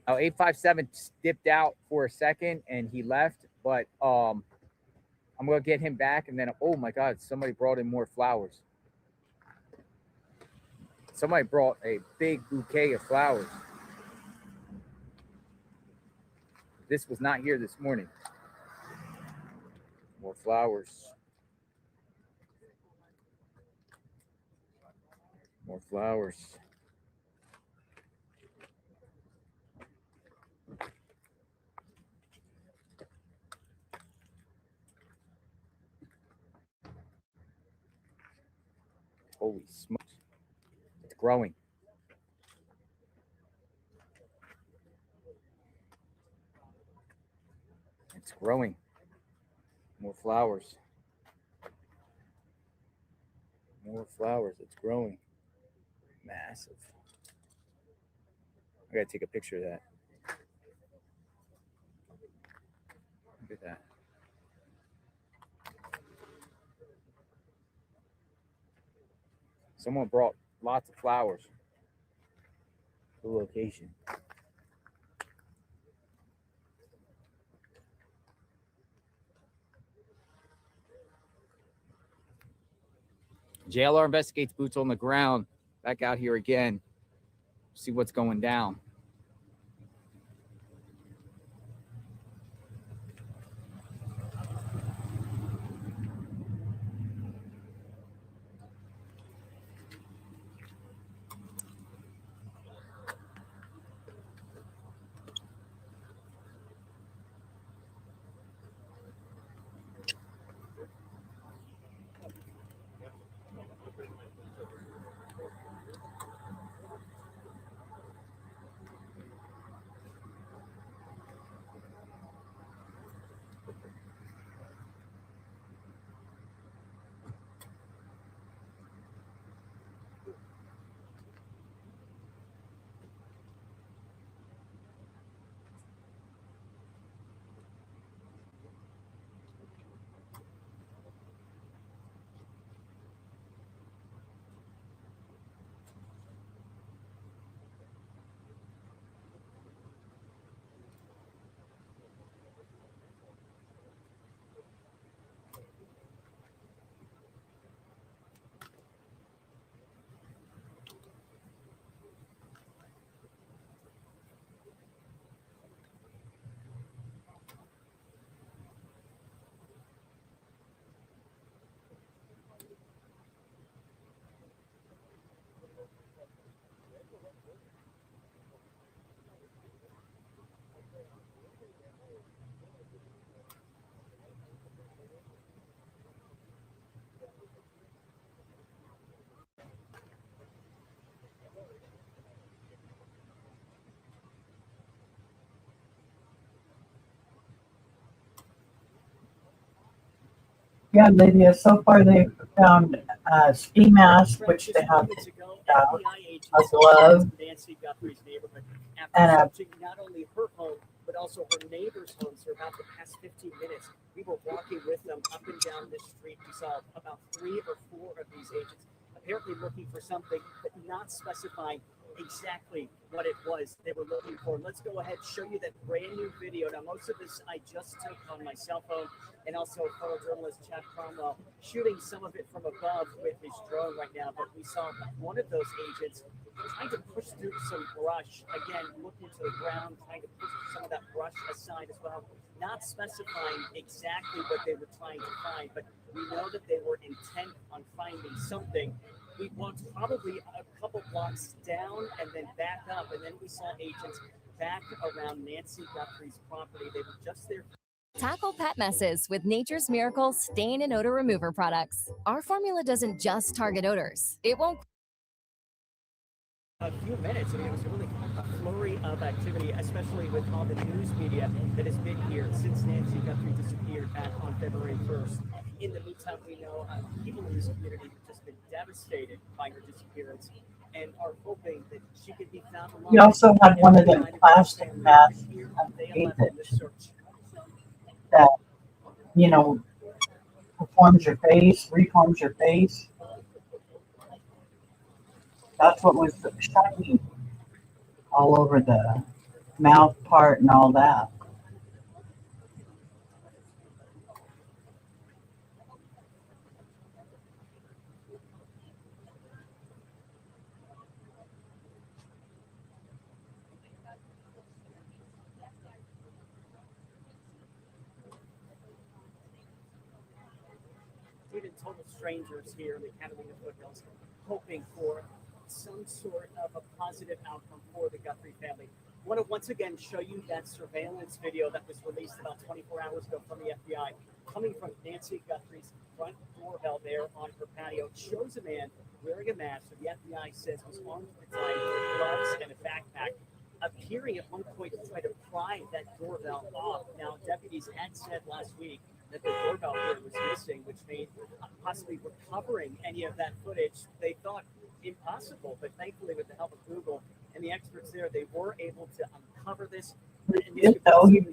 Oh, 857 dipped out for a second and he left, but I'm gonna get him back and then oh my god, somebody brought in more flowers. Somebody brought a big bouquet of flowers. This was not here this morning. More flowers. More flowers. Holy smokes. It's growing. It's growing. More flowers. More flowers. It's growing. Massive. I gotta take a picture of that. Look at that. Someone brought lots of flowers to the location. JLR investigates, boots on the ground. Back out here again. See what's going down. Yeah, Lydia, so far they've found a ski mask, which they have a glove, Nancy Guthrie's neighborhood and after a searching not only her home but also her neighbors' homes for about the past 15 minutes. We were walking with them up and down this street. We saw about 3 or 4 of these agents apparently looking for something, but not specifying exactly what it was they were looking for. Let's go ahead and show you that brand new video. Now, most of this I just took on my cell phone, and also photojournalist Chad Cromwell shooting some of it from above with his drone right now. But we saw one of those agents trying to push through some brush, again, looking to the ground, trying to push some of that brush aside as well, not specifying exactly what they were trying to find, but we know that they were intent on finding something. We walked probably a couple blocks down and then back up, and then we saw agents back around Nancy Guthrie's property. They were just there. Tackle pet messes with Nature's Miracle stain and odor remover products. Our formula doesn't just target odors. It won't. A few minutes. I mean, it was really a flurry of activity, especially with all the news media that has been here since Nancy Guthrie disappeared back on February 1st. In the meantime, we know people in this community have just been devastated by her disappearance and are hoping that she could be found alive. we also had one of them plastic masks underneath it that, reforms your face. That's what was shiny all over the mouth part and all that. Even total strangers here in the Catalina foothills hoping for some sort of a positive outcome for the Guthrie family. I want to once again show you that surveillance video that was released about 24 hours ago from the FBI, coming from Nancy Guthrie's front doorbell there on her patio. It shows a man wearing a mask that the FBI says was armed with gloves and a backpack, appearing at one point to try to pry that doorbell off. Now, deputies had said last week that the doorbell here was missing, which made possibly recovering any of that footage they thought impossible. But thankfully, with the help of Google and the experts there, they were able to uncover this. And this could possibly be a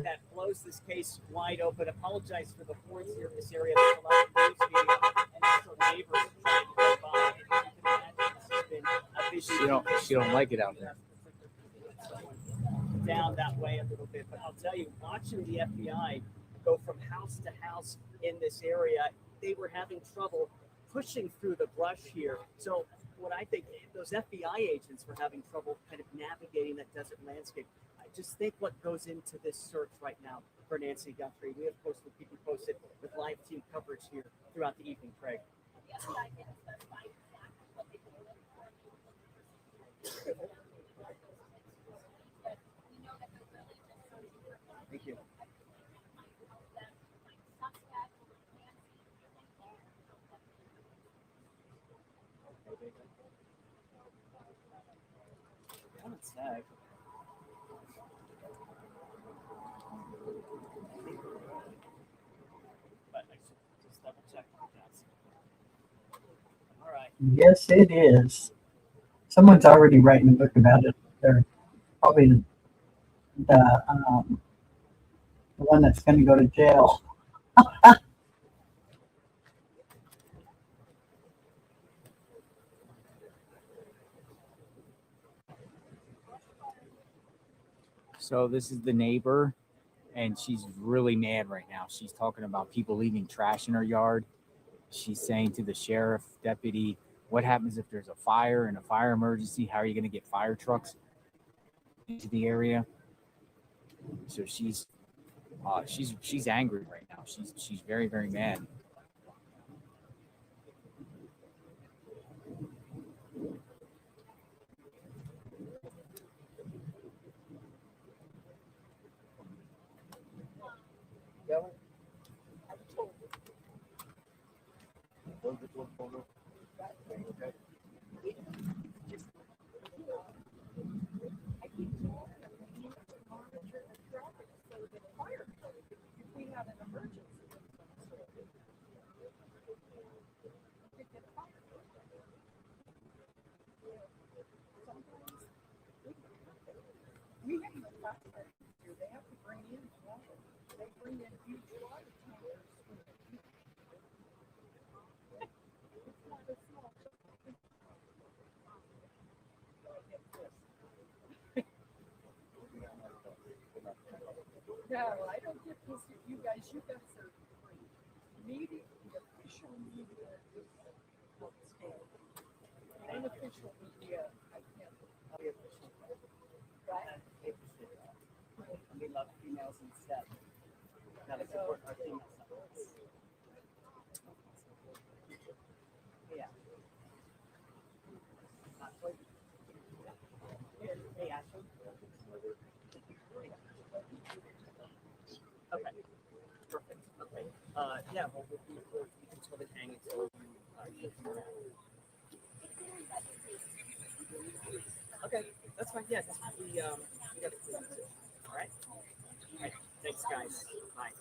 that blows this case wide open. Apologize for the horns here in this area. There's a lot of news media and also neighbors trying to go by. And you can imagine this has been a busy She don't like it out there. Down that way a little bit, but I'll tell you, watching the FBI go from house to house in this area, they were having trouble pushing through the brush here. So what I think, those FBI agents were having trouble kind of navigating that desert landscape. I just think what goes into this search right now for Nancy Guthrie. We have posted, keep you posted with live team coverage here throughout the evening, Craig. Thank you. Haven't said. But I should just double check that. All right. Yes, it is. Someone's already writing a book about it. They're probably the one that's going to go to jail. So this is the neighbor, and she's really mad right now. She's talking about people leaving trash in her yard. She's saying to the sheriff deputy, what happens if there's a fire and a fire emergency? How are you going to get fire trucks into the area? So she's angry right now. She's very, very mad. No, I don't get this with you guys. You guys are free. Media, the official media is unofficial media. I can't. Right? And we love females instead. Gotta support our female supplements. Yeah. Hey, Ashley. Okay. Perfect. Okay. Yeah, well, we can totally hang it till you come around. Okay, that's fine. Yeah, we got to clean it too. All right. All right. Thanks, guys. Bye.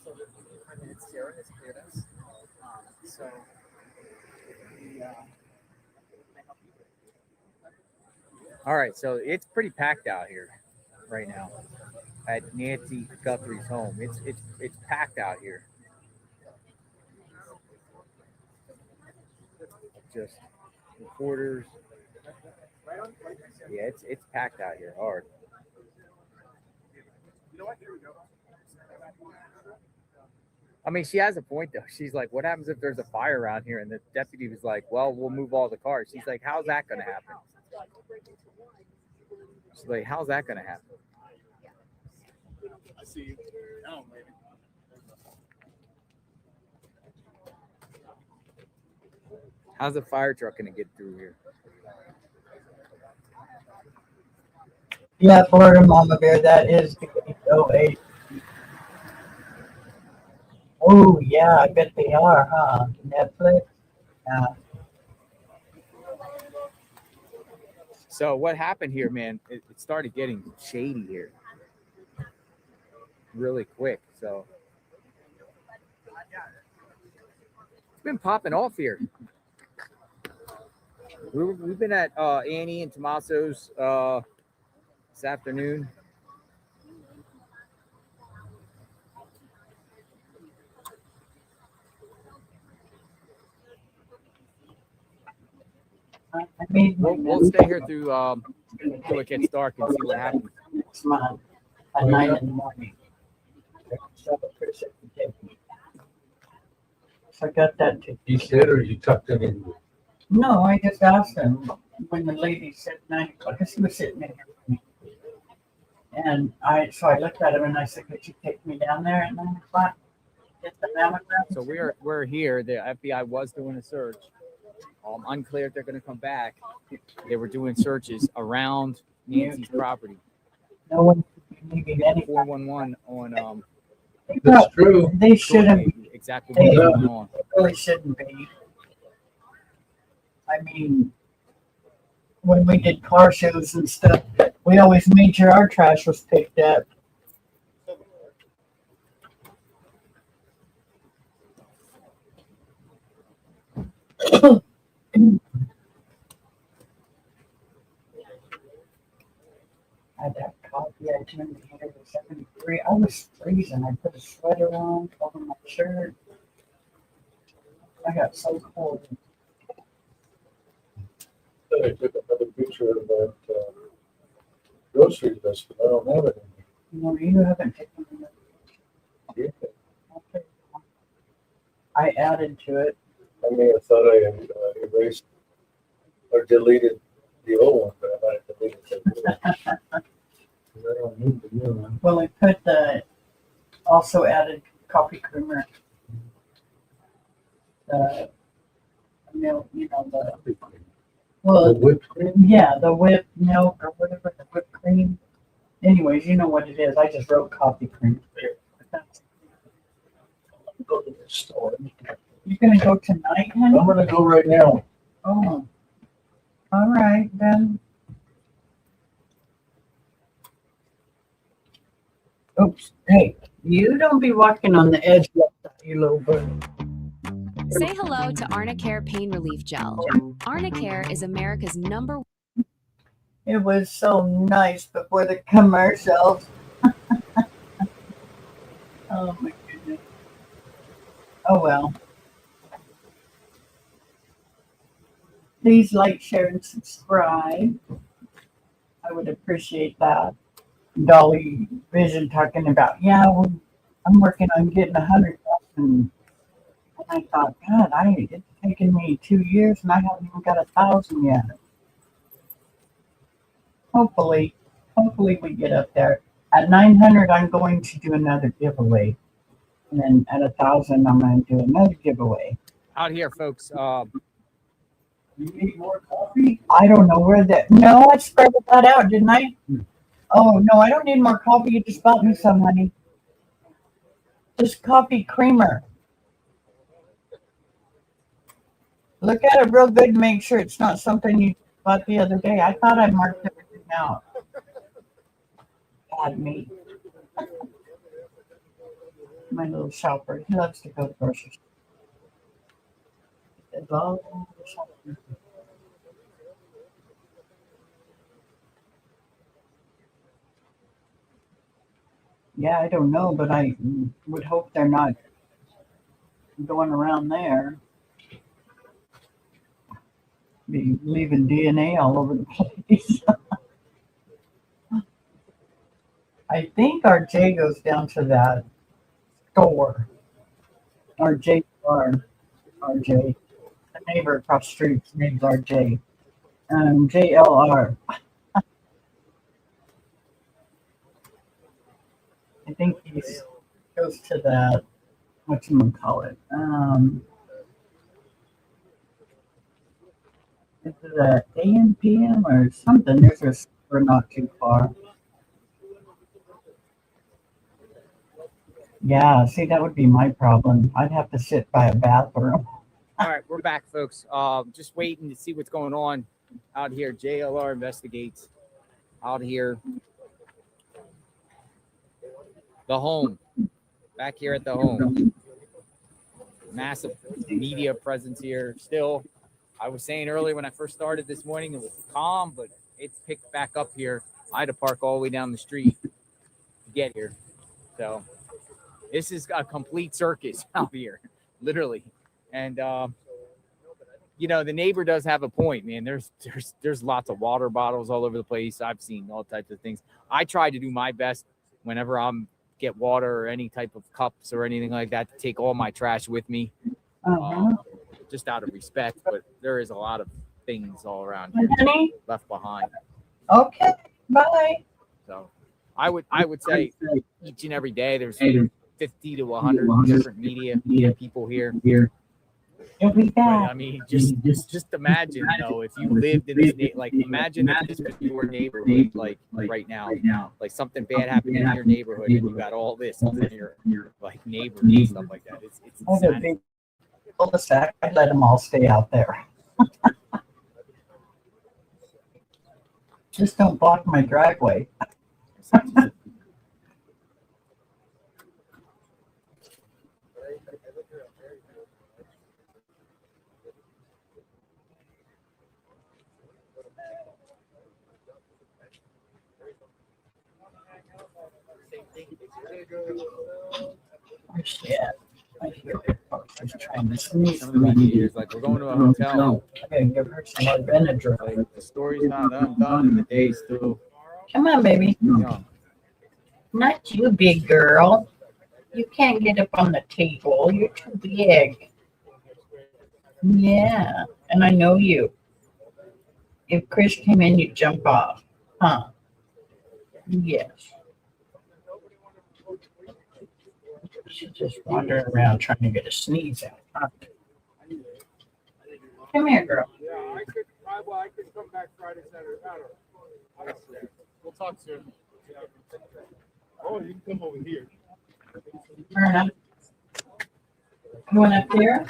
So our minutes, Sarah has cleared us. So we can I help you? All right, so it's pretty packed out here right now at Nancy Guthrie's home. It's packed out here. Just reporters. Yeah, it's packed out here hard. I mean, she has a point though. She's like, "What happens if there's a fire around here?" And the deputy was like, "Well, we'll move all the cars." She's like, "How's that going to happen?" She's like, "How's that going to happen?" I see you. No, maybe. How's the fire truck gonna get through here? Yeah, Florida Mama Bear, that is the 808. Oh, yeah, I bet they are, huh? Netflix? Yeah. So what happened here, man? It started getting shady here really quick. So it's been popping off here. We've been at Annie and Tommaso's this afternoon. We'll stay here through till it gets dark and see what happens. Next month at 9 in the morning. So I got that ticket. You said, or you tucked it in? No, I just asked him when the lady said 9 o'clock, because he was sitting in here with me. And so I looked at him and I said, could you take me down there at 9 o'clock? Get the mammogram? So we're here. The FBI was doing a search. Unclear if they're going to come back. They were doing searches around Nancy's property. No one could be leaving any 411 on That's true. They shouldn't be. Exactly They what's going on. really shouldn't be. I mean, when we did car shows and stuff, we always made sure our trash was picked up. I had that coffee. I turned the heater to 73. I was freezing. I put a sweater on over my shirt. I got so cold. I took another picture of that grocery list, but I don't have it. No, you haven't taken it. Okay. I added to it. I may have thought I had erased or deleted the old one, but I might have deleted it. I don't need the new one. Well, I put the also added coffee creamer. The milk, the The whipped cream? Yeah, the whipped milk or whatever, the whipped cream. Anyways, you know what it is. I just wrote coffee cream. Go to the store. You're gonna go tonight, honey? I'm gonna go right now. Oh, all right then. Oops, hey, you don't be walking on the edge like that, you little bird. Say hello to Arnicare Pain Relief Gel. Arnicare is America's #1. It was so nice before the commercials. Oh my goodness. Oh well. Please like, share, and subscribe. I would appreciate that. Dolly Vision talking about, yeah, well, I'm working on getting 100,000. And I thought, God, it's taken me 2 years and I haven't even got 1,000 yet. Hopefully we get up there. At 900, I'm going to do another giveaway. And then at 1,000, I'm going to do another giveaway. Out here, folks. You need more coffee? I don't know where that. No, I spread that out, didn't I? Oh, no, I don't need more coffee. You just bought me some, honey. Just coffee creamer. Look at it real good and make sure it's not something you bought the other day. I thought I marked everything out. God, me. My little shopper. He loves to go to grocery store. Yeah, I don't know, but I would hope they're not going around there. Be leaving DNA all over the place. I think RJ goes down to that store. RJ. The neighbor across the street, his name's RJ. JLR. I think he goes to that, whatchamacallit, Is it a AM, PM, or something? There's a store not too far. Yeah, see, that would be my problem. I'd have to sit by a bathroom. All right, we're back, folks. Just waiting to see what's going on out here. JLR investigates out here. The home. Back here at the home. Massive media presence here. Still, I was saying earlier when I first started this morning, it was calm, but it's picked back up here. I had to park all the way down the street to get here. So this is a complete circus out here, literally. And you know, the neighbor does have a point, man. There's lots of water bottles all over the place. I've seen all types of things. I try to do my best whenever I'm get water or any type of cups or anything like that to take all my trash with me, just out of respect. But there is a lot of things all around here left behind. Okay, bye. So I would say each and every day there's 50 to 100 different media people here. But I mean, just imagine though, if you lived in this like imagine if this was your neighborhood, like right now, like something bad happened in your neighborhood and you got all this in your like neighbors and stuff like that. It's insanity. Cul-de-sac. I'd let them all stay out there. Just don't block my driveway. Oh, shit. I hear folks just trying to sneeze. Some of the media is like, we're going to a hotel. I gotta give her some more Benadryl. Like, the story's not done in the day still. Come on, baby. Young. Not you, big girl. You can't get up on the table. You're too big. Yeah, and I know you. If Chris came in, you'd jump off. Huh? Yes. She's just wandering around trying to get a sneeze out. Huh? Come here, girl. Yeah, I could come back Friday, Saturday. We'll talk soon. Oh, you can come over here. Myrna, you want up there?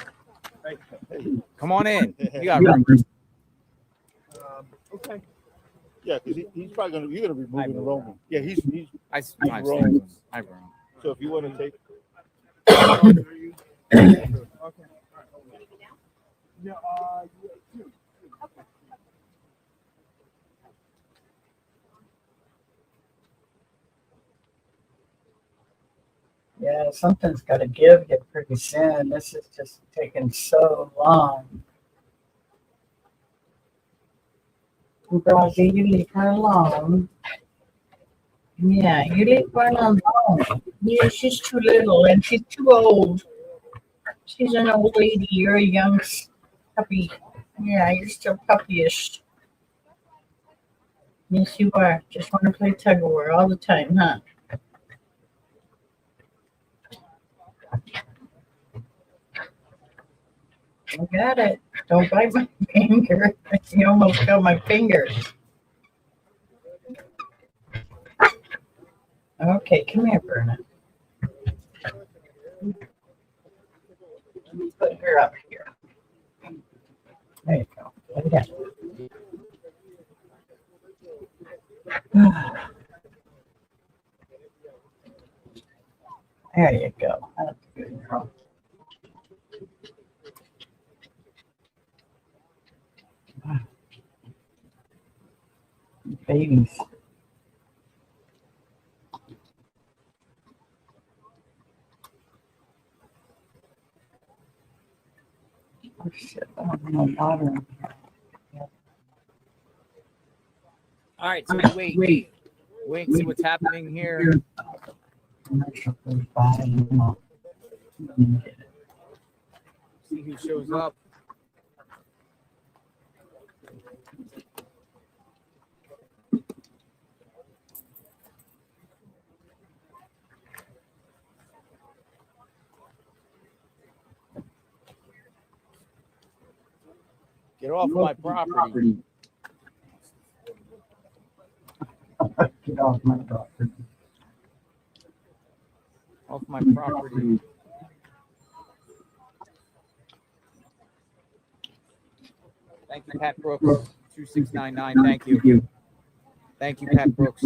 Come on in. You got room. Okay. Yeah, because he's probably you're gonna be moving the Roman. Yeah, he's I've Roman. I've room. So if you want to take. Okay. Yeah. Yeah, something's got to give you pretty soon. This is just taking so long. Rosie, you leave her alone. Yeah, you leave her alone. Yeah, she's too little and she's too old. She's an old lady. You're a young puppy. Yeah, you're still puppyish. Yes, you are. Just want to play tug of war all the time, huh? I got it. Don't bite my finger. You almost got my finger. Okay, come here, Berna. Put her up here. There you go. Okay. There you go. That's good, girl. Babies. Oh shit, I don't know water in here. All right, so wait, see what's happening here. See who shows up. Get off my property. Get off my property. Off my property. Thank you, Pat Brooks. 2699. Thank you. Thank you, Pat Brooks.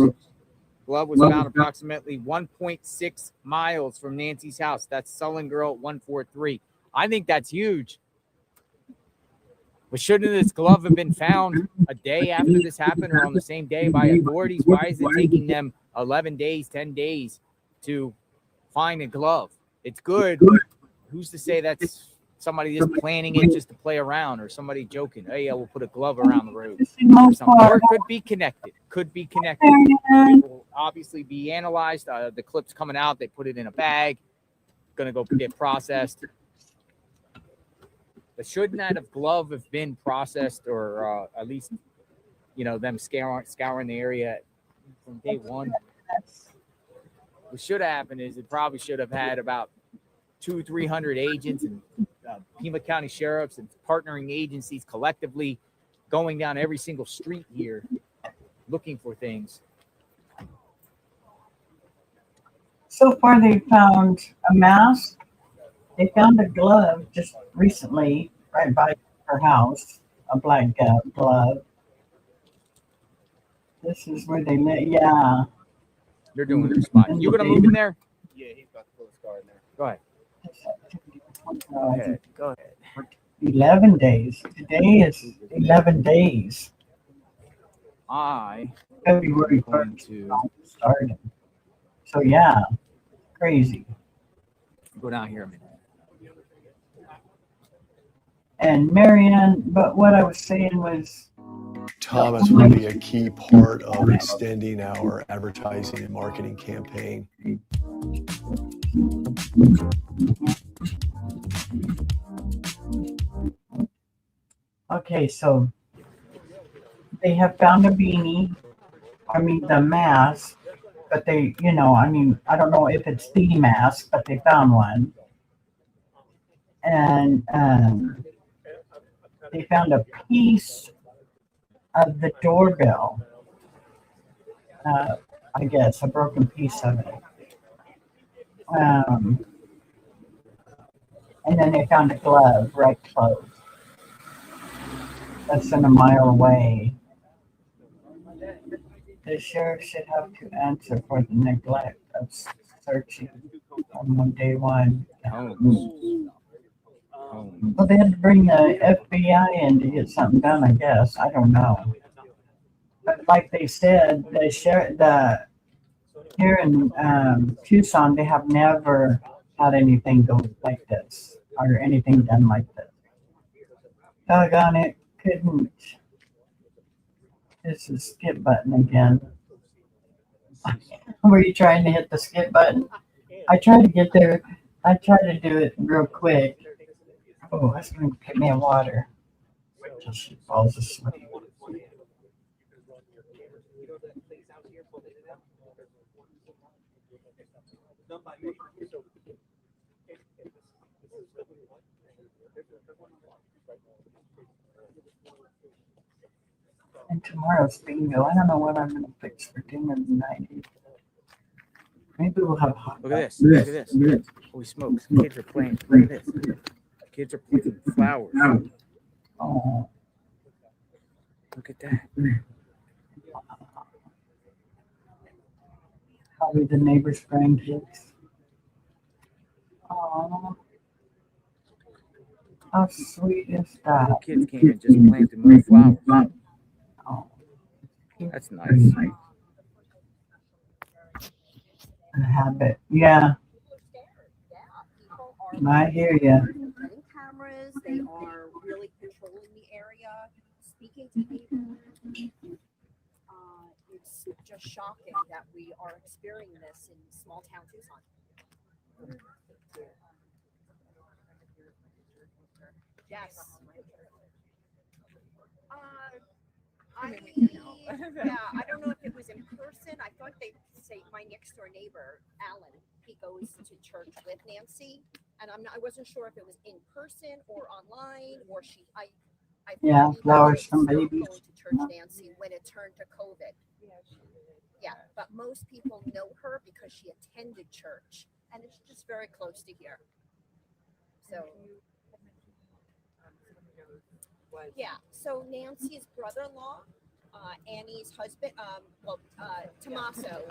Glove was found approximately 1.6 miles from Nancy's house. That's Sullen Girl 143. I think that's huge. But shouldn't this glove have been found a day after this happened or on the same day by authorities? Why is it taking them 11 days, 10 days to find a glove? It's good, but who's to say that's somebody just planning it just to play around or somebody joking? Hey, yeah, we'll put a glove around the road. Or it could be connected. It will obviously be analyzed. The clip's coming out. They put it in a bag. Going to go get processed. But shouldn't that glove have been processed or at least, them scouring the area from day one? What should have happened is it probably should have had about 200-300 agents and Pima County sheriffs and partnering agencies collectively going down every single street here looking for things. So far, they found a mask. They found a glove just recently right by her house, a black glove. This is where they live. Yeah. They're doing their spot. You going to move in there? Yeah, he's got the close car in there. Go ahead. Go ahead. 11 days. Today is 11 days. February 1st started. So, yeah, crazy. Go down here a minute. And Marianne, but what I was saying was, Thomas will be a key part of extending our advertising and marketing campaign. Okay, so they have found a beanie, the mask, but they, I don't know if it's the mask, but they found one. And they found a piece of the doorbell, I guess, a broken piece of it. And then they found a glove right close. Less than a mile away. The sheriff should have to answer for the neglect of searching on day one. Well, they had to bring the FBI in to get something done, I guess. I don't know. But like they said, here in Tucson, they have never had anything go like this or anything done like this. Doggone it, couldn't. This is skip button again. Were you trying to hit the skip button? I tried to get there. I tried to do it real quick. Oh, that's going to get me in water. Until she falls asleep. And tomorrow's bingo. I don't know what I'm going to fix for dinner tonight. Maybe we'll have hot. Look at this. Look at this. Holy smokes. Kids are playing. Look at this. Kids are playing flowers. Oh. Look at that. Probably the neighbor's grandkids. Oh. How sweet is that? The kids came and just planted more flowers. Oh. That's nice. A habit. Yeah. I hear you. Cameras, they are really controlling the area, speaking to people. It's just shocking that we are experiencing this in small town Tucson. Yes. I don't know if it was in person. I thought they say my next door neighbor, Alan, he goes to church with Nancy, and I wasn't sure if it was in person or online or Yeah, flowers from babies. Going to church, Nancy, when it turned to COVID. Yeah, but most people know her because she attended church, and it's just very close to here. So, yeah. So Nancy's brother-in-law, Annie's husband, Tommaso,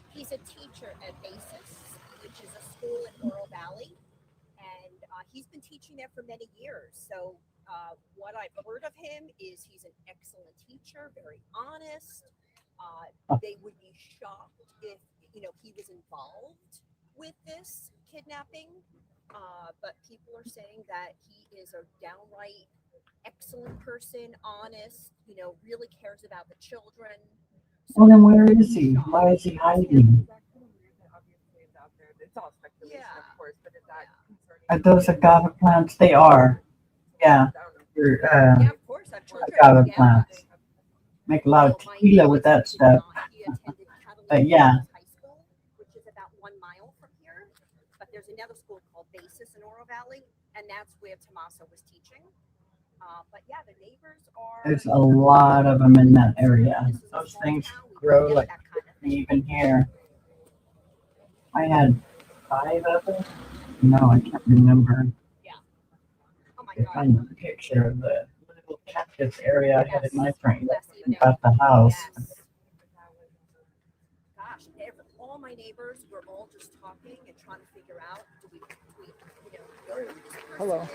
he's a teacher at Basis, which is a school in Oro Valley, and he's been teaching there for many years. So what I've heard of him is he's an excellent teacher, very honest. They would be shocked if he was involved with this kidnapping, but people are saying that he is a downright excellent person, honest. Really cares about the children. Well, then where is he? Why is he hiding? It's all speculation, of course, but is that concerning? Are those agave plants? They are. Yeah. They're, Of course, I've agave plants. Make a lot of tequila with that stuff. But yeah. High school, which is about 1 mile from here. But there's another school called Basis in Oro Valley, and that's where Tommaso was teaching. But yeah, the neighbors are. There's a lot of them in that area. Those things grow like even here. I had 5 of them. No, I can't remember. Yeah. Oh my I God. find a picture of the little cactus area I had in my front about the house. Gosh, all my neighbors were all just talking and trying to figure out, do we know who this person Hello. is?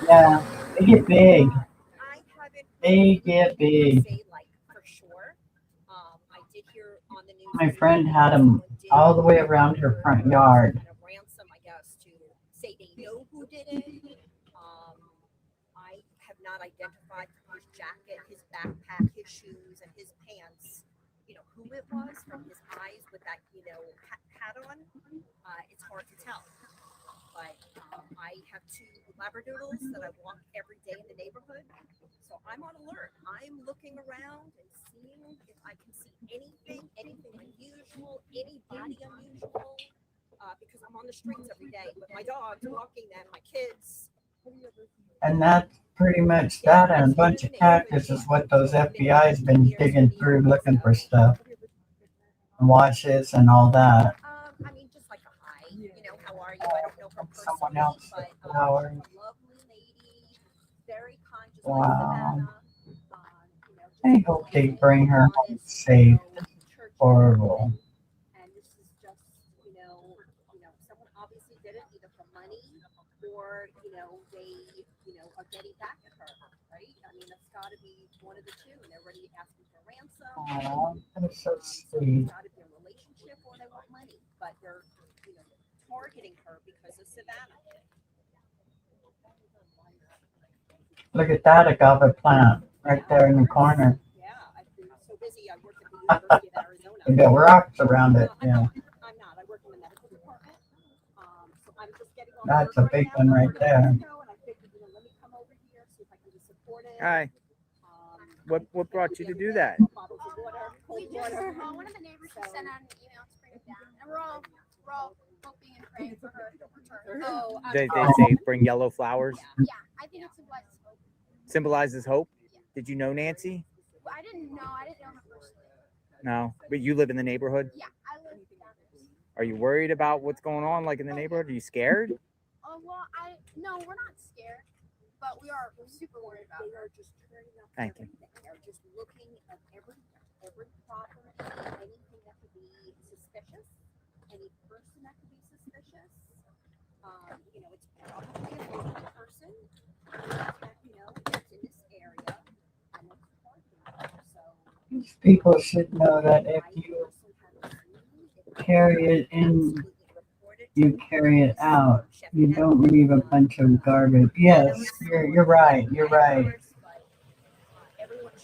Yeah, they get big. I haven't They get big. say like for sure. I did hear on the news. My friend had them all the way around her front yard. Kind of ransom, I guess, to say they know who did it. I have not identified his jacket, his backpack, his shoes, and his pants. Who it was from his eyes with that, hat on. It's hard to tell. But I have 2 Labradoodles that I walk every day in the neighborhood. So I'm on alert. I'm looking around and seeing if I can see anything unusual, anybody unusual, because I'm on the streets every day with my dogs, walking them, my kids. And that's pretty much that. And a bunch of cactus is what those FBI's been digging through looking for stuff. Washes and all that. I mean, just like a hi, how are you? I don't know her personally, Someone else but flowers. a lovely lady, very kind, just Wow. like Savannah. I hope they bring her home safe. Horrible. And this is just, someone obviously did it either for money or, they, are getting back at her, right? I mean, that's got to be one of the two. And they're already asking for ransom. Aw, that's so It's sweet. got to be a relationship or they want money. But they're, targeting her because of Savannah. Look at that agave plant right there in the corner. Yeah, I've been so busy. I work at the University of Arizona. We got rocks around it. Yeah. I'm not. I work in the medical department. So I'm just getting on That's work a big now. one right there. And I figured, let me come over here, see if I can be supportive. Hi. What brought you to do that? Bottles of water, cold We just, water. one of the neighbors just sent out an email to bring it down, and we're all hoping and praying for her return. Oh, They say bring yellow flowers. yeah, I think it symbolizes hope. Symbolizes hope. Did you know Nancy? But I didn't know her personally. No, but you live in the neighborhood. Yeah, I live down there. Are you worried about what's going on, like in the neighborhood? Are you scared? Oh well, no, we're not scared, but we are super worried about. They are just turning up. Thank you. They're just looking at every property, anything that could be suspicious, any person that could be suspicious. It's probably a local person that, that's in this area and it's targeting her. So These people should know that if you carry it in, you carry it out. You don't leave a bunch of garbage. Yes, you're right. You're right.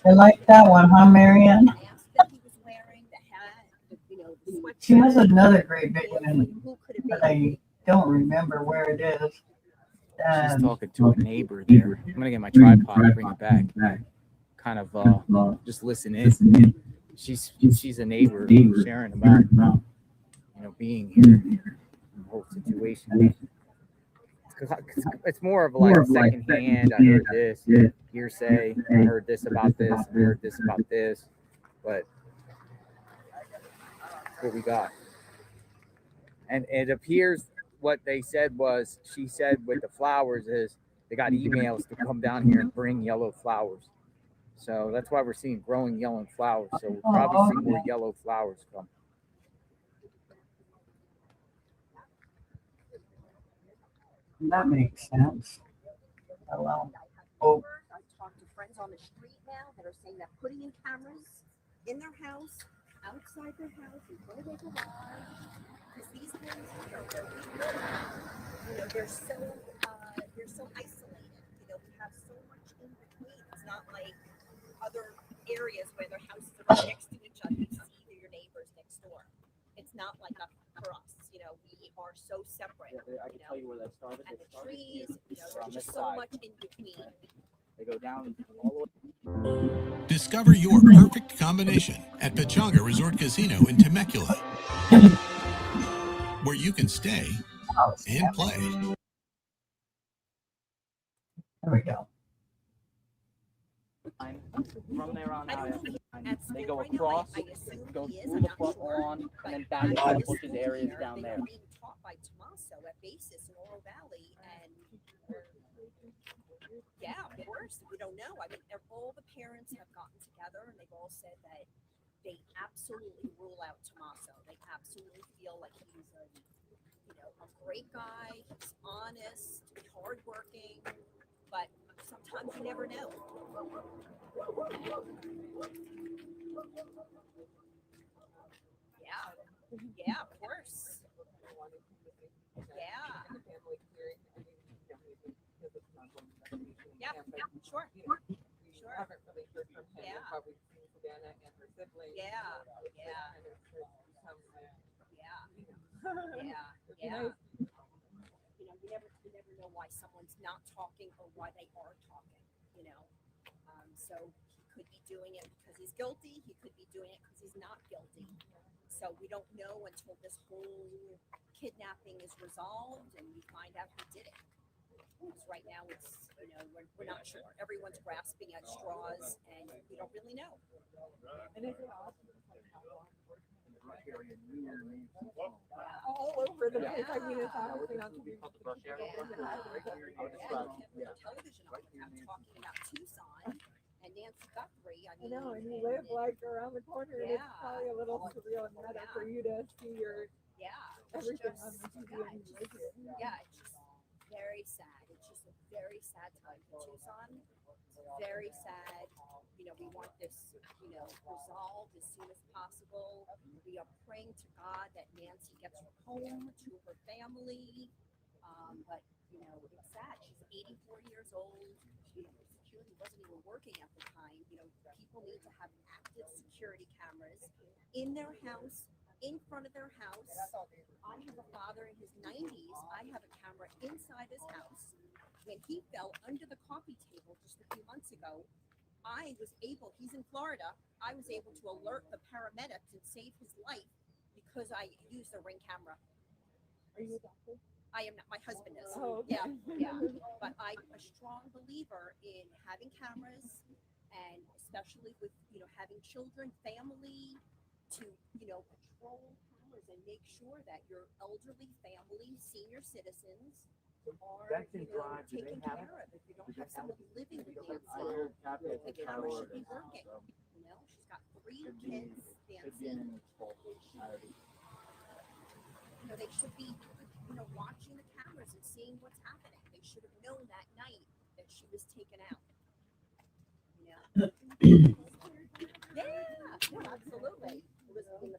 I like that one, huh, Marianne? She has another great big one, but I don't remember where it is. She's talking to a neighbor there. I'm gonna get my tripod and bring it back. Kind of just listen in. She's a neighbor sharing about being here in the whole situation. It's it's more of like secondhand. I heard this hearsay. I heard this about this. I heard this about this. But that's what we got. And it appears what they said was, she said with the flowers is they got emails to come down here and bring yellow flowers. So that's why we're seeing growing yellow flowers. So we'll probably see more yellow flowers come. That makes sense. Hello. Oh, I've talked to friends on the street now that are saying that putting in cameras in their house, outside their house, in front of their garage, because these things are they're so isolated. We have so much in between. It's not like other areas where their houses are right next to each other. You see your neighbors next door. It's not like that for us. We are so separate. I can tell you where that started. And the trees, From there's this just so side. much in between. They go down all the way. Discover your perfect combination at Pechanga Resort Casino in Temecula, where you can stay and play. there we go. From there on out, they go Right now, across, I assume go he is, through I'm the not front sure, lawn, but and then back into the bushes areas down there. They're being taught by Tommaso at Basis in Oro Valley, and yeah, of course, we don't know. I mean, all the parents have gotten together and they've all said that they absolutely rule out Tommaso. They absolutely feel like he's a great guy, he's honest, hardworking, but sometimes you never know. Yeah, of course. Yeah. Yeah, sure. We haven't really heard from him. We've probably seen Savannah and her siblings. Yeah. You never know why someone's not talking or why they are talking. So he could be doing it because he's guilty. He could be doing it because he's not guilty. So we don't know until this whole kidnapping is resolved and we find out who did it. Because right now it's, we're not sure. Everyone's grasping at straws and we don't really know. And is it awesome? All over the place. I mean, it's honestly not to be. Television I'm talking about Tucson and Nancy Guthrie. I know, and you live like around the corner, and it's probably a little surreal and meta for you to see your everything on the TV and you live here. Yeah, it's just very sad. It's just a very sad time for Tucson. It's very sad. We want this, resolved as soon as possible. We are praying to God that Nancy gets her home to her family. But it's sad. She's 84 years old. Security wasn't even working at the time. People need to have active security cameras in their house, in front of their house. I have a father in his 90s. I have a camera inside his house. When he fell under the coffee table just a few months ago, I was able, he's in Florida, I was able to alert the paramedics and save his life because I used the Ring camera. Are you a doctor? I am not, my husband is. Oh, okay. Yeah. But I'm a strong believer in having cameras and especially with, having children, family to, patrol cameras and make sure that your elderly family, senior citizens are taken care of. If you don't have somebody living with Nancy, the camera should be working. She's got 3 kids, Nancy. They should be, watching the cameras and seeing what's happening. They should have known that night that she was taken out. Yeah, absolutely. It was in the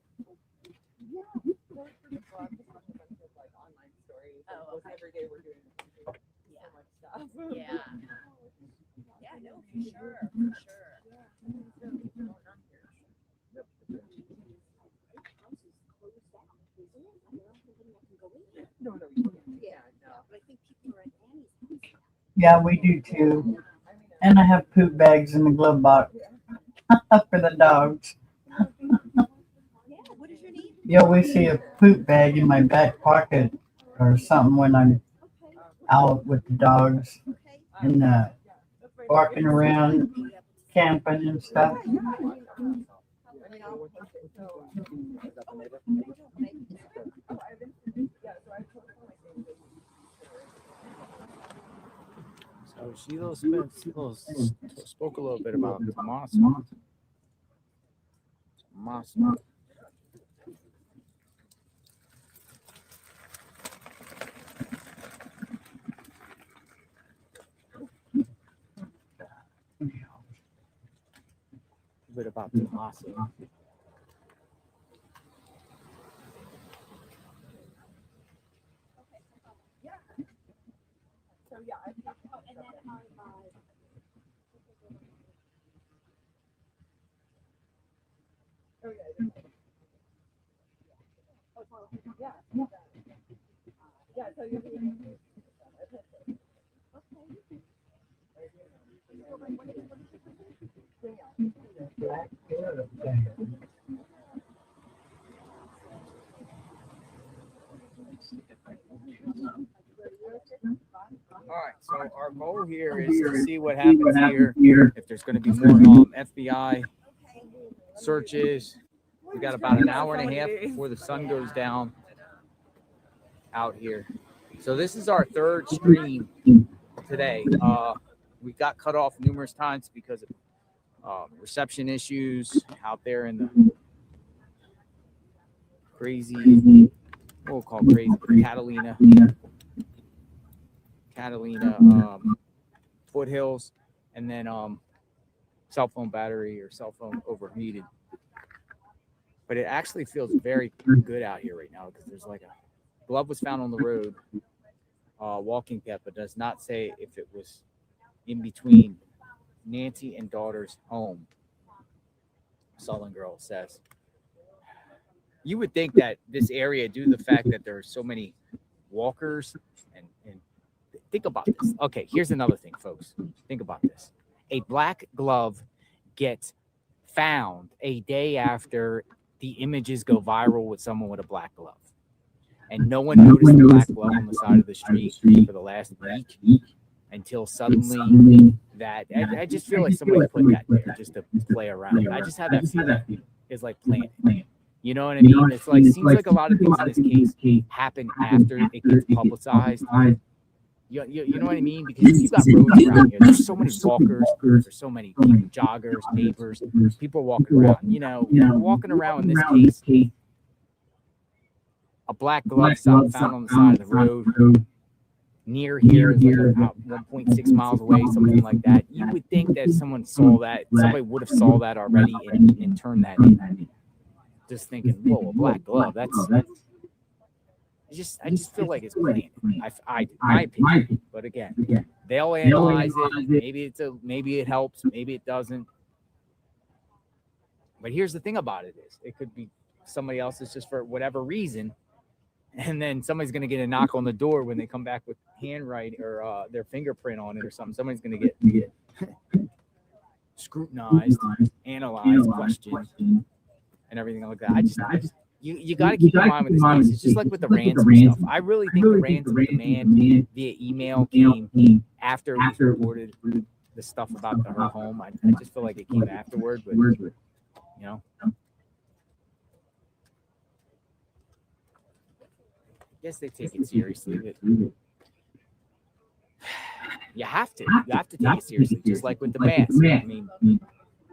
like online stories. Every day we're doing so much stuff. Yeah, no, for sure. No, you can't. Yeah, but I think people are at Annie's house. Yeah, we do too. And I have poop bags in the glove box for the dogs. Yeah, what is your name? You always see a poop bag in my back pocket or something when I'm out with the dogs and walking around, camping and stuff. So Sheila spoke a little bit about Tommaso. A bit about Tommaso. All right, so our goal here is to see what happens here. If there's going to be more FBI searches, we got about an hour and a half before the sun goes down out here. So this is our third stream today. We got cut off numerous times because of reception issues out there in the crazy, we'll call crazy, Catalina foothills, and then cell phone battery or cell phone overheated. But it actually feels very good out here right now because there's like a glove was found on the road, walking path, but does not say if it was in between Nancy and daughter's home. Southern Girl says. You would think that this area, due to the fact that there are so many walkers, and think about this. Okay, here's another thing, folks. Think about this. A black glove gets found a day after the images go viral with someone with a black glove. And no one noticed the black glove on the side of the street for the last week until suddenly that. I just feel like somebody put that there just to play around. I just have that feeling. It's like planted. You know what I mean? It's like seems like a lot of things in this case happen after it gets publicized. You know what I mean? Because you got roads around here. There's so many walkers. There's so many joggers, neighbors, people walking around. You know, walking around in this case, a black glove found on the side of the road near here, about 1.6 miles away, something like that. You would think that someone saw that. Somebody would have saw that already and turned that in. Just thinking, whoa, a black glove. That's I just feel like it's planned. My opinion. But again, they'll analyze it. Maybe it helps, maybe it doesn't. But here's the thing about it is it could be somebody else's just for whatever reason. And then somebody's gonna get a knock on the door when they come back with handwriting or their fingerprint on it or something. Somebody's gonna get scrutinized, analyzed, questioned, and everything like that. I just you got to keep in mind with this case. It's just like with the ransom stuff. I really think the ransom demand via email came after we reported the stuff about her home. I just feel like it came afterward, but you know. I guess they take it seriously. But you have to take it seriously, just like with the mask. I mean,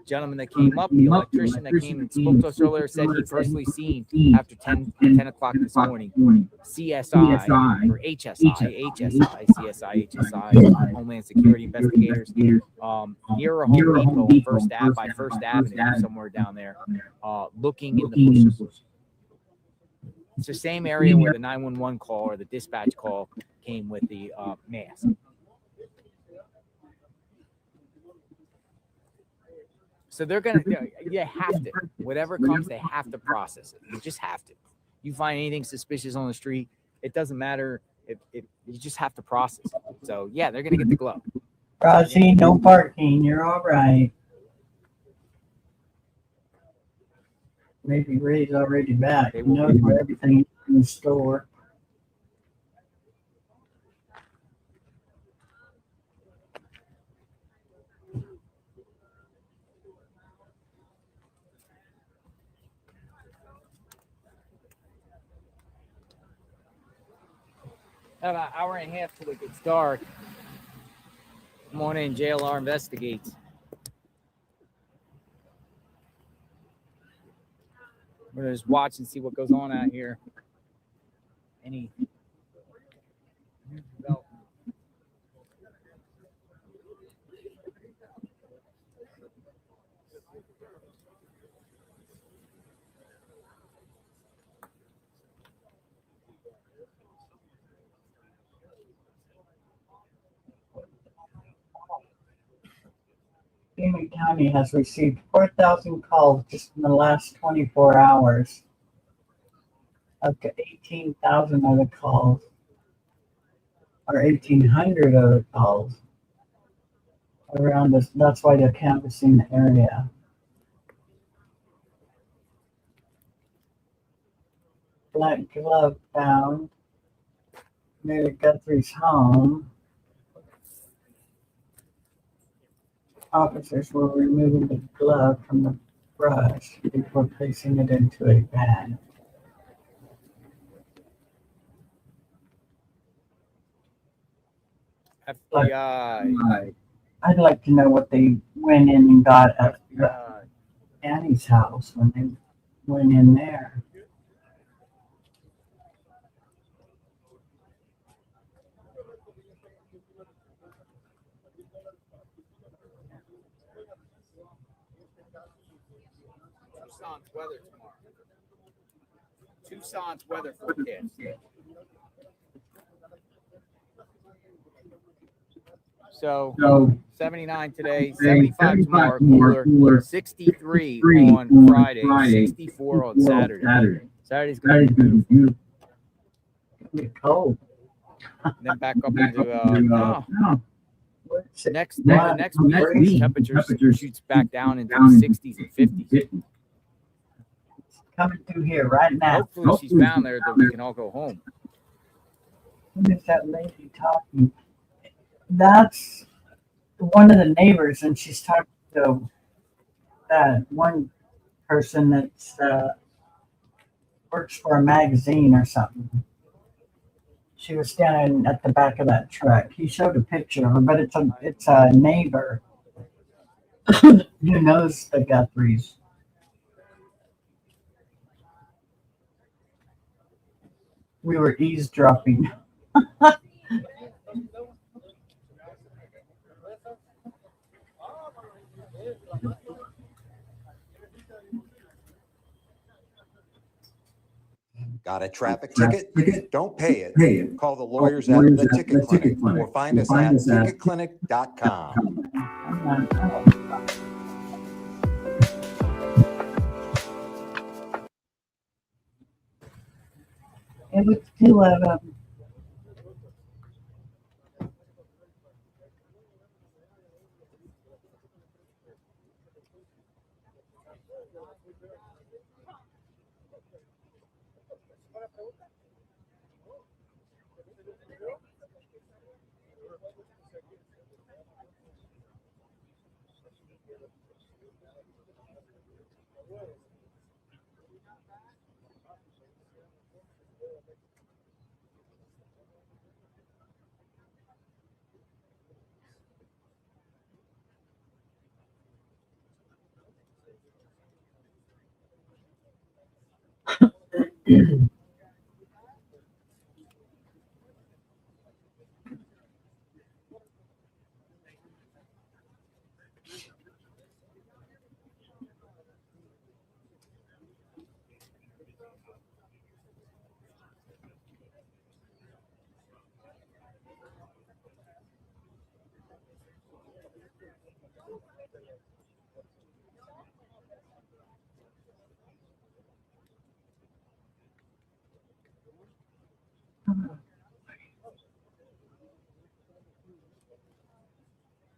gentleman that came up, the electrician that came and spoke to us earlier, said he personally seen after 10 o'clock this morning, CSI or HSI, CSI, Homeland Security investigators, near a Home Depot, by First Avenue, somewhere down there, looking in the bushes. It's the same area where the 911 call or the dispatch call came with the mask. So they're going to, you have to, whatever comes, they have to process it. You just have to. You find anything suspicious on the street, it doesn't matter. You just have to process it. So, yeah, they're going to get the glove. Rossi, no parking. You're all right. Maybe Ray's already back. He knows where everything is in the store. About an hour and a half till it gets dark. Come on in, JLR investigates. We're gonna just watch and see what goes on out here. Any new development. Pima County has received 4,000 calls just in the last 24 hours. Up to 18,000 of the calls, or 1,800 of the calls around this. That's why they're canvassing the area. Black glove found near Guthrie's home. Officers were removing the glove from the brush before placing it into a bag. FBI. I'd like to know what they went in and got at Annie's house when they went in there. Tucson's weather tomorrow. Tucson's weather forecast. So 79 today, 75 tomorrow, cooler, 63 on Friday, 64 on Saturday. Saturday's going to be beautiful. It's cold. And then back up into next week, temperature shoots back down into the 60s and 50s. Coming through here right now. Hopefully she's found there that we can all go home. Who is that lady talking? That's one of the neighbors, and she's talking to that one person that's works for a magazine or something. She was standing at the back of that truck. He showed a picture of her, but it's a neighbor who knows the Guthries. We were eavesdropping. Got a traffic ticket? Don't pay it. Call the lawyers at the Ticket Clinic or find us at ticketclinic.com. It was 2 of them.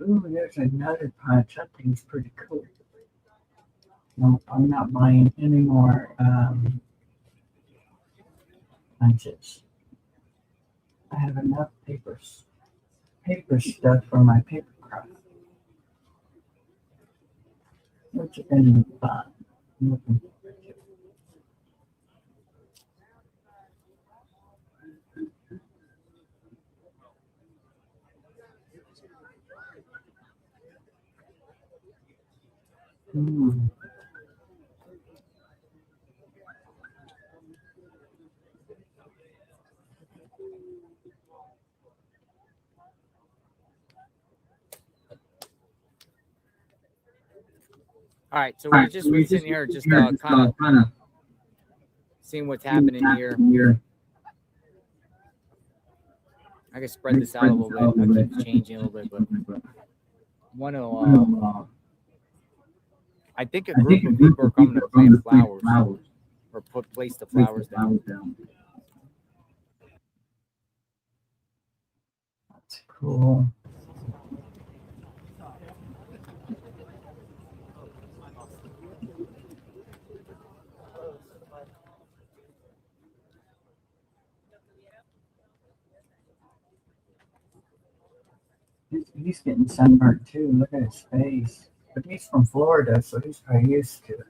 Ooh, there's another punch. That thing's pretty cool. No, I'm not buying any more punches. I have enough paper stuff for my paper craft. Which is going to be fun. I'm looking forward to it. Hmm. All right, so All we're right, just so we we're just sitting here, just kind kind of of seeing what's seeing what's happening here. happening here. I can spread this out a little bit. I keep changing a little bit, but one of I think a group of people are coming to plant flowers or place the flowers down. That's cool. He's getting sunburned too. Look at his face. But he's from Florida, so he's probably used to it.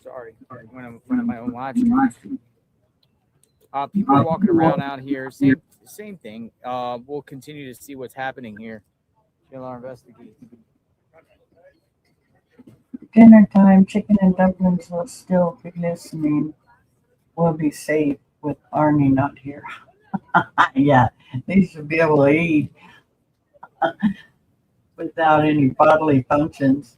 Sorry, when I'm in front of my own live stream. People are walking around out here. Same thing. We'll continue to see what's happening here. JLR investigate. Dinner time, chicken and dumplings will still be listening. We'll be safe with Arnie not here. Yeah, they should be able to eat without any bodily functions.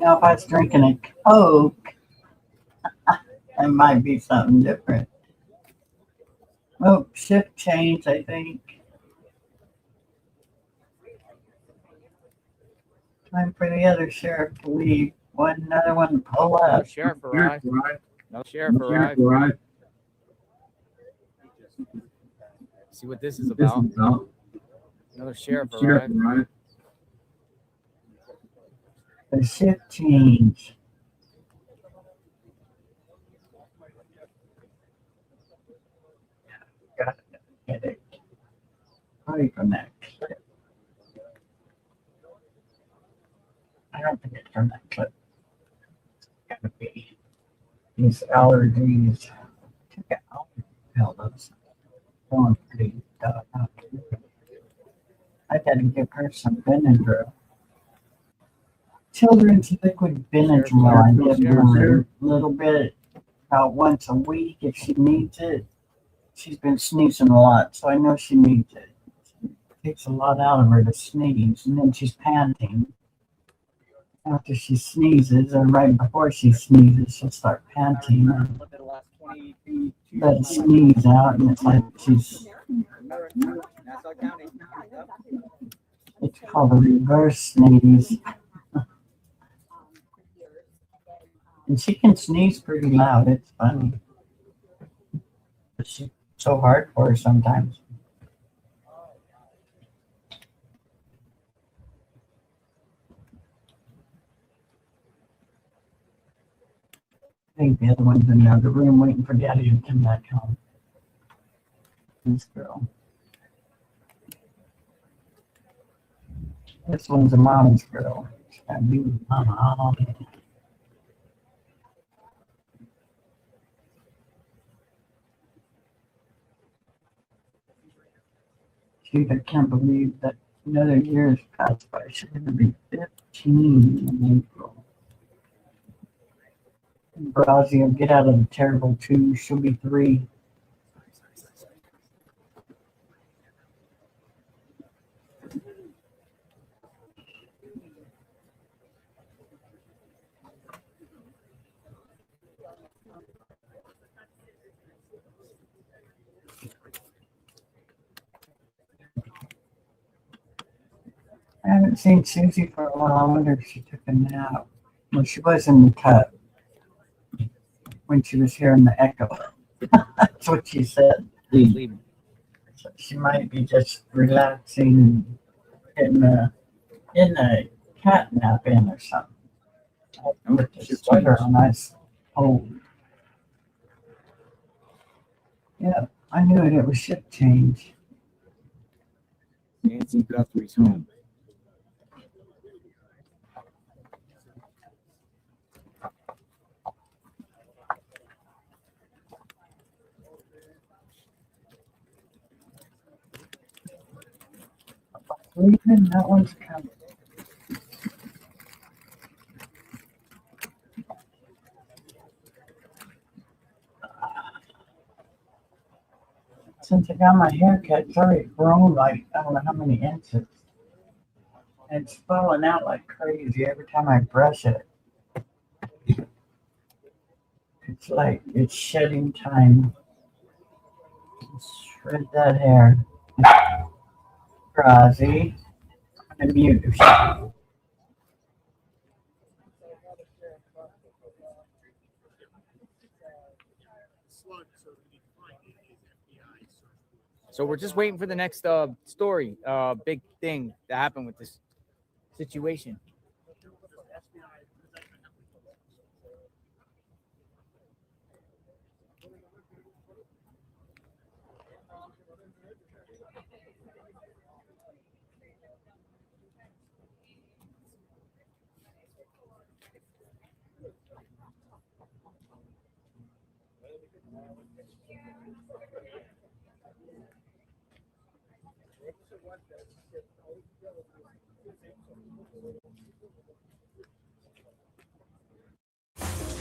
Now, if I was drinking a Coke, it might be something different. Oh, shift change, I think. Time for the other sheriff to leave. Another one to pull up. Sheriff arrived. No sheriff arrived. See what this is about. Another sheriff arrived. The shift change. Got it. Get it. Probably from that clip. I don't think it's from that clip. It's gotta be. These allergies. Took it out. Hell, that's going pretty tough. I gotta give her some Benadryl. Children's liquid Benadryl. I give her a little bit about once a week if she needs it. She's been sneezing a lot, so I know she needs it. It takes a lot out of her to sneeze, and then she's panting. After she sneezes, or right before she sneezes, she'll start panting. Let it sneeze out, and it's like she's. It's called a reverse sneeze. And she can sneeze pretty loud. It's funny. But she's so hard for her sometimes. I think the other one's in the other room waiting for Daddy to come back home. This girl. This one's a mom's girl. She's got to be with mama. Shoot, I can't believe that another year has passed by. She's going to be 15 in April. Brazzi will get out of the terrible 2. She'll be 3. I haven't seen Susie for a while. I wonder if she took a nap. Well, she was in the cut when she was here in the Echo. That's what she said. Leaving. So she might be just relaxing, in a cat nap in or something. I put the sweater on. I was cold. Yeah, I knew it. It was shift change. Nancy Guthrie's home. Leaving, that one's coming. Since I got my hair cut, it's already grown like I don't know how many inches. It's falling out like crazy every time I brush it. It's like it's shedding time. Shred that hair. Rosie, I'm gonna mute you. So we're just waiting for the next story, big thing that happened with this situation.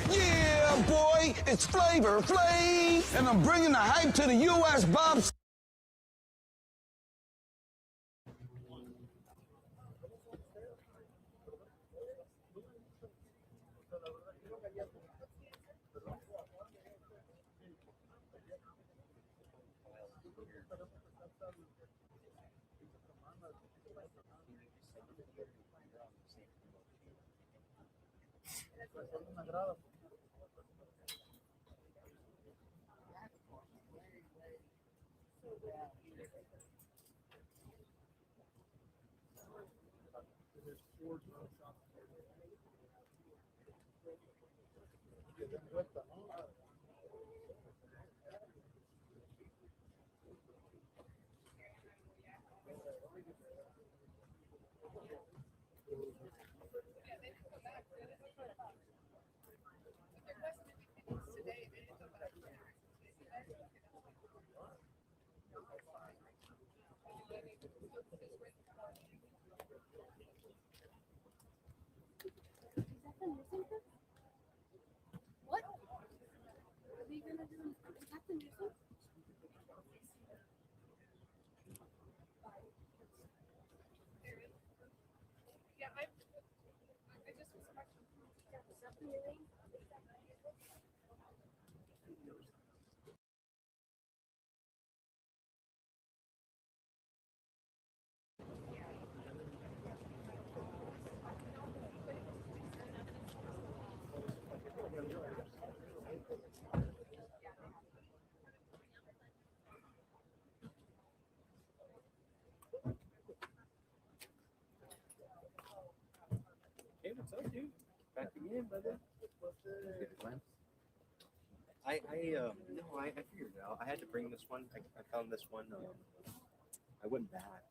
Yeah, boy, it's Flavor Flav, and I'm bringing the hype to the U.S. Bob. What? Are we gonna do? Is that the music? Yeah, I just was watching. Is that the music? Hey, what's up, dude? Back again, brother. I figured it out. I had to bring this one. I found this one. I went back.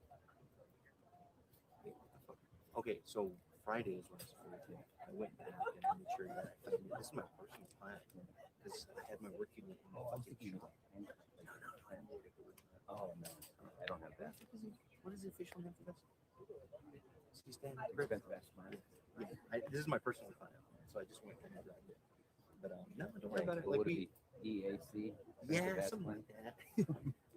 Wait, what the fuck? Okay, so Friday is when it's Friday. I went back and I made sure that this is my personal plan because I had my work unit in the fucking shop. Oh no, I don't have that. What is the official name for this? C-stand. Prevent best. Yeah, this is my personal plan, so I just went and grabbed it. But no, don't worry about it. Like we EAC. Yeah, something like that.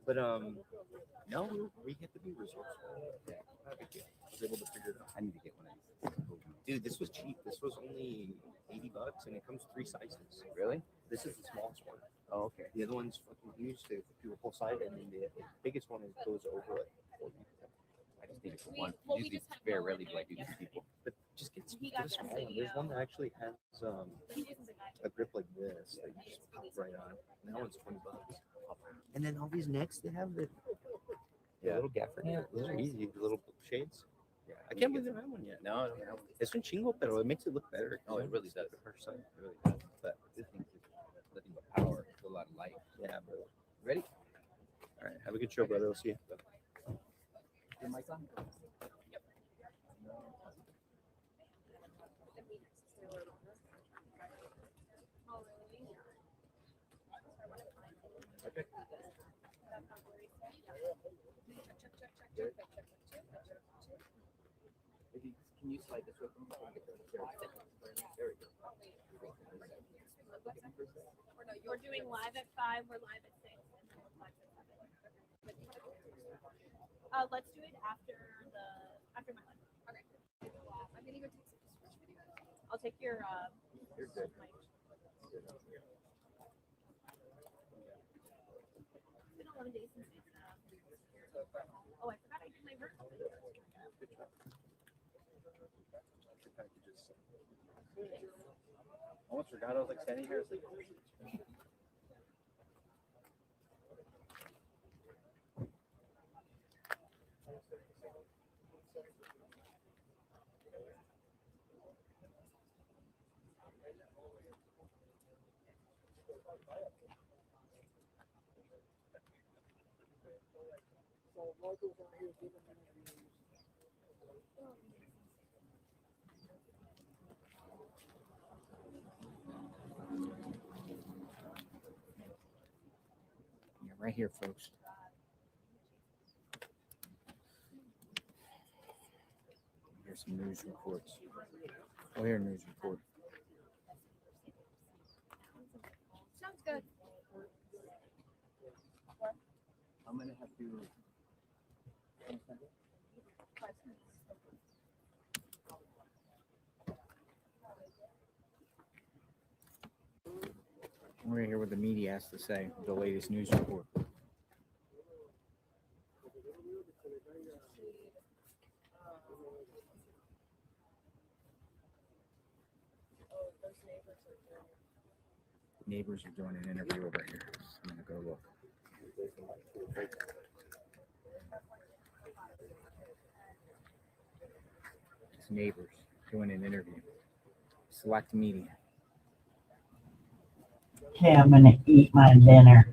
But no, we have to be resourceful. Yeah, not a big deal. I was able to figure it out. I need to get one of these. Dude, this was cheap. This was only $80, and it comes 3 sizes. Really? This is the smallest one. Oh, okay. The other one's fucking huge to do a full size, and then the biggest one goes over like 40. I just need it for one. Usually, very rarely do I do these people. But just get a small one. There's one that actually has a grip like this that you just pop right on. And that one's $20. And then all these necks they have the little gaffer. Yeah, those are easy. The little shades. Yeah, I can't believe they don't have one yet. No, I don't have one. It's un chingo, pero it makes it look better. Oh, it really does. The first time, it really does. But this thing is nothing but power. It's a lot of light. Yeah, brother. Ready? All right. Have a good show, brother. We'll see you. My son. Okay. Can you slide this with me? There we go. We're doing live at 5. We're live at 6. Let's do it after my live. Okay. I can even take some videos. I'll take your You're good. mic. It's been a long day since it's oh, I forgot I did my vertical. Almost forgot I was like standing here. I was like, So Michael's on here giving interviews. Yeah, right here, folks. Here's some news reports. Oh, here, news report. Sounds good. I'm gonna have to. We're gonna hear what the media has to say. The latest news report. Neighbors are doing an interview over here. I'm gonna go look. It's neighbors doing an interview. Select media. Okay, I'm gonna eat my dinner.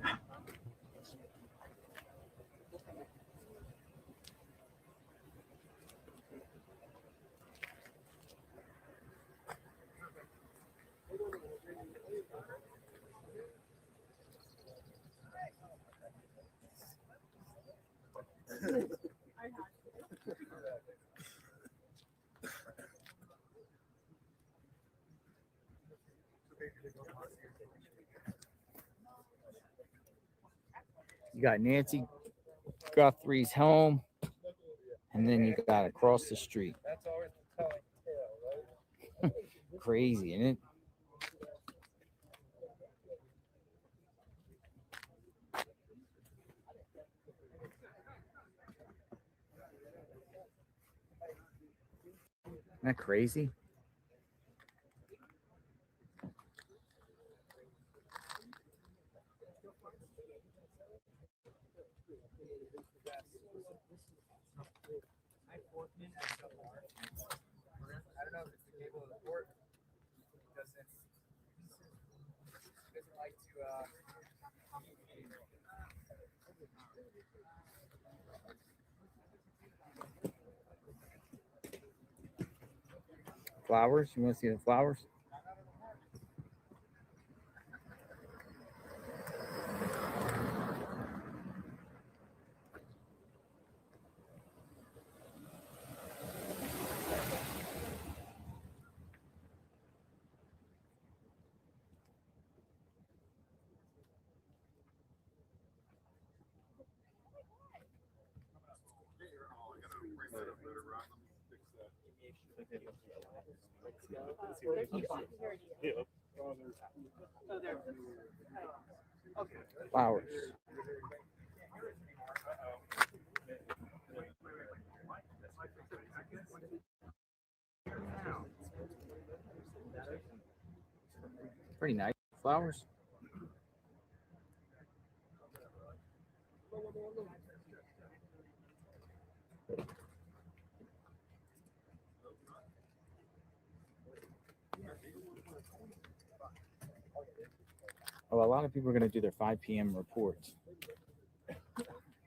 You got Nancy Guthrie's home, and then you got across the street. That's always the telling tale, right? Crazy, isn't it? Isn't that crazy? I don't know if it's the cable of the port. Doesn't like to Flowers? You want to see the flowers? Flowers. Pretty nice. Flowers. Oh, a lot of people are going to do their 5 p.m. reports.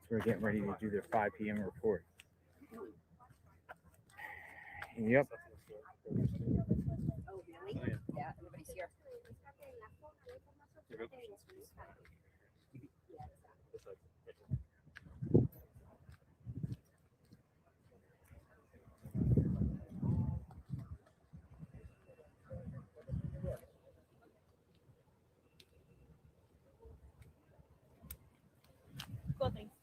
We're getting ready to do their 5 p.m. report. Yep. Oh, really? Yeah, everybody's here. Cool, thanks.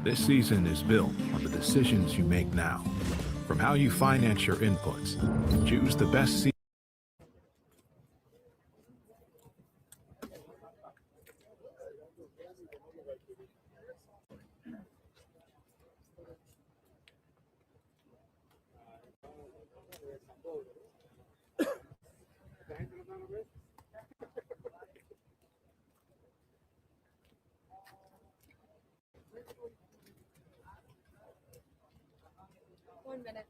This season is built on the decisions you make now. From how you finance your inputs, choose the best seed. One minute.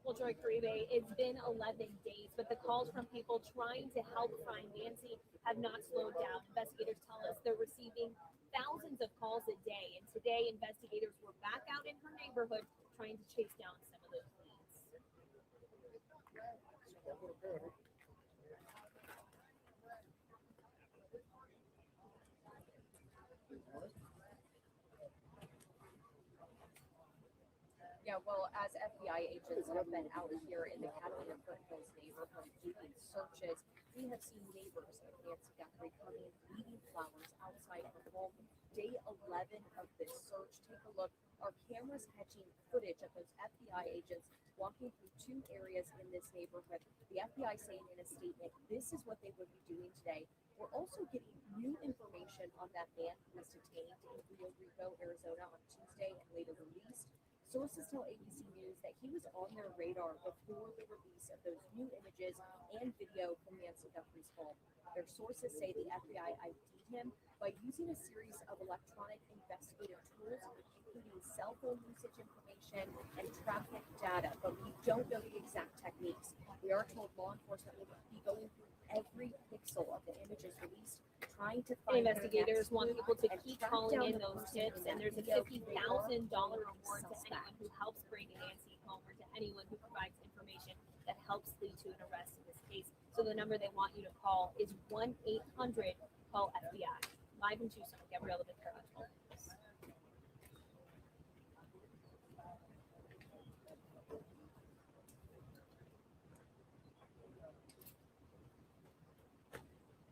Well, Joy Caribe, it's been 11 days, but the calls from people trying to help find Nancy have not slowed down. Investigators tell us they're receiving thousands of calls a day, and today investigators were back out in her neighborhood trying to chase down some of those leads. Yeah, well, as FBI agents have been out here in the Catalina Foothills neighborhood doing searches, we have seen neighbors of Nancy Guthrie coming, leaving flowers outside her home. Day 11 of this search. Take a look. Our cameras catching footage of those FBI agents walking through 2 areas in this neighborhood. The FBI saying in a statement, this is what they would be doing today. We're also getting new information on that man who was detained in Rio Rico, Arizona on Tuesday and later released. Sources tell ABC News that he was on their radar before the release of those new images and video from Nancy Guthrie's home. Their sources say the FBI ID'd him by using a series of electronic investigative tools, including cell phone usage information and traffic data, but we don't know the exact techniques. We are told law enforcement will be going through every pixel of the images released, trying to find Investigators want people to keep track calling down in the those person tips, in and that there's a video $50,000 or reward to suspect. anyone who helps bring Nancy home or to anyone who provides information that helps lead to an arrest in this case. So the number they want you to call is 1-800-CALL-FBI. Live in Tucson, Gabriella Ventura told us.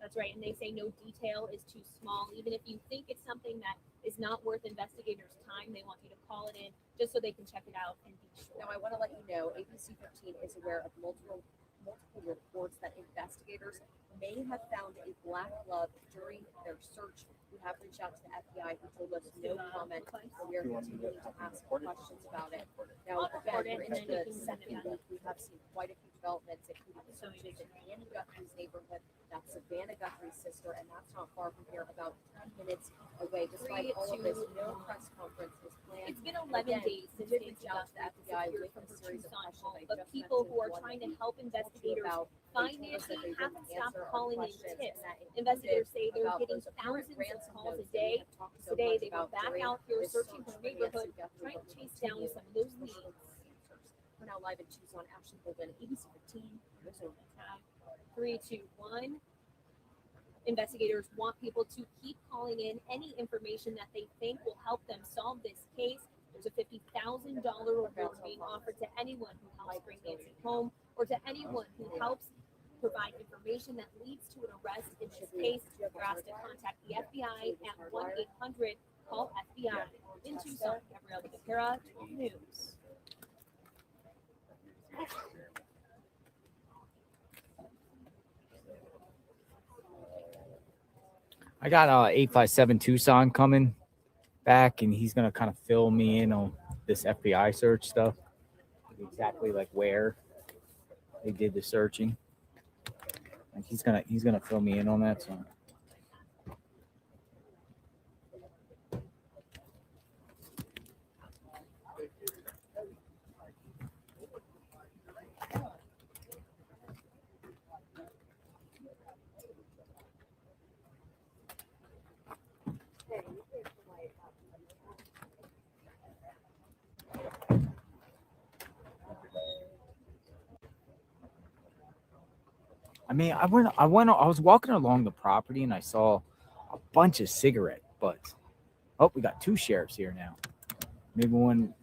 That's right, and they say no detail is too small. Even if you think it's something that is not worth investigators' time, they want you to call it in just so they can check it out and be sure. Now, I want to let you know, ABC 15 is aware of multiple reports that investigators may have found a black glove during their search. We have reached out to the FBI, who told us no comment, but we are continuing to ask questions about it. Now, again, we're into the second week. We have seen quite a few developments, including searches in Annie Guthrie's neighborhood. That's Savannah Guthrie's sister, and that's not far from here, about 10 minutes away. Despite all of this, no press conference is planned. It's been 11 days since we did Nancy reach out to the Guthrie FBI disappeared with from a her series of Tucson questions. home, I but just people who are mentioned trying to one help that investigators find Nancy haven't stopped calling in tips. Investigators say they're getting thousands of calls a day. Today, they were back out here searching her neighborhood, trying to chase down some of those leads. We're now live in Tucson. Ashley Golden, ABC 15, Arizona. 3, 2, 1. Investigators want people to keep calling in any information that they think will help them solve this case. There's a $50,000 reward being offered to anyone who helps bring Nancy home, or to anyone who helps provide information that leads to an arrest in this case. You're asked to contact the FBI at 1-800-CALL-FBI. In Tucson, Gabrielle Becerra, 12 News. I got 857 Tucson coming back, and he's gonna kind of fill me in on this FBI search stuff, exactly like where they did the searching. And he's gonna fill me in on that. So. I mean, I was walking along the property and I saw a bunch of cigarette butts. Oh, we got 2 sheriffs here now. Maybe one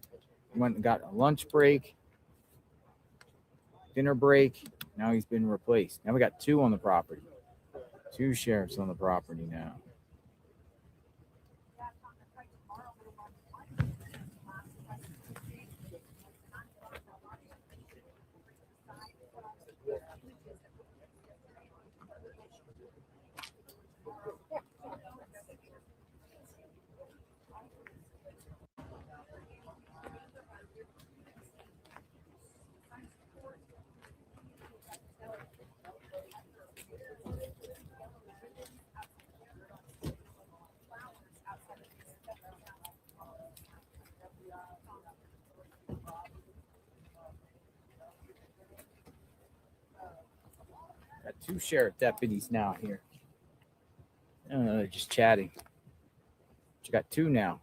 went and got a lunch break, dinner break. Now he's been replaced. Now we got 2 on the property. 2 sheriffs on the property now. Got 2 sheriff deputies now here. Just chatting. You got 2 now.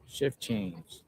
Shift change.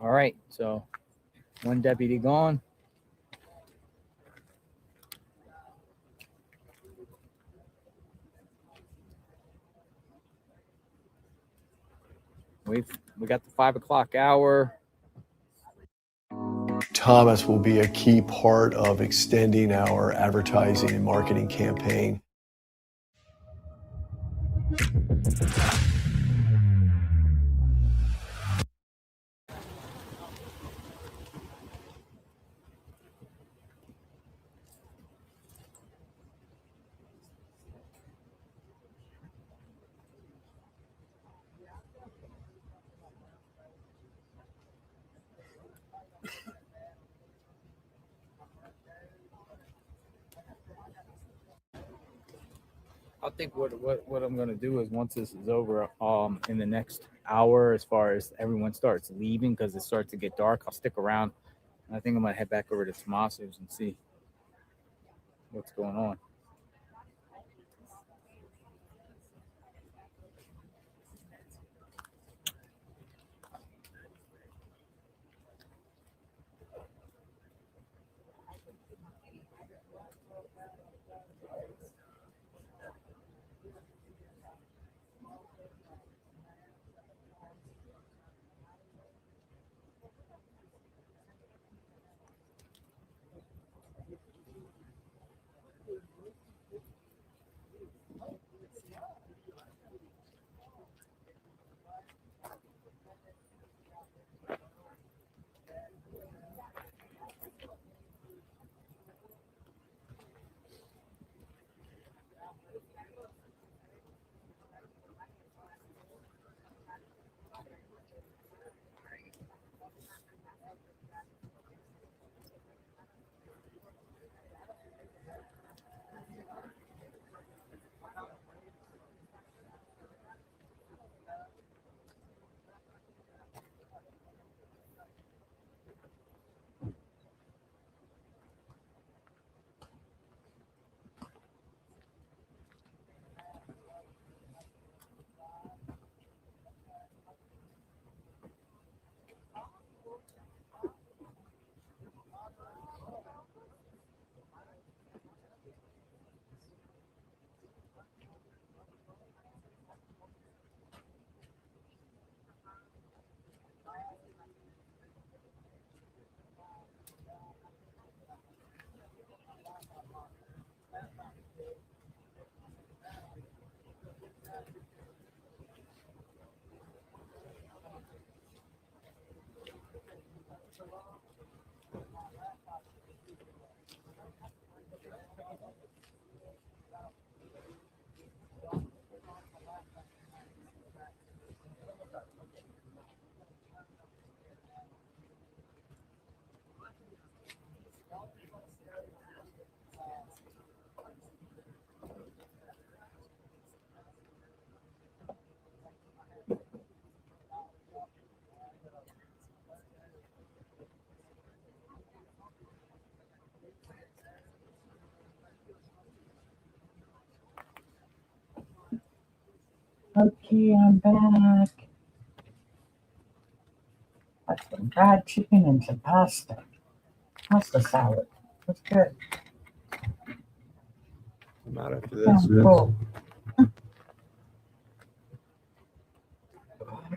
All right, so one deputy gone. We got the 5 o'clock hour. Thomas will be a key part of extending our advertising and marketing campaign. I think what I'm gonna do is once this is over, in the next hour, as far as everyone starts leaving because it starts to get dark, I'll stick around. I think I'm gonna head back over to Tomaso's and see what's going on. Okay, I'm back. That's some fried chicken and some pasta salad. That's good. I'm out after I'm this. full. I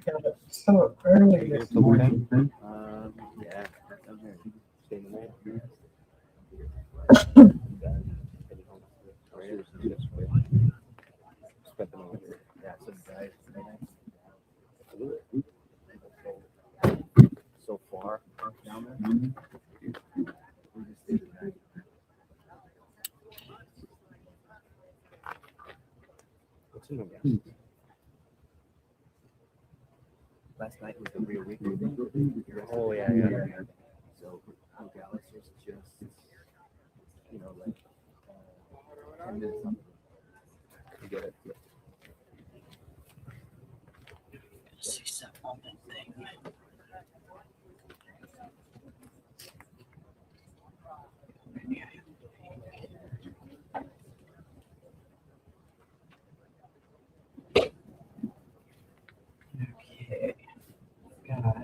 got up so early this morning. Yeah. I'm here. Stay the night. Spent the night here. Yeah, so guys. So far down there. We just stayed the night. What's in the last night was the real week. Oh yeah. So Dallas was just, like 10 minutes on to get it. See something on that thing. Okay. Got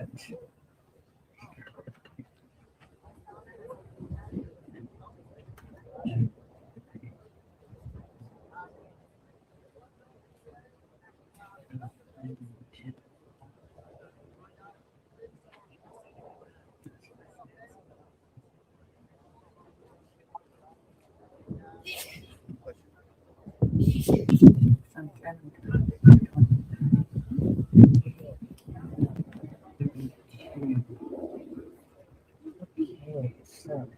Okay, so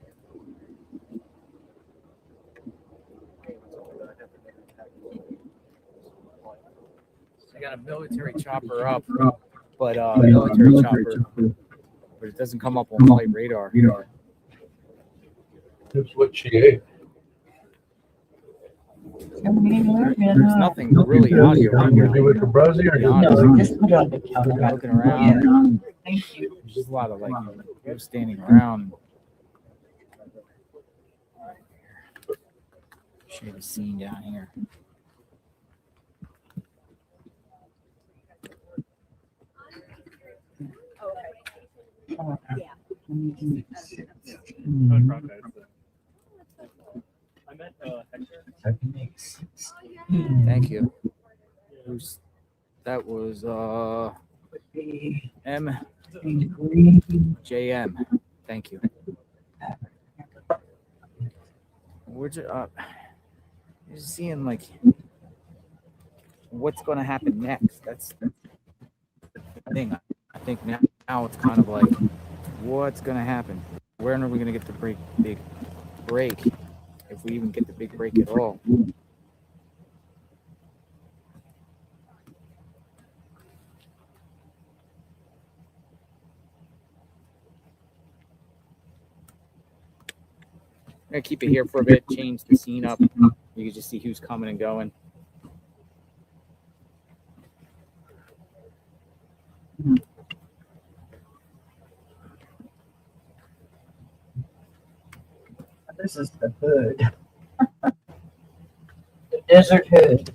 I got a military chopper up, but military chopper, but it doesn't come up on flight radar. That's what she ate. There's nothing really out here right now. You with the browser or no, just put it on the I'm counter. looking around. Thank you. There's just a lot of like people standing around. Should have seen down here. Thank you. That was MJM. Thank you. We're just seeing like what's going to happen next. That's the thing. I think now it's kind of like what's going to happen. When are we going to get the big break? If we even get the big break at all. I'm gonna keep it here for a bit, change the scene up. You can just see who's coming and going. This is the hood. The desert hood.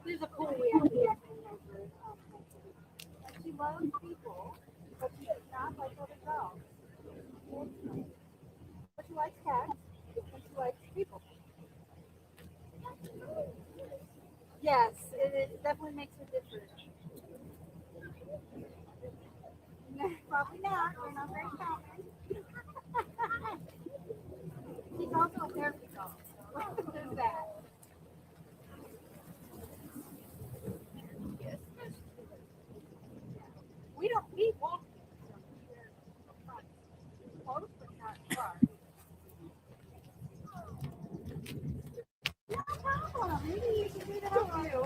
There's a cool reality. She loves people, but she does not like other dogs. But she likes cats, and she likes people. Yes, it definitely makes a difference. Probably not. They're not very common. She's also a therapy dog, so there's that. We walk from here to front. Mostly not far. No problem. Maybe you should do that too.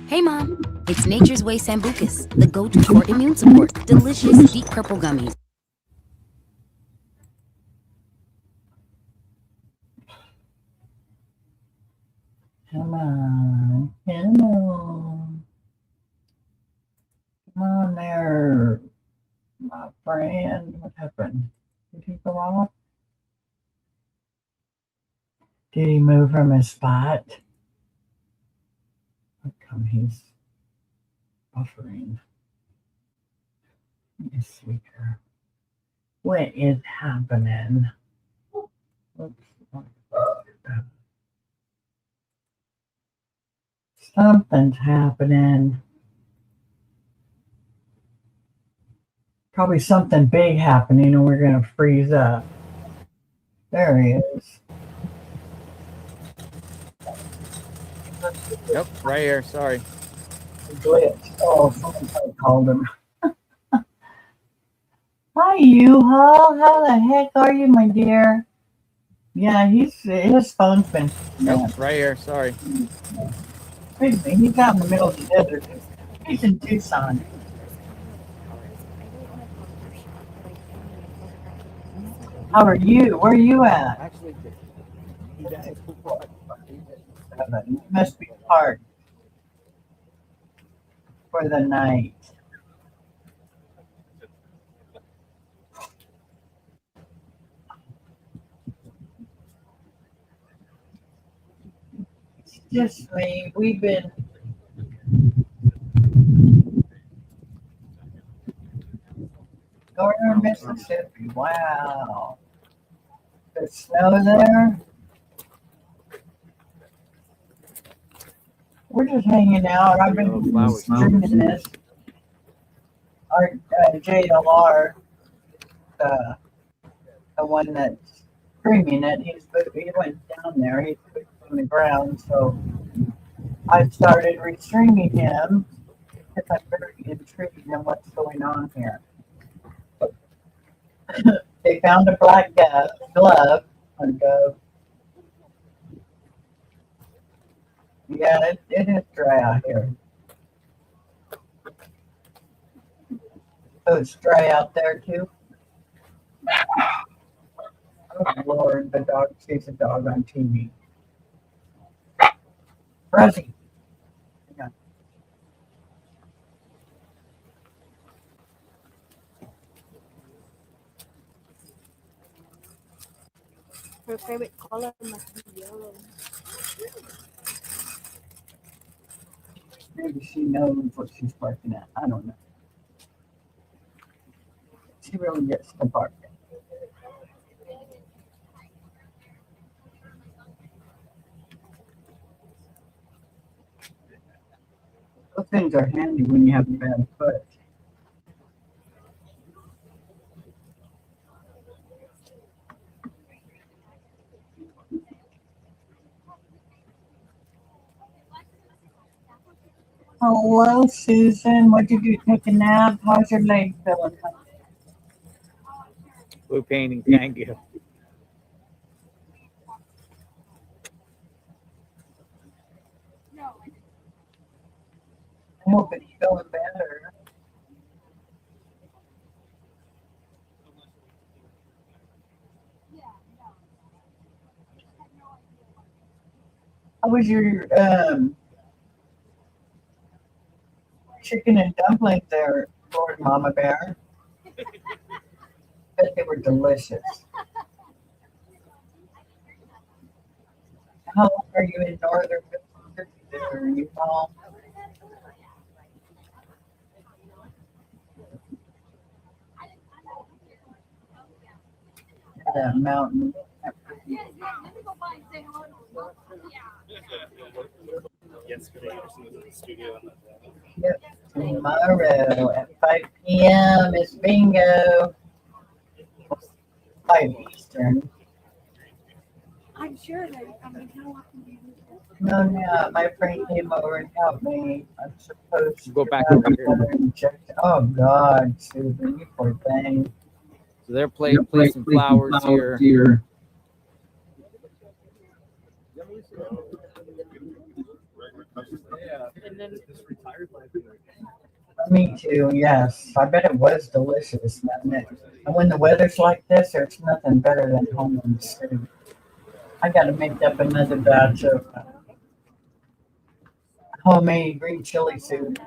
Hey mom, it's Nature's Way Sambucas, the go-to for immune support. Delicious deep purple gummies. Come on. Come on. Come on there, my friend. What happened? Did he go off? Did he move from his spot? How come he's buffering? Let me see here. What is happening? Oops. Something's happening. Probably something big happening, and we're gonna freeze up. There he is. Yep, right here. Sorry. Glitch. Oh, someone probably called him. Hi, you, Hall. How the heck are you, my dear? Yeah, his phone's been. Yep, right here. Sorry. Wait a minute, he's out in the middle of the desert. He's in Tucson. How are you? Where are you at? Actually, You must be parked for the night. It's just me. We've been. Northern Mississippi. Wow. There's snow there. We're just hanging out. I've been streaming this. Our JLR, the one that's streaming it, he went down there. He's on the ground, so I started restreaming him because I'm very intrigued in what's going on here. They found a black glove on Go. Yeah, it is dry out here. So it's dry out there too. Oh Lord, the dog sees a dog on TV. Rosie. Hang on. Her favorite color must be yellow. Maybe she knows what she's barking at. I don't know. She really gets to bark. Those things are handy when you have a bad foot. Hello, Susan. What did you take a nap? How's your leg feeling? Blue painting. Thank you. I hope it's feeling better. How was your chicken and dumplings there, Lord Mama Bear? Bet they were delicious. How long are you in northern Mississippi? Are you home? That mountain. yesterday, Anderson was in the studio. Yep. Tomorrow at 5 p.m. is bingo. 5 Eastern. I'm sure that, I mean, how often do you do that? No, my friend came over and helped me. I'm supposed to go back over here. and check. Oh God, Susan, you poor thing. So they're placing flowers here. And then this retired life. Me too, yes. I bet it was delicious, wasn't it? And when the weather's like this, there's nothing better than homemade soup. I got to make up another batch of homemade green chili soup.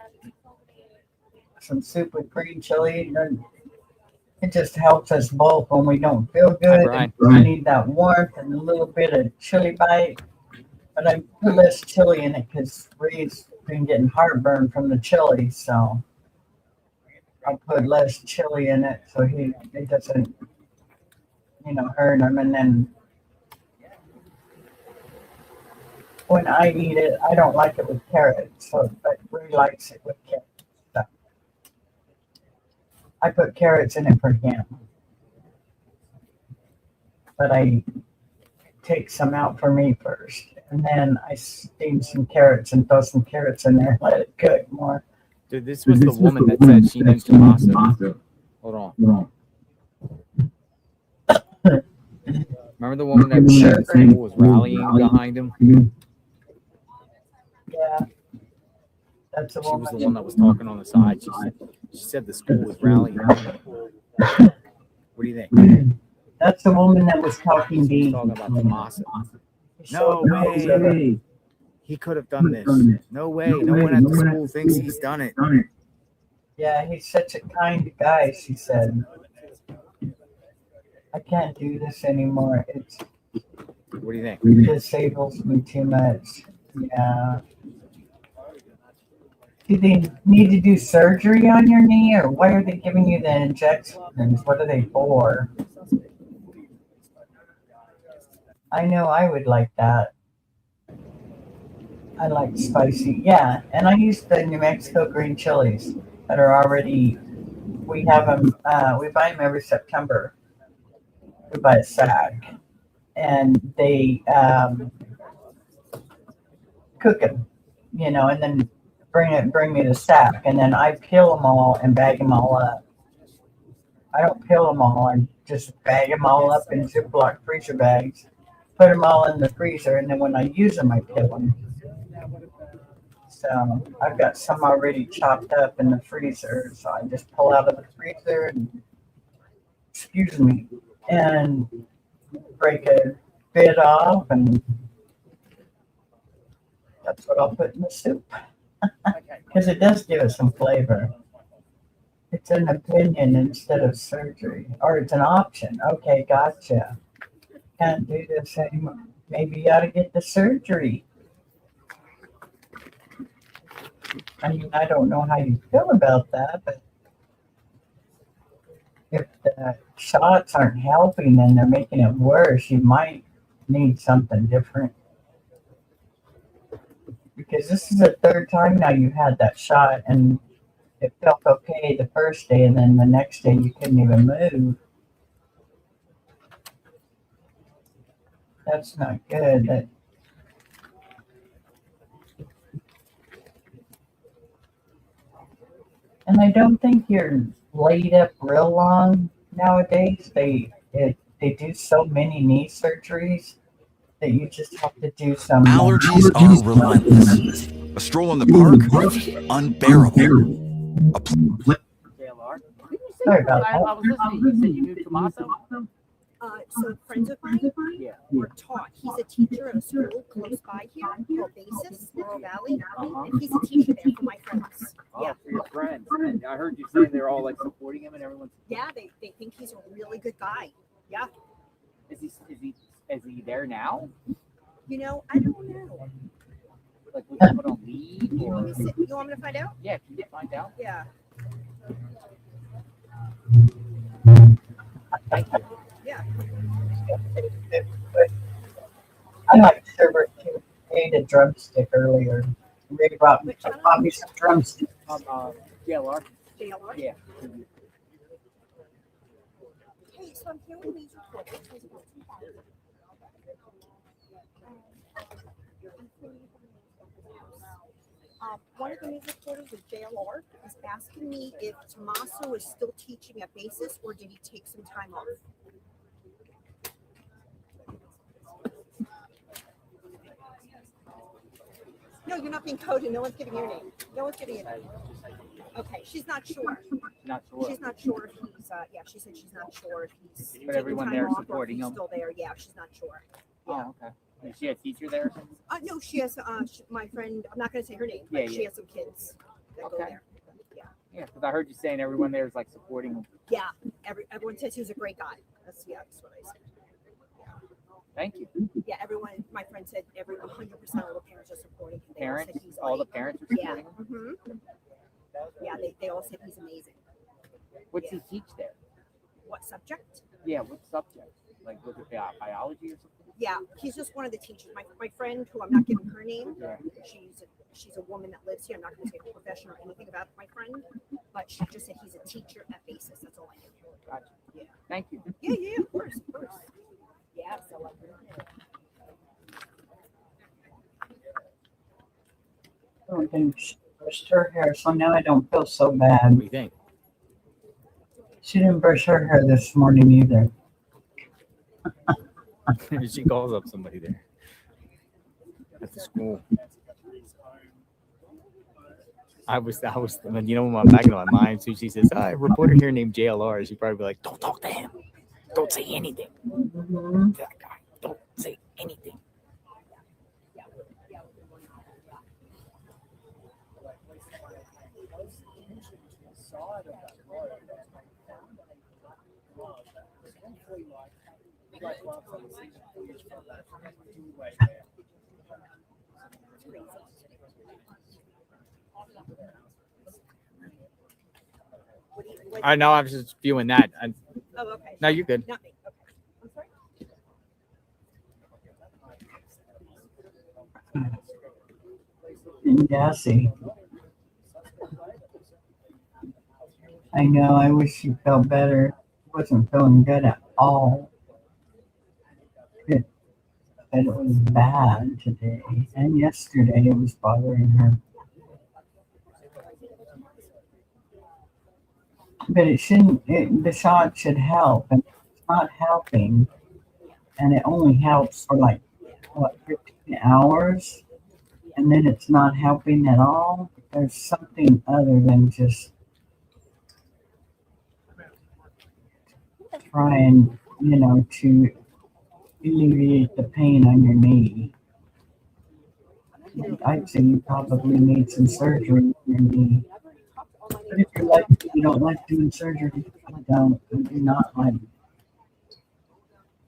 Some soup with green chili. And it just helps us both when we don't feel good. I need that warmth and a little bit of chili bite. But I put less chili in it because Ree's been getting heartburn from the chili, so I'll put less chili in it so it doesn't, hurt him. And then when I eat it, I don't like it with carrots, but Ray likes it with carrots. So I put carrots in it for him, but I take some out for me first, and then I steam some carrots and throw some carrots in there and let it cook more. Dude, this was the woman that said she knew Tommaso. Hold on. Remember the woman that was saying the school was rallying behind him? Yeah. That's the She was woman. the one that was talking on the side. She said the school was rallying behind him. What do you think? That's the woman that was talking She was to talking about Tommaso. No way. He could have done this. No way. No one at the school thinks he's done it. Yeah, he's such a kind guy, she said. I can't do this anymore. What do you think? It disables me too much. Yeah. Do they need to do surgery on your knee, or why are they giving you the injections? What are they for? I know I would like that. I like spicy. Yeah, and I use the New Mexico green chilies that are already. We have them. We buy them every September. We buy a sack, and they cook them, and then bring me the sack, and then I peel them all and bag them all up. I don't peel them all; I just bag them all up in Ziploc freezer bags, put them all in the freezer, and then when I use them, I peel them. So I've got some already chopped up in the freezer, so I just pull out of the freezer and, excuse me, and break a bit off, and that's what I'll put in the soup. Because it does give it some flavor. It's an opinion instead of surgery, or it's an option. Okay, gotcha. Can't do this anymore. Maybe you ought to get the surgery. I mean, I don't know how you feel about that, but if the shots aren't helping and they're making it worse, you might need something different. Because this is the third time now you had that shot, and it felt okay the first day, and then the next day you couldn't even move. That's not good. And I don't think you're laid up real long nowadays. They do so many knee surgeries that you just have to do some. Allergies are relentless. A stroll in the park, unbearable. Sorry about that. I was listening. You said you knew Tommaso? So friends of mine were taught. He's a teacher at a school close by here called Basis, Laurel Valley, and he's a teacher there for my friends. Oh, for your friends. And I heard you saying they're all like supporting him and everyone's. Yeah, they think he's a really good guy. Yeah. Is he there now? I don't know. Like, would you put on leave? You want me to find out? Yeah, can you find out? Yeah. Thank you. Yeah. I like sherbet too. I ate a drumstick earlier. Ray brought me some drumsticks. JLR? JLR? Yeah. Hey, so I'm here with these reporters. One of the news reporters with JLR is asking me if Tommaso is still teaching at Basis or did he take some time off? No, you're not being coded. No one's giving your name. No one's giving your name. Okay, she's not sure. Not sure. She's not sure if he's. Yeah, she said she's not sure if he's. But everyone there supporting him. Still there? Yeah, she's not sure. Yeah. Oh, okay. Is she a teacher there? No, she has. My friend. I'm not going to say her name. Yeah, but she has some kids that go there. Yeah. Yeah, because I heard you saying everyone there is like supporting him. Yeah. Everyone says he's a great guy. That's what I said. Thank you. Yeah, everyone. My friend said 100% of the parents are supporting him. Parents, all the parents are supporting him. Yeah. Mm-hmm. Yeah, they all said he's amazing. What's he teach there? What subject? Yeah, what subject? Like, was it biology or something? Yeah, he's just one of the teachers. My friend, who I'm not giving her name, Yeah. she's a woman that lives here. I'm not going to say her profession or anything about my friend, but she just said he's a teacher at Basis. That's all I know. Gotcha. Yeah. Thank you. Yeah, of course. Yeah, so I don't think she brushed her hair, so now I don't feel so bad. What do you think? She didn't brush her hair this morning either. She calls up somebody there at the school. I was, you know, my back in my mind. So she says, "A reporter here named JLR." She'd probably be like, "Don't talk to him. Don't say anything. Mm-hmm. That guy. Don't say anything." I know. I was just viewing that. Oh, okay. No, you're good. Not me. Okay. I'm sorry. And gassy. I know. I wish she felt better. Wasn't feeling good at all. But it was bad today, and yesterday it was bothering her. But it shouldn't. The shot should help, and it's not helping. And it only helps for like 15 hours, and then it's not helping at all. There's something other than just trying, to alleviate the pain on your knee. I'd say you probably need some surgery on your knee. But if you don't like doing surgery, I do not like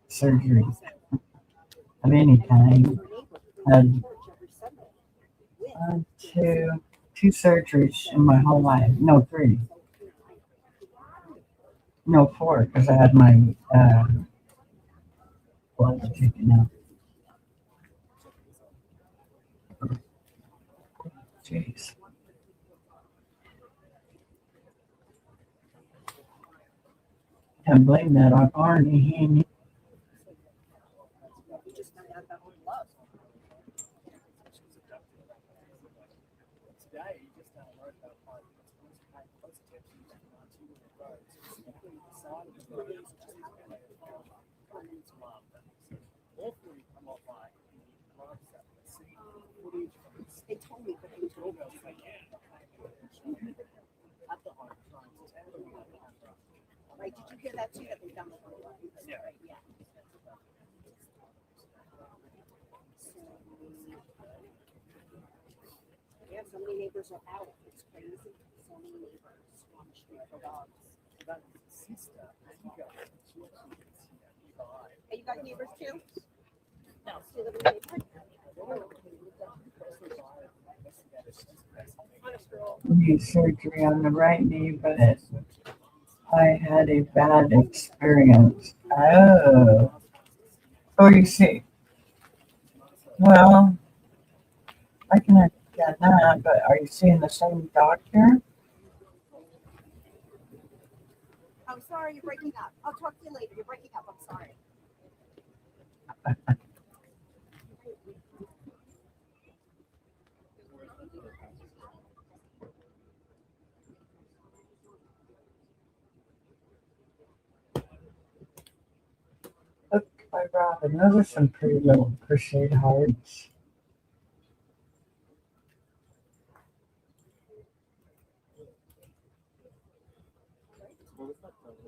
surgery of any kind. Had two surgeries in my whole life. No, 3. No, 4, because I had my blood taken out. Jeez. Can't blame that on Arnie. He They told me, but they told me. Right? Did you hear that too? That they found the yeah. Yeah. Yeah, so many neighbors are out. It's crazy. So many neighbors on the street for dogs. Hey, you got neighbors too? No. Do you live in the neighborhood? need surgery on the right knee, but I had a bad experience. Oh, you see. Well, I can understand that, but are you seeing the same doctor? I'm sorry, you're breaking up. I'll talk to you later. You're breaking up. I'm sorry. Look by Robin. Those are some pretty little crocheted hearts.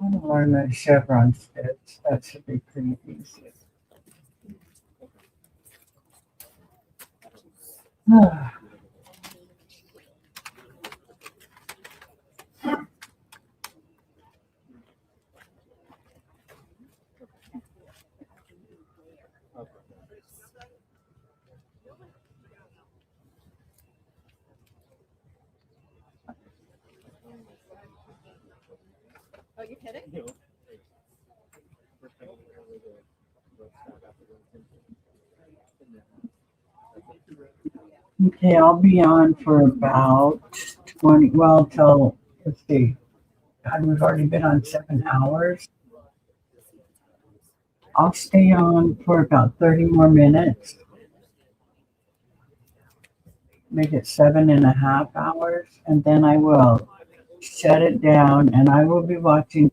I'm gonna learn that chevron stitch. That should be pretty easy. you kidding? Okay, I'll be on for about 20, well, till, let's see. God, we've already been on 7 hours. I'll stay on for about 30 more minutes. Make it 7.5 hours, and then I will shut it down, and I will be watching.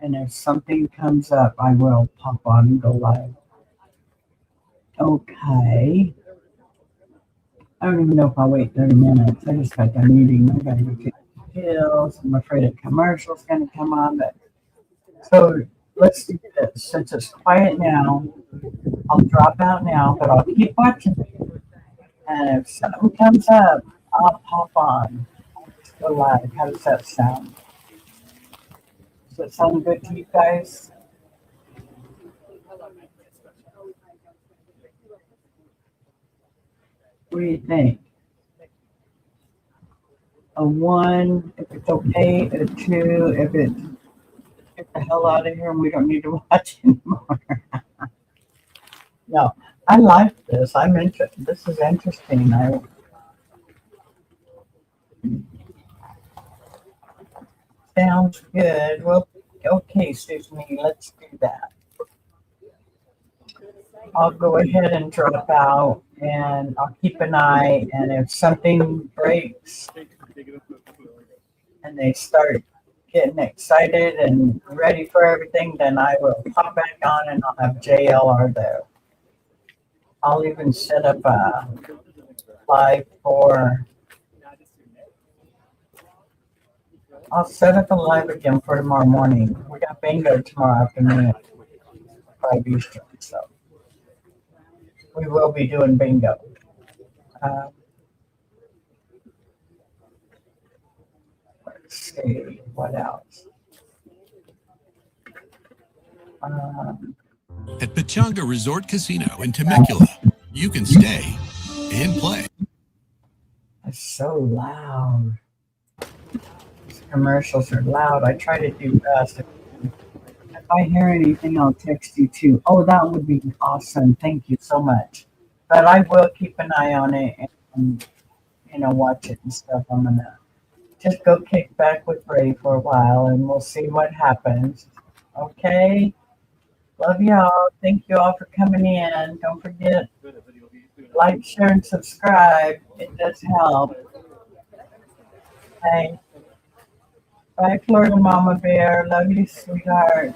And if something comes up, I will pop on and go live. Okay. I don't even know if I'll wait 30 minutes. I just got done eating. I gotta go get pills. I'm afraid a commercial's gonna come on, but so let's do this. Since it's quiet now, I'll drop out now, but I'll keep watching. And if something comes up, I'll pop on. I'll just go live. How does that sound? Does that sound good to you guys? What do you think? A 1 if it's okay, a 2 if it's get the hell out of here and we don't need to watch anymore. No, I like this. I'm interested. This is interesting. Sounds good. Well, okay, Susan, let's do that. I'll go ahead and drop out and I'll keep an eye, and if something breaks and they start getting excited and ready for everything, then I will pop back on and I'll have JLR there. I'll even set up a live for, I'll set up a live again for tomorrow morning. We got bingo tomorrow afternoon, 5 Eastern, so we will be doing bingo. Let's see, what else? At Pechanga Resort Casino in Temecula, you can stay and play. It's so loud. These commercials are loud. I try to do best. If I hear anything, I'll text you too. Oh, that would be awesome. Thank you so much. But I will keep an eye on it and, watch it and stuff. I'm going to just go kick back with Ray for a while and we'll see what happens. Okay? Love y'all. Thank you all for coming in. Don't forget, like, share, and subscribe. It does help. Bye. Bye, Florida Mama Bear. Love you, sweetheart.